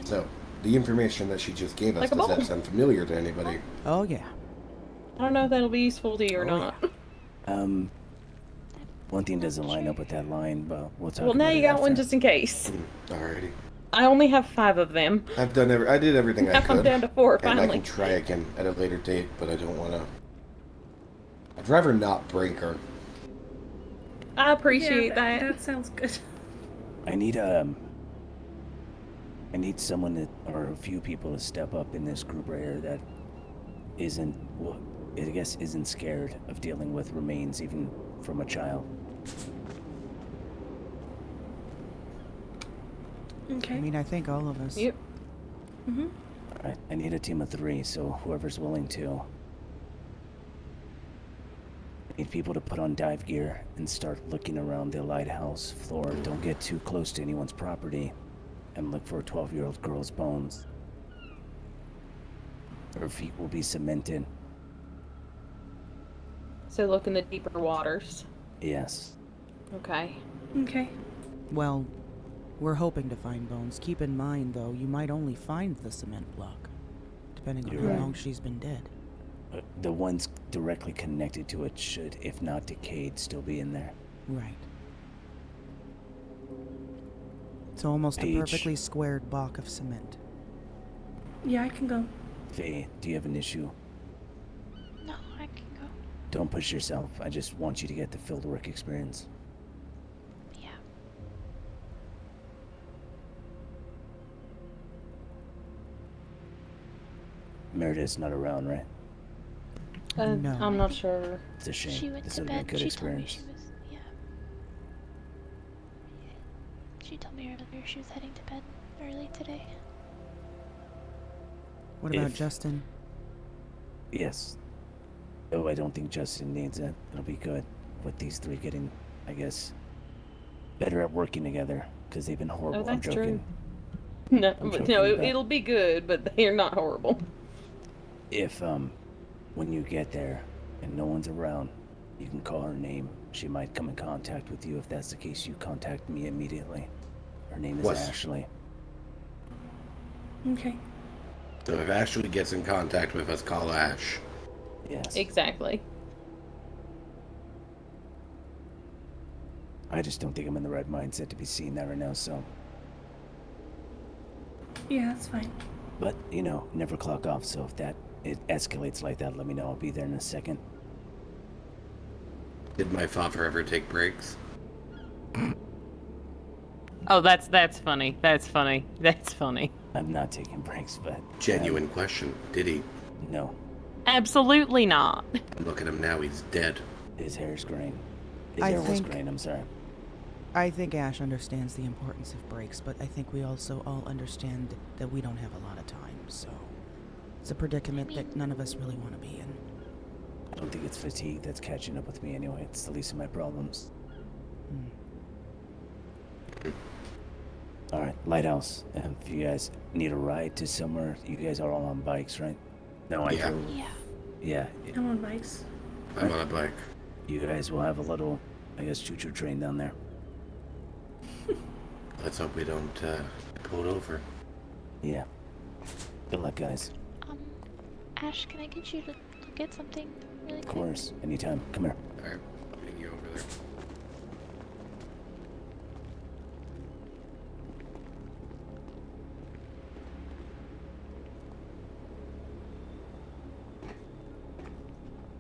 So, the information that she just gave us, Like a does bowl. that sound familiar to anybody? Oh yeah. I don't know if that'll be useful to you or not. One thing doesn't line up with that line, but we'll talk Well, now about you it got one after. just in case. Alrighty. I only have 5 of them. I did everything I Now could. I'm down to 4 And I finally. can try again at a later date, but I don't want to. I'd rather not break her. I appreciate Yeah, that. That sounds good. I need someone that, or a few people to step up in this group right here that isn't, well, I guess, isn't scared of dealing with remains, even from a child. Okay. I mean, I think all of us. Yep. Mm-hmm. Alright, I need a team of 3, so whoever's willing to. I need people to put on dive gear and start looking around the lighthouse floor. Don't get too close to anyone's property. And look for a 12-year-old girl's bones. Her feet will be cemented. So look in the deeper waters. Yes. Okay. Okay. Well, we're hoping to find bones. Keep in mind, though, you might only find the cement block, depending on You're how right. long she's been dead. The ones directly connected to it should, if not decayed, still be in there. Right. It's almost a Paige. perfectly squared block of cement. Yeah, I can go. Faye, do you have an issue? No, I can go. Don't push yourself. I just want you to get the fieldwork experience. Yeah. Meredith's not around, right? No. I'm not sure. It's a shame. She went This to would have been a bed. good She experience. told me she was. Yeah. She told me earlier she was heading to bed early today. What about If- Justin? Yes. Oh, I don't think Justin needs it. It'll be good with these 3 getting, I guess, better at working together because they've been horrible. Oh, I'm that's joking. true. No, I'm but joking no, about- it'll be good, but they're not horrible. If when you get there and no one's around, you can call her name. She might come in contact with you. If that's the case, you contact me immediately. Her name is What's- Ashley. Okay. So if Ashley gets in contact with us, call Ash. Yes. Exactly. I just don't think I'm in the right mindset to be seeing that right now, so. Yeah, that's fine. But, you know, never clock off, so if it escalates like that, let me know. I'll be there in a second. Did my father ever take breaks? Oh, that's funny. That's funny. That's funny. I'm not taking breaks, but... Genuine question. Did he? No. Absolutely not. Look at him now, he's dead. His hair's graying. His I hair was think- graying, I'm sorry. I think Ash understands the importance of breaks, but I think we also all understand that we don't have a lot of time, so it's a predicament that none of us really want to be in. I don't think it's fatigue that's catching up with me anyway. It's the least of my problems. Alright, Lighthouse. If you guys need a ride to somewhere, you guys are all on bikes, right? No, I Yeah. drove. Yeah. Yeah. I'm on bikes. I'm on a bike. you guys will have a little, I guess, choo-choo train down there. Let's hope we don't pull over. Yeah. Good luck, guys. Ash, can I get you to look at something really Of quick? course. Anytime. Come here. Alright, I'll bring you over there.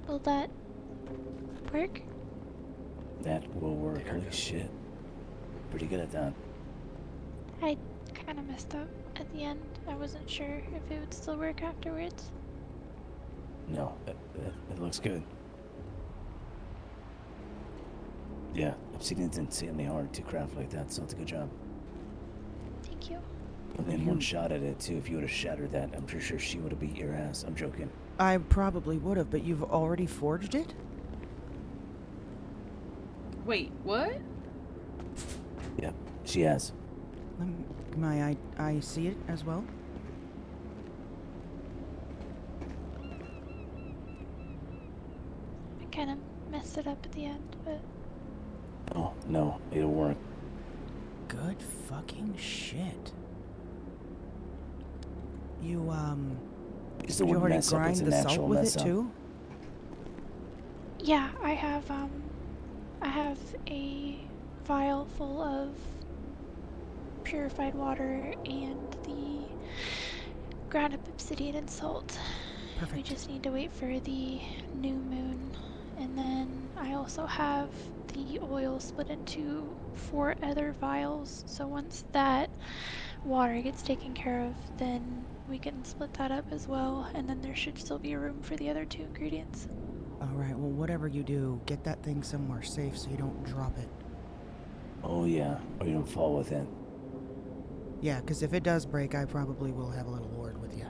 Will that work? That will work. Holy shit. Pretty good at that. I kind of messed up at the end. I wasn't sure if it would still work afterwards. No, it looks good. Yeah, obsidian's insanely hard to craft like that, so it's a good job. Thank you. And then one shot at it, too. If you would have shattered that, I'm pretty sure she would have beat your ass. I'm joking. I probably would have, but you've already forged it? Wait, what? Yeah, she has. May I see it as well? I kind of messed it up at the end, but Oh, no, it'll work. Good fucking shit. You, Is did the you wood already mess up? grind It's a the salt natural with mess it up. too? yeah, I have a vial full of purified water and the ground up obsidian and salt. We just need to wait for the new moon, and then I also have the oil split into 4 other vials, so once that water gets taken care of, then we can split that up as well, and then there should still be room for the other 2 ingredients. Alright, well, whatever you do, get that thing somewhere safe so you don't drop it. Oh, yeah, or you don't fall with it. Yeah, because if it does break, I probably will have a little ward with you.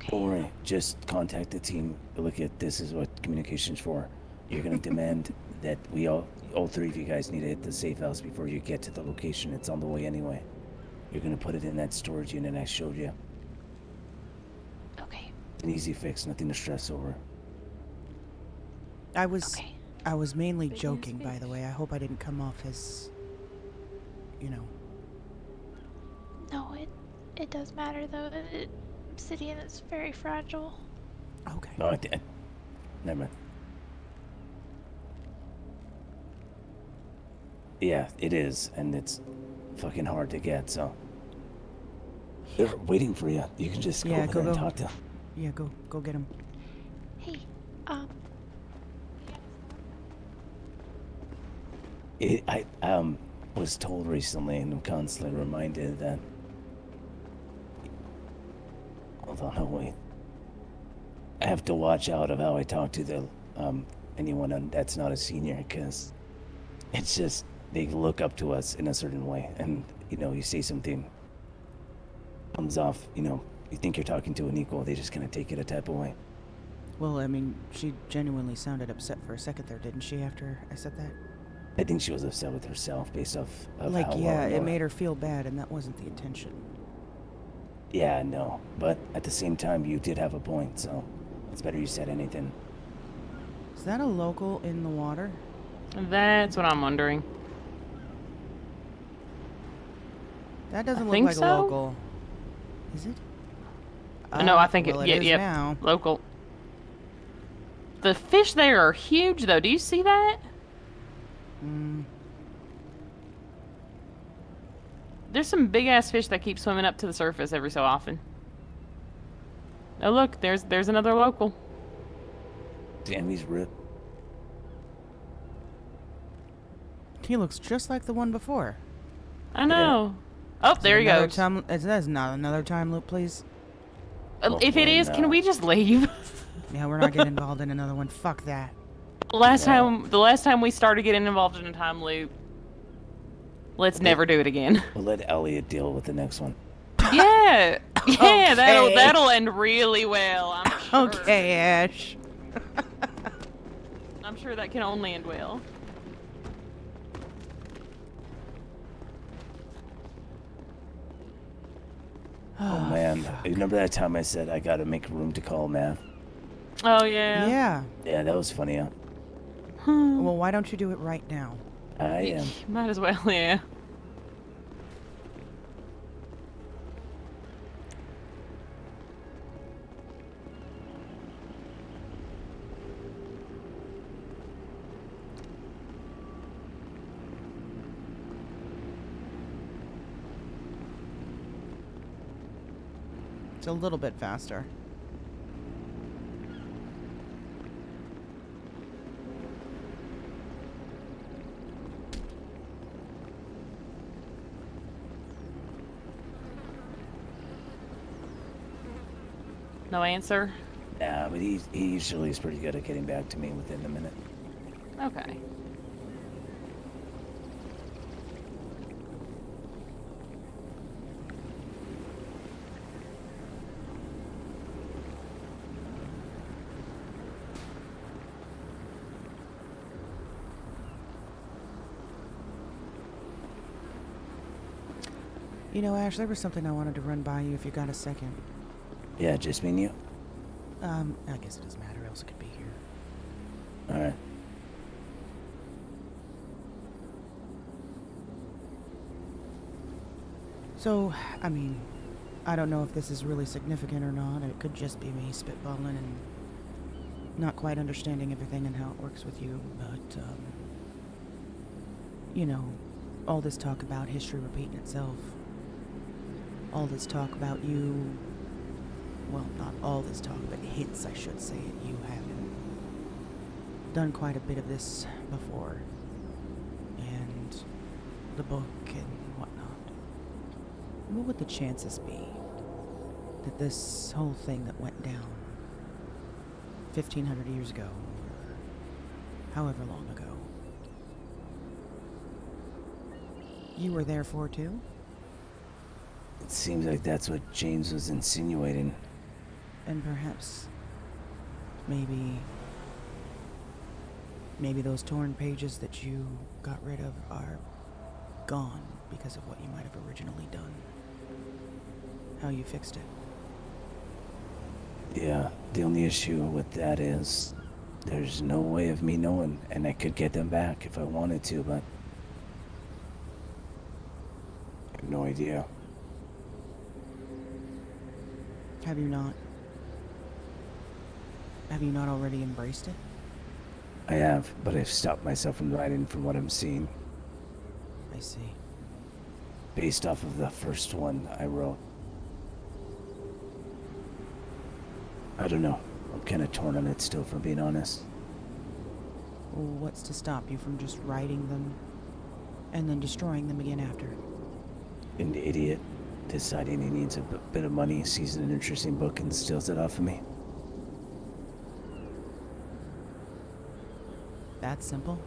Don't worry, just contact the team. Look at this is what communication's for. You're gonna demand that we all 3 of you guys need to hit the safe house before you get to the location. It's on the way anyway. You're gonna put it in that storage unit I showed you. Okay. It's an easy fix, nothing to stress over. I was mainly joking, by the way. I hope I didn't come off as, you know. No, it does matter though. Obsidian is very fragile. Okay. No, never mind. Yeah, it is, and it's fucking hard to get, so. They're waiting for you. You can just go over there and talk to them. Yeah, go get him. Hey, I was told recently, and I'm constantly reminded that. Hold on, wait. I have to watch out of how I talk to the anyone that's not a senior, because it's just they look up to us in a certain way, and you say something comes off, you think you're talking to an equal, they just kind of take it a type of way. Well, I mean, she genuinely sounded upset for a second there, didn't she, after I said that? I think she was upset with herself based off of Like, how yeah, well it made her feel bad, and that wasn't the intention. Yeah, no, but at the same time, you did have a point, so it's better you said anything. Is that a local in the water? That's what I'm wondering. That doesn't I look think like so. a local. Is it? No, I think well, it is yeah, now. local. The fish there are huge, though. Do you see that? There's some big ass fish that keep swimming up to the surface every so often. Oh look, there's another local. Damn, he's ripped. He looks just like the one before. I know. Oh, there he goes. That's not another time loop, please. If it is, can we just leave? Yeah, we're not getting involved in another one. Fuck that. The last time we started getting involved in a time loop, let's never do it again. We'll let Elliot deal with the next one. Yeah, Okay. that'll end really well. I'm sure. Okay, Ash. I'm sure that can only end well. Oh man, remember that time I said I gotta make room to call Mav? Oh yeah. Yeah. Yeah, that was funny, huh? Well, why don't you do it right now? I am. Might as well, yeah. It's a little bit faster. No answer? Nah, but he usually is pretty good at getting back to me within a minute. Okay. You know, Ash, there was something I wanted to run by you if you got a second. Yeah, just me and you? I guess it doesn't matter, else it could be here. Alright. So, I mean, I don't know if this is really significant or not. It could just be me spitballing and not quite understanding everything and how it works with you, but, you know, all this talk about history repeating itself. All this talk about you, well, not all this talk, but hints, I should say, at you having done quite a bit of this before. And the book and whatnot. What would the chances be that this whole thing that went down 1,500 years ago, or however long ago, you were there for too? It seems like that's what James was insinuating. And perhaps, maybe those torn pages that you got rid of are gone because of what you might have originally done. How you fixed it. Yeah, the only issue with that is there's no way of me knowing, and I could get them back if I wanted to, but I have no idea. Have you not already embraced it? I have, but I've stopped myself from writing from what I'm seeing. I see. Based off of the first one I wrote. I don't know. I'm kind of torn on it still, for being honest. Well, what's to stop you from just writing them and then destroying them again after? An idiot deciding he needs a bit of money, sees an interesting book, and steals it off of me. That simple?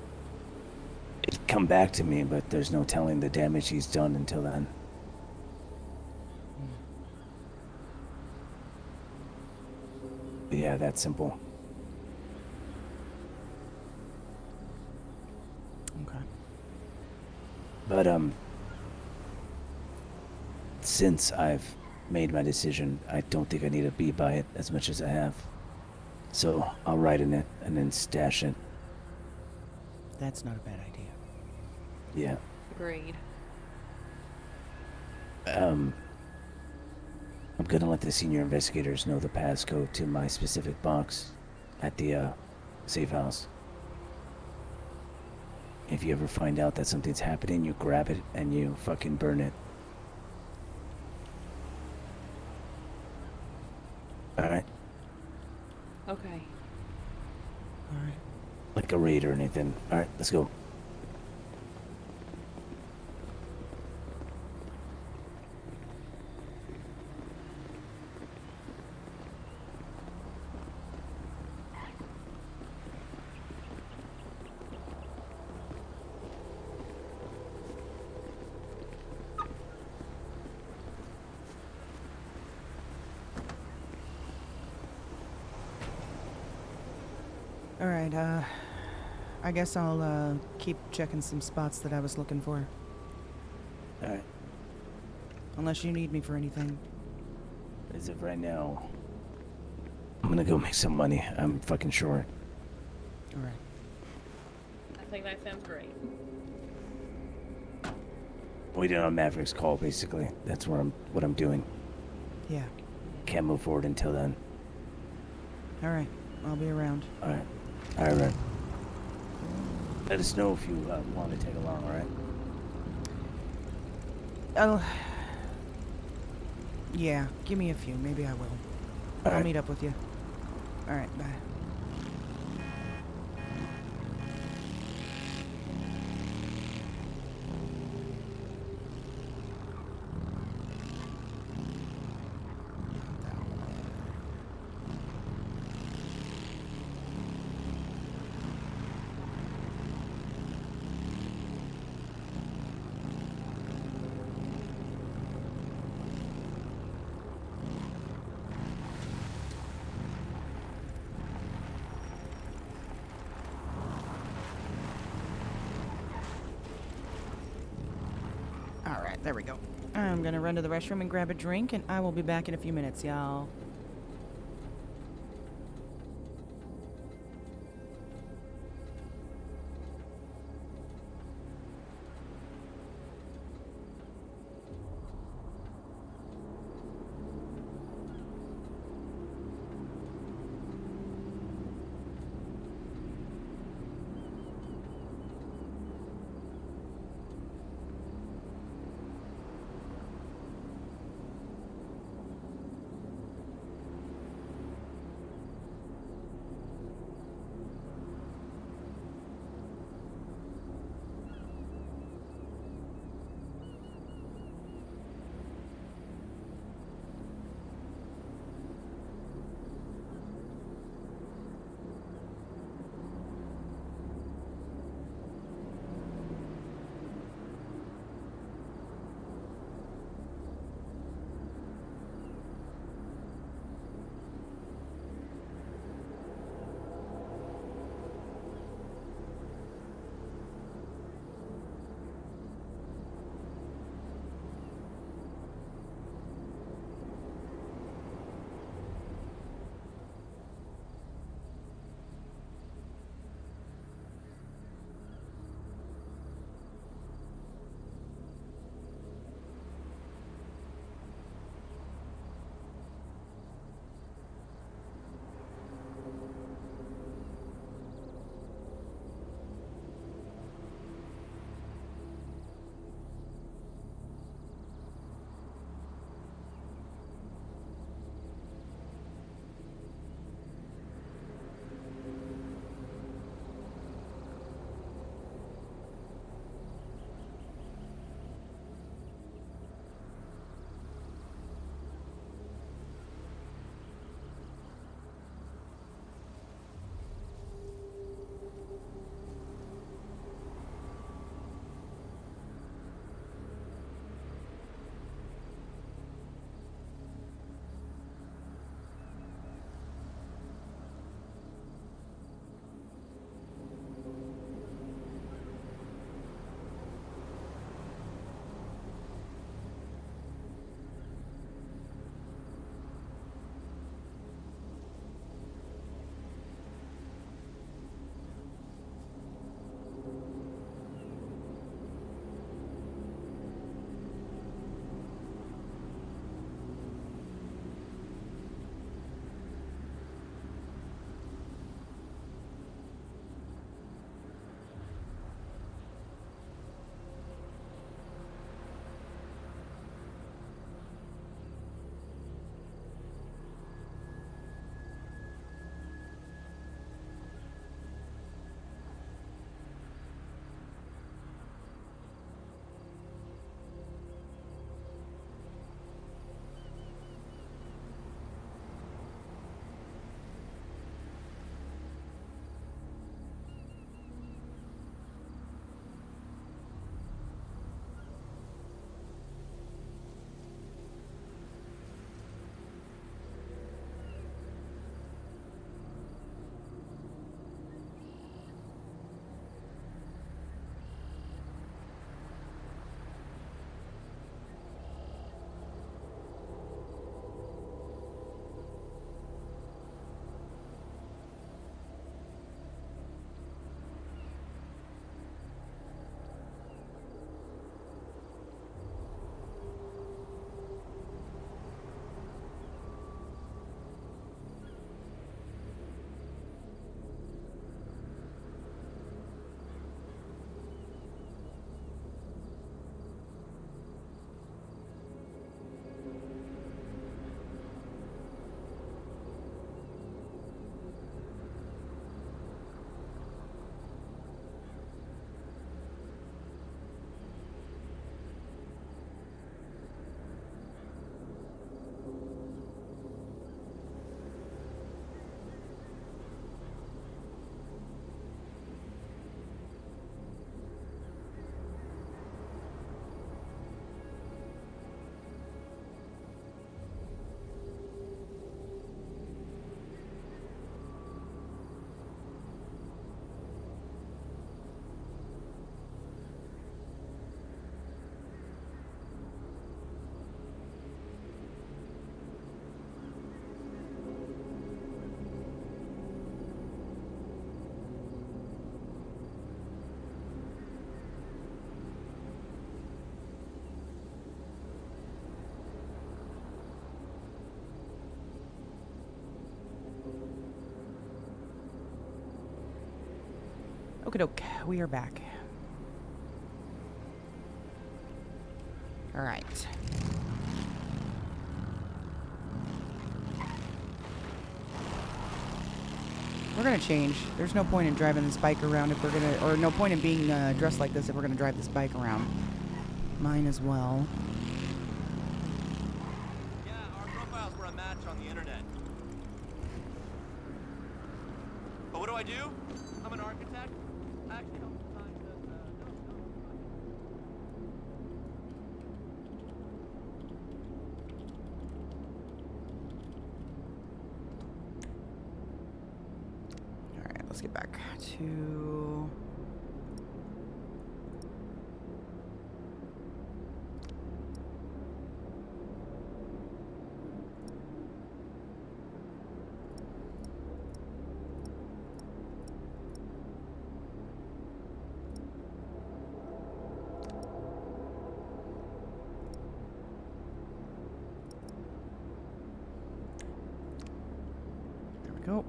It'd come back to me, but there's no telling the damage he's done until then. Yeah, that's simple. Okay. But, since I've made my decision, I don't think I need to be by it as much as I have. So, I'll write in it and then stash it. That's not a bad idea. Yeah. Agreed. I'm gonna let the senior investigators know the passcode to my specific box at the, safe house. If you ever find out that something's happening, you grab it and you fucking burn it. Alright? Okay. Alright. Like a raid or anything. Alright, let's go. Alright, I guess I'll, keep checking some spots that I was looking for. Alright. Unless you need me for anything. as of right now, I'm gonna go make some money. I'm fucking sure. All right. I think that sounds great. Waiting on Maverick's call, basically. That's what I'm doing. Yeah. Can't move forward until then. All right. I'll be around. All right. All right. Let us know if you want to take along. All right. Oh. Yeah. Give me a few. Maybe I will. I'll right. meet up with you. All right. Bye. Alright, there we go. I'm gonna run to the restroom and grab a drink, and I will be back in a few minutes, y'all. Okay, doke. We are back. All right. We're gonna change. There's no point in driving this bike around if we're gonna, or no point in being dressed like this if we're gonna drive this bike around. Mine as well. Yeah, our profiles were a match on the internet. But what do I do? I'm an architect. I actually help design the, Alright, let's get back to... There we go.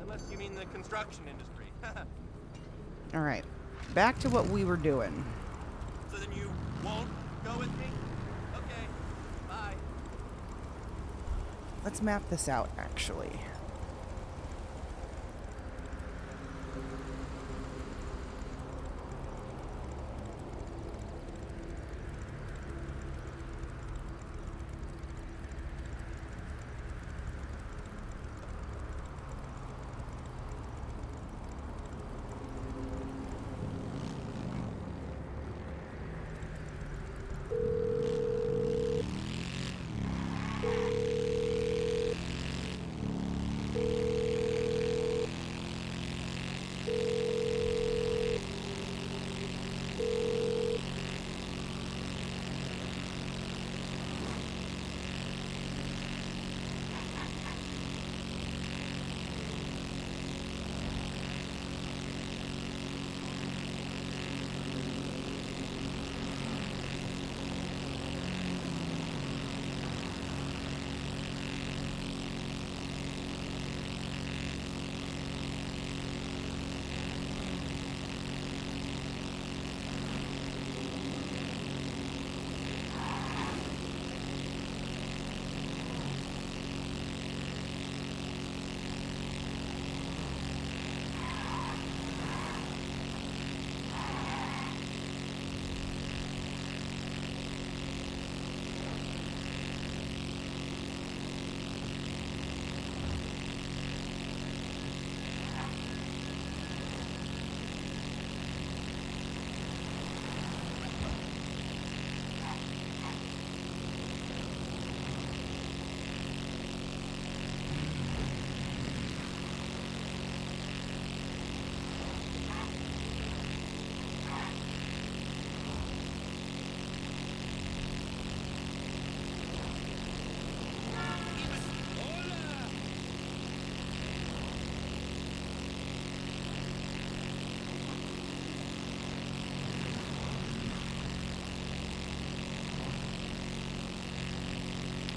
unless you mean the construction industry. Alright, back to what we were doing. So then you won't go with me? Okay, bye. Let's map this out, actually.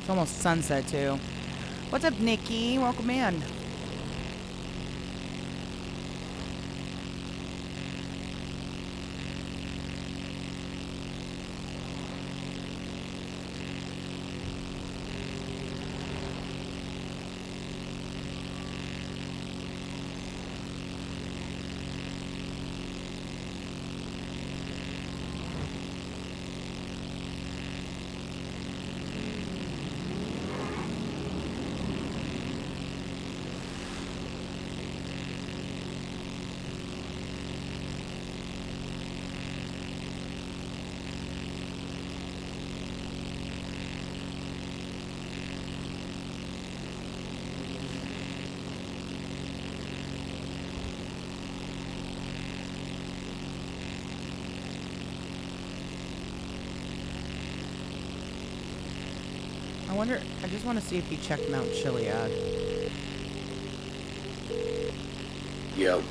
It's almost sunset, too. What's up, Nikki? Welcome in. I wonder, I just want to see if you checked Mount Chiliad. Yo.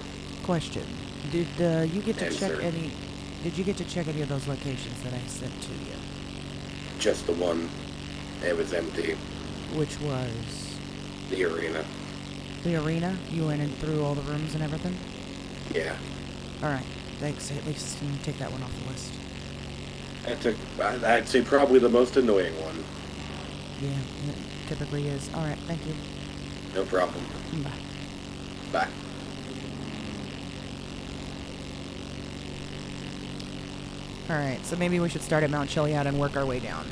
Question. Did you get to Answer. check any, did you get to check any of those locations that I sent to you? Just the one. It was empty. Which was? The arena. The arena? You went in through all the rooms and everything? Yeah. Alright. Thanks. At least you can take that one off the list. I'd say probably the most annoying one. Yeah, it typically is. Alright, thank you. No problem. Bye. Bye. Alright, so maybe we should start at Mount Chiliad and work our way down.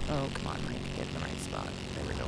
Oh, come on, Mike. Get in the right spot. There we go.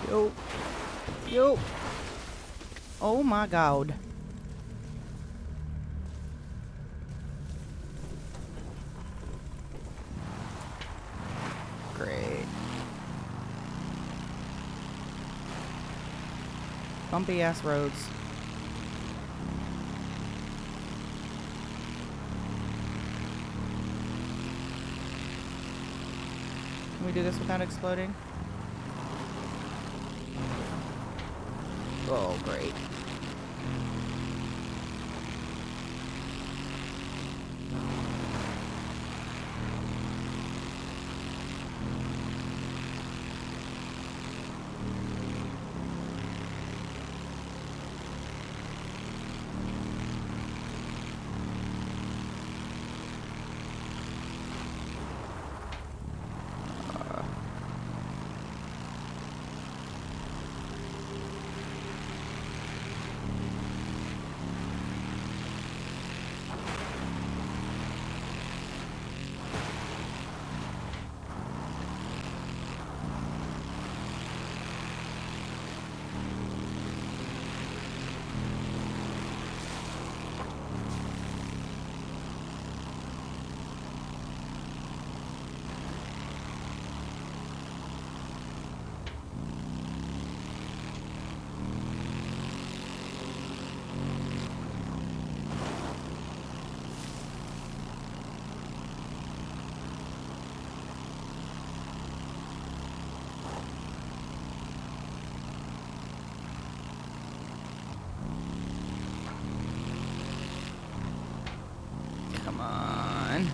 Yo. Yo. Oh my god. Great. Bumpy ass roads. Can we do this without exploding? Oh, great. Come on.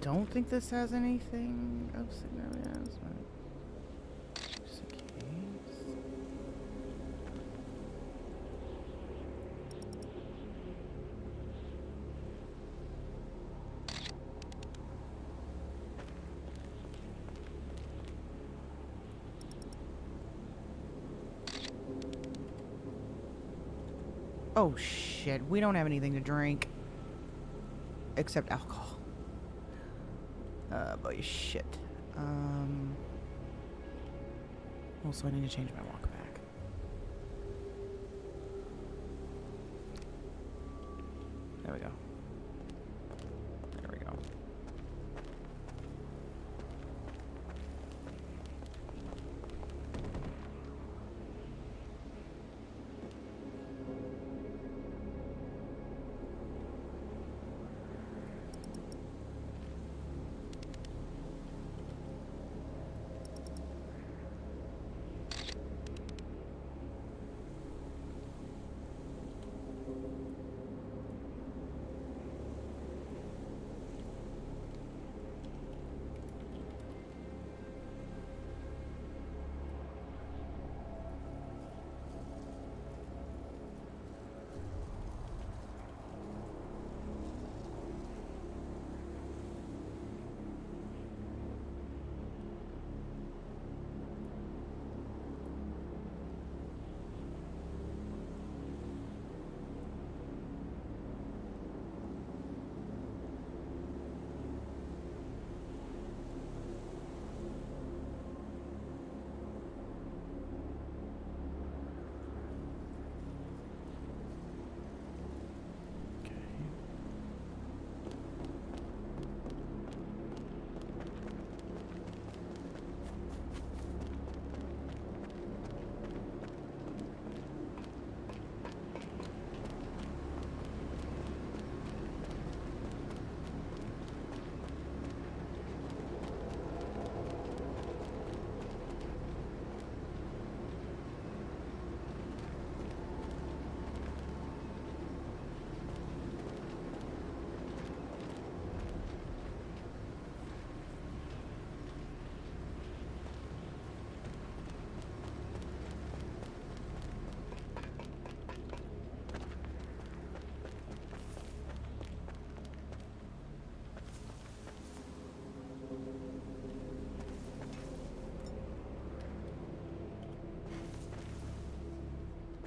Don't think this has anything of significance. Oh shit, we don't have anything to drink. Except alcohol. Boy, shit. Also, I need to change my walk back. There we go. There we go.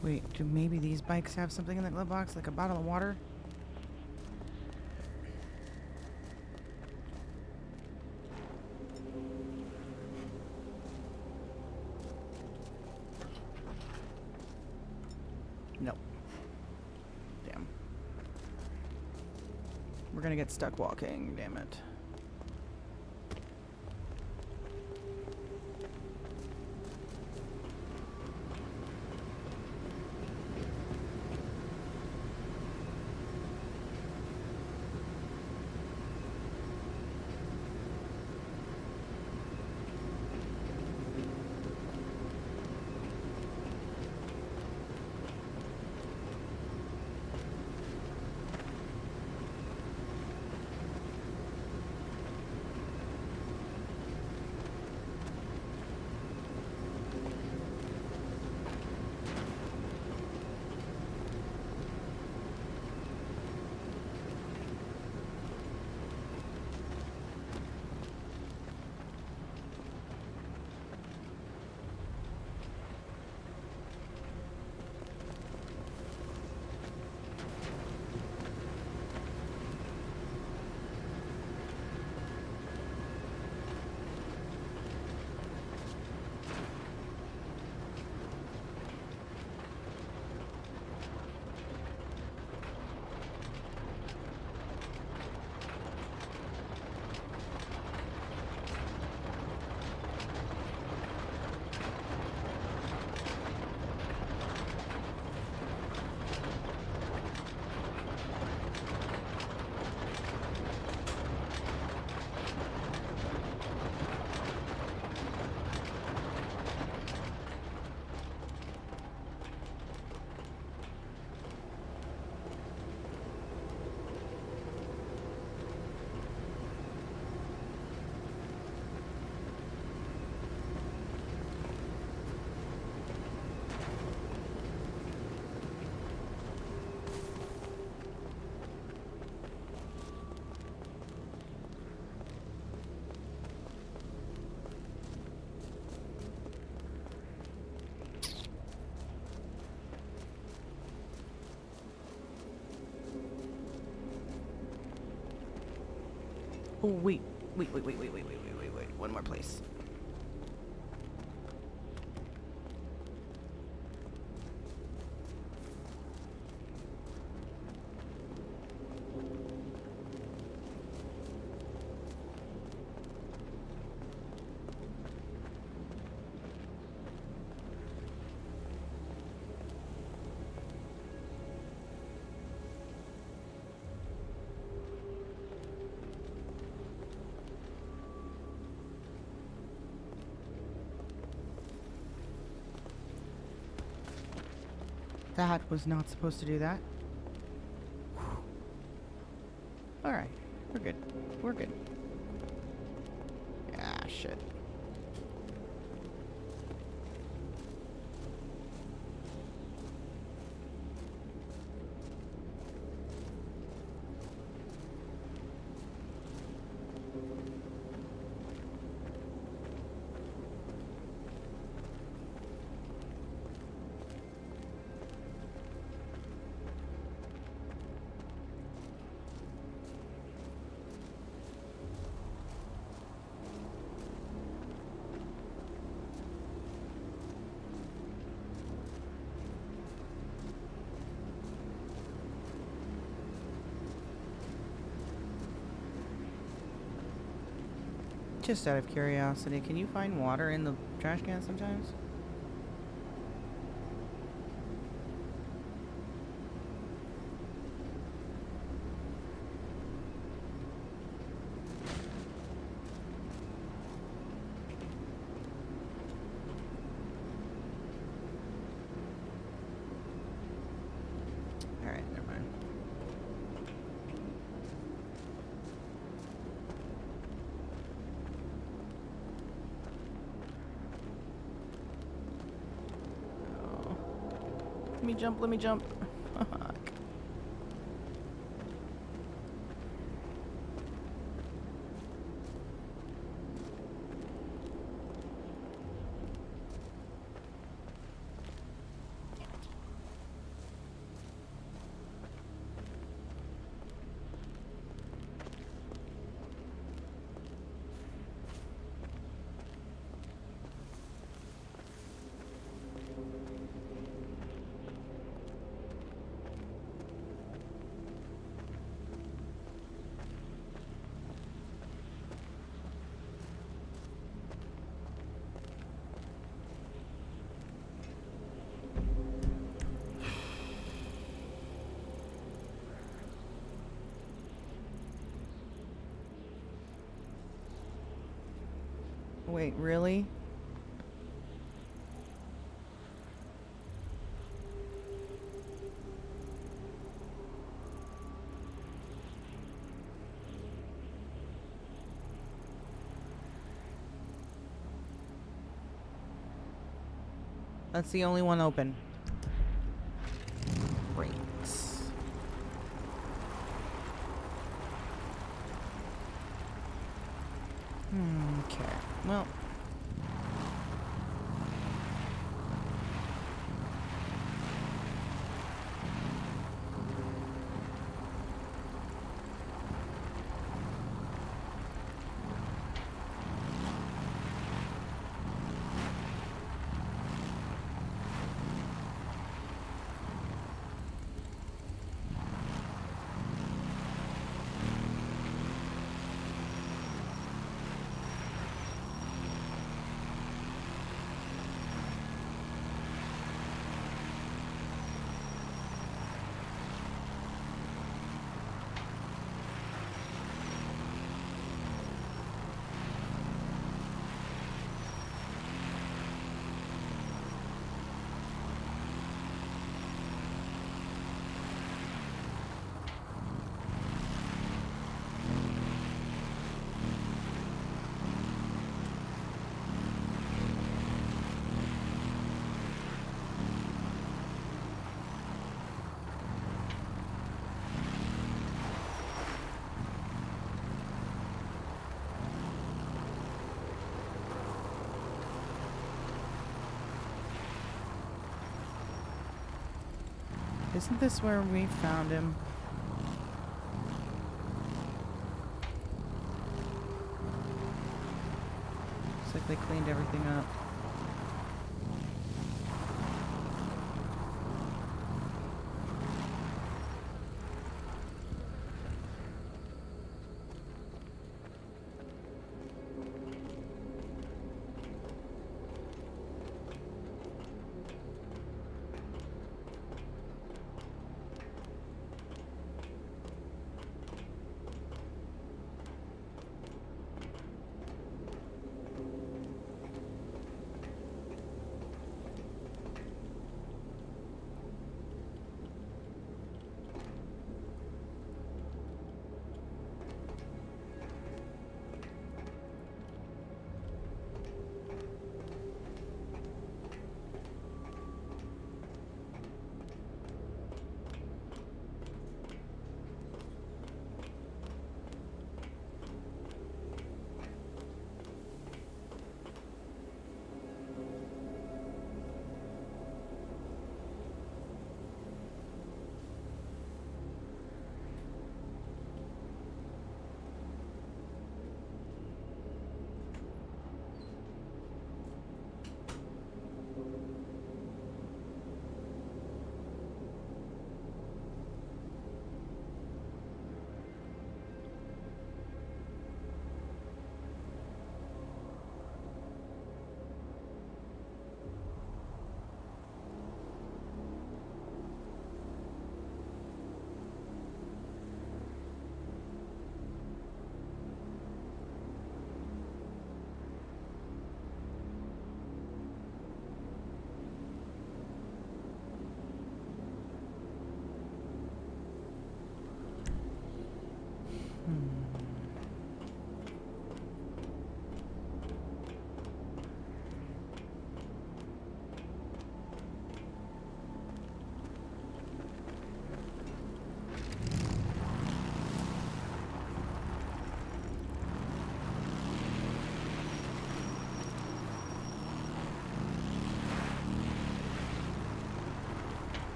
Wait, do maybe these bikes have something in the glove box, like a bottle of water? Nope. Damn. We're gonna get stuck walking, damn it. Oh, wait. Wait. One more place. That was not supposed to do that. Alright, we're good. We're good. Ah, shit. Just out of curiosity, can you find water in the trash can sometimes? Alright, never mind. Let me jump. Fuck. Wait, really? That's the only one open. Great. Okay. Well. Isn't this where we found him? they cleaned everything up.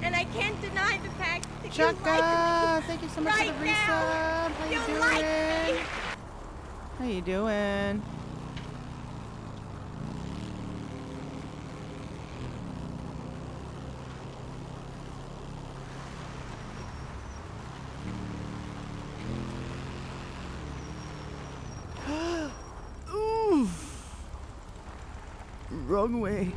And I can't deny the fact that you Chaka, like me thank you so much right for the now. resub. How you You doing? like me. How you doing? Ooh. Wrong way.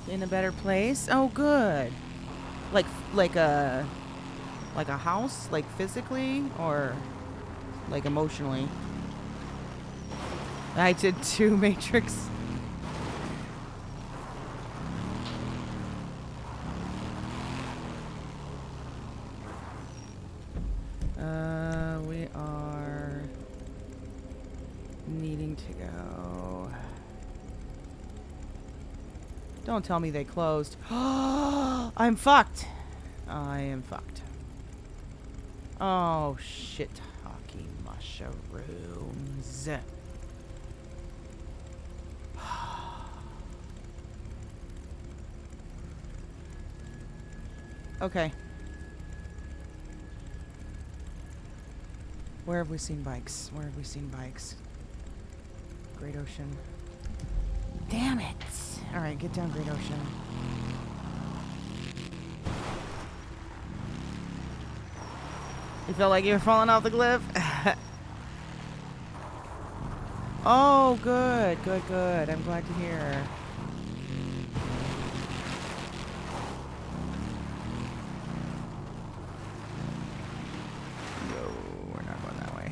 In a better place? Oh, good. Like a house, like physically or like emotionally? I did too, Matrix. We are needing to go. Don't tell me they closed. I'm fucked. I am fucked. Oh, shit-talking mushrooms. Okay. Where have we seen bikes? Where have we seen bikes? Great Ocean. Damn it! Alright, get down, Great Ocean. You felt like you were falling off the cliff? Oh, good, good, good. I'm glad to hear. No, we're not going that way.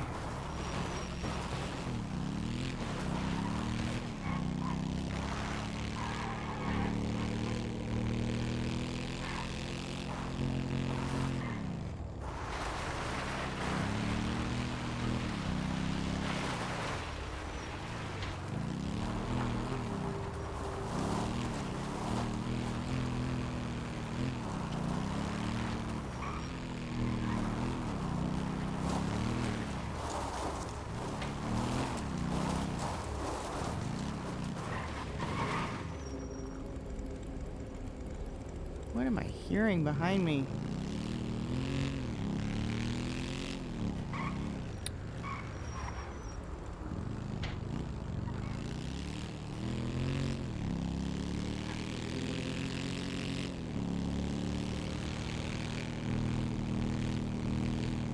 What am I hearing behind me?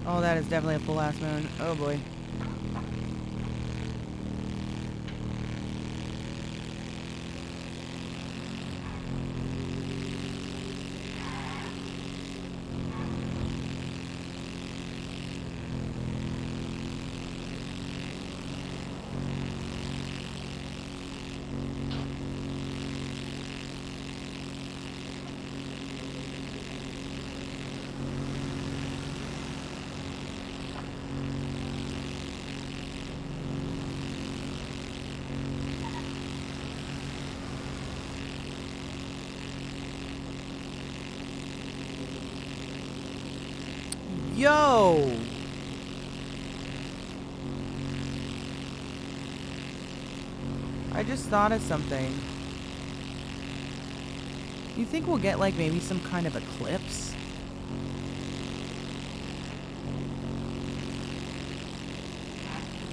Oh, that is definitely a full ass moon. Oh boy. Yo! I just thought of something. You think we'll get like maybe some kind of eclipse?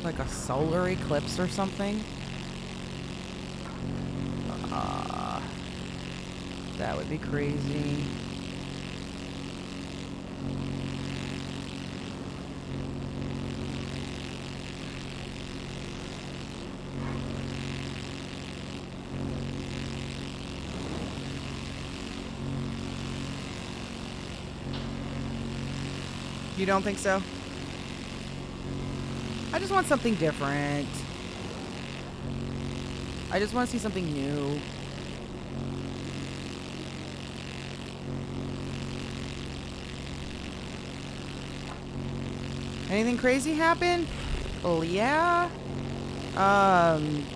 Like a solar eclipse or something? That would be crazy. You don't think so? I just want something different. I just want to see something new. Anything crazy happen? Oh yeah.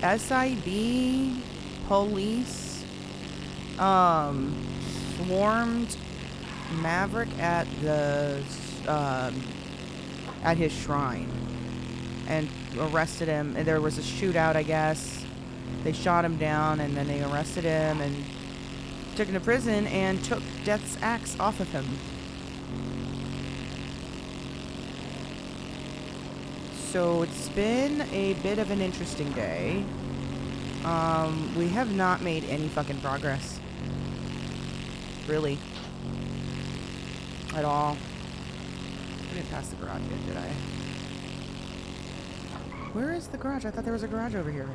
SIB police swarmed Maverick at the at his shrine and arrested him. And there was a shootout, I guess. They shot him down and then they arrested him and took him to prison and took Death's axe off of him. So it's been a bit of an interesting day. We have not made any fucking progress. Really. At all. I didn't pass the garage yet, did I? Where is the garage? I thought there was a garage over here.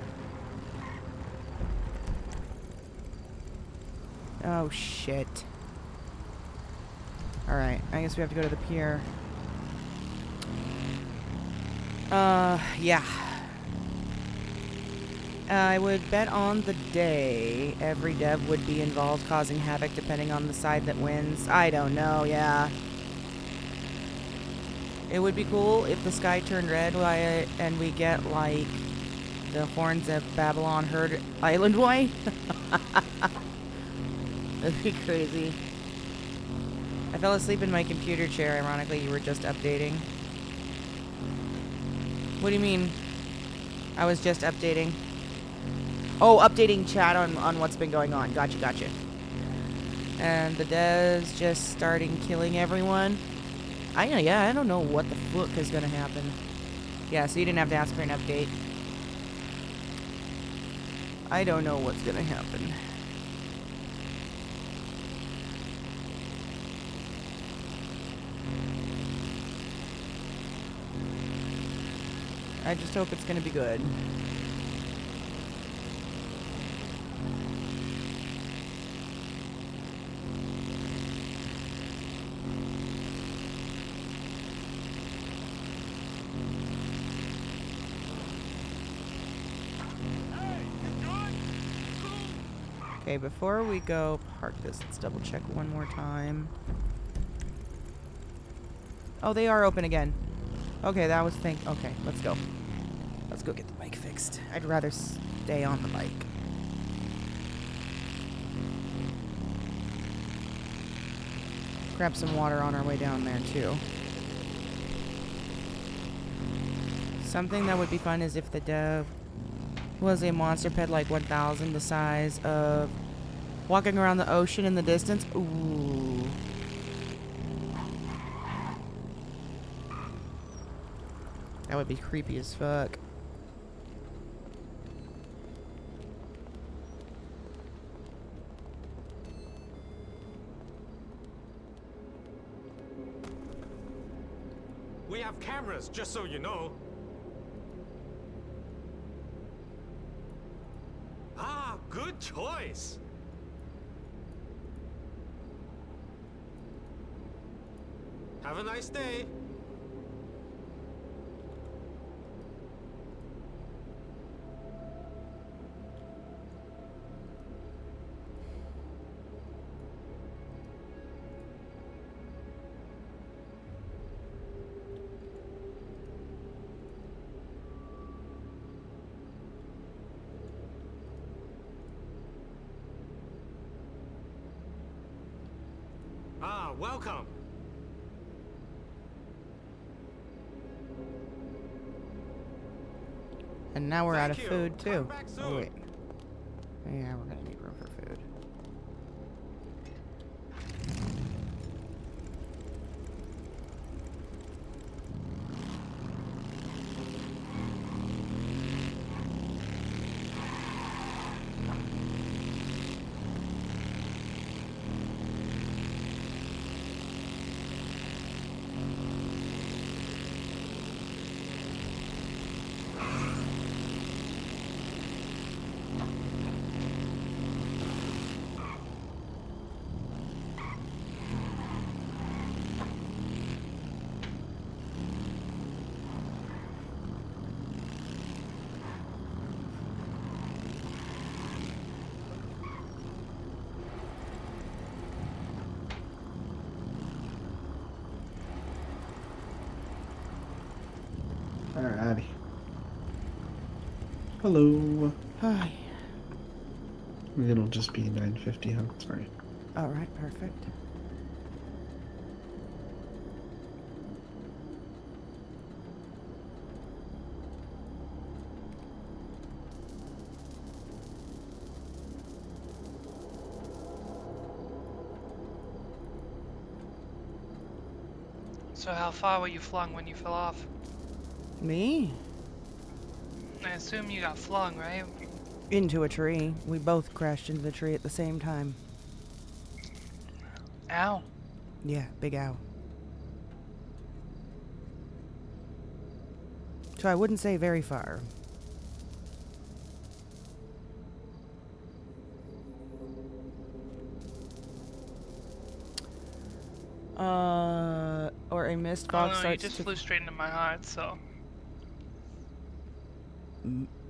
Oh, shit. Alright, I guess we have to go to the pier. Yeah. I would bet on the day every dev would be involved causing havoc depending on the side that wins. I don't know, yeah. It would be cool if the sky turned red and we get, like, the horns of Babylon heard island-wide. That'd be crazy. I fell asleep in my computer chair. Ironically, you were just updating. What do you mean? I was just updating. Oh, updating chat on what's been going on. Gotcha, gotcha. And the devs just starting killing everyone. I don't know what the fuck is gonna happen. Yeah, so you didn't have to ask for an update. I don't know what's gonna happen. I just hope it's gonna be good. Okay, before we go park this, let's double check one more time. Oh, they are open again. Okay, that was okay, let's go. Let's go get the bike fixed. I'd rather stay on the bike. Grab some water on our way down there, too. Something that would be fun is if the dev was a monster pet like 1000, the size of Walking around the ocean in the distance. Ooh. That would be creepy as fuck. We have cameras, just so you know. Ah, good choice. Have a nice day. Ah, welcome. And now we're out of Thank you. food too. Come back Oh soon. wait. Yeah, we're gonna need room for food. Alrighty. Hello. Hi. It'll just be 9:50, huh? Sorry. Alright, perfect. So how far were you flung when you fell off? Me? I assume you got flung, right? Into a tree. We both crashed into the tree at the same time. Ow. Yeah, big ow. So I wouldn't say very far. Or a mist Oh fog no, you starts just to... flew straight into my heart, so.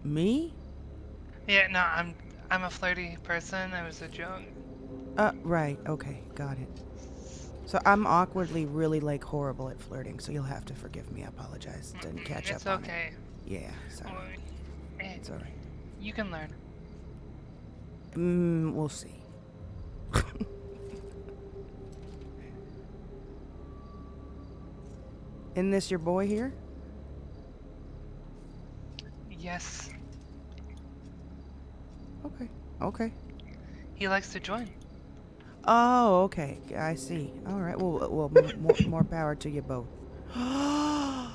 Me? Yeah, no, I'm a flirty person. It was a joke. Right, okay, got it. So I'm awkwardly really, like, horrible at flirting, so you'll have to forgive me. I apologize. Didn't catch It's up on okay. it. Yeah, sorry. It's alright. You can learn. We'll see. Isn't this your boy here? Yes. Okay, okay. He likes to join. Oh, okay. I see. All right. Well, more power to you both. Oh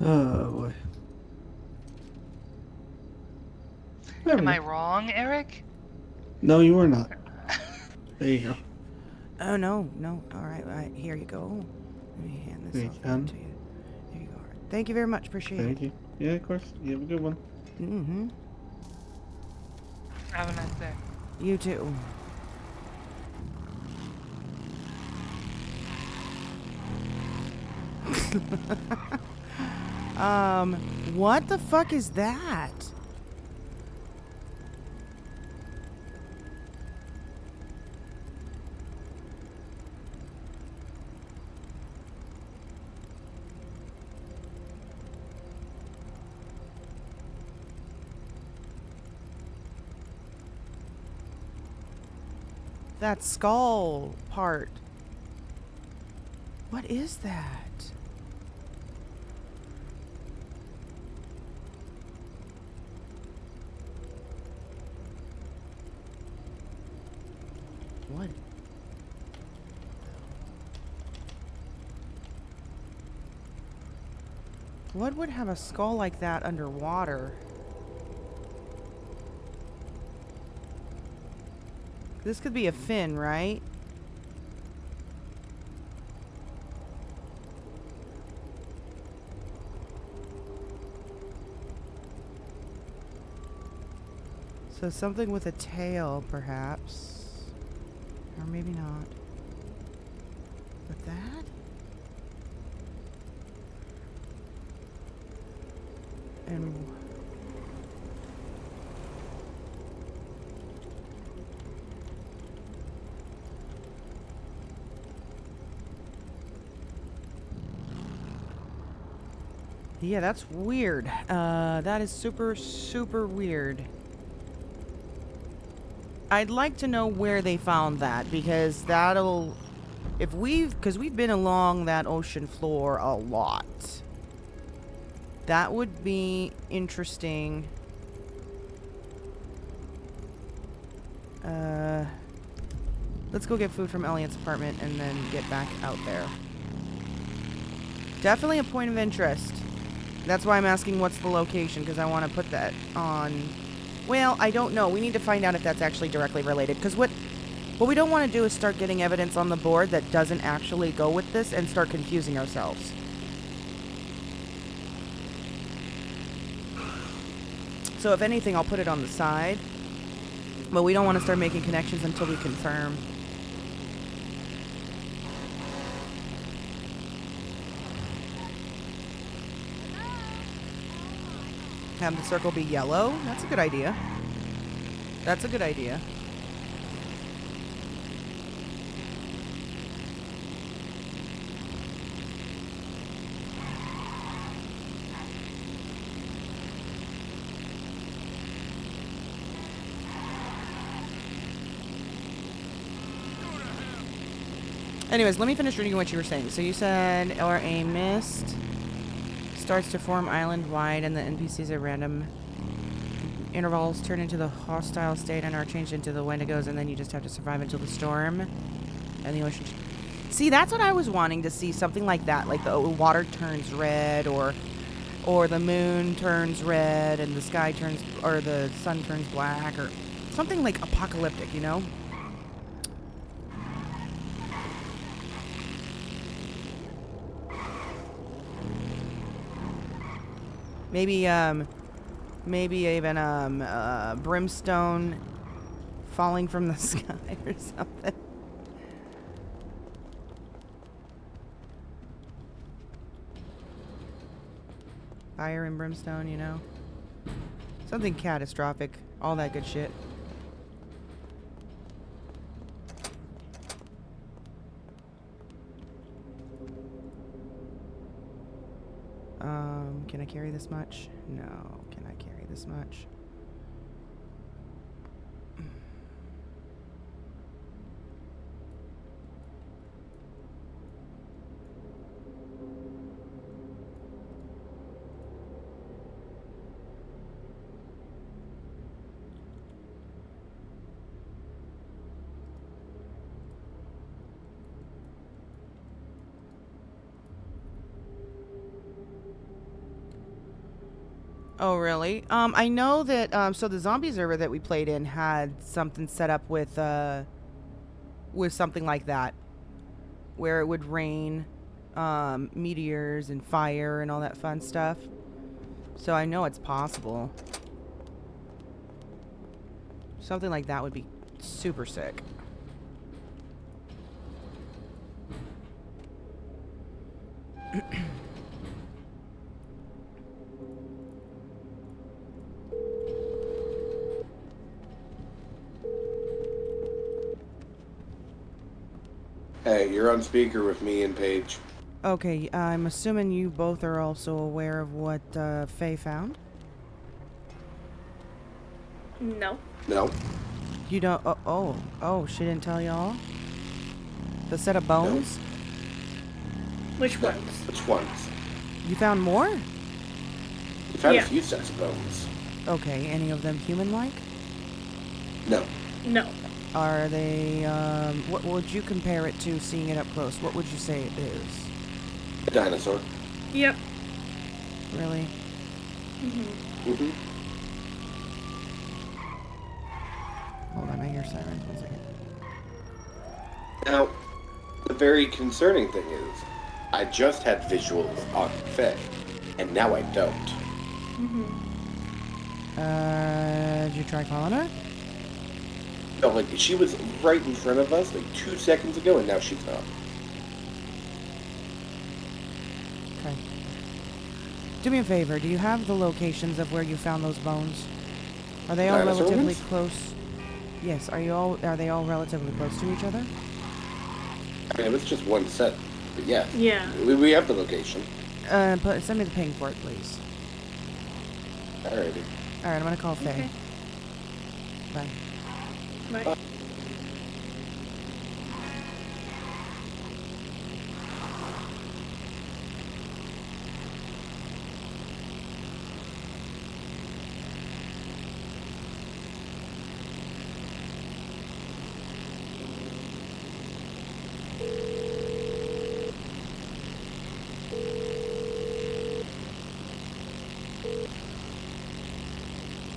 boy. Am I wrong, Eric? No, you are not. There you go. Oh no. All right. Here you go. Let me hand this There you off can. to you. There you go. Thank you very much. Appreciate Thank you. Yeah, of course. You have a good one. Mm-hmm. Have a nice day. You too. What the fuck is that? That skull part. What is that? What would have a skull like that underwater? This could be a fin, right? So something with a tail, perhaps. Or maybe not. But that? And yeah, that's weird. That is super, super weird. I'd like to know where they found that, because that'll, because we've been along that ocean floor a lot. That would be interesting. Let's go get food from Elliot's apartment and then get back out there. Definitely a point of interest. That's why I'm asking what's the location, because I want to put that on. Well, I don't know. We need to find out if that's actually directly related, because what we don't want to do is start getting evidence on the board that doesn't actually go with this and start confusing ourselves. So if anything, I'll put it on the side. But we don't want to start making connections until we confirm. Have the circle be yellow? That's a good idea. That's a good idea. Anyways, let me finish reading what you were saying. So you said, or a mist starts to form island-wide and the NPCs at random intervals turn into the hostile state and are changed into the Wendigos, and then you just have to survive until the storm and the ocean. See, that's what I was wanting to see, something like that, like the water turns red, or the moon turns red and the sky turns, or the sun turns black, or something like apocalyptic, you know? Maybe even brimstone falling from the sky or something. Fire and brimstone, you know? Something catastrophic. All that good shit. Can I carry this much? No. Can I carry this much? Oh, really? I know that, so the zombie server that we played in had something set up with something like that. Where it would rain, meteors and fire and all that fun stuff. So I know it's possible. Something like that would be super sick. Hey, you're on speaker with me and Paige. Okay, I'm assuming you both are also aware of what Faye found? No. No. You don't? Oh, she didn't tell y'all? The set of bones? No. Which ones? Which ones? You found more? We found a few sets of bones. Okay, any of them human-like? No. No. Are they, what would you compare it to, seeing it up close? What would you say it is? A dinosaur. Yep. Really? Mm-hmm. Hold on, I hear sirens. 1 second. Now, the very concerning thing is, I just had visuals on Faye, and now I don't. Did you try calling her? No, like, she was right in front of us, like, 2 seconds ago, and now she's not. Okay. Do me a favor, do you have the locations of where you found those bones? Are they all Dinosaur relatively ones? close? Yes, are they all relatively close to each other? I mean, it was just one set, but yeah. Yeah. We have the location. Send me the ping for it, please. Alrighty. Alright, I'm gonna call Faye. Okay. Bye. Bye.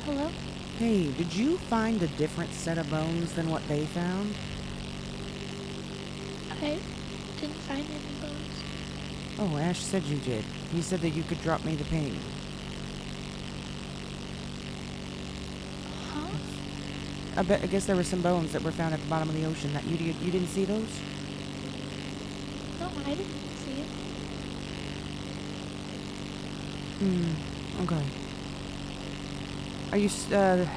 Hello? Hey, did you find a different set of bones than what they found? I didn't find any bones. Oh, Ash said you did. He said that you could drop me the ping. Huh? I guess there were some bones that were found at the bottom of the ocean. That you didn't see those? No, I didn't see it. Okay. Are you,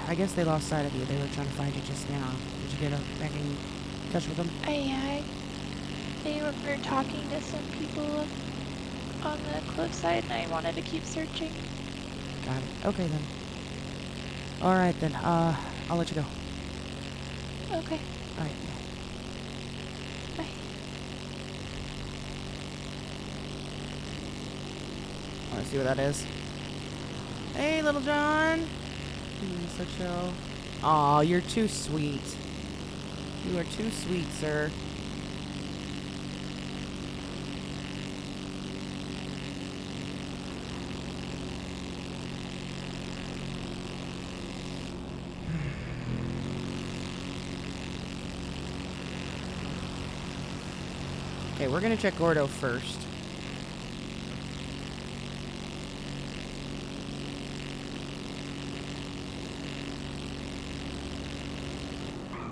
I guess they lost sight of you. They were trying to find you just now. Did you get back in touch with them? They were talking to some people on the cliffside and I wanted to keep searching. Got it. Okay then. Alright then, I'll let you go. Okay. Alright. Bye. Wanna see what that is? Hey, Little John! He's so chill. Aw, you're too sweet. You are too sweet, sir. Okay, we're gonna check Gordo first.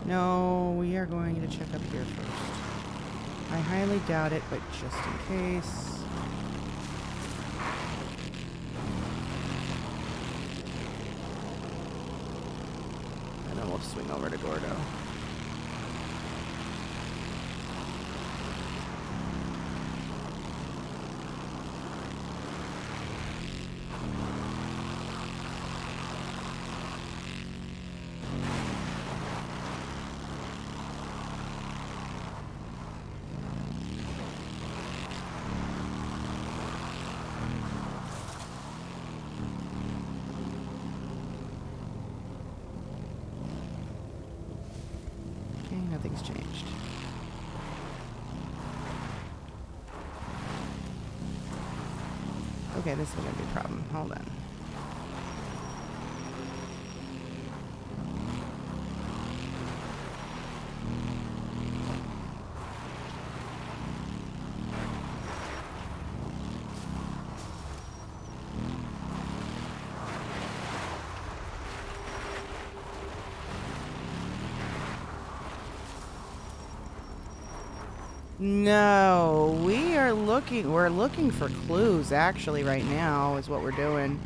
No, we are going to check up here first. I highly doubt it, but just in case. And then we'll swing over to Gordo. Okay, nothing's changed. Okay, this is gonna be a problem. Hold on. No, we're looking for clues actually right now is what we're doing.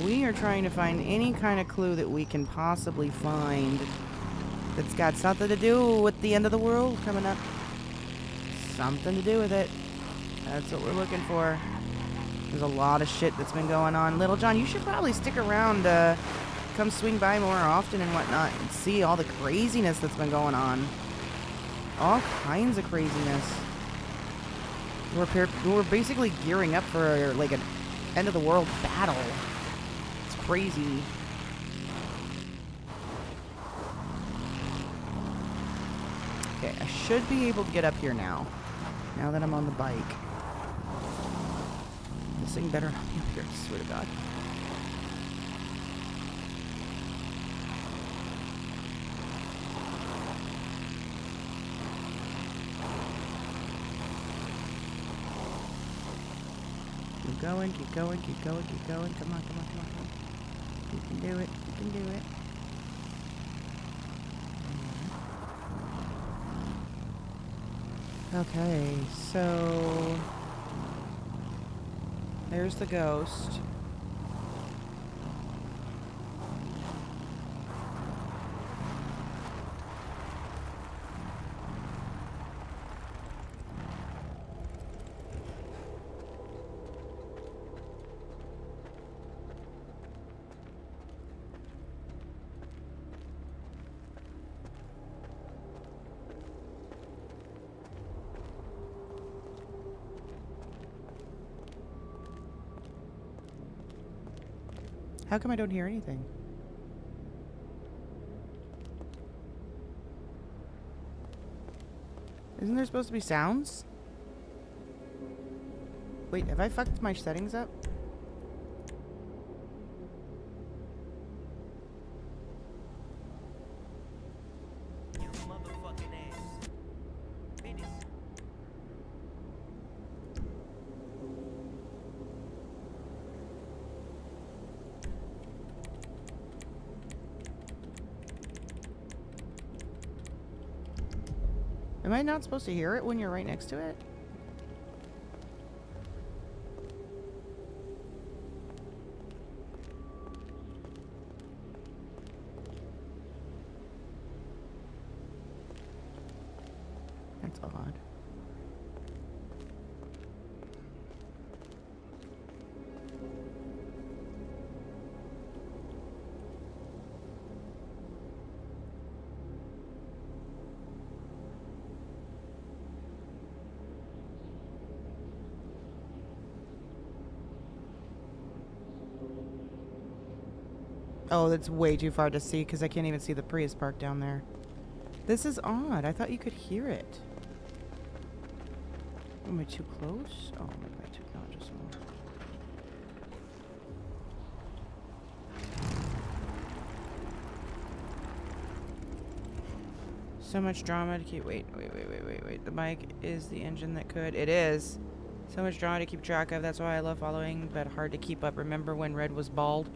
We are trying to find any kind of clue that we can possibly find that's got something to do with the end of the world coming up. Something to do with it. That's what we're looking for. There's a lot of shit that's been going on. Little John, you should probably stick around, come swing by more often and whatnot and see all the craziness that's been going on. All kinds of craziness. We're basically gearing up for like an end of the world battle. It's crazy. Okay, I should be able to get up here now. Now that I'm on the bike. This thing better not be up here, I swear to God. Keep going, keep going, keep going, keep going. Come on, come on, come on, come on. You can do it, you can do it. Okay, so there's the ghost. How come I don't hear anything? Isn't there supposed to be sounds? Wait, have I fucked my settings up? Am I not supposed to hear it when you're right next to it? That's odd. Oh, that's way too far to see because I can't even see the Prius parked down there. This is odd. I thought you could hear it. Am I too close? Oh, maybe I took not just one. So much drama to keep. Wait. The bike is the engine that could. It is. So much drama to keep track of. That's why I love following, but hard to keep up. Remember when Red was bald?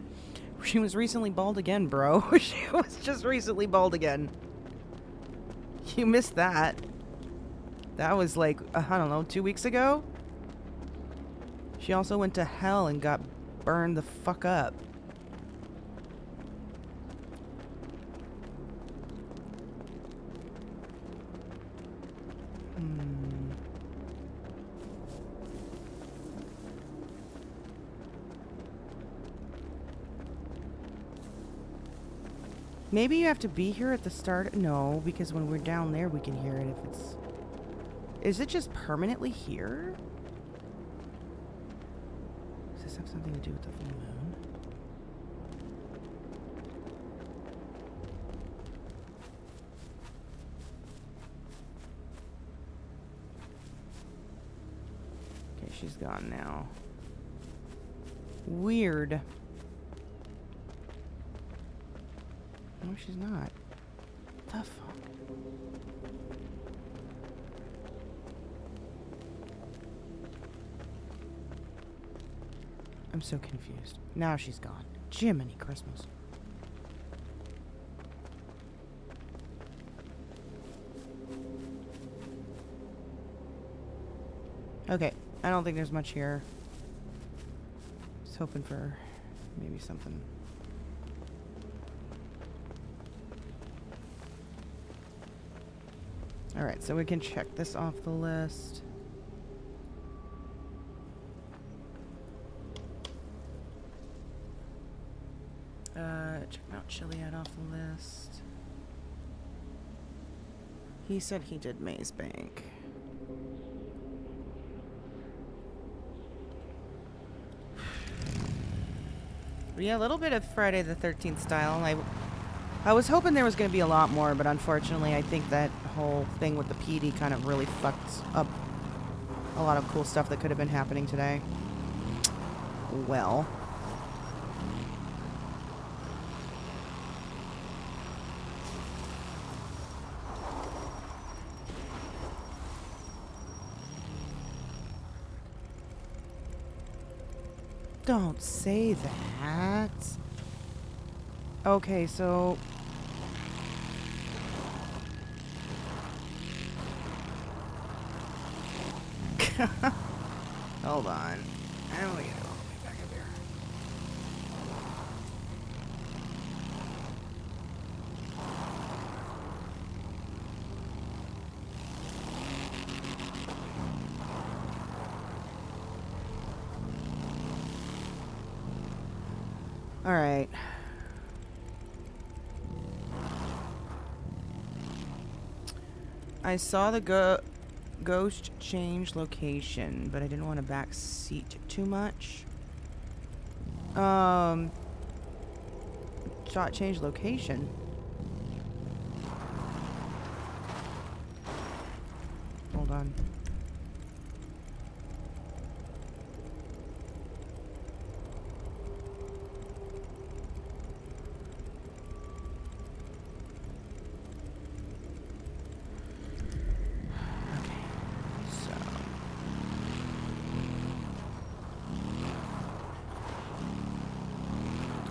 She was recently bald again, bro. She was just recently bald again. You missed that. That was like, I don't know, 2 weeks ago? She also went to hell and got burned the fuck up. Maybe you have to be here at the start. No, because when we're down there, we can hear it if it's... Is it just permanently here? Does this have something to do with the full moon? Okay, she's gone now. Weird. No, she's not. The fuck? I'm so confused. Now she's gone. Jiminy Christmas. Okay, I don't think there's much here. Just hoping for maybe something. Alright, so we can check this off the list. Check Mount Chiliad off the list. He said he did Maze Bank. Yeah, a little bit of Friday the 13th style. I was hoping there was going to be a lot more, but unfortunately I think that whole thing with the PD kind of really fucked up a lot of cool stuff that could have been happening today. well. Don't say that. Okay, so... Hold on. How do we get all the way back up here? All right. I saw the ghost change location, but I didn't want to back seat too much. Shot change location. Hold on.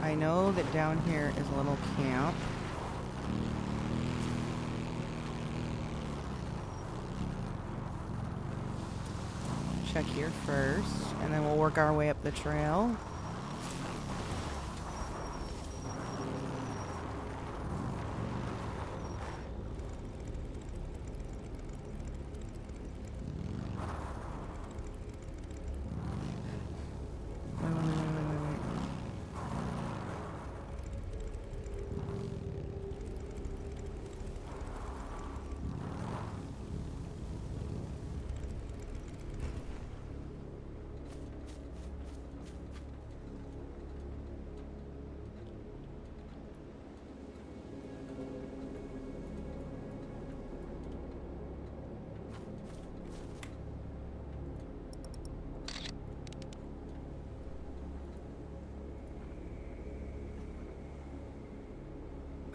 I know that down here is a little camp. Check here first, and then we'll work our way up the trail.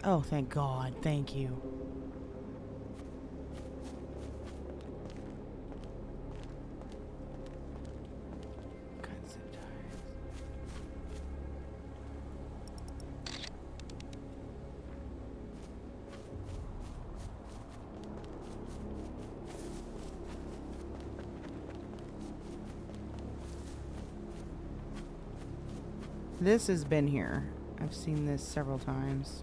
Oh, thank God. Thank you. This has been here. I've seen this several times.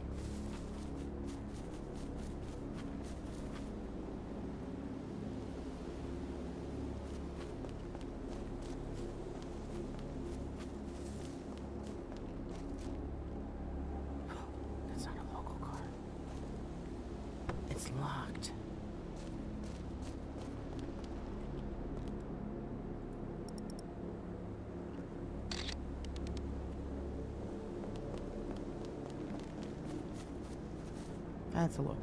That's not a local car. It's locked. That's a local car.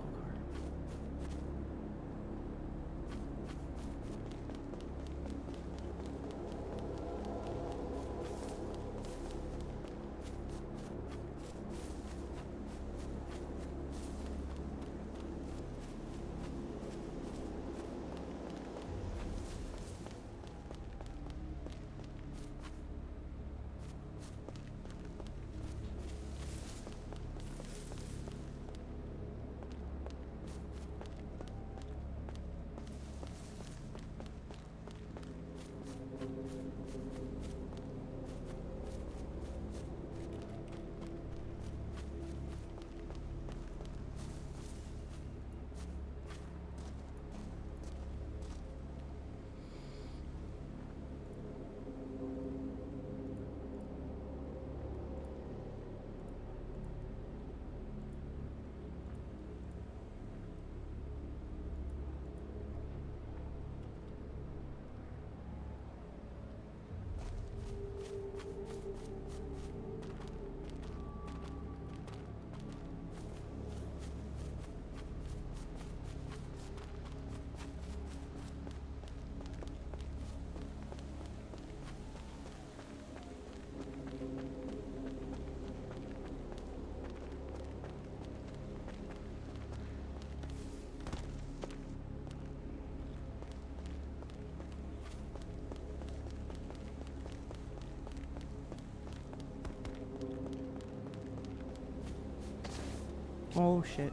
Oh shit.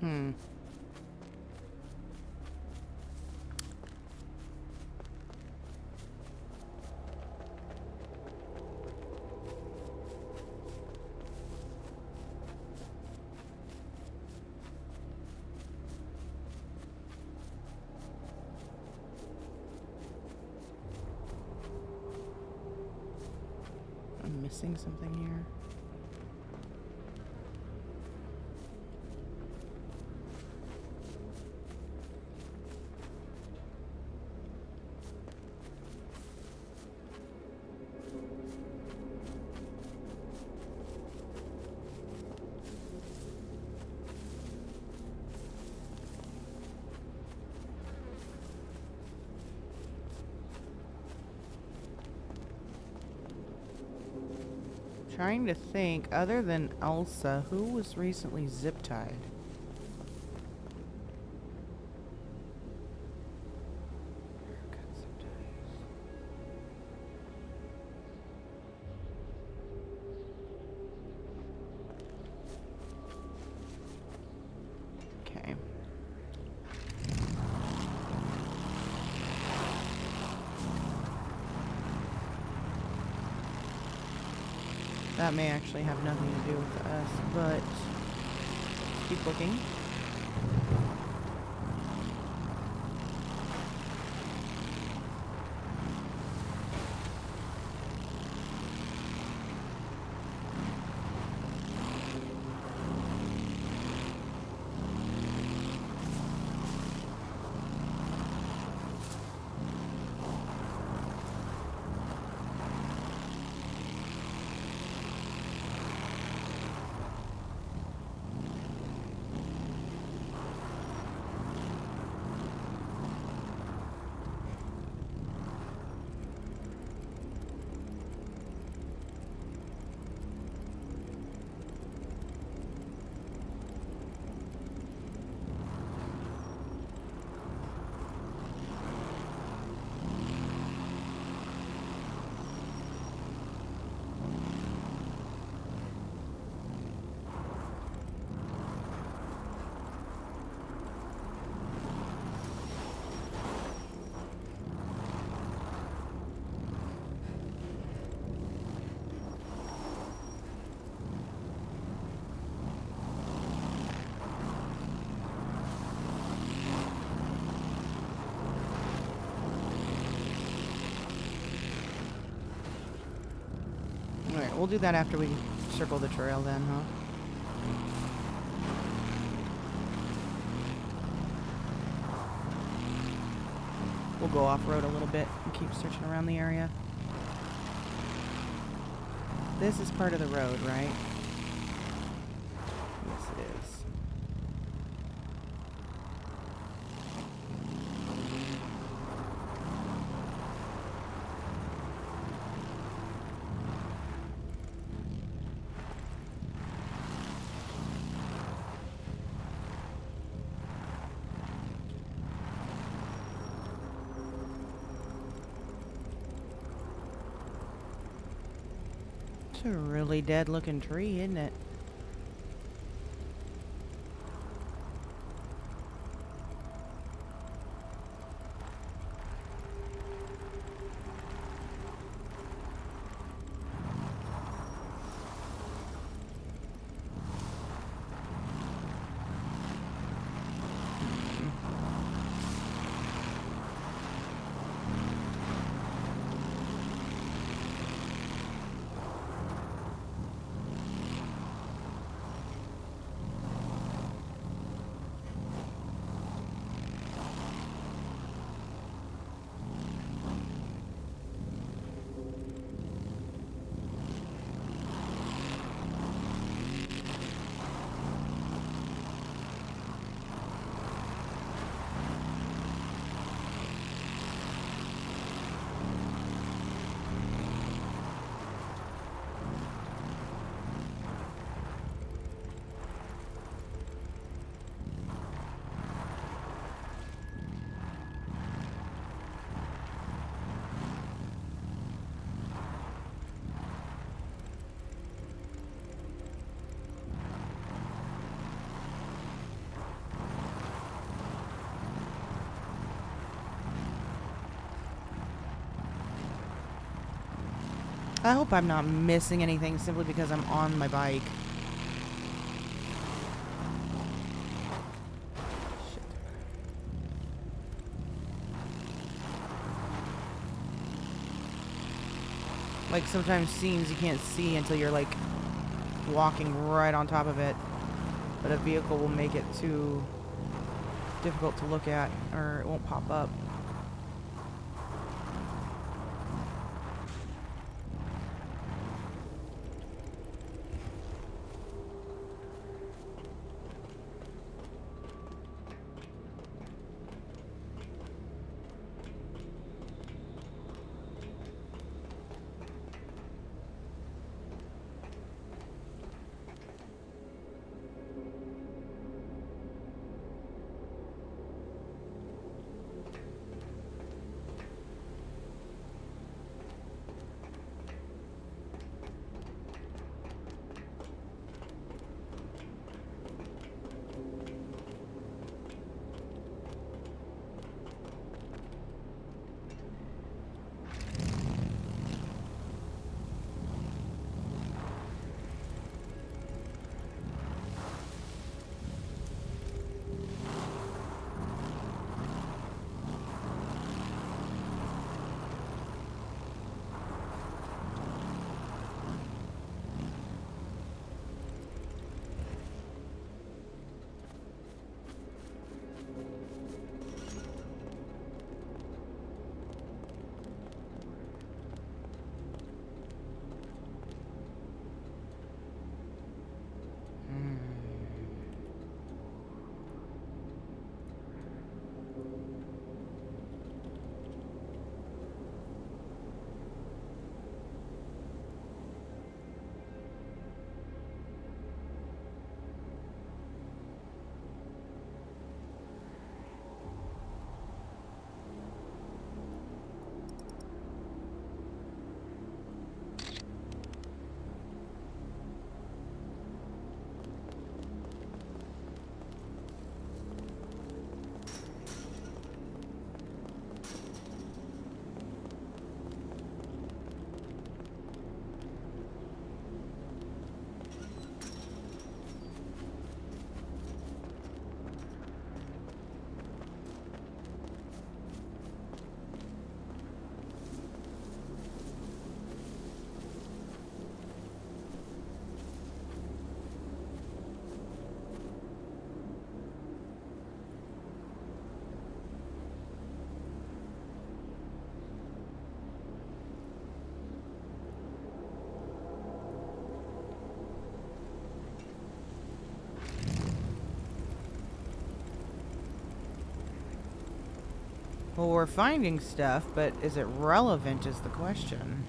Hmm. I'm missing something here. Trying to think, other than Elsa, who was recently zip-tied? Okay. That may actually have nothing to do with us, but let's keep looking. Alright, we'll do that after we circle the trail then, huh? We'll go off-road a little bit and keep searching around the area. This is part of the road, right? Yes, it is. It's a really dead-looking tree, isn't it? I hope I'm not missing anything simply because I'm on my bike. Shit. Like sometimes scenes you can't see until you're like walking right on top of it, but a vehicle will make it too difficult to look at, or it won't pop up. Well, we're finding stuff, but is it relevant is the question.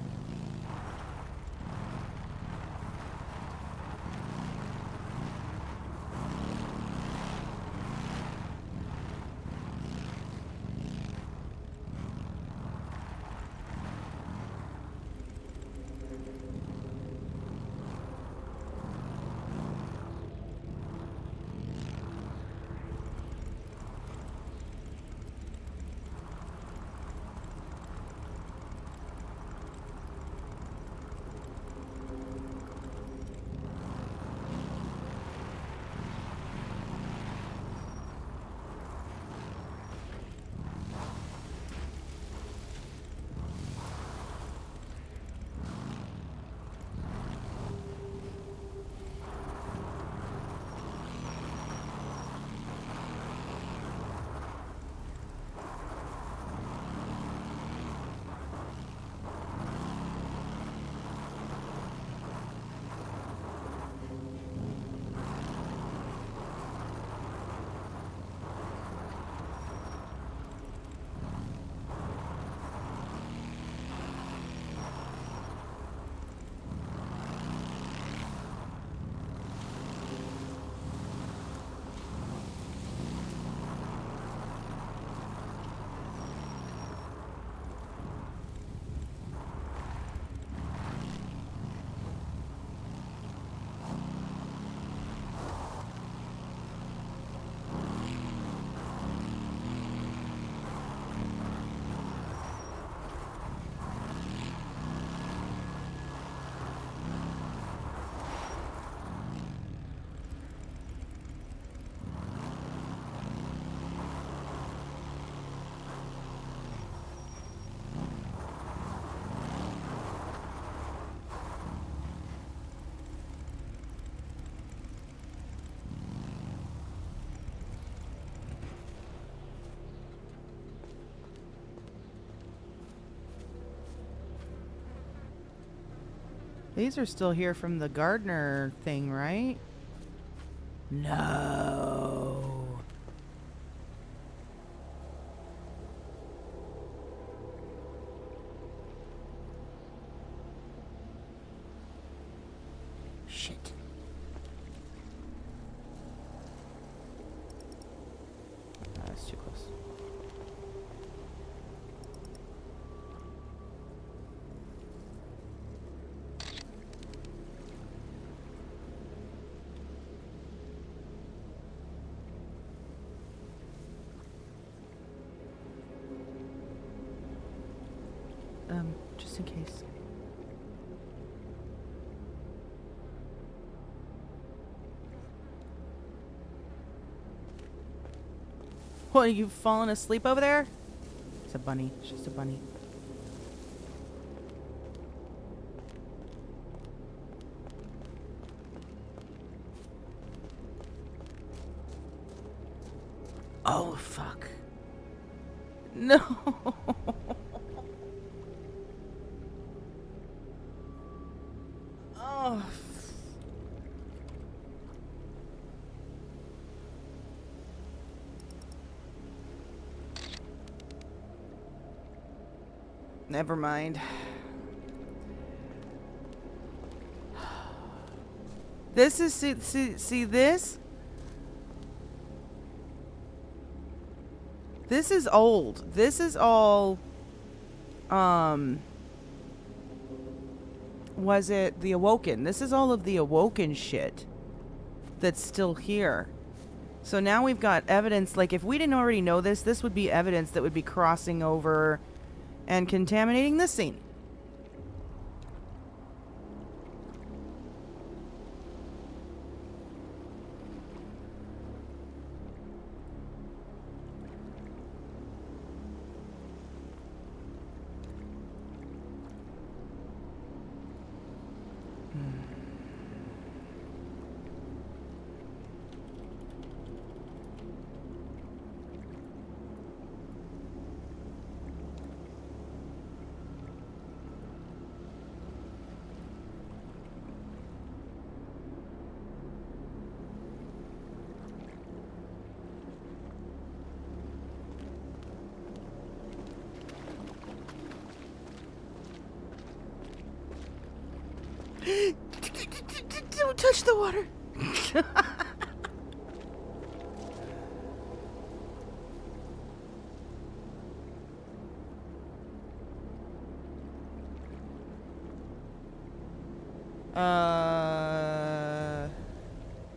These are still here from the gardener thing, right? No. Shit. That's too close. Just in case. What, are you falling asleep over there? It's a bunny. It's just a bunny. Oh, fuck. No. Oh. Never mind. This is see this? This is old. This is all was it the Awoken? This is all of the Awoken shit that's still here. So now we've got evidence, like if we didn't already know this, this would be evidence that would be crossing over and contaminating this scene. Don't touch the water.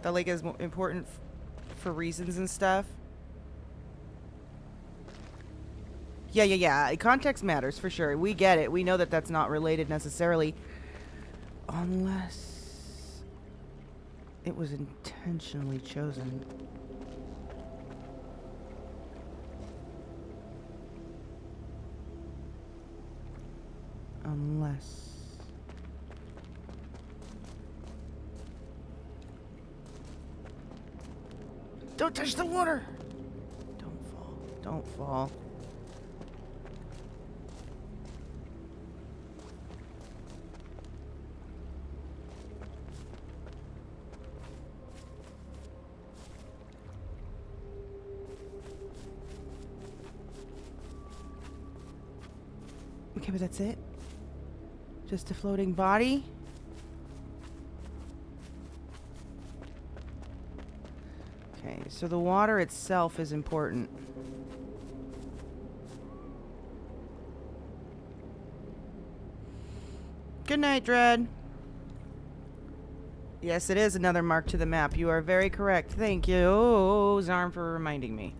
The lake is important for reasons and stuff. Yeah. Context matters for sure. We get it. We know that that's not related necessarily. Unless it was intentionally chosen. Unless... Don't touch the water! Don't fall. Don't fall. Okay, but that's it? Just a floating body? Okay, so the water itself is important. Good night, Dread. Yes, it is another mark to the map. You are very correct. Thank you, Zarm, for reminding me.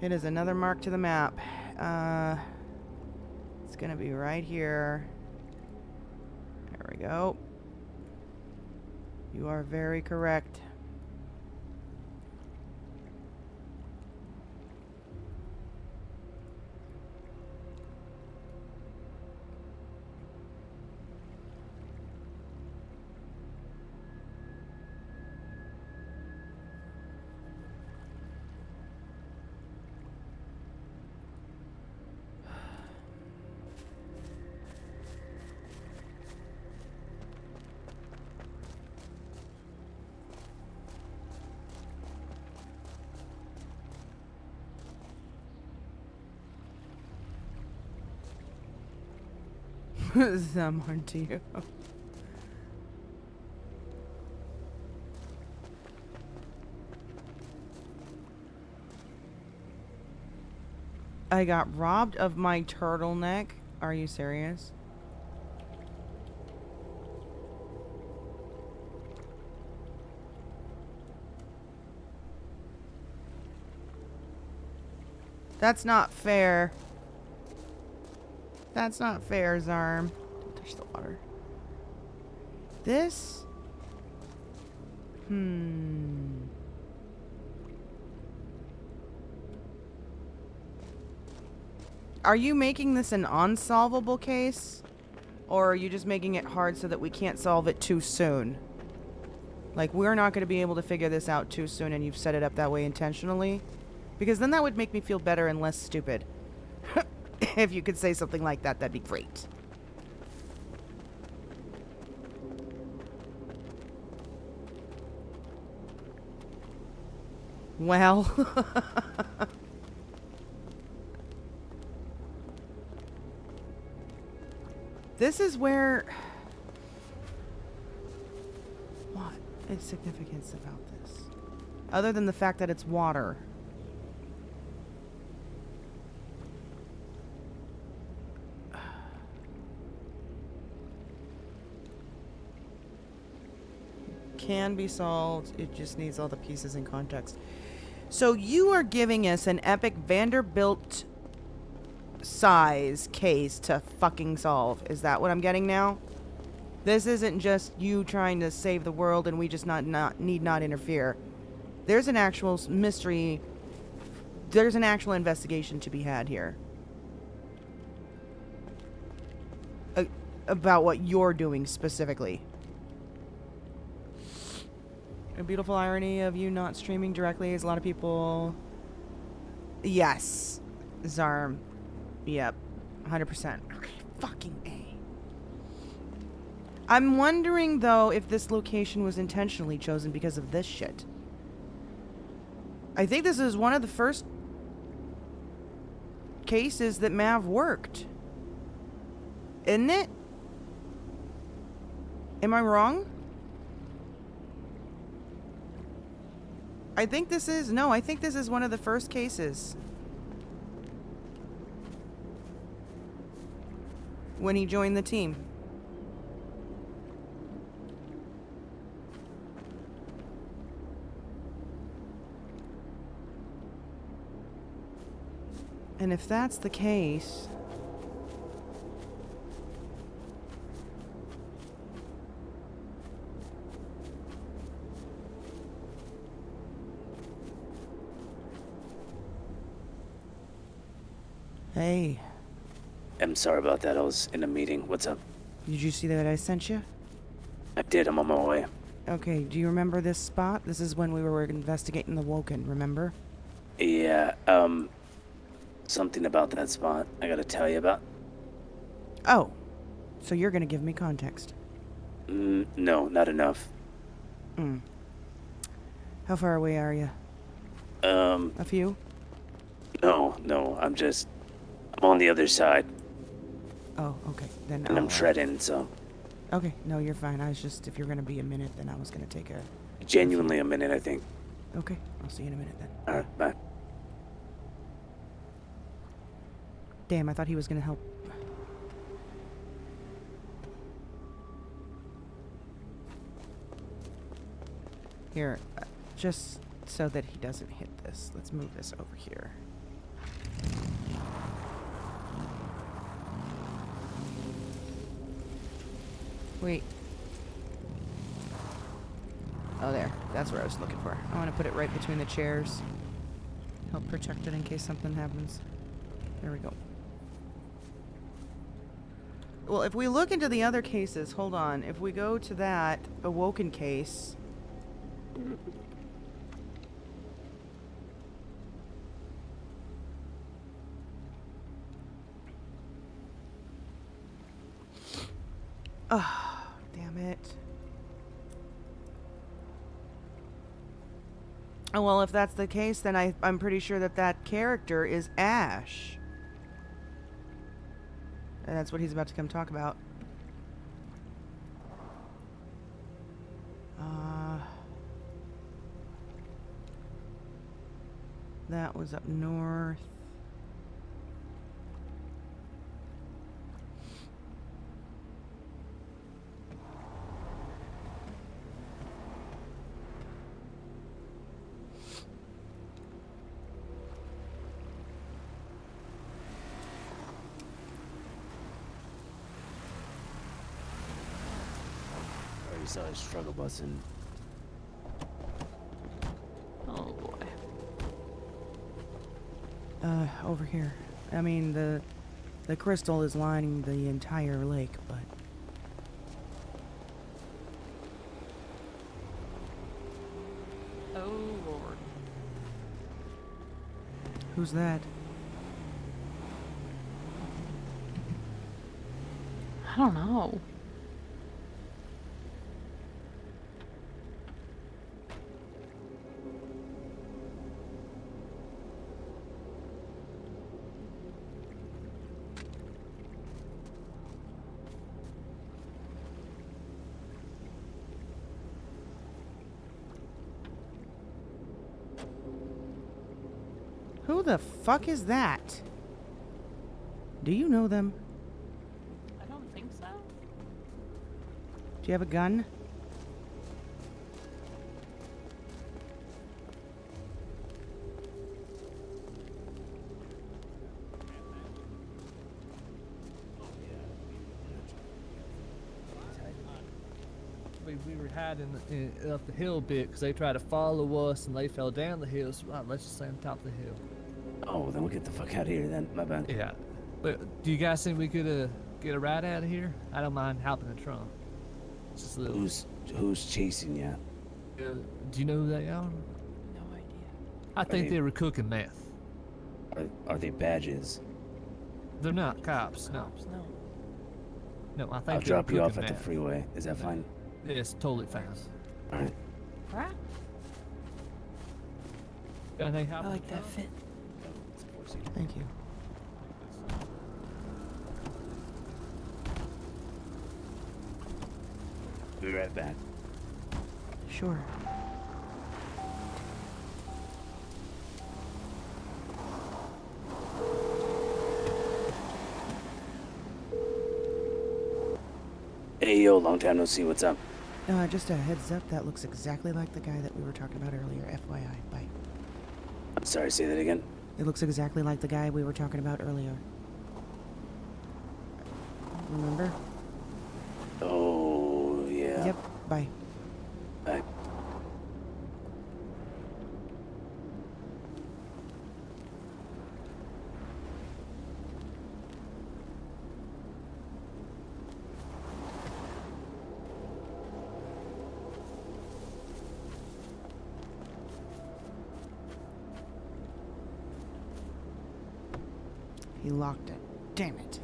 It is another mark to the map. It's gonna be right here. There we go. You are very correct. Some aren't to you. I got robbed of my turtleneck. Are you serious? That's not fair. That's not fair, Zarm. Don't touch the water. This? Are you making this an unsolvable case? Or are you just making it hard so that we can't solve it too soon? Like, we're not going to be able to figure this out too soon and you've set it up that way intentionally? Because then that would make me feel better and less stupid. If you could say something like that, that'd be great. Well... This is where... What is significance about this? Other than the fact that it's water. Can be solved. It just needs all the pieces in context. So you are giving us an epic Vanderbilt size case to fucking solve. Is that what I'm getting now? This isn't just you trying to save the world and we just need not interfere. There's an actual mystery. There's an actual investigation to be had here. About what you're doing specifically. A beautiful irony of you not streaming directly is a lot of people... Yes. Zarm. Yep. 100%. Okay, fucking A. I'm wondering, though, if this location was intentionally chosen because of this shit. I think this is one of the first cases that Mav worked. Isn't it? Am I wrong? I think this is... No, I think this is one of the first cases. When he joined the team. And if that's the case... Hey. I'm sorry about that. I was in a meeting. What's up? Did you see that I sent you? I did. I'm on my way. Okay, do you remember this spot? This is when we were investigating the Woken, remember? Yeah, something about that spot I gotta tell you about. Oh, so you're gonna give me context? No, not enough. How far away are you? A few? No, I'm on the other side. Oh, okay, then And I'm treading, so... Okay, no, you're fine. I was just, if you're gonna be a minute, then I was gonna take a... Genuinely a minute, I think. Okay, I'll see you in a minute then. Alright, bye. Damn, I thought he was gonna help. Here, just so that he doesn't hit this, let's move this over here. Wait. Oh, there. That's where I was looking for. I want to put it right between the chairs. Help protect it in case something happens. There we go. Well, if we look into the other cases, hold on. If we go to that Awoken case... Oh, damn it. Oh, well, if that's the case, then I'm pretty sure that that character is Ash. And that's what he's about to come talk about. That was up north. I already saw his struggle bus and Oh boy. Over here. I mean, the crystal is lining the entire lake, but... Oh lord. Who's that? I don't know. Who the fuck is that? Do you know them? I don't think so. Do you have a gun? We were hiding up the hill a bit because they tried to follow us and they fell down the hill. So let's just stay on top of the hill. oh, then we'll get the fuck out of here then. My bad. Yeah. But do you guys think we could get a ride out of here? I don't mind hopping in the trunk. It's just a little. Who's chasing you? Do you know who they are? No idea. I think they were cooking meth. Are they badges? They're not cops. No. No. No, I think I'll they drop were you off cooking at the meth. freeway. Is that fine? It's totally fine. All right. Right? Got any hop I in like the that trunk? fit. Thank you. Be right back. Sure. Hey yo, long time no see. What's up? Just a heads up, that looks exactly like the guy that we were talking about earlier. FYI. Bye. I'm sorry. Say that again. It looks exactly like the guy we were talking about earlier. Remember? Oh yeah. Yep. Bye. Bye. He locked it. Damn it.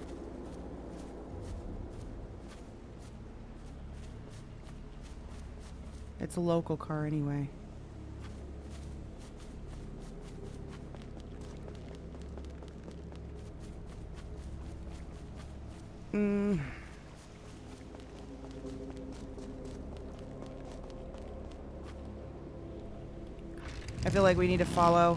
It's a local car anyway. I feel like we need to follow.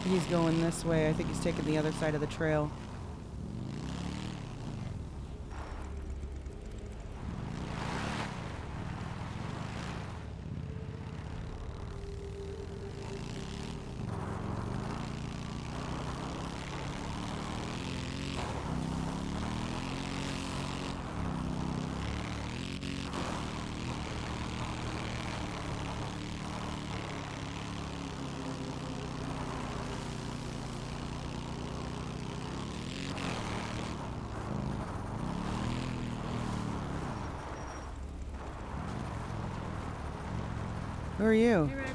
He's going this way. I think he's taking the other side of the trail. Who are you? Hey, Red.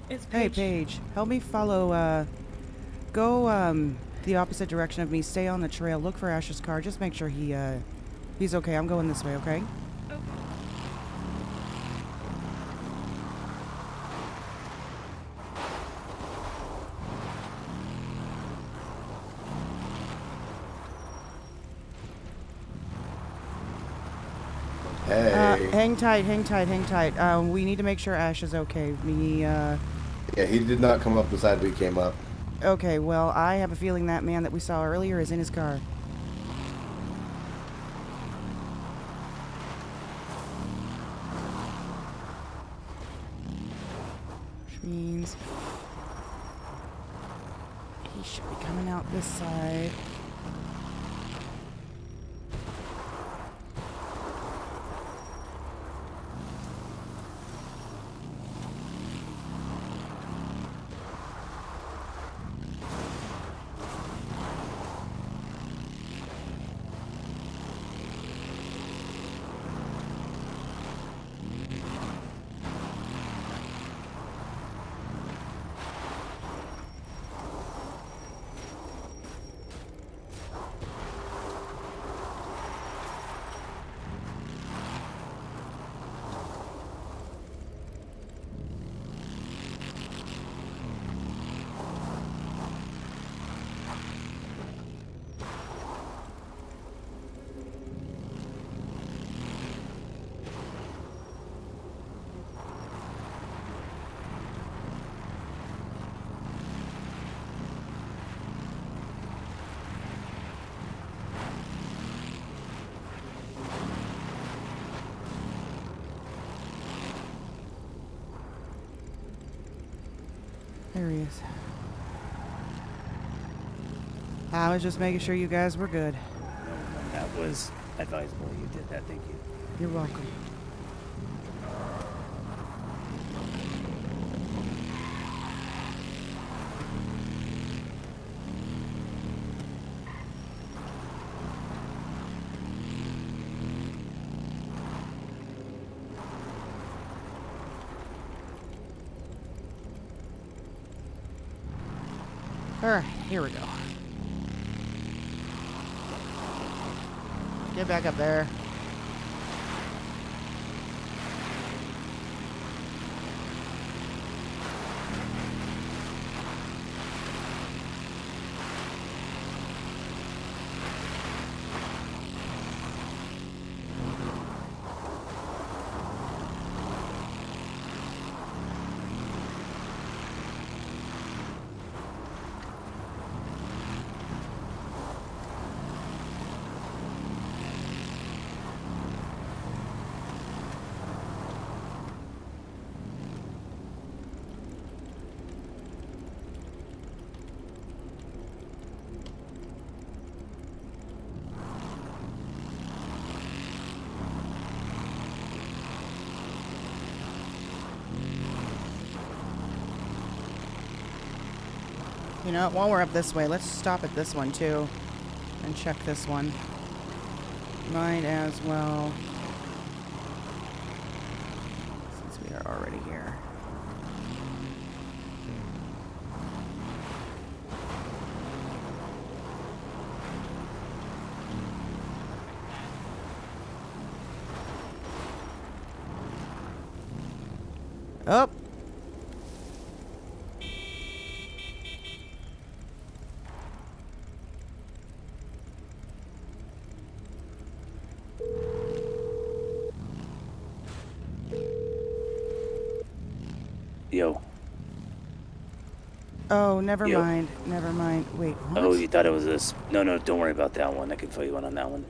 It's Hey, Paige. Paige. Help me follow, go, the opposite direction of me. Stay on the trail. Look for Ash's car. Just make sure he He's okay. I'm going this way, okay? Hey. Hang tight, hang tight, hang tight. We need to make sure Ash is okay. Yeah, he did not come up the side we came up. Okay, well, I have a feeling that man that we saw earlier is in his car. Which means he should be coming out this side. There he is. I was just making sure you guys were good. That was advisable. You did that. Thank you. You're welcome. Alright, here we go. Get back up there. You know, while we're up this way, let's stop at this one too and check this one. Might as well, since we are already here. Oh. Yo. Oh, never Yo. mind. Never mind. Wait, what? Oh, you thought it was this? No, no, don't worry about that one. I can fill you in on that one.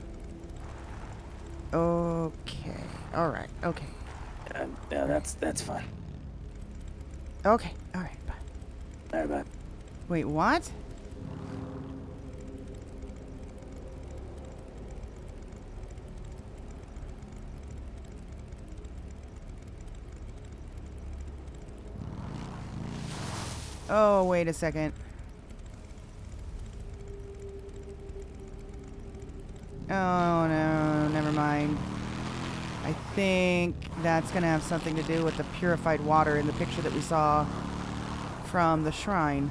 Okay. All right. Okay. Yeah, that's fine. Okay. All right. Bye. All right, bye. Wait, what? Oh, wait a second. Oh, no, never mind. I think that's going to have something to do with the purified water in the picture that we saw from the shrine.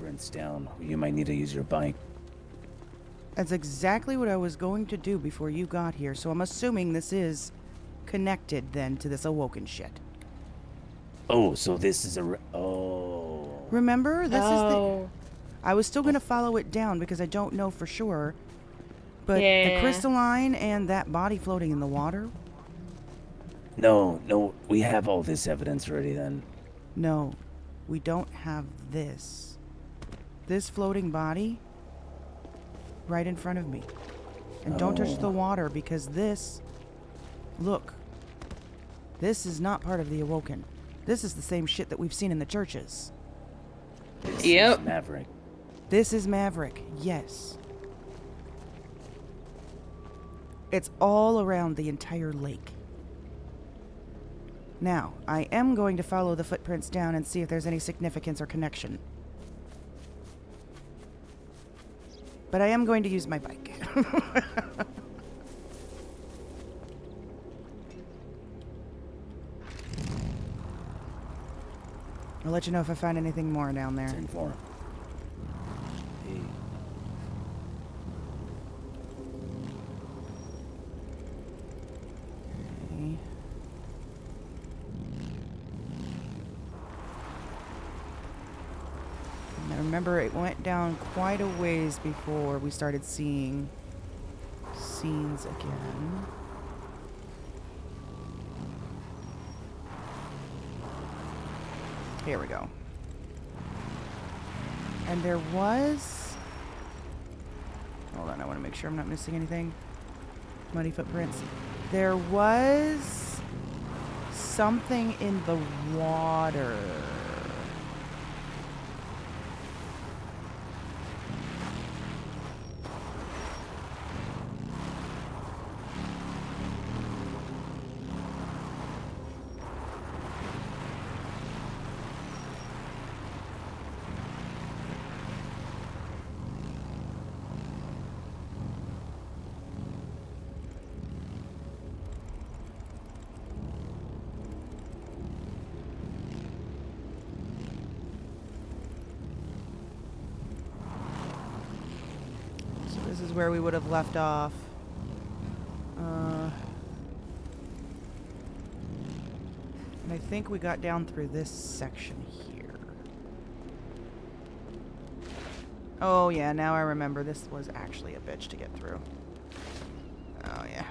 footprints down. You might need to use your bike. That's exactly what I was going to do before you got here, so I'm assuming this is connected then to this Awoken shit. Oh, so this is a... Oh. Remember? This is the... I was still going to follow it down because I don't know for sure. But the crystalline and that body floating in the water? No, we have all this evidence already then. No, we don't have this. This floating body right in front of me. And don't touch the water because this... Look. This is not part of the Awoken. This is the same shit that we've seen in the churches. This is Maverick. This is Maverick, yes. It's all around the entire lake. Now, I am going to follow the footprints down and see if there's any significance or connection. But I am going to use my bike. I'll let you know if I find anything more down there. 10-4. I remember it went down quite a ways before we started seeing scenes again. Here we go. And there was... Hold on, I want to make sure I'm not missing anything. Muddy footprints. There was something in the water. This is where we would have left off. And I think we got down through this section here. Oh yeah, now I remember. This was actually a bitch to get through. Oh yeah.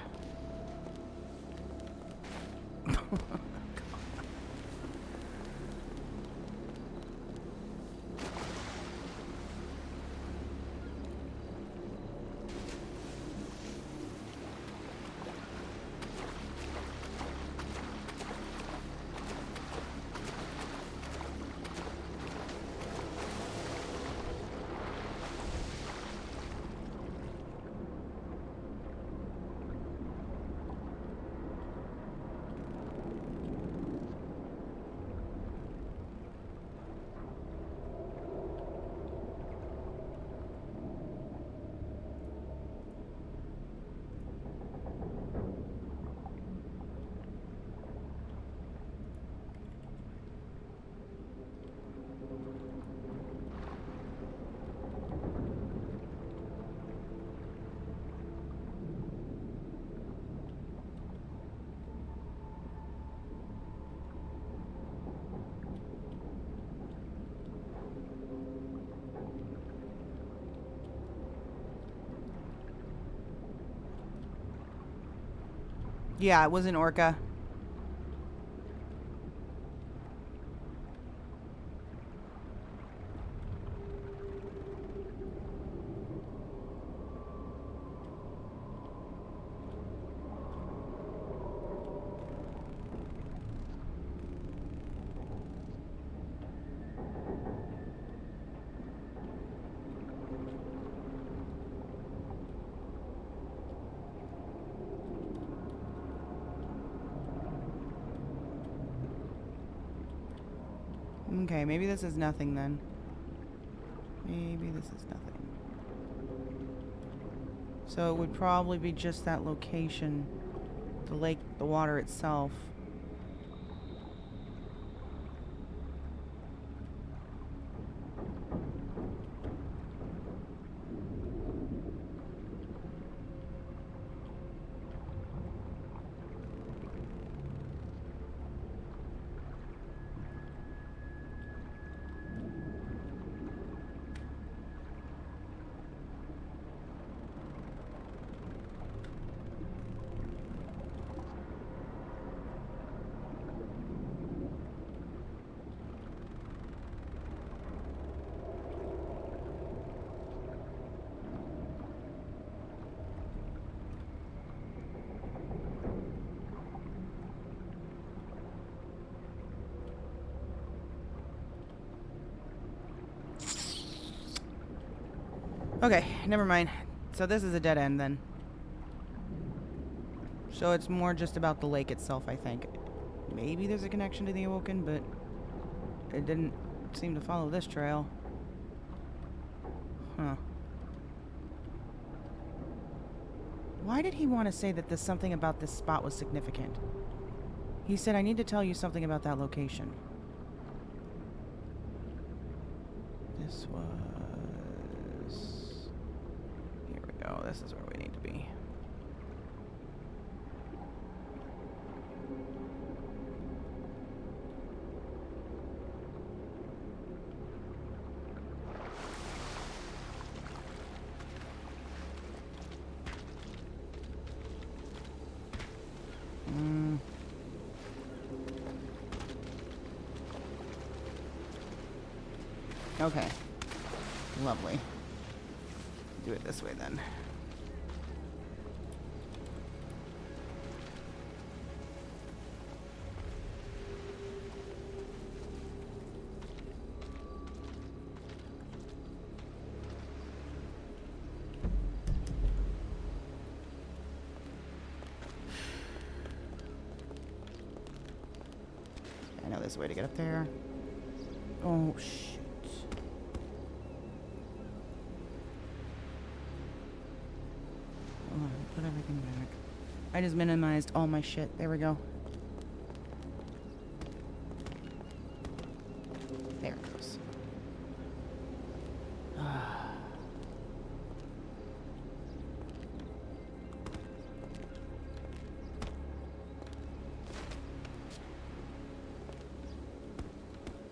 Yeah, it was an orca. Okay, maybe this is nothing then. Maybe this is nothing. So it would probably be just that location. The lake, the water itself. Okay, never mind. So this is a dead end then. So it's more just about the lake itself, I think. Maybe there's a connection to the Awoken, but it didn't seem to follow this trail. Huh. Why did he want to say that something about this spot was significant? He said, I need to tell you something about that location. This was... Here we go. This is where we need to be. Okay. Lovely. Do it this way then. I know there's a way to get up there. Oh, shit. Put everything back. I just minimized all my shit. There we go. There it goes.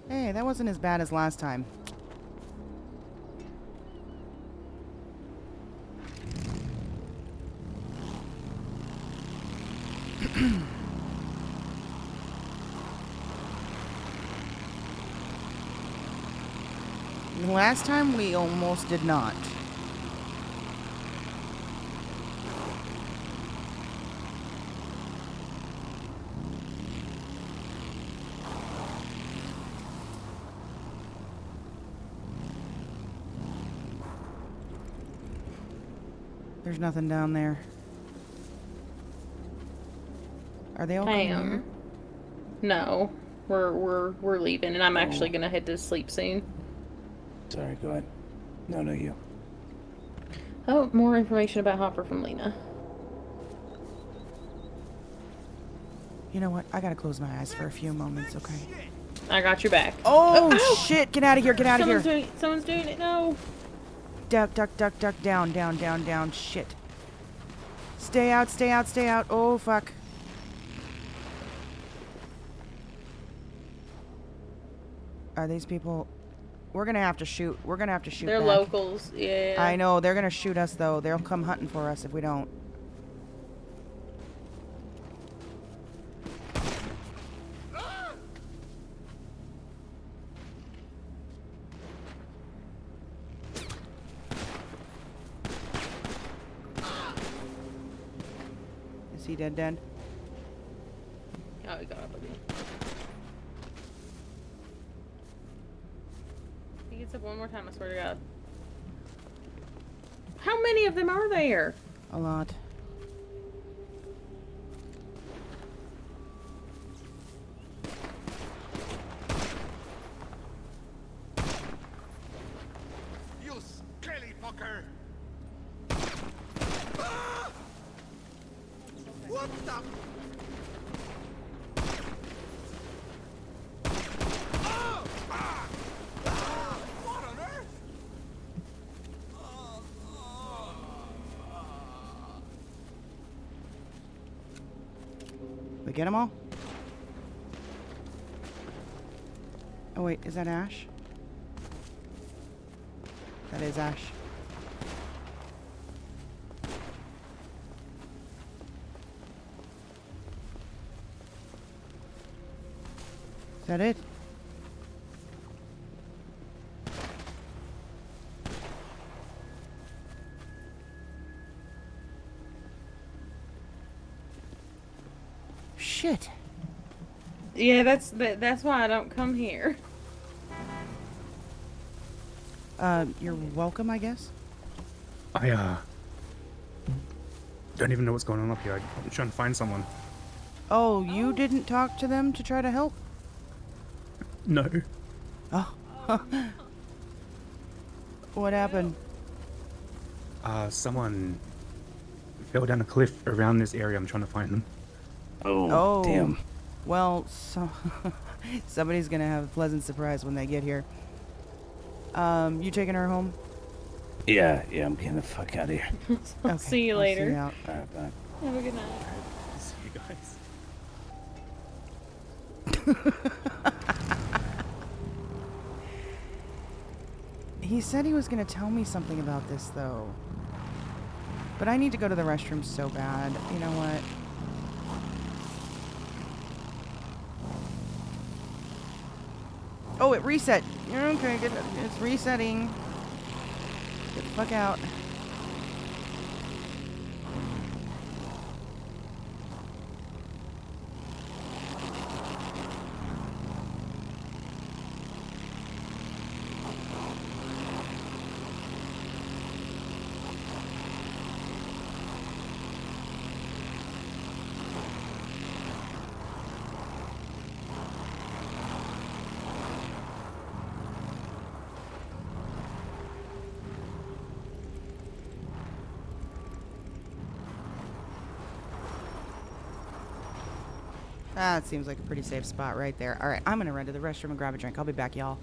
Hey, that wasn't as bad as last time. Last time we almost did not. There's nothing down there. Are they all here? No. We're leaving, and I'm actually gonna head to sleep soon. Sorry, go ahead. No, you. Oh, more information about Hopper from Lena. You know what? I gotta close my eyes for a few moments, okay? I got your back. Oh, shit! Get out of here! Get out of here! Someone's doing it. No. Duck, duck, duck, duck. Down, down, down, down. Shit. Stay out, stay out, stay out. Oh, fuck. Are these people... We're gonna have to shoot. We're gonna have to shoot They're back. locals, yeah. I know. They're gonna shoot us, though. They'll come hunting for us if we don't. Is he dead? Oh, he got up again. He gets up one more time, I swear to God. How many of them are there? A lot. You skelly fucker! What the? What on earth? We get them all? Oh wait, is that Ash? That is Ash. Is that it? Shit. Yeah, that's why I don't come here. You're welcome, I guess. I don't even know what's going on up here. I'm trying to find someone. Oh, you didn't talk to them to try to help? No. Oh. What happened? Someone fell down a cliff around this area. I'm trying to find them. Oh, damn. Well, so somebody's gonna have a pleasant surprise when they get here. You taking her home? Yeah, I'm getting the fuck out of here. I'll see you later. See you out. Alright, bye. Have a good night. See you guys. He said he was gonna tell me something about this, though. But I need to go to the restroom so bad. You know what? Oh, it reset. Okay, good. It's resetting. Get the fuck out. That seems like a pretty safe spot right there. Alright, I'm gonna run to the restroom and grab a drink. I'll be back, y'all.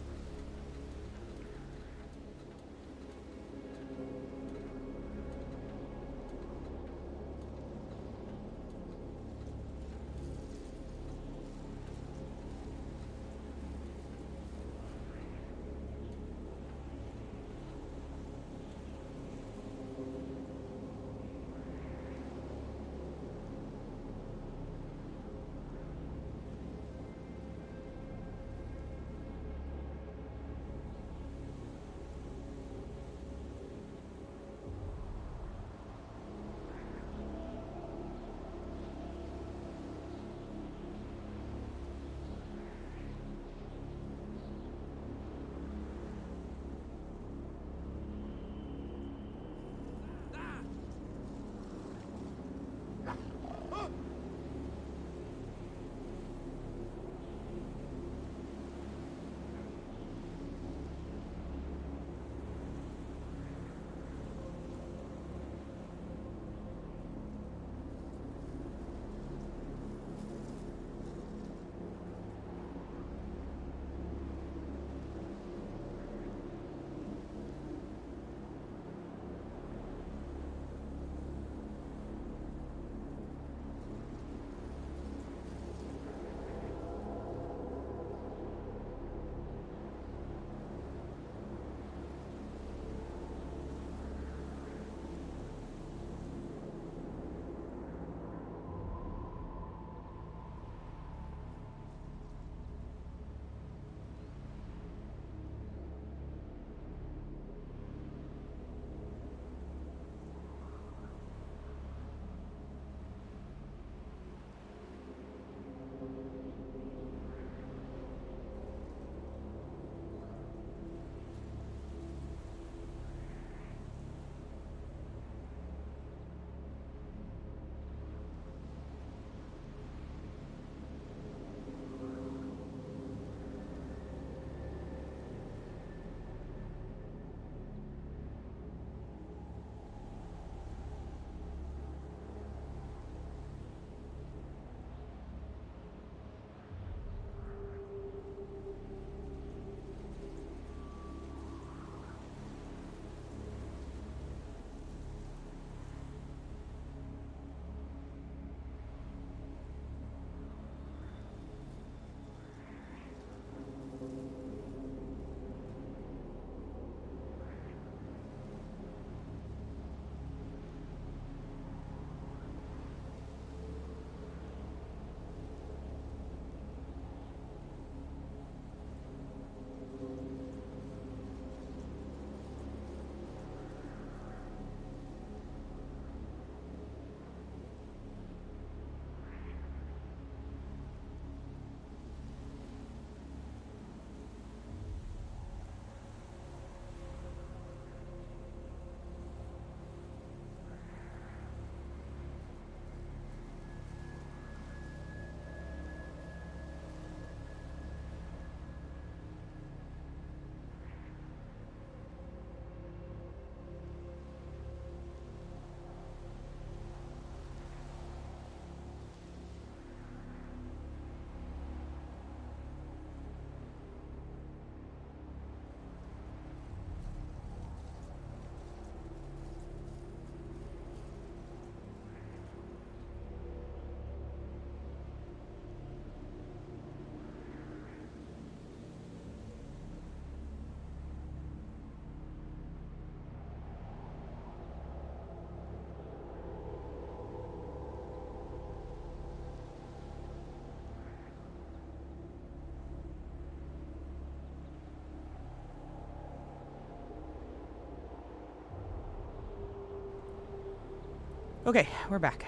Okay, we're back.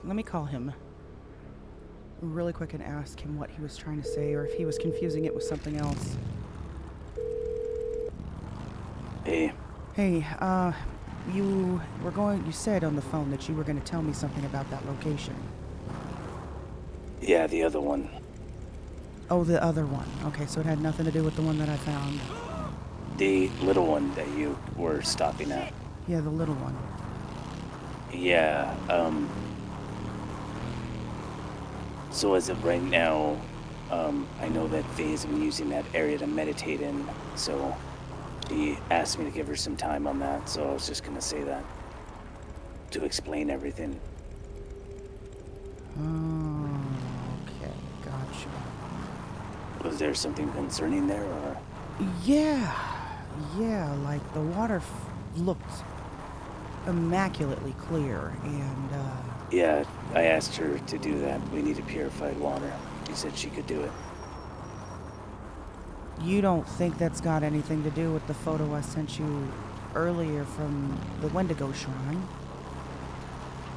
Let me call him really quick and ask him what he was trying to say or if he was confusing it with something else. Hey. Hey, you said on the phone that you were going to tell me something about that location. Yeah, the other one. Oh, the other one. Okay, so it had nothing to do with the one that I found. The little one that you were stopping at. Yeah, the little one. Yeah, so as of right now, I know that Faye's been using that area to meditate in, so she asked me to give her some time on that, so I was just gonna say that. To explain everything. Oh, okay, gotcha. Was there something concerning there, or? Yeah, like the water looked immaculately clear, and, Yeah, I asked her to do that. We needed purified water. She said she could do it. You don't think that's got anything to do with the photo I sent you earlier from the Wendigo Shrine?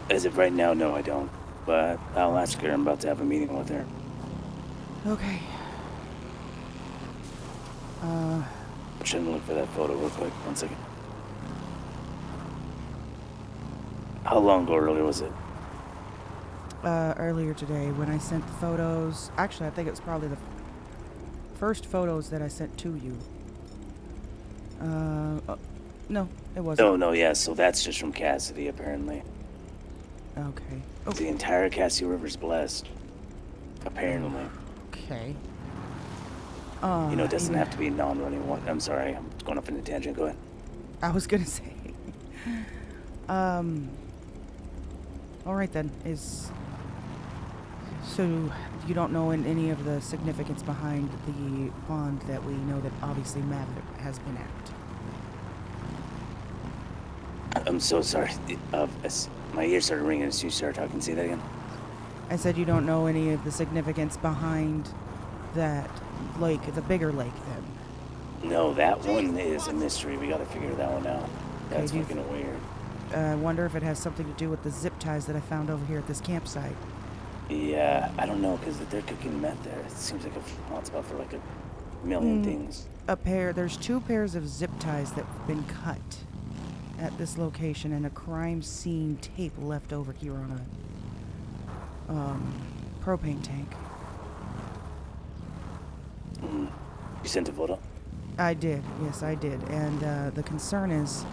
As of right now, no, I don't. But I'll ask her. I'm about to have a meeting with her. Okay. I'm trying to look for that photo real quick. 1 second. How long ago earlier was it? Earlier today when I sent the photos. Actually, I think it was probably the first photos that I sent to you. No, it wasn't. No, yeah, so that's just from Cassidy, apparently. Okay. The entire Cassie River's blessed. Apparently. Okay. It doesn't have to be non-running one. I'm sorry, I'm going off in a tangent. Go ahead. I was gonna say. Alright then, so you don't know any of the significance behind the pond that we know that obviously Mav has been at? I'm so sorry. My ears started ringing as you started talking. Say that again. I said you don't know any of the significance behind that lake, the bigger lake then? No, that one is a mystery. We gotta figure that one out. That's fucking weird. I wonder if it has something to do with the zip ties that I found over here at this campsite. Yeah, I don't know, because they're cooking meth there. It seems like a hotspot for like a million things. There's 2 pairs of zip ties that have been cut at this location and a crime scene tape left over here on a propane tank. You sent a photo? I did, yes I did. And the concern is,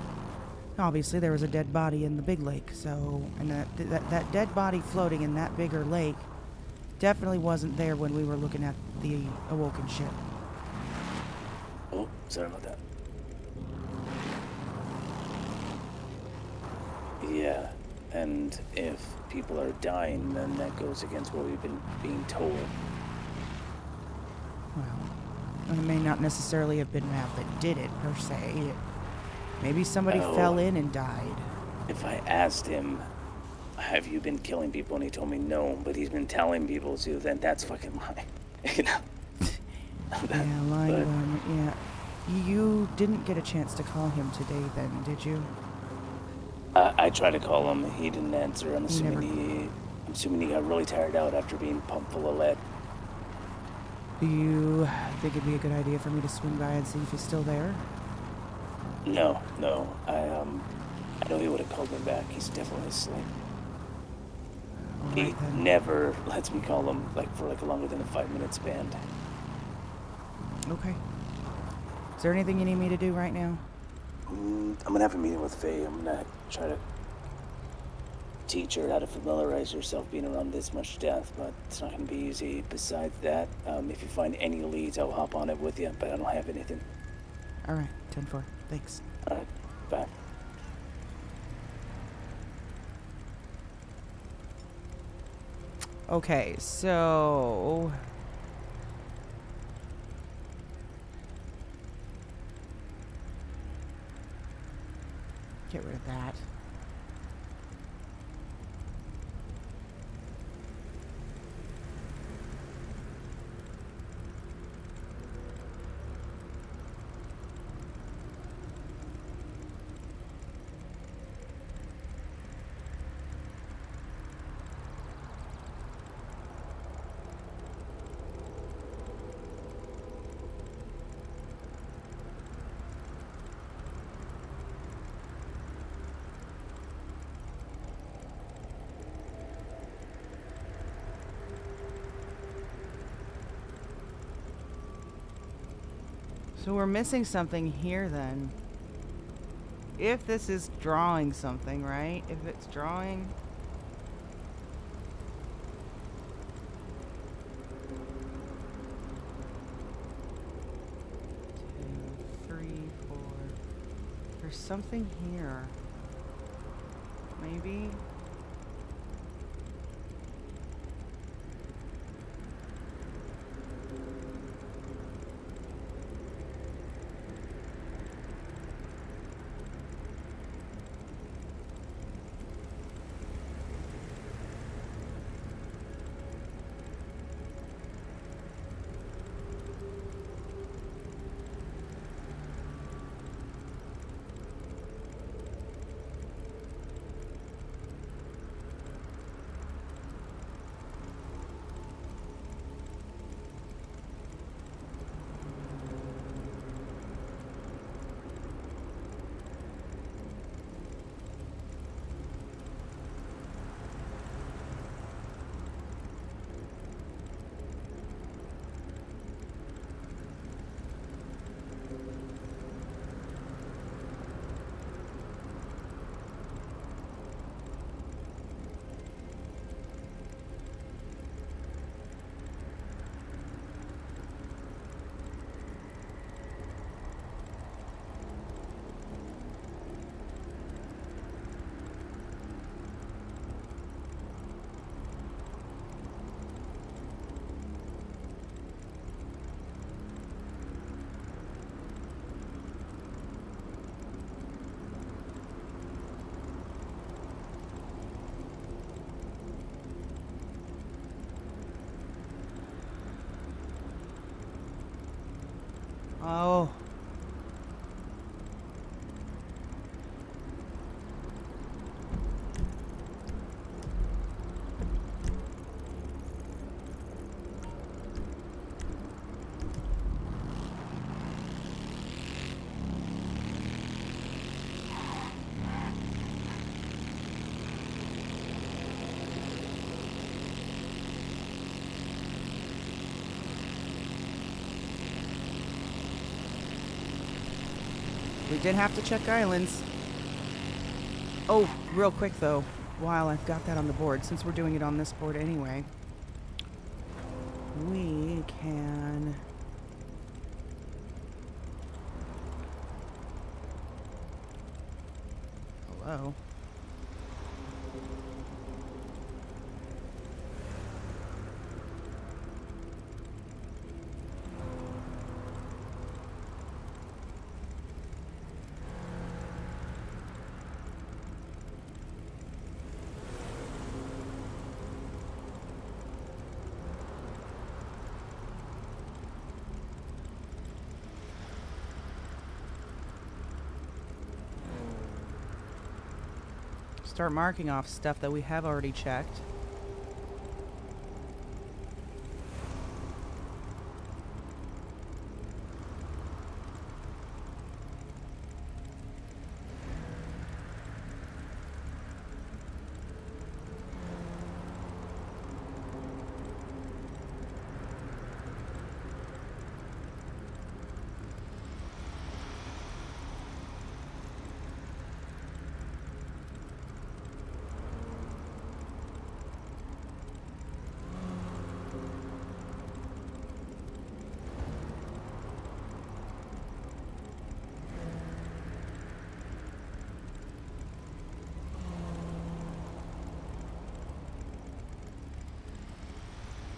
obviously there was a dead body in the big lake, so, and that dead body floating in that bigger lake definitely wasn't there when we were looking at the awoken ship. Oh, sorry about that. Yeah, and if people are dying, then that goes against what we've been being told. Well, it may not necessarily have been Mav that did it, per se. Maybe somebody fell in and died. If I asked him, have you been killing people, and he told me no, but he's been telling people to, then that's fucking lying. Yeah, lying about him, yeah. You didn't get a chance to call him today then, did you? I tried to call him, he didn't answer. I'm assuming he got really tired out after being pumped full of lead. Do you think it'd be a good idea for me to swing by and see if he's still there? No. I know he would have called me back. He's definitely asleep. He never lets me call him for longer than a 5-minute span. Okay. Is there anything you need me to do right now? I'm gonna have a meeting with Faye. I'm gonna try to teach her how to familiarize herself being around this much death, but it's not gonna be easy. Besides that, if you find any leads, I'll hop on it with you, but I don't have anything. Alright, 10-4. Thanks. Alright, bye. Okay, so... Get rid of that. So we're missing something here then. If this is drawing something, right? If it's drawing... 2, 3, 4. There's something here. Maybe? Oh. We did have to check islands. Oh, real quick though, while I've got that on the board, since we're doing it on this board anyway, we can... Hello? Start marking off stuff that we have already checked.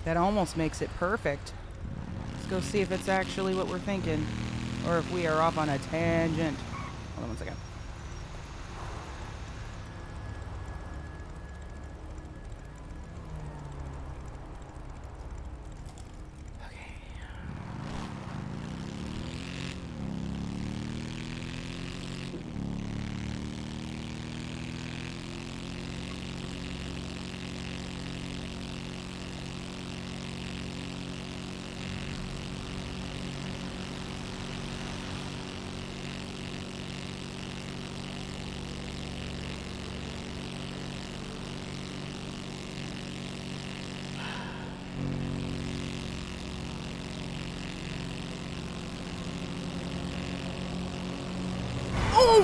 That almost makes it perfect. Let's go see if it's actually what we're thinking, or if we are off on a tangent. Hold on one second.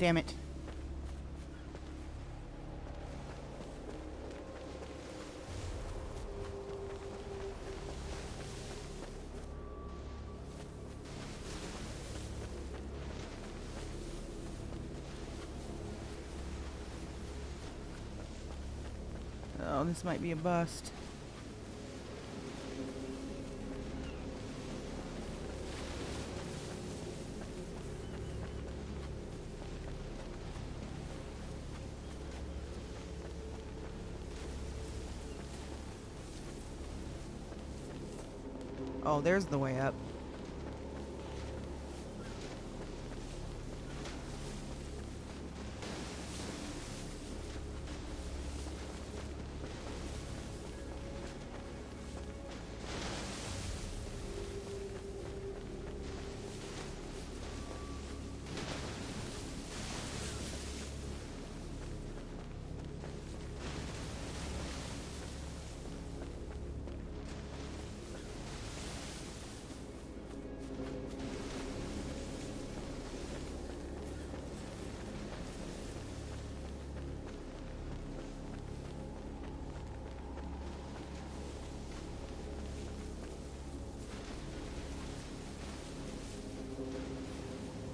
Damn it. Oh, this might be a bust. Oh, there's the way up.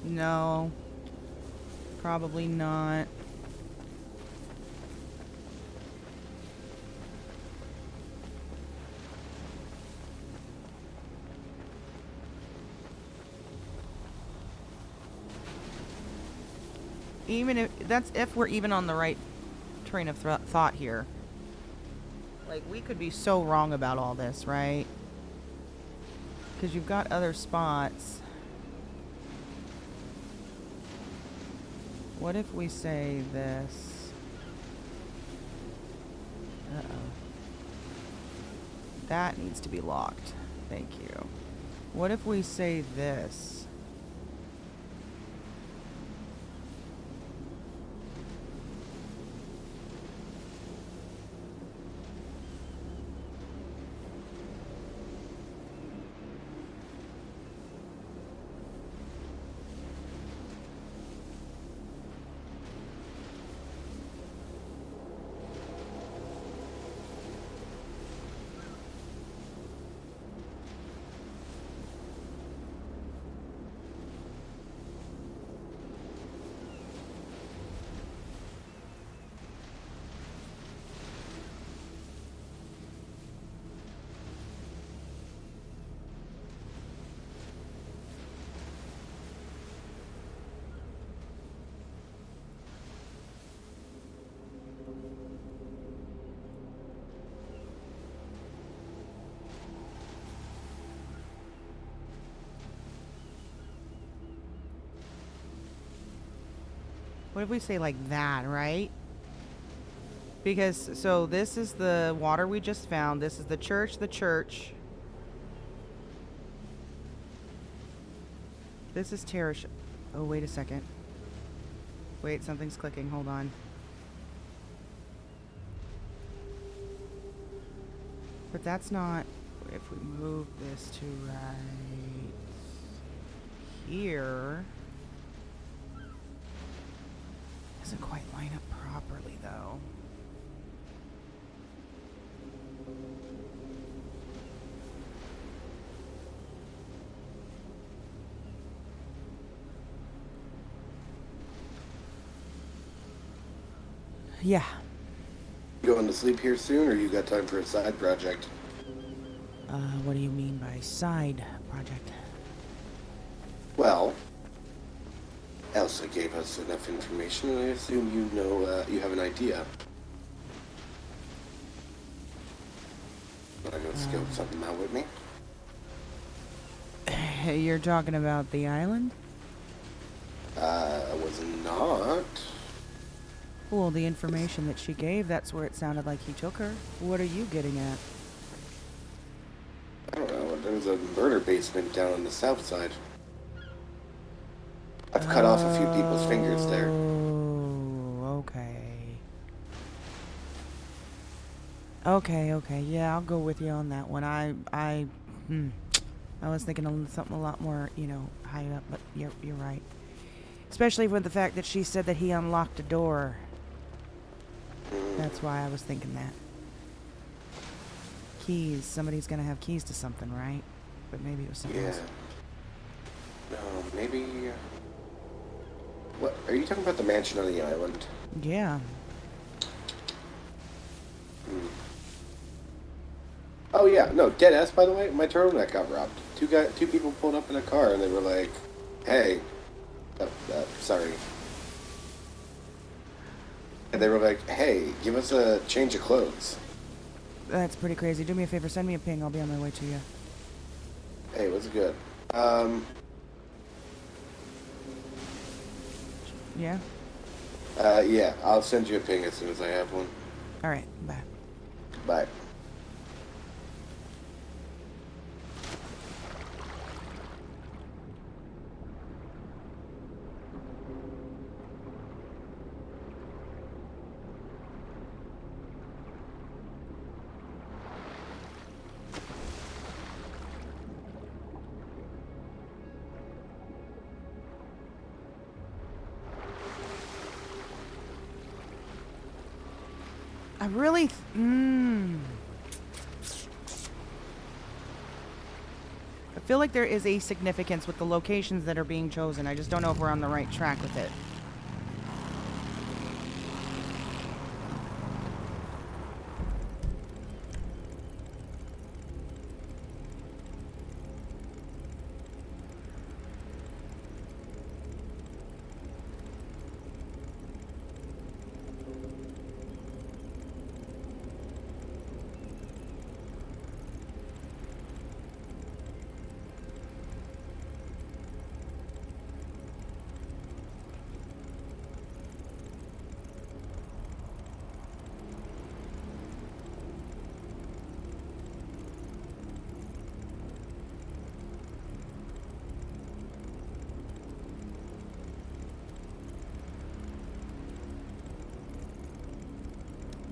No. Probably not. Even if we're even on the right train of thought here. Like, we could be so wrong about all this, right? Because you've got other spots. What if we say this? Uh-oh. That needs to be locked. Thank you. What if we say this? What if we say like that, right? Because, so this is the water we just found. This is the church, This is Terrace. Oh, wait a second. Wait, something's clicking. Hold on. But that's not... If we move this to right here... Doesn't quite line up properly, though. Yeah. You going to sleep here soon, or you got time for a side project? What do you mean by side project? Well, Elsa gave us enough information, and I assume you know, you have an idea. Want to go scope something out with me? You're talking about the island? I was not. Well, the information that she gave, that's where it sounded like he took her. What are you getting at? I don't know. There's a murder basement down on the south side. I've cut off a few people's fingers there. Oh, okay. Okay, yeah, I'll go with you on that one. I was thinking of something a lot more, high up, but you're right. Especially with the fact that she said that he unlocked a door. That's why I was thinking that. Keys. Somebody's gonna have keys to something, right? But maybe it was something else. No, maybe. What? Are you talking about the mansion on the island? Yeah. Oh yeah, no, dead ass. By the way, my turtleneck got robbed. Two people pulled up in a car and they were like, "Hey, sorry." And they were like, "Hey, give us a change of clothes." That's pretty crazy. Do me a favor, send me a ping. I'll be on my way to you. Hey, what's good? Yeah? Yeah, I'll send you a ping as soon as I have one. Alright, bye. Bye. I really... I feel like there is a significance with the locations that are being chosen. I just don't know if we're on the right track with it.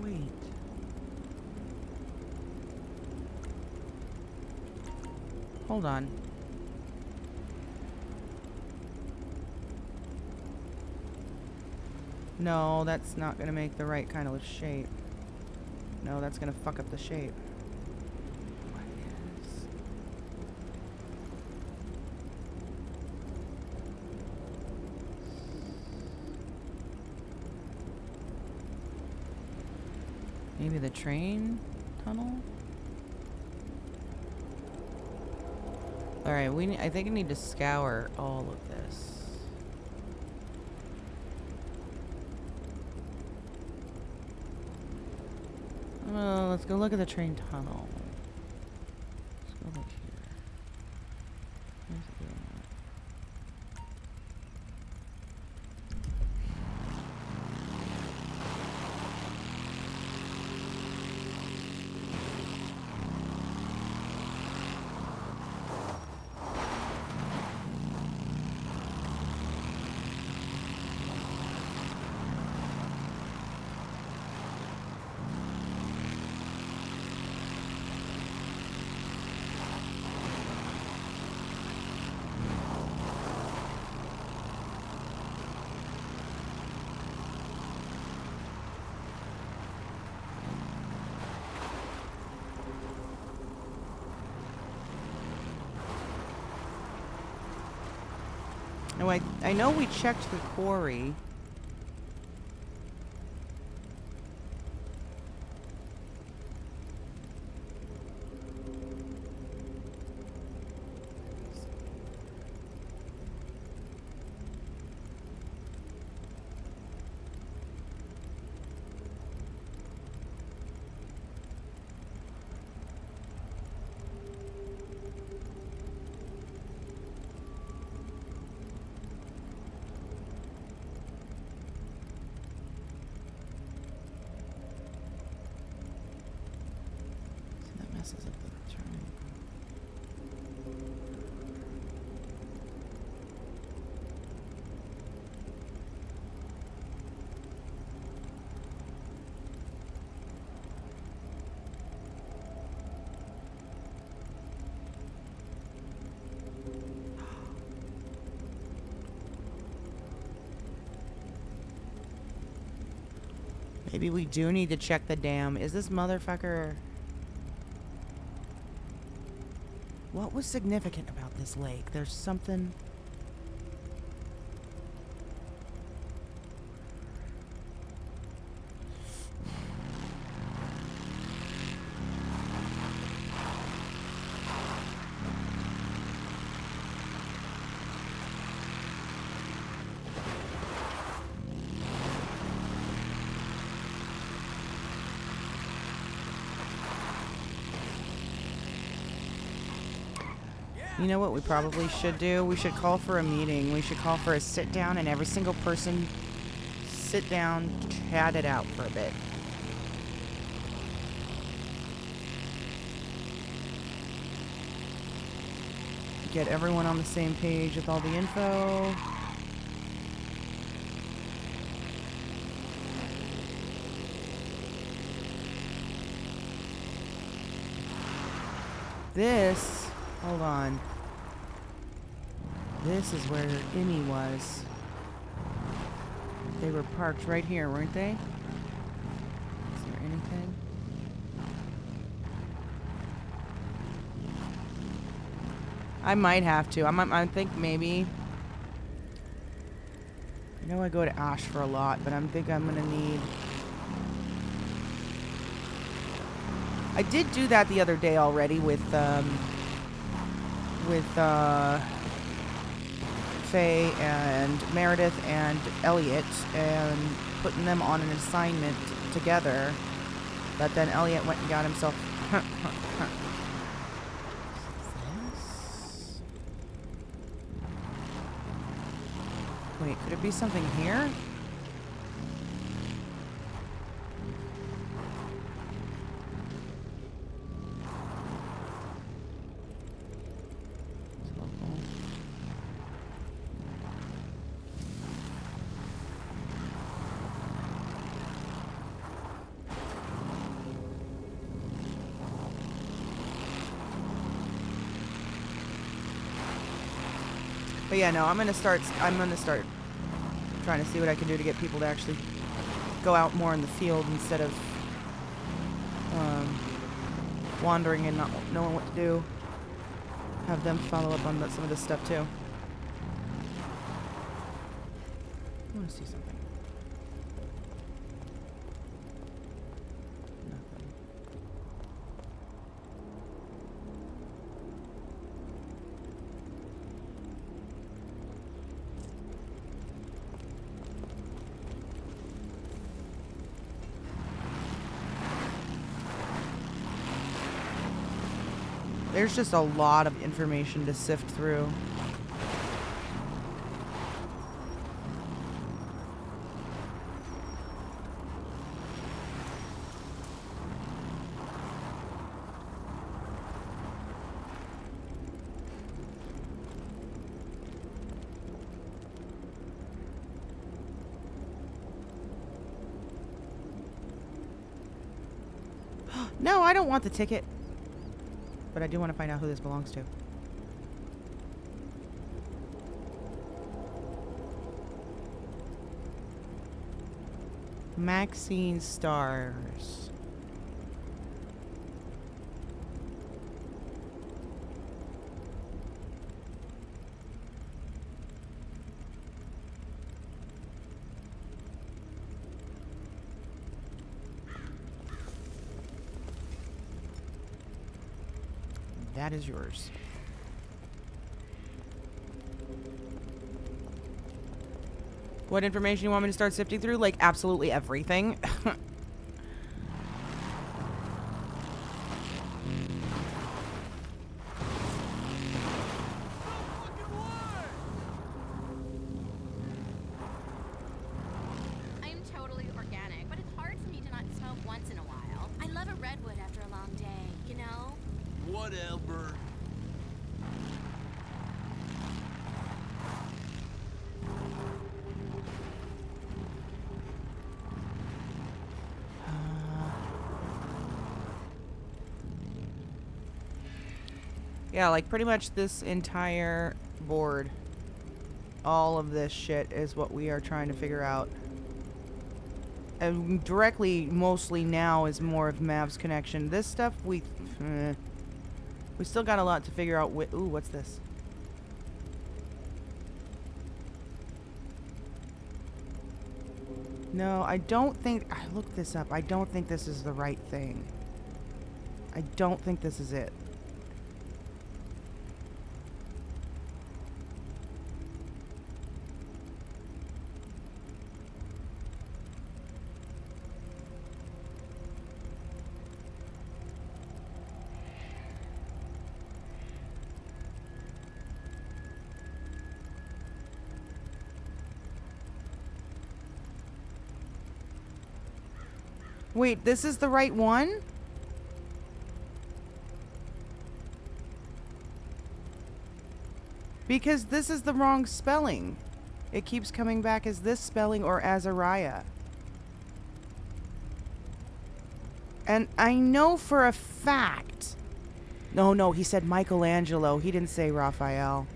Wait. Hold on. No, that's not gonna make the right kind of shape. No, that's gonna fuck up the shape. Maybe the train tunnel? Alright, I think I need to scour all of this. Let's go look at the train tunnel. Let's go look here. Where's it going? No, I know we checked the quarry. Messes up the triangle. Maybe we do need to check the dam. Is this motherfucker... What was significant about this lake? There's something... You know what we probably should do? We should call for a meeting. We should call for a sit down and every single person sit down, chat it out for a bit. Get everyone on the same page with all the info. This, hold on. This is where Emmy was. They were parked right here, weren't they? Is there anything? I might have to. I think maybe. I know I go to Ash for a lot, but I think I'm gonna need. I did do that the other day already with Faye and Meredith and Elliot, and putting them on an assignment together. But then Elliot went and got himself. Wait, could it be something here? But yeah, no, I'm gonna start trying to see what I can do to get people to actually go out more in the field instead of wandering and not knowing what to do. Have them follow up on some of this stuff too. I want to see something. There's just a lot of information to sift through. No, I don't want the ticket. But I do want to find out who this belongs to. Maxine Stars. That is yours. What information you want me to start sifting through? Like, absolutely everything. I'm totally organic, but it's hard for me to not smoke once in a while. I love a redwood after a long day, you know? Whatever. Yeah, like pretty much this entire board, all of this shit is what we are trying to figure out. directly, mostly now, is more of Mav's connection. This stuff, we still got a lot to figure out. Ooh, what's this? No, I don't think... I looked this up. I don't think this is the right thing. I don't think this is it. Wait, this is the right one? Because this is the wrong spelling. It keeps coming back as this spelling or Azariah. And I know for a fact... No, he said Michelangelo. He didn't say Raphael.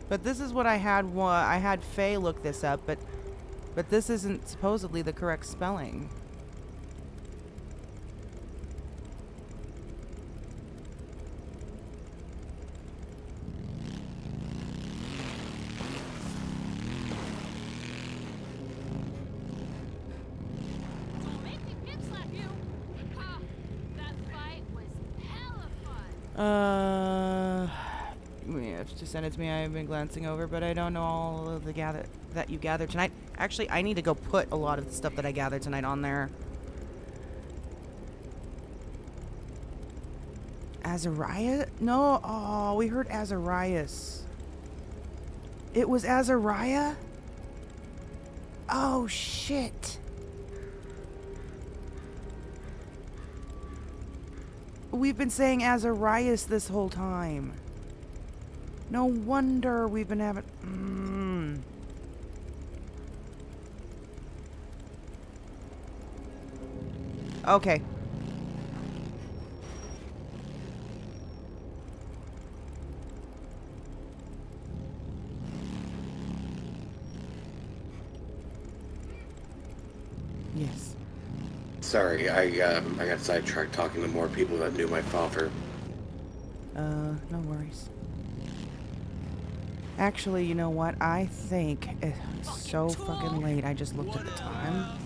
But this is what I had. I had Faye look this up, but this isn't supposedly the correct spelling. Just send it to me. I have been glancing over, but I don't know all of the that you gathered tonight. Actually, I need to go put a lot of the stuff that I gathered tonight on there. Azariah? No. Oh, we heard Azarias. It was Azariah? Oh, shit. We've been saying Azarias this whole time. No wonder we've been having... Okay. Yes. Sorry, I got sidetracked talking to more people that knew my father. No worries. Actually, you know what? I think it's so fucking late. I just looked at the time.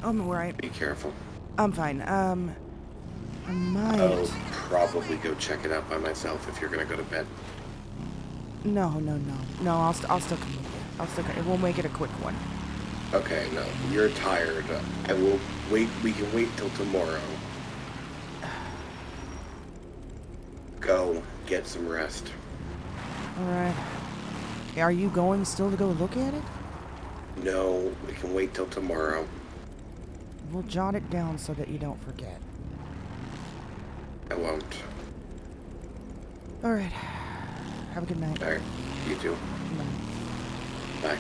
I'm alright. Be careful. I'm fine. I might... I'll probably go check it out by myself if you're gonna go to bed. No. I'll still come with you. We'll make it a quick one. Okay, no. You're tired. I will wait. We can wait till tomorrow. Go. Get some rest. Alright. Are you going still to go look at it? No, we can wait till tomorrow. We'll jot it down so that you don't forget. I won't. Alright. Have a good night. Alright. You too. Bye. Bye.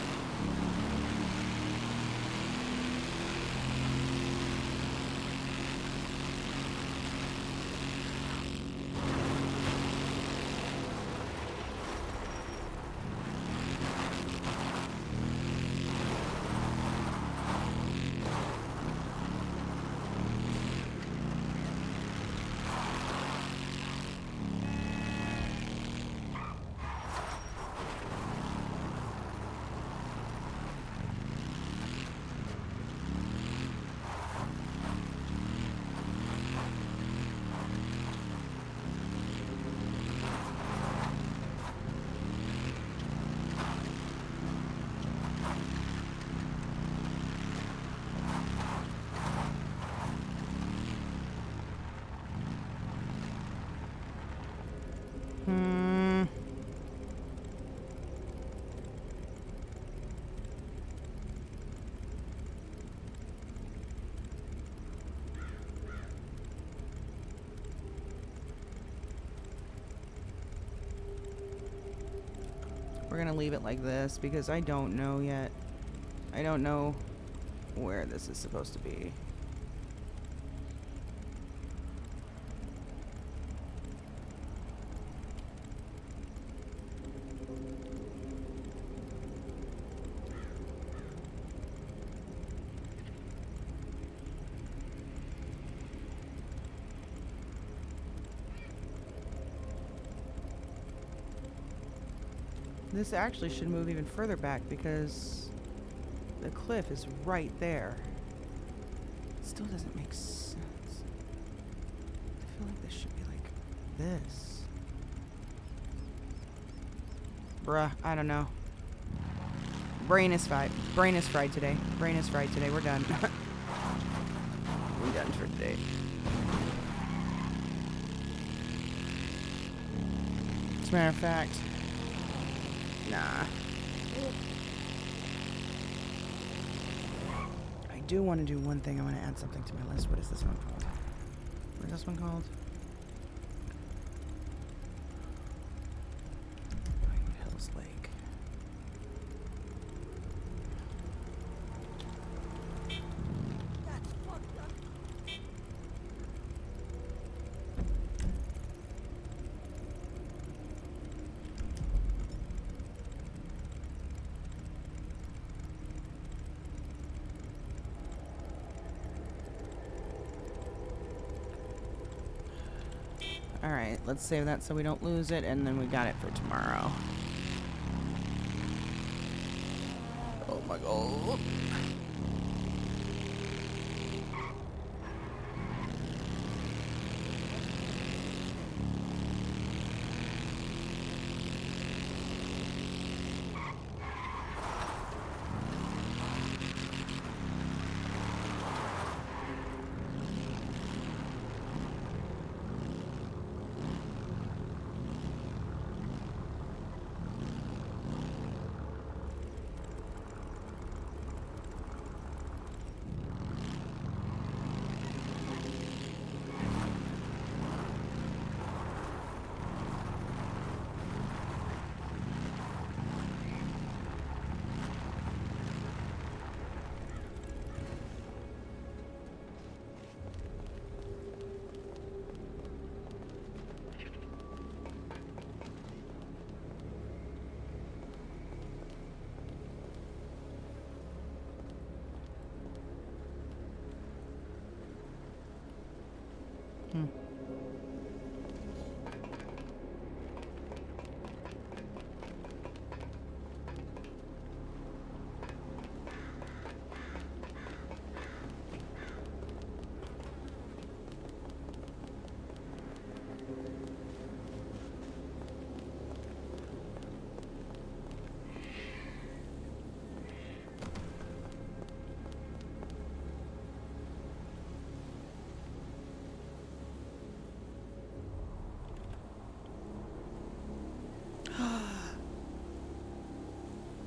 gonna leave it like this because I don't know yet. I don't know where this is supposed to be. This actually should move even further back because the cliff is right there. It still doesn't make sense. I feel like this should be like this. Bruh, I don't know. Brain is fried. Brain is fried today. Brain is fried today. We're done. We're done for today. As a matter of fact, nah. I do want to do one thing. I want to add something to my list. What is this one called? What is this one called? Pine Hills Lake. Alright, let's save that so we don't lose it, and then we got it for tomorrow. Oh my god.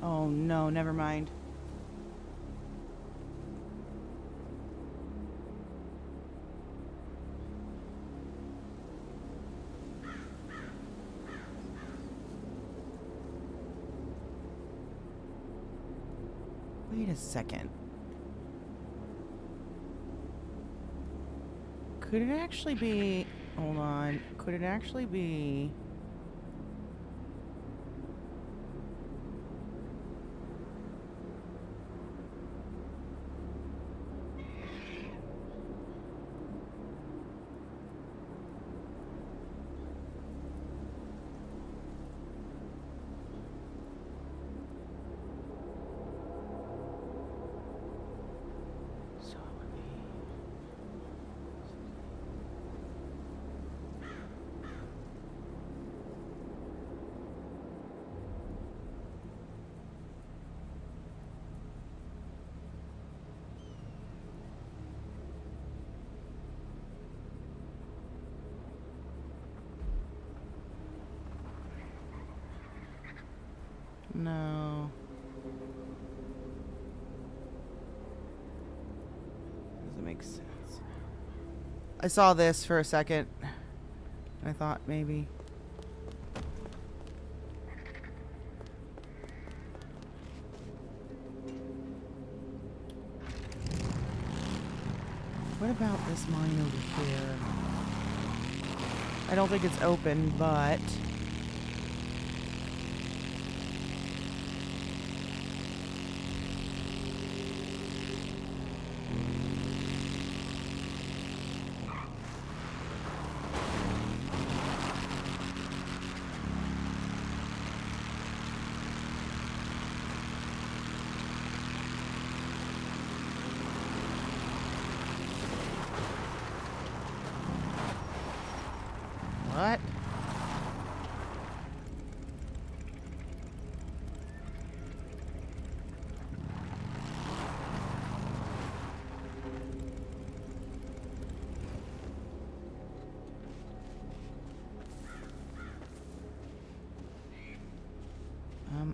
Oh no, never mind. Wait a second. Could it actually be... Hold on. Could it actually be... No. Doesn't make sense. I saw this for a second. I thought maybe. What about this mine over here? I don't think it's open, but... What?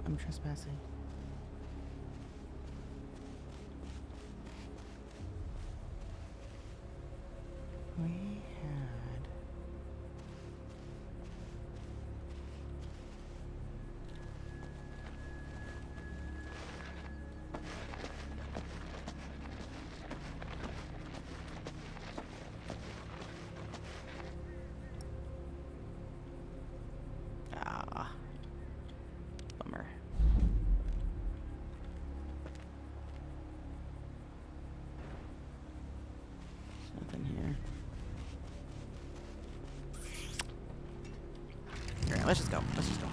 I'm trespassing. We had... Bummer. There's nothing here. Alright, let's just go. Let's just go.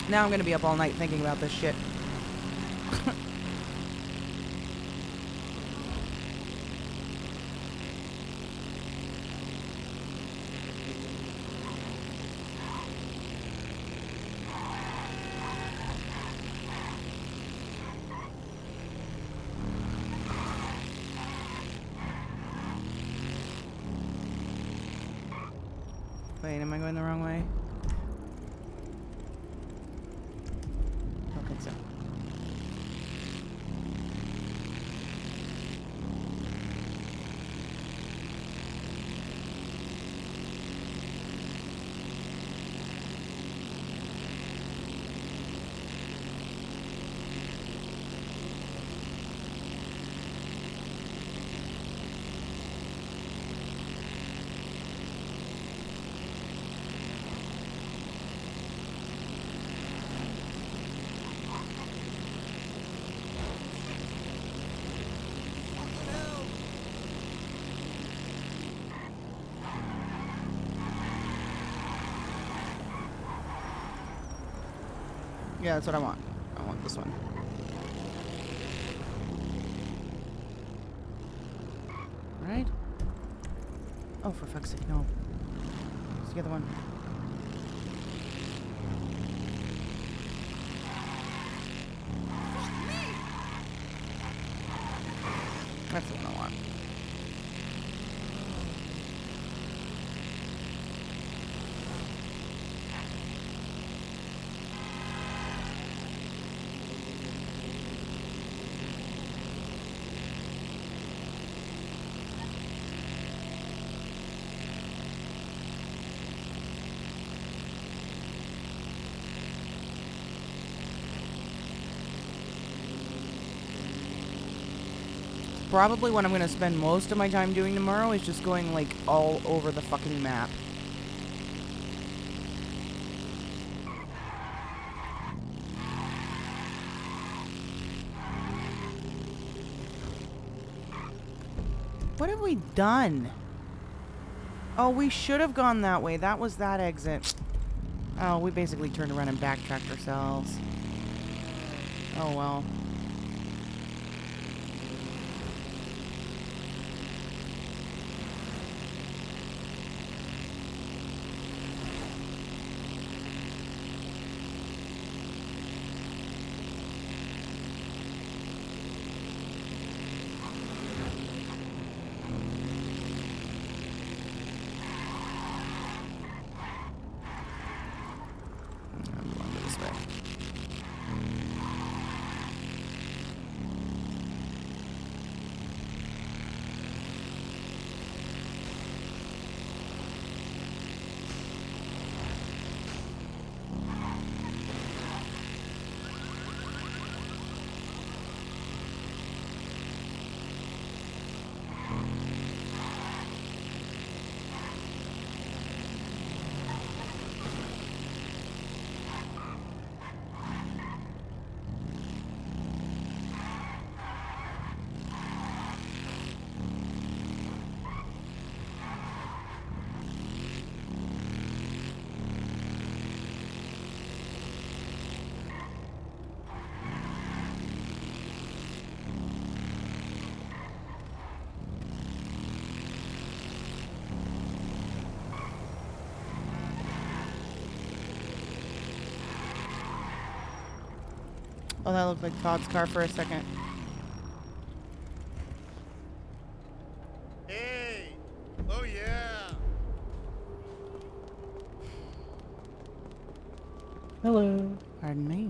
Now I'm gonna be up all night thinking about this shit. Wait, am I going the wrong way? Don't think so. Yeah, that's what I want. I want this one. Right? Oh, for fuck's sake, no. Let's get the one. That's the one I want. probably what I'm going to spend most of my time doing tomorrow is just going, like, all over the fucking map. What have we done? Oh, we should have gone that way. That was that exit. Oh, we basically turned around and backtracked ourselves. Oh, well. Oh, that looked like Todd's car for a second. Hey! Oh yeah! Hello. Pardon me.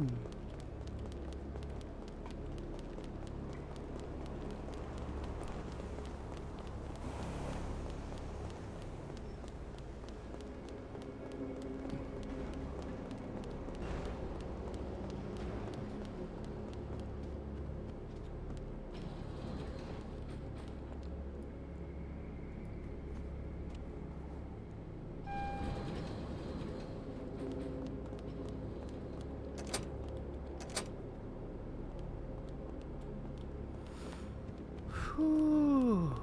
Whew.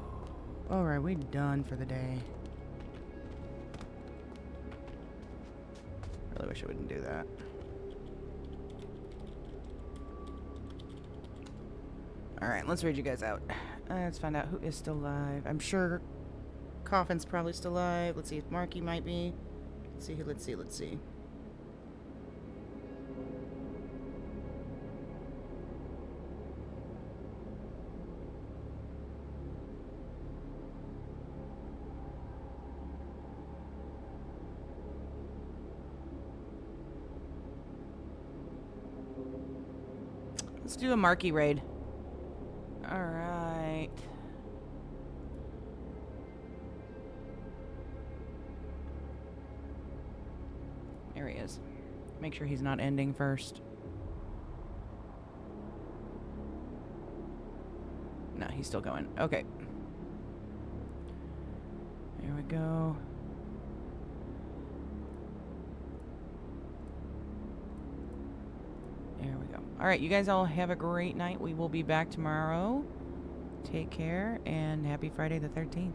Alright, we done for the day. Really wish I wouldn't do that. Alright, let's read you guys out. Let's find out who is still alive. I'm sure Coffin's probably still alive. Let's see if Marky might be. Let's see. Let's do a Marky raid. Alright. There he is. Make sure he's not ending first. No, he's still going. Okay. There we go. There we go. All right, you guys all have a great night. We will be back tomorrow. Take care, and happy Friday the 13th.